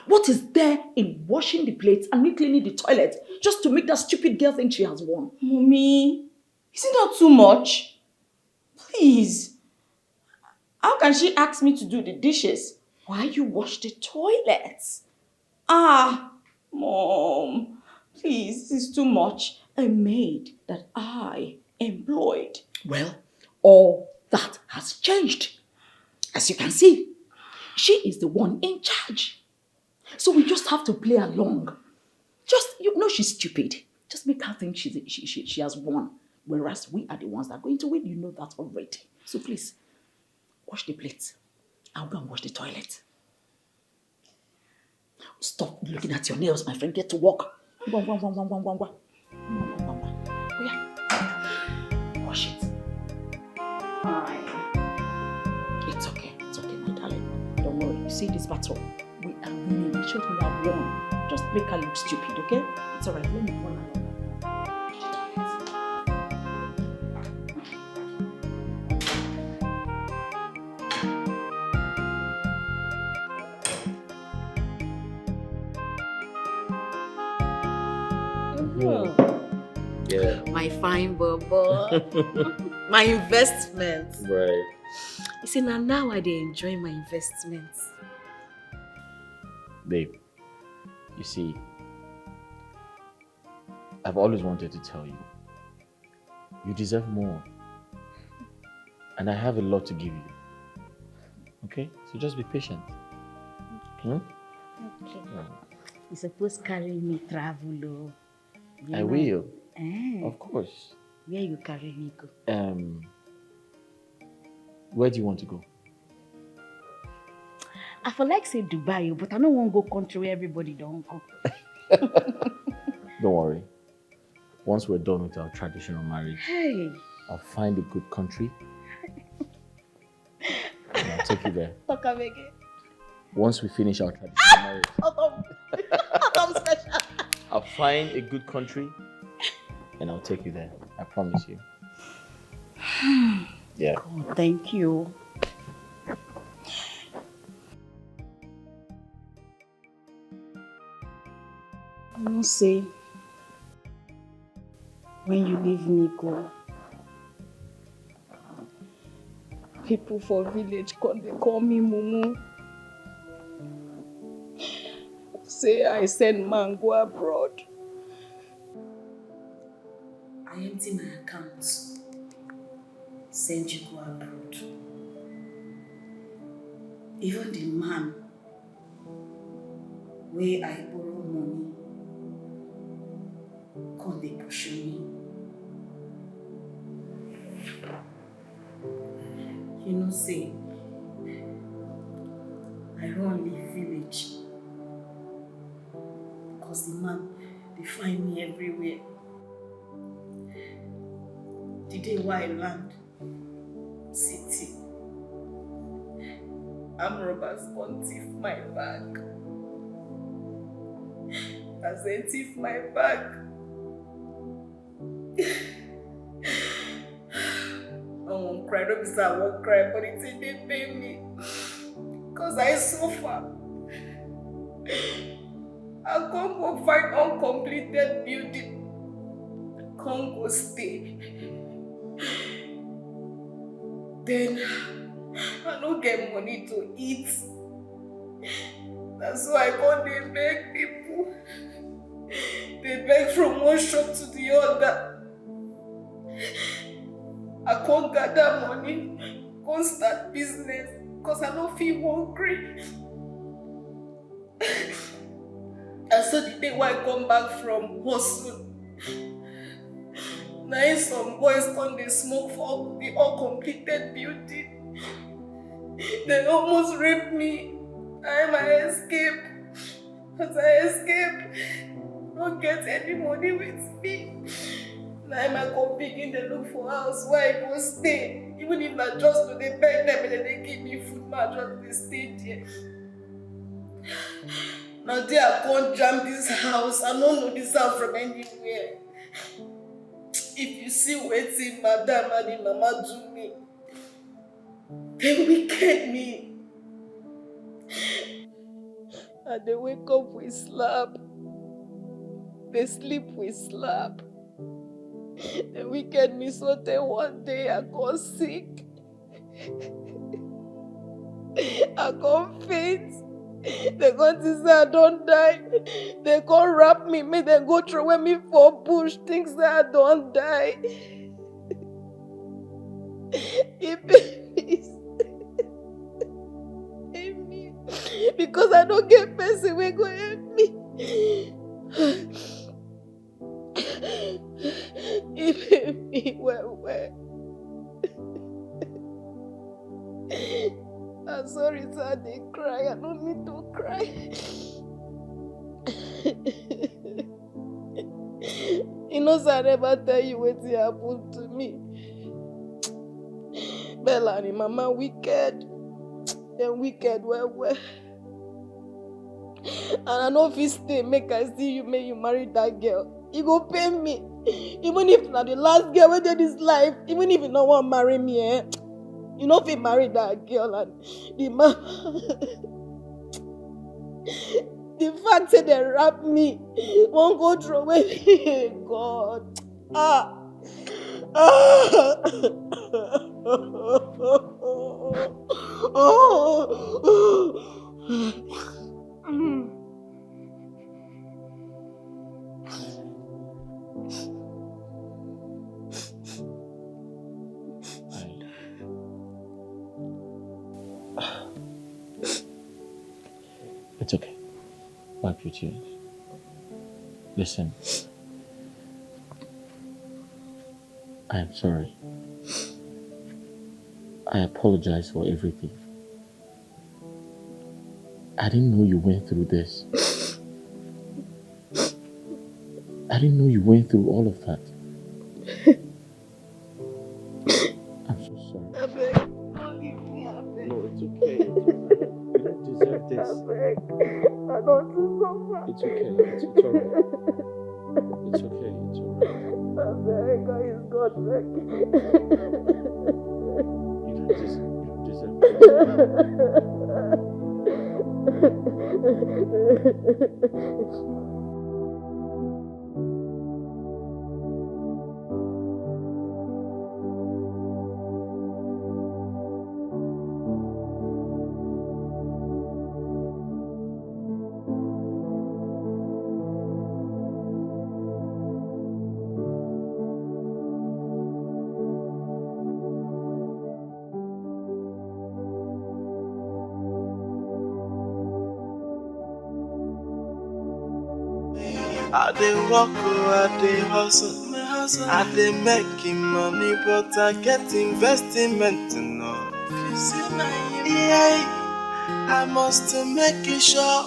What is there in washing the plates and me cleaning the toilet just to make that stupid girl think she has won? Mommy, is it not too much? Please. How can she ask me to do the dishes while you wash the toilets? Mom. Please, this is too much. A maid that I employed. Well, all that has changed. As you can see, she is the one in charge. So we just have to play along. You know she's stupid. Just make her think she has won. Whereas we are the ones that are going to win. You know that already. So please, wash the plates. I'll go and wash the toilet. Stop looking at your nails, my friend. Get to work. Go. Wash it. It's okay, my darling. Don't worry. You see this battle? We are winning. It shows we have won. Just make her look stupid, okay? It's alright. Let me go along. Yeah. My fine bubble. My investment. Right. You see, now I dey enjoy my investments. Babe, you see, I've always wanted to tell you, you deserve more. And I have a lot to give you. Okay? So just be patient. Okay. You suppose carry me travel, oh. I will. Of course. Where you carry me go? Where do you want to go? I feel like say Dubai, but I don't want to go country where everybody don't go. Don't worry. Once we're done with our traditional marriage, I'll find a good country and I'll take you there. Once we finish our traditional marriage, I'll find a good country and I'll take you there. I promise you. Yeah. God, thank you. I must say, when you leave me go, people for village they call me Mumu. Say I send man go abroad. I empty my account, send you go abroad. Even the man where I borrow money, come they push me. You know, say, I run leave village because the man, they find me everywhere. The day where I land city, armed robbers come thief my bag. As they thief my bag, I won't cry, don't be sad, I won't cry, but it's in they pay me. Because I suffer. I can't go find uncompleted building. Can't go stay. Then I don't get money to eat. That's why I can't they beg people. They beg from one shop to the other. I can't gather money, can't start business because I don't feel hungry. And so the day when I come back from hustle, now some boys come they smoke for the uncompleted building. They almost raped me. I escape. As I escape, don't get any money with me. Now I come begin to look for house where I go stay. Even if I just do they beg them and then they give me food, I just stay there. Now there I can't jam this house. I don't know this house from anywhere. If you see waiting, madam and the mama do me, they wicked me. And they wake up with slap. They sleep with slap. They wicked me so that one day I got sick. I got faint. They got to say I don't die. They can't wrap me, make them go throw me for bush, things that I don't die. Because I don't get person will go help me. It made me well. I'm sorry, sir, they cry. I don't mean to cry. You know, sir, I never tell you what happened to me. Bella and mama wicked. They're wicked, well. And I know if you stay, make you marry that girl. You go pay me. Even if not the last girl who did this life, even if you don't want to marry me, you know if you marry that girl and the man. The fact that they rap me won't go through away. God. It's okay. Wipe your tears. Listen. I am sorry. I apologize for everything. I didn't know you went through this. I didn't know you went through all of that. I'm so sorry. No, it's okay. You don't deserve this. I don't suffer. It's okay. It's alright. It's okay. It's alright. I beg, God is God, beg. You don't deserve this. I dey work, I dey hustle. I dey making money, but I get investment to know. If you see my I must make sure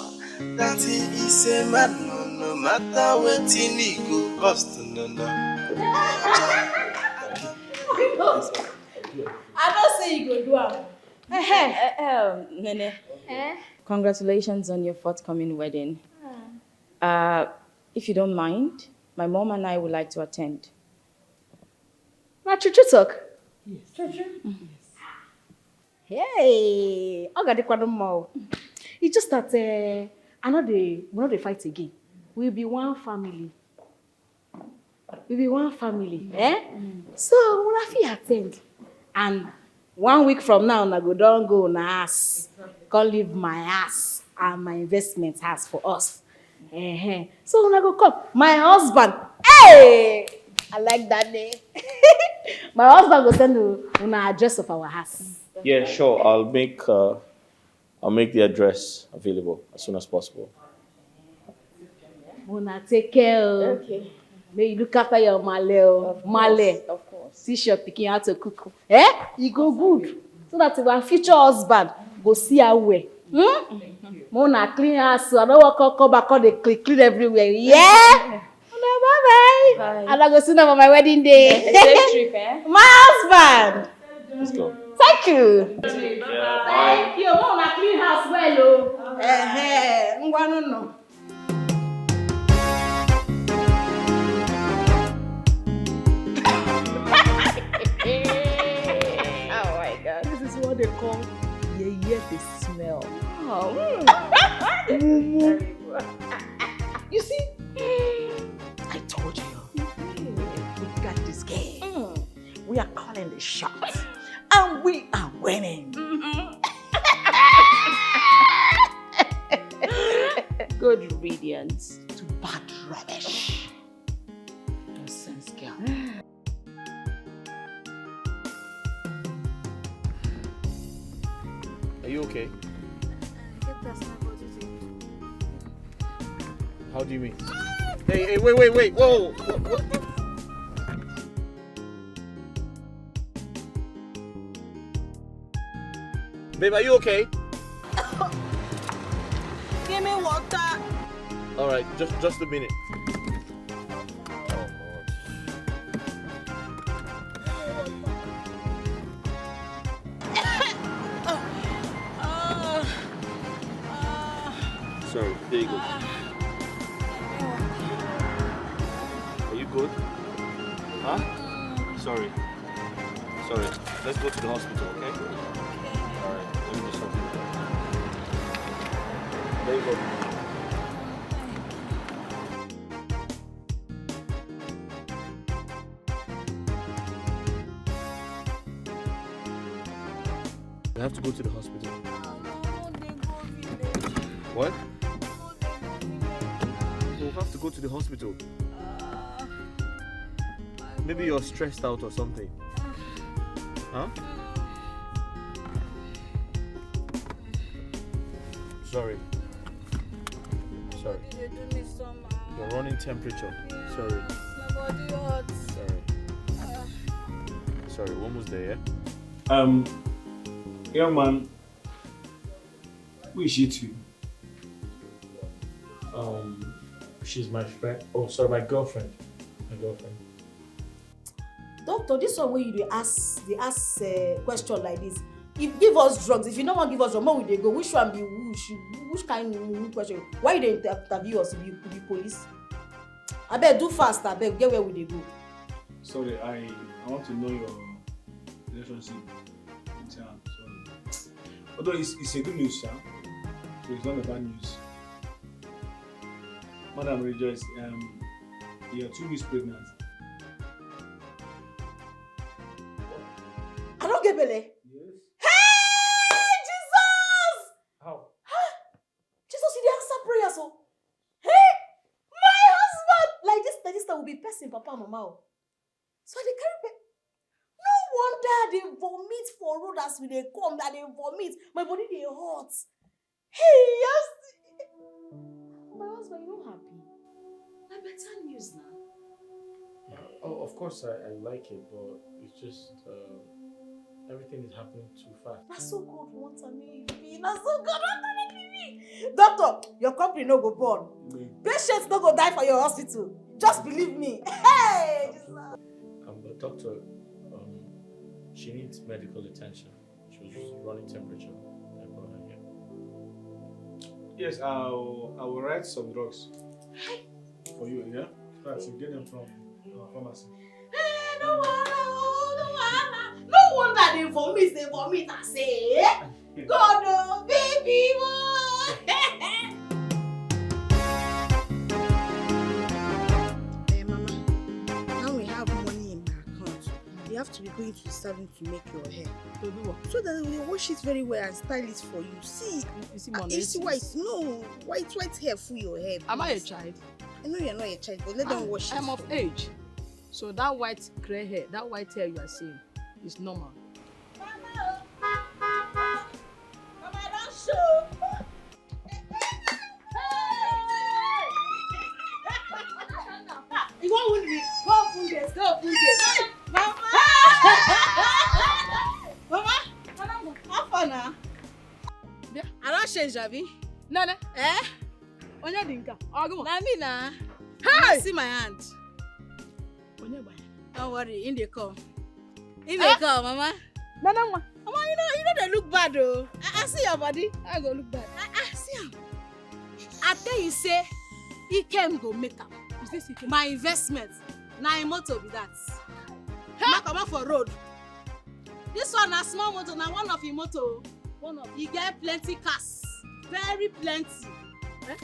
that he is a man, no matter what he go cost, no. I don't say you go do it. Nene, congratulations on your forthcoming wedding. If you don't mind, my mom and I would like to attend. Na true talk. Yes. True. Hey, I got the quadrum more. It's just that we not the fight again. We'll be one family. So we have to attend. And 1 week from now, I don't go na ass. Can't leave my ass and my investment house for us. So when I go come, my husband, hey, I like that name. My husband will send you an address of our house. Yeah, sure. I'll make the address available as soon as possible. Una take care. Okay. May you look after your male. Of course. Teach your pikin how to cook. You go good. So that our future husband go see our way. Mona clean house. I don't want come back on the clean everywhere. Yeah. Bye. And I go soon for my wedding day. Safe trip, My husband. Let's go. Thank you. Yeah, Thank you. Mona clean house well. No. Oh my God. This is what they call the smell. Oh. You see, I told you, we got this game. We are calling the shots, and we are winning. Good riddance to bad rubbish. Nonsense, girl. Are you okay? How do you mean? Hey, wait. Whoa. What? Babe, are you okay? Give me water. All right, just a minute. Sorry, there you go. Are you good? Huh? Sorry. Let's go to the hospital, okay? Alright, let me do something. There you go. We have to go to the hospital. What? We'll have to go to the hospital. Maybe you're stressed out or something. Huh? Sorry. You're running temperature. Sorry. Sorry, we're almost there, yeah? Young man, who is she to? She's my friend. Oh, sorry, my girlfriend. Doctor, this one where you ask question like this. If give us drugs, if you don't want to give us drugs, where will they go? Which one be which kind of question? Why you dey interview us? Be police? I beg, do fast. I beg, get where will they go? Sorry, I want to know your relationship with her. Sorry. Although it's a good news, sir. So it's not a bad news. Madam Rejoice, you're 2 weeks pregnant. I don't get belly. Yes. Hey, Jesus! How? Jesus, you dey answer prayer, so. Hey, my husband! Like this will be person, papa and mama. So they carry no wonder they vomit for road as we dey come, that they vomit. My body dey hot. Hey, yes. My husband, you not happy? I better news now. Oh, of course I like it, but it's just everything is happening too fast. That's so good, what I mean. That's so good, what I mean. Doctor, your company no go born. Patients no go die for your hospital. Just believe me. Hey! But doctor, she needs medical attention. She was just running temperature. I brought her here. Yes, I will write some drugs for you, yeah? So get them from pharmacy. Hey, no wonder they vomit, I say. God, oh, baby, Hey, Mama, now we have money in my account. You have to be going to the salon to make your hair. To do what? So that we wash it very well and style it for you. See, you see white? No, white hair for your hair. Am I a child? I know you're not a child, but let them wash it. I'm of age. So that white gray hair, that white hair you are seeing is normal. Mama, don't show. You won't win me. Go open this. Mama! How far now? I don't change, Javi. Nana. Eh? Onya dinka. Oh, come on. Na me na. Hey! See my hand. Don't worry, in the come. In the Eh? come, Mama. Nana, Mama, you know they look bad though. I see your body. I go look bad. I see him. I tell you, say, he came go make up. Is this Ikem? My investment. Na im motor be that. Ma come out for road. This one na small motor, na one of him motor. One of you get plenty cars. Very plenty. Eh?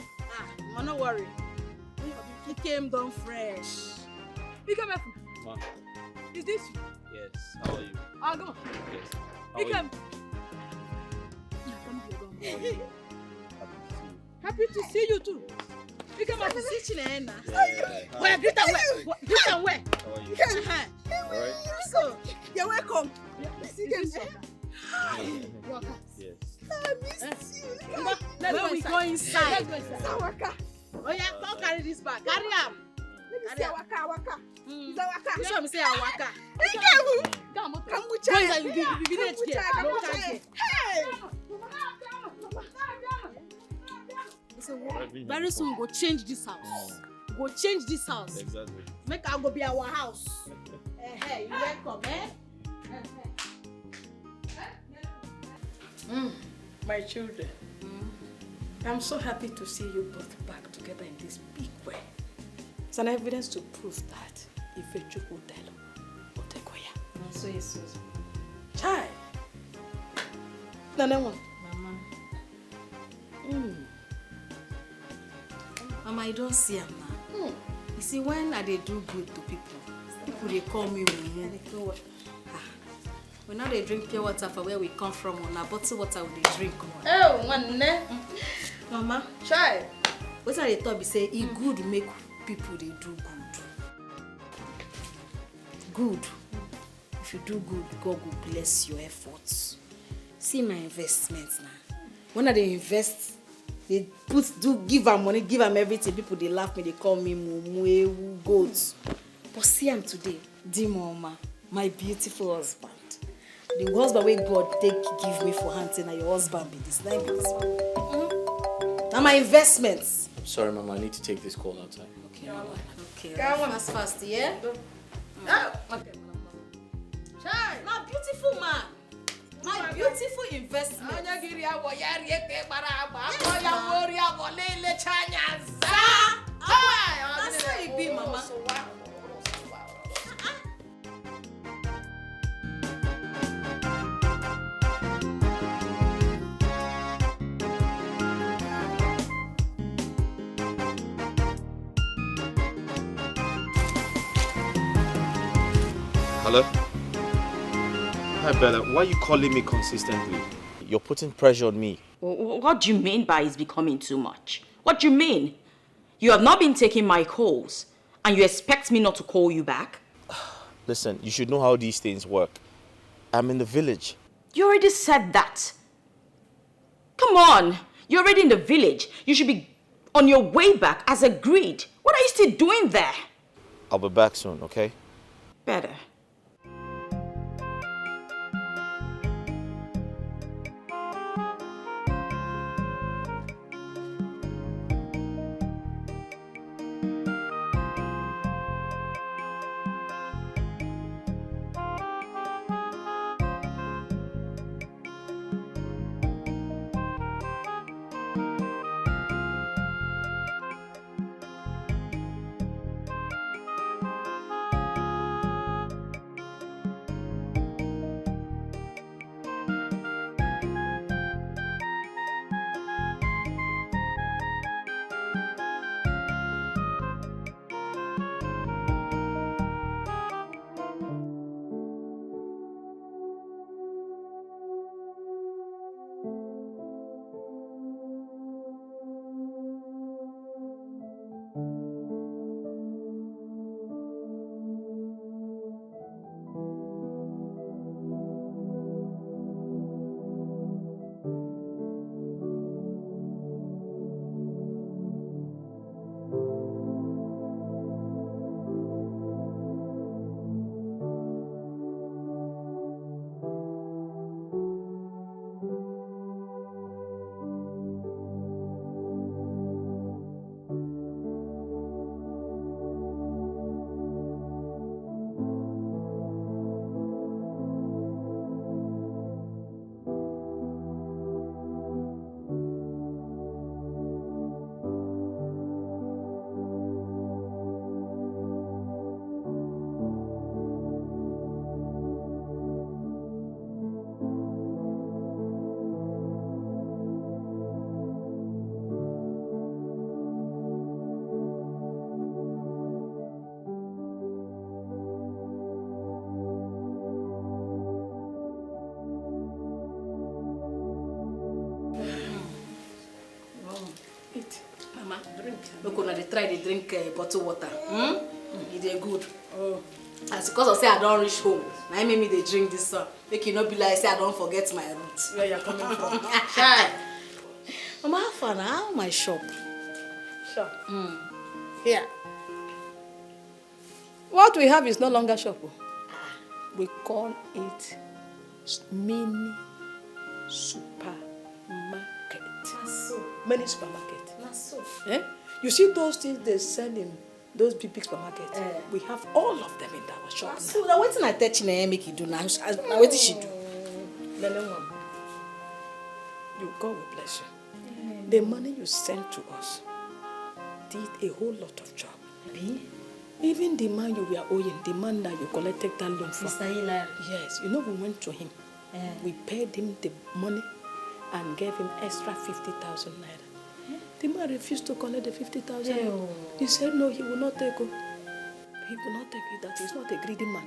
No worry. He came down fresh. He came Ma. Is this you? Yes. How are you? Oh, come on. Yes. He came. Happy to see you too. He came to see Chinena. Where? Greet and where? Greet and where? How are you? All right. So, you're welcome. Yes. I miss you. When we go inside. Waka. Oh yeah, come carry this bag. Carry am. Let me see waka. Is that waka? You show me say a waka. Come with Go inside, you be village girl. No carry. Hey! So very soon we go change this house. Go change this house. Exactly. Make am go be our house. You welcome, eh? My children, I'm so happy to see you both back together in this big way. It's an evidence to prove that if a chuk will tell Otekoya. So yes, Chai. Nana one. Mama. Mama, you don't see am now. You see, when I dey do good to people they call me mumu. We now they drink pure water for where we come from. On a bottle water we dey drink. Oh, one ne. Mama, Child. what are they thought be say it good make people they do good. Good. If you do good, God will bless your efforts. See my investments now. When I they invest, they give them money, give them everything. People they laugh me, they call me mumu, goats. But see I'm today, Dimoma, my beautiful husband. The husband way God take give me for hunting, and your husband be this. Now my investments. I'm sorry, Mama. I need to take this call outside. Okay, okay. Fast, yeah. Okay. My beautiful man, my beautiful investment. That's how it be, Mama. Hello? Hi, Bella. Why are you calling me consistently? You're putting pressure on me. What do you mean by it's becoming too much? What do you mean? You have not been taking my calls, and you expect me not to call you back? Listen, you should know how these things work. I'm in the village. You already said that. Come on. You're already in the village. You should be on your way back as agreed. What are you is he doing there? I'll be back soon, okay? Better. Look, when they try to drink bottled water. It is good. As because I say I don't reach home, now I make me they drink this song. Make you not be like say I don't forget my roots. Where you coming from? Mama, how far now? How my shop? Shop. Here. What we have is no longer shop. We call it mini supermarket. Many supermarket. Eh? You see those things they sell in those big supermarkets? We have all of them in our shop. So now waiting I touch na make you do now. Now what did she do? You God will bless you. The money you sent to us did a whole lot of job. Even the man you were owing, the man that you collected that loan from. Mr. Hilary. Yes, you know we went to him. We paid him the money and gave him extra 50,000 naira. The man refused to collect the 50,000. He said no, he will not take it. He will not take it. That he's not a greedy man.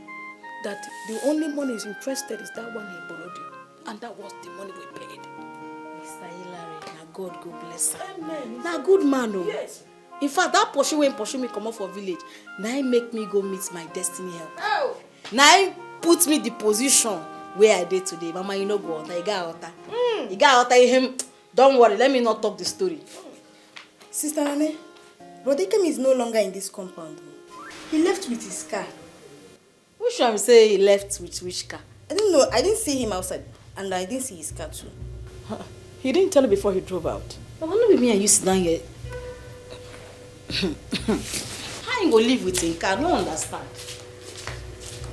That the only money he's interested is that one he borrowed you. And that was the money we paid. Mr. Hilary, now God go bless him. Amen. Now good man, oh. Yes. In fact, that pursue when pursue me come up for village, now he make me go meet my destiny help. Oh. Now he put me the position where I did today. Mama, you know go out. You got out. You got out him. Don't worry, let me not talk the story. Sister Nane, Dikeh is no longer in this compound. He left with his car. Which one say he left with which car? I don't know. I didn't see him outside, and I didn't see his car too. He didn't tell you before he drove out. But why not with me and you sit down here? How you go live with him car? I don't understand.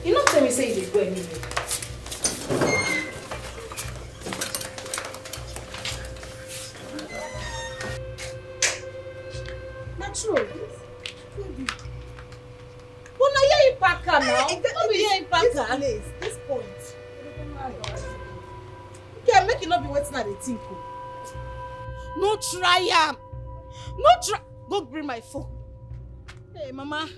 You not tell me say you go anywhere. True. But now you pack her now. Exactly. This point. Okay, make you not be waiting at the think. No try am. No try. Go bring my phone. Hey, Mama.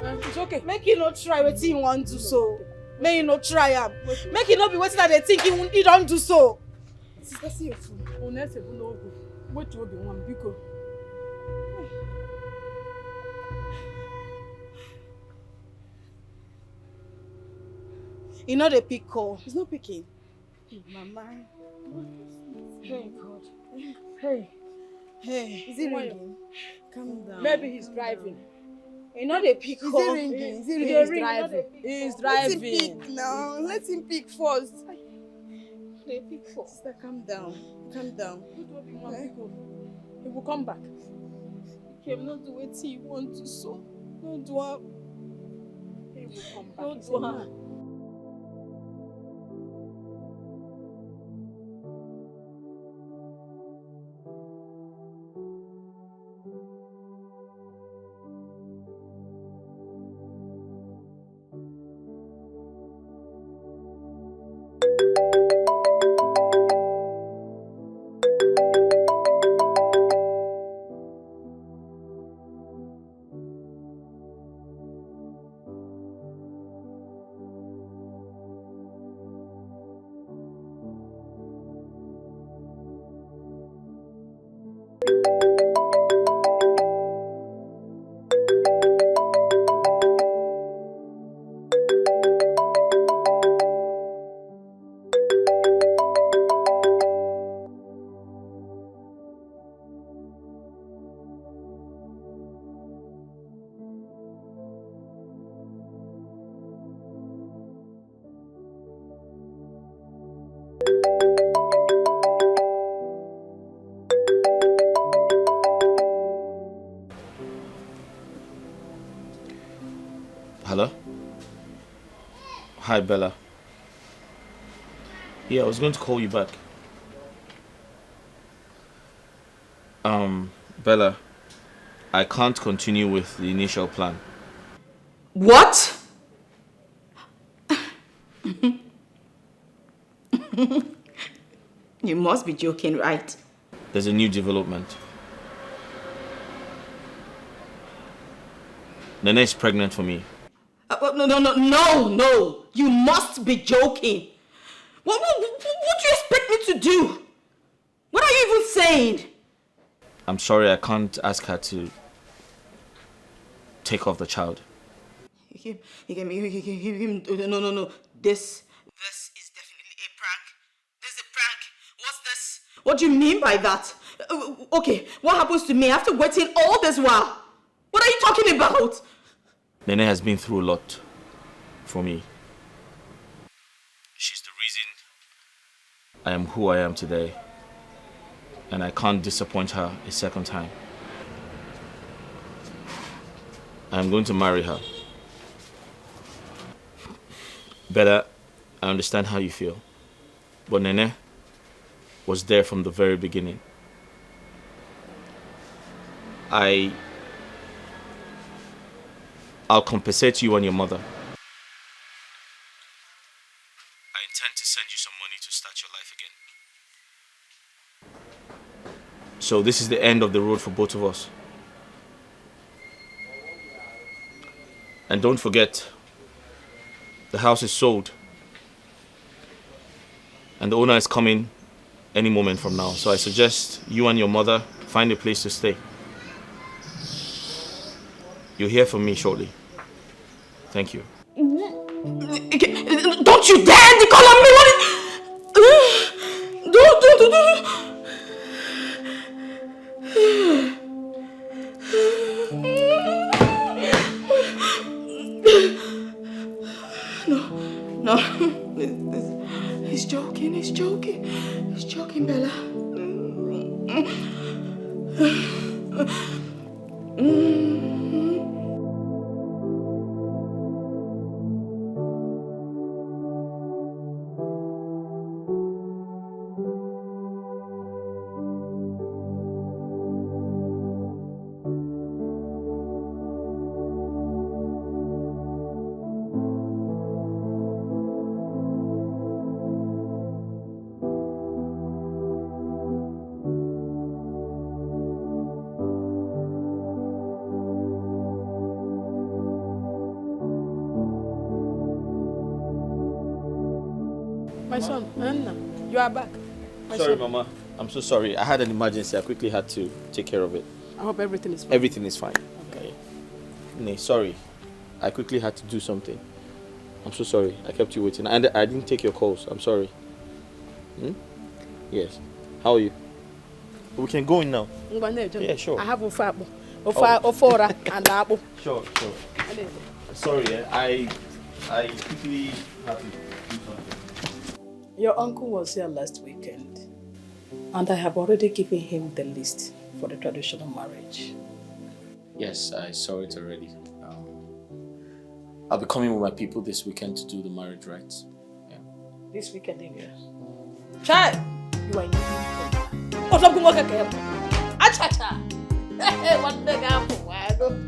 It's okay. Make you not try what you want to so. Make you not try am. Make you not be waiting at the think you don't do so. Sister, see your phone. Wait to be one because. You know the pick call. He's not picking. Hey, Mama. Hey, God. Hey. Is he ringing? Calm down. Maybe he's driving. You know they pick Is up. he ringing? Is he He's ringing? driving. He's Let him driving. pick now. Let him pick first. They pick up. Sister, calm down. Calm down. He will come back. He came not do what he want to so. No do am. He will come back. No do am. Hello? Hi, Bella. Yeah, I was going to call you back. Bella, I can't continue with the initial plan. What? You must be joking, right? There's a new development. Nene is pregnant for me. No! You must be joking. What do you expect me to do? What are you even saying? I'm sorry, I can't ask her to take off the child. No. This is definitely a prank. This is a prank. What's this? What do you mean by that? Okay, what happens to me after waiting all this while? What are you talking about? Nene has been through a lot for me. She's the reason I am who I am today. And I can't disappoint her a second time. I am going to marry her. Bella, I understand how you feel. But Nene was there from the very beginning. I'll compensate you and your mother. I intend to send you some money to start your life again. So this is the end of the road for both of us. And don't forget, the house is sold. And the owner is coming any moment from now. So I suggest you and your mother find a place to stay. You'll hear from me shortly. Thank you. Don't you dare call on me! Don't. No. He's joking, Bella. My son, Anna, you are back. Sorry, Mama. I'm so sorry. I had an emergency. I quickly had to take care of it. I hope everything is fine. Everything is fine. Okay. Nee, sorry. I quickly had to do something. I'm so sorry. I kept you waiting. And I didn't take your calls. I'm sorry. Yes. How are you? We can go in now. Yeah, sure. I have a fab. Ofora and apple. Sure. Sorry, I quickly have to do something. Your uncle was here last weekend, and I have already given him the list for the traditional marriage. Yes, I saw it already. I'll be coming with my people this weekend to do the marriage rites. Yeah. This weekend, in Yes. Child, you are in the Oh, something like a Achacha. Hey, what the apple? I don't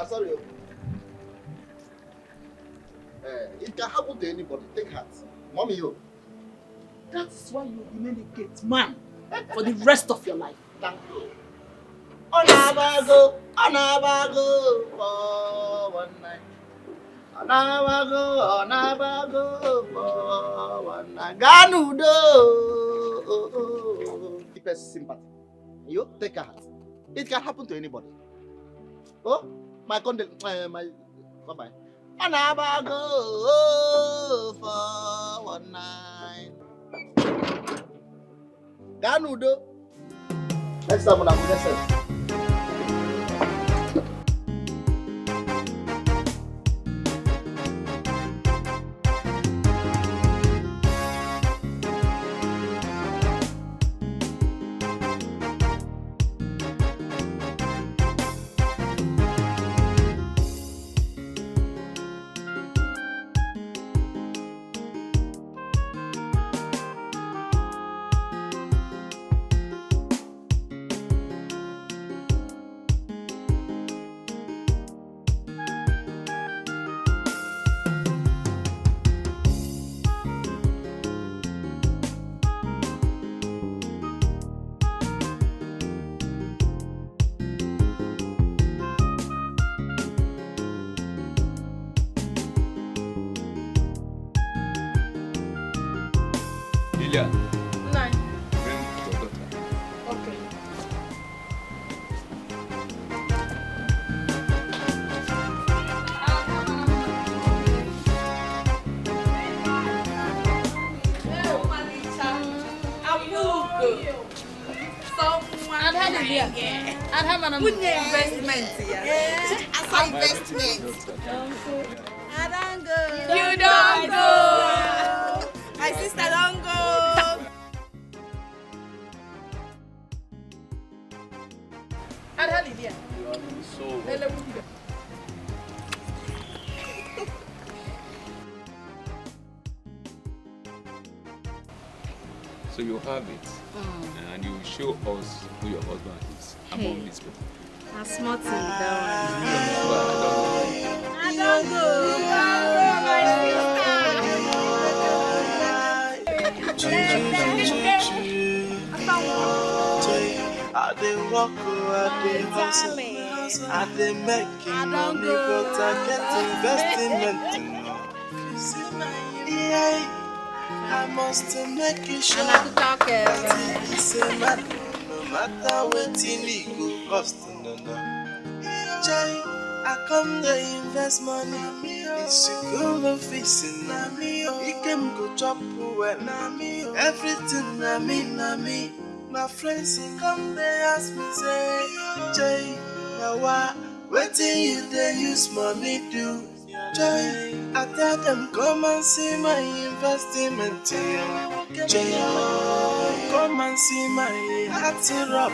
Sorry. It can happen to anybody. Take heart. Mommy, you. That's why you remain a gate man for the rest of your life. Thank you. Onabago for one night. Onabago for one night. Ganudo. Deepest sympathy. You take a heart. It can happen to anybody. Oh, my bye-bye. Onabago for one night. Ganudo. Next time when I'm present. Lilia. Nine. Bring your daughter. Okay. Punya investment ya. Asa investment. You don't go. My sister don't go. So you have it, and you will show us who your husband is among these people. A small thing, that I don't go. I dey walk, I dey hustle, I dey making money, but I get investment. Yeah, I must make it sure that it's a man, no matter what it go cost. I I come to invest money. It's a girl of facing. He can go chop well. Everything na me. My friends he come they ask me say, Jay, now what do you they use money do? Jay, I tell them come and see my investment. Jay, come and see my heart up.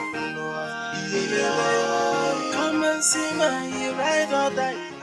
Come and see my ride or die.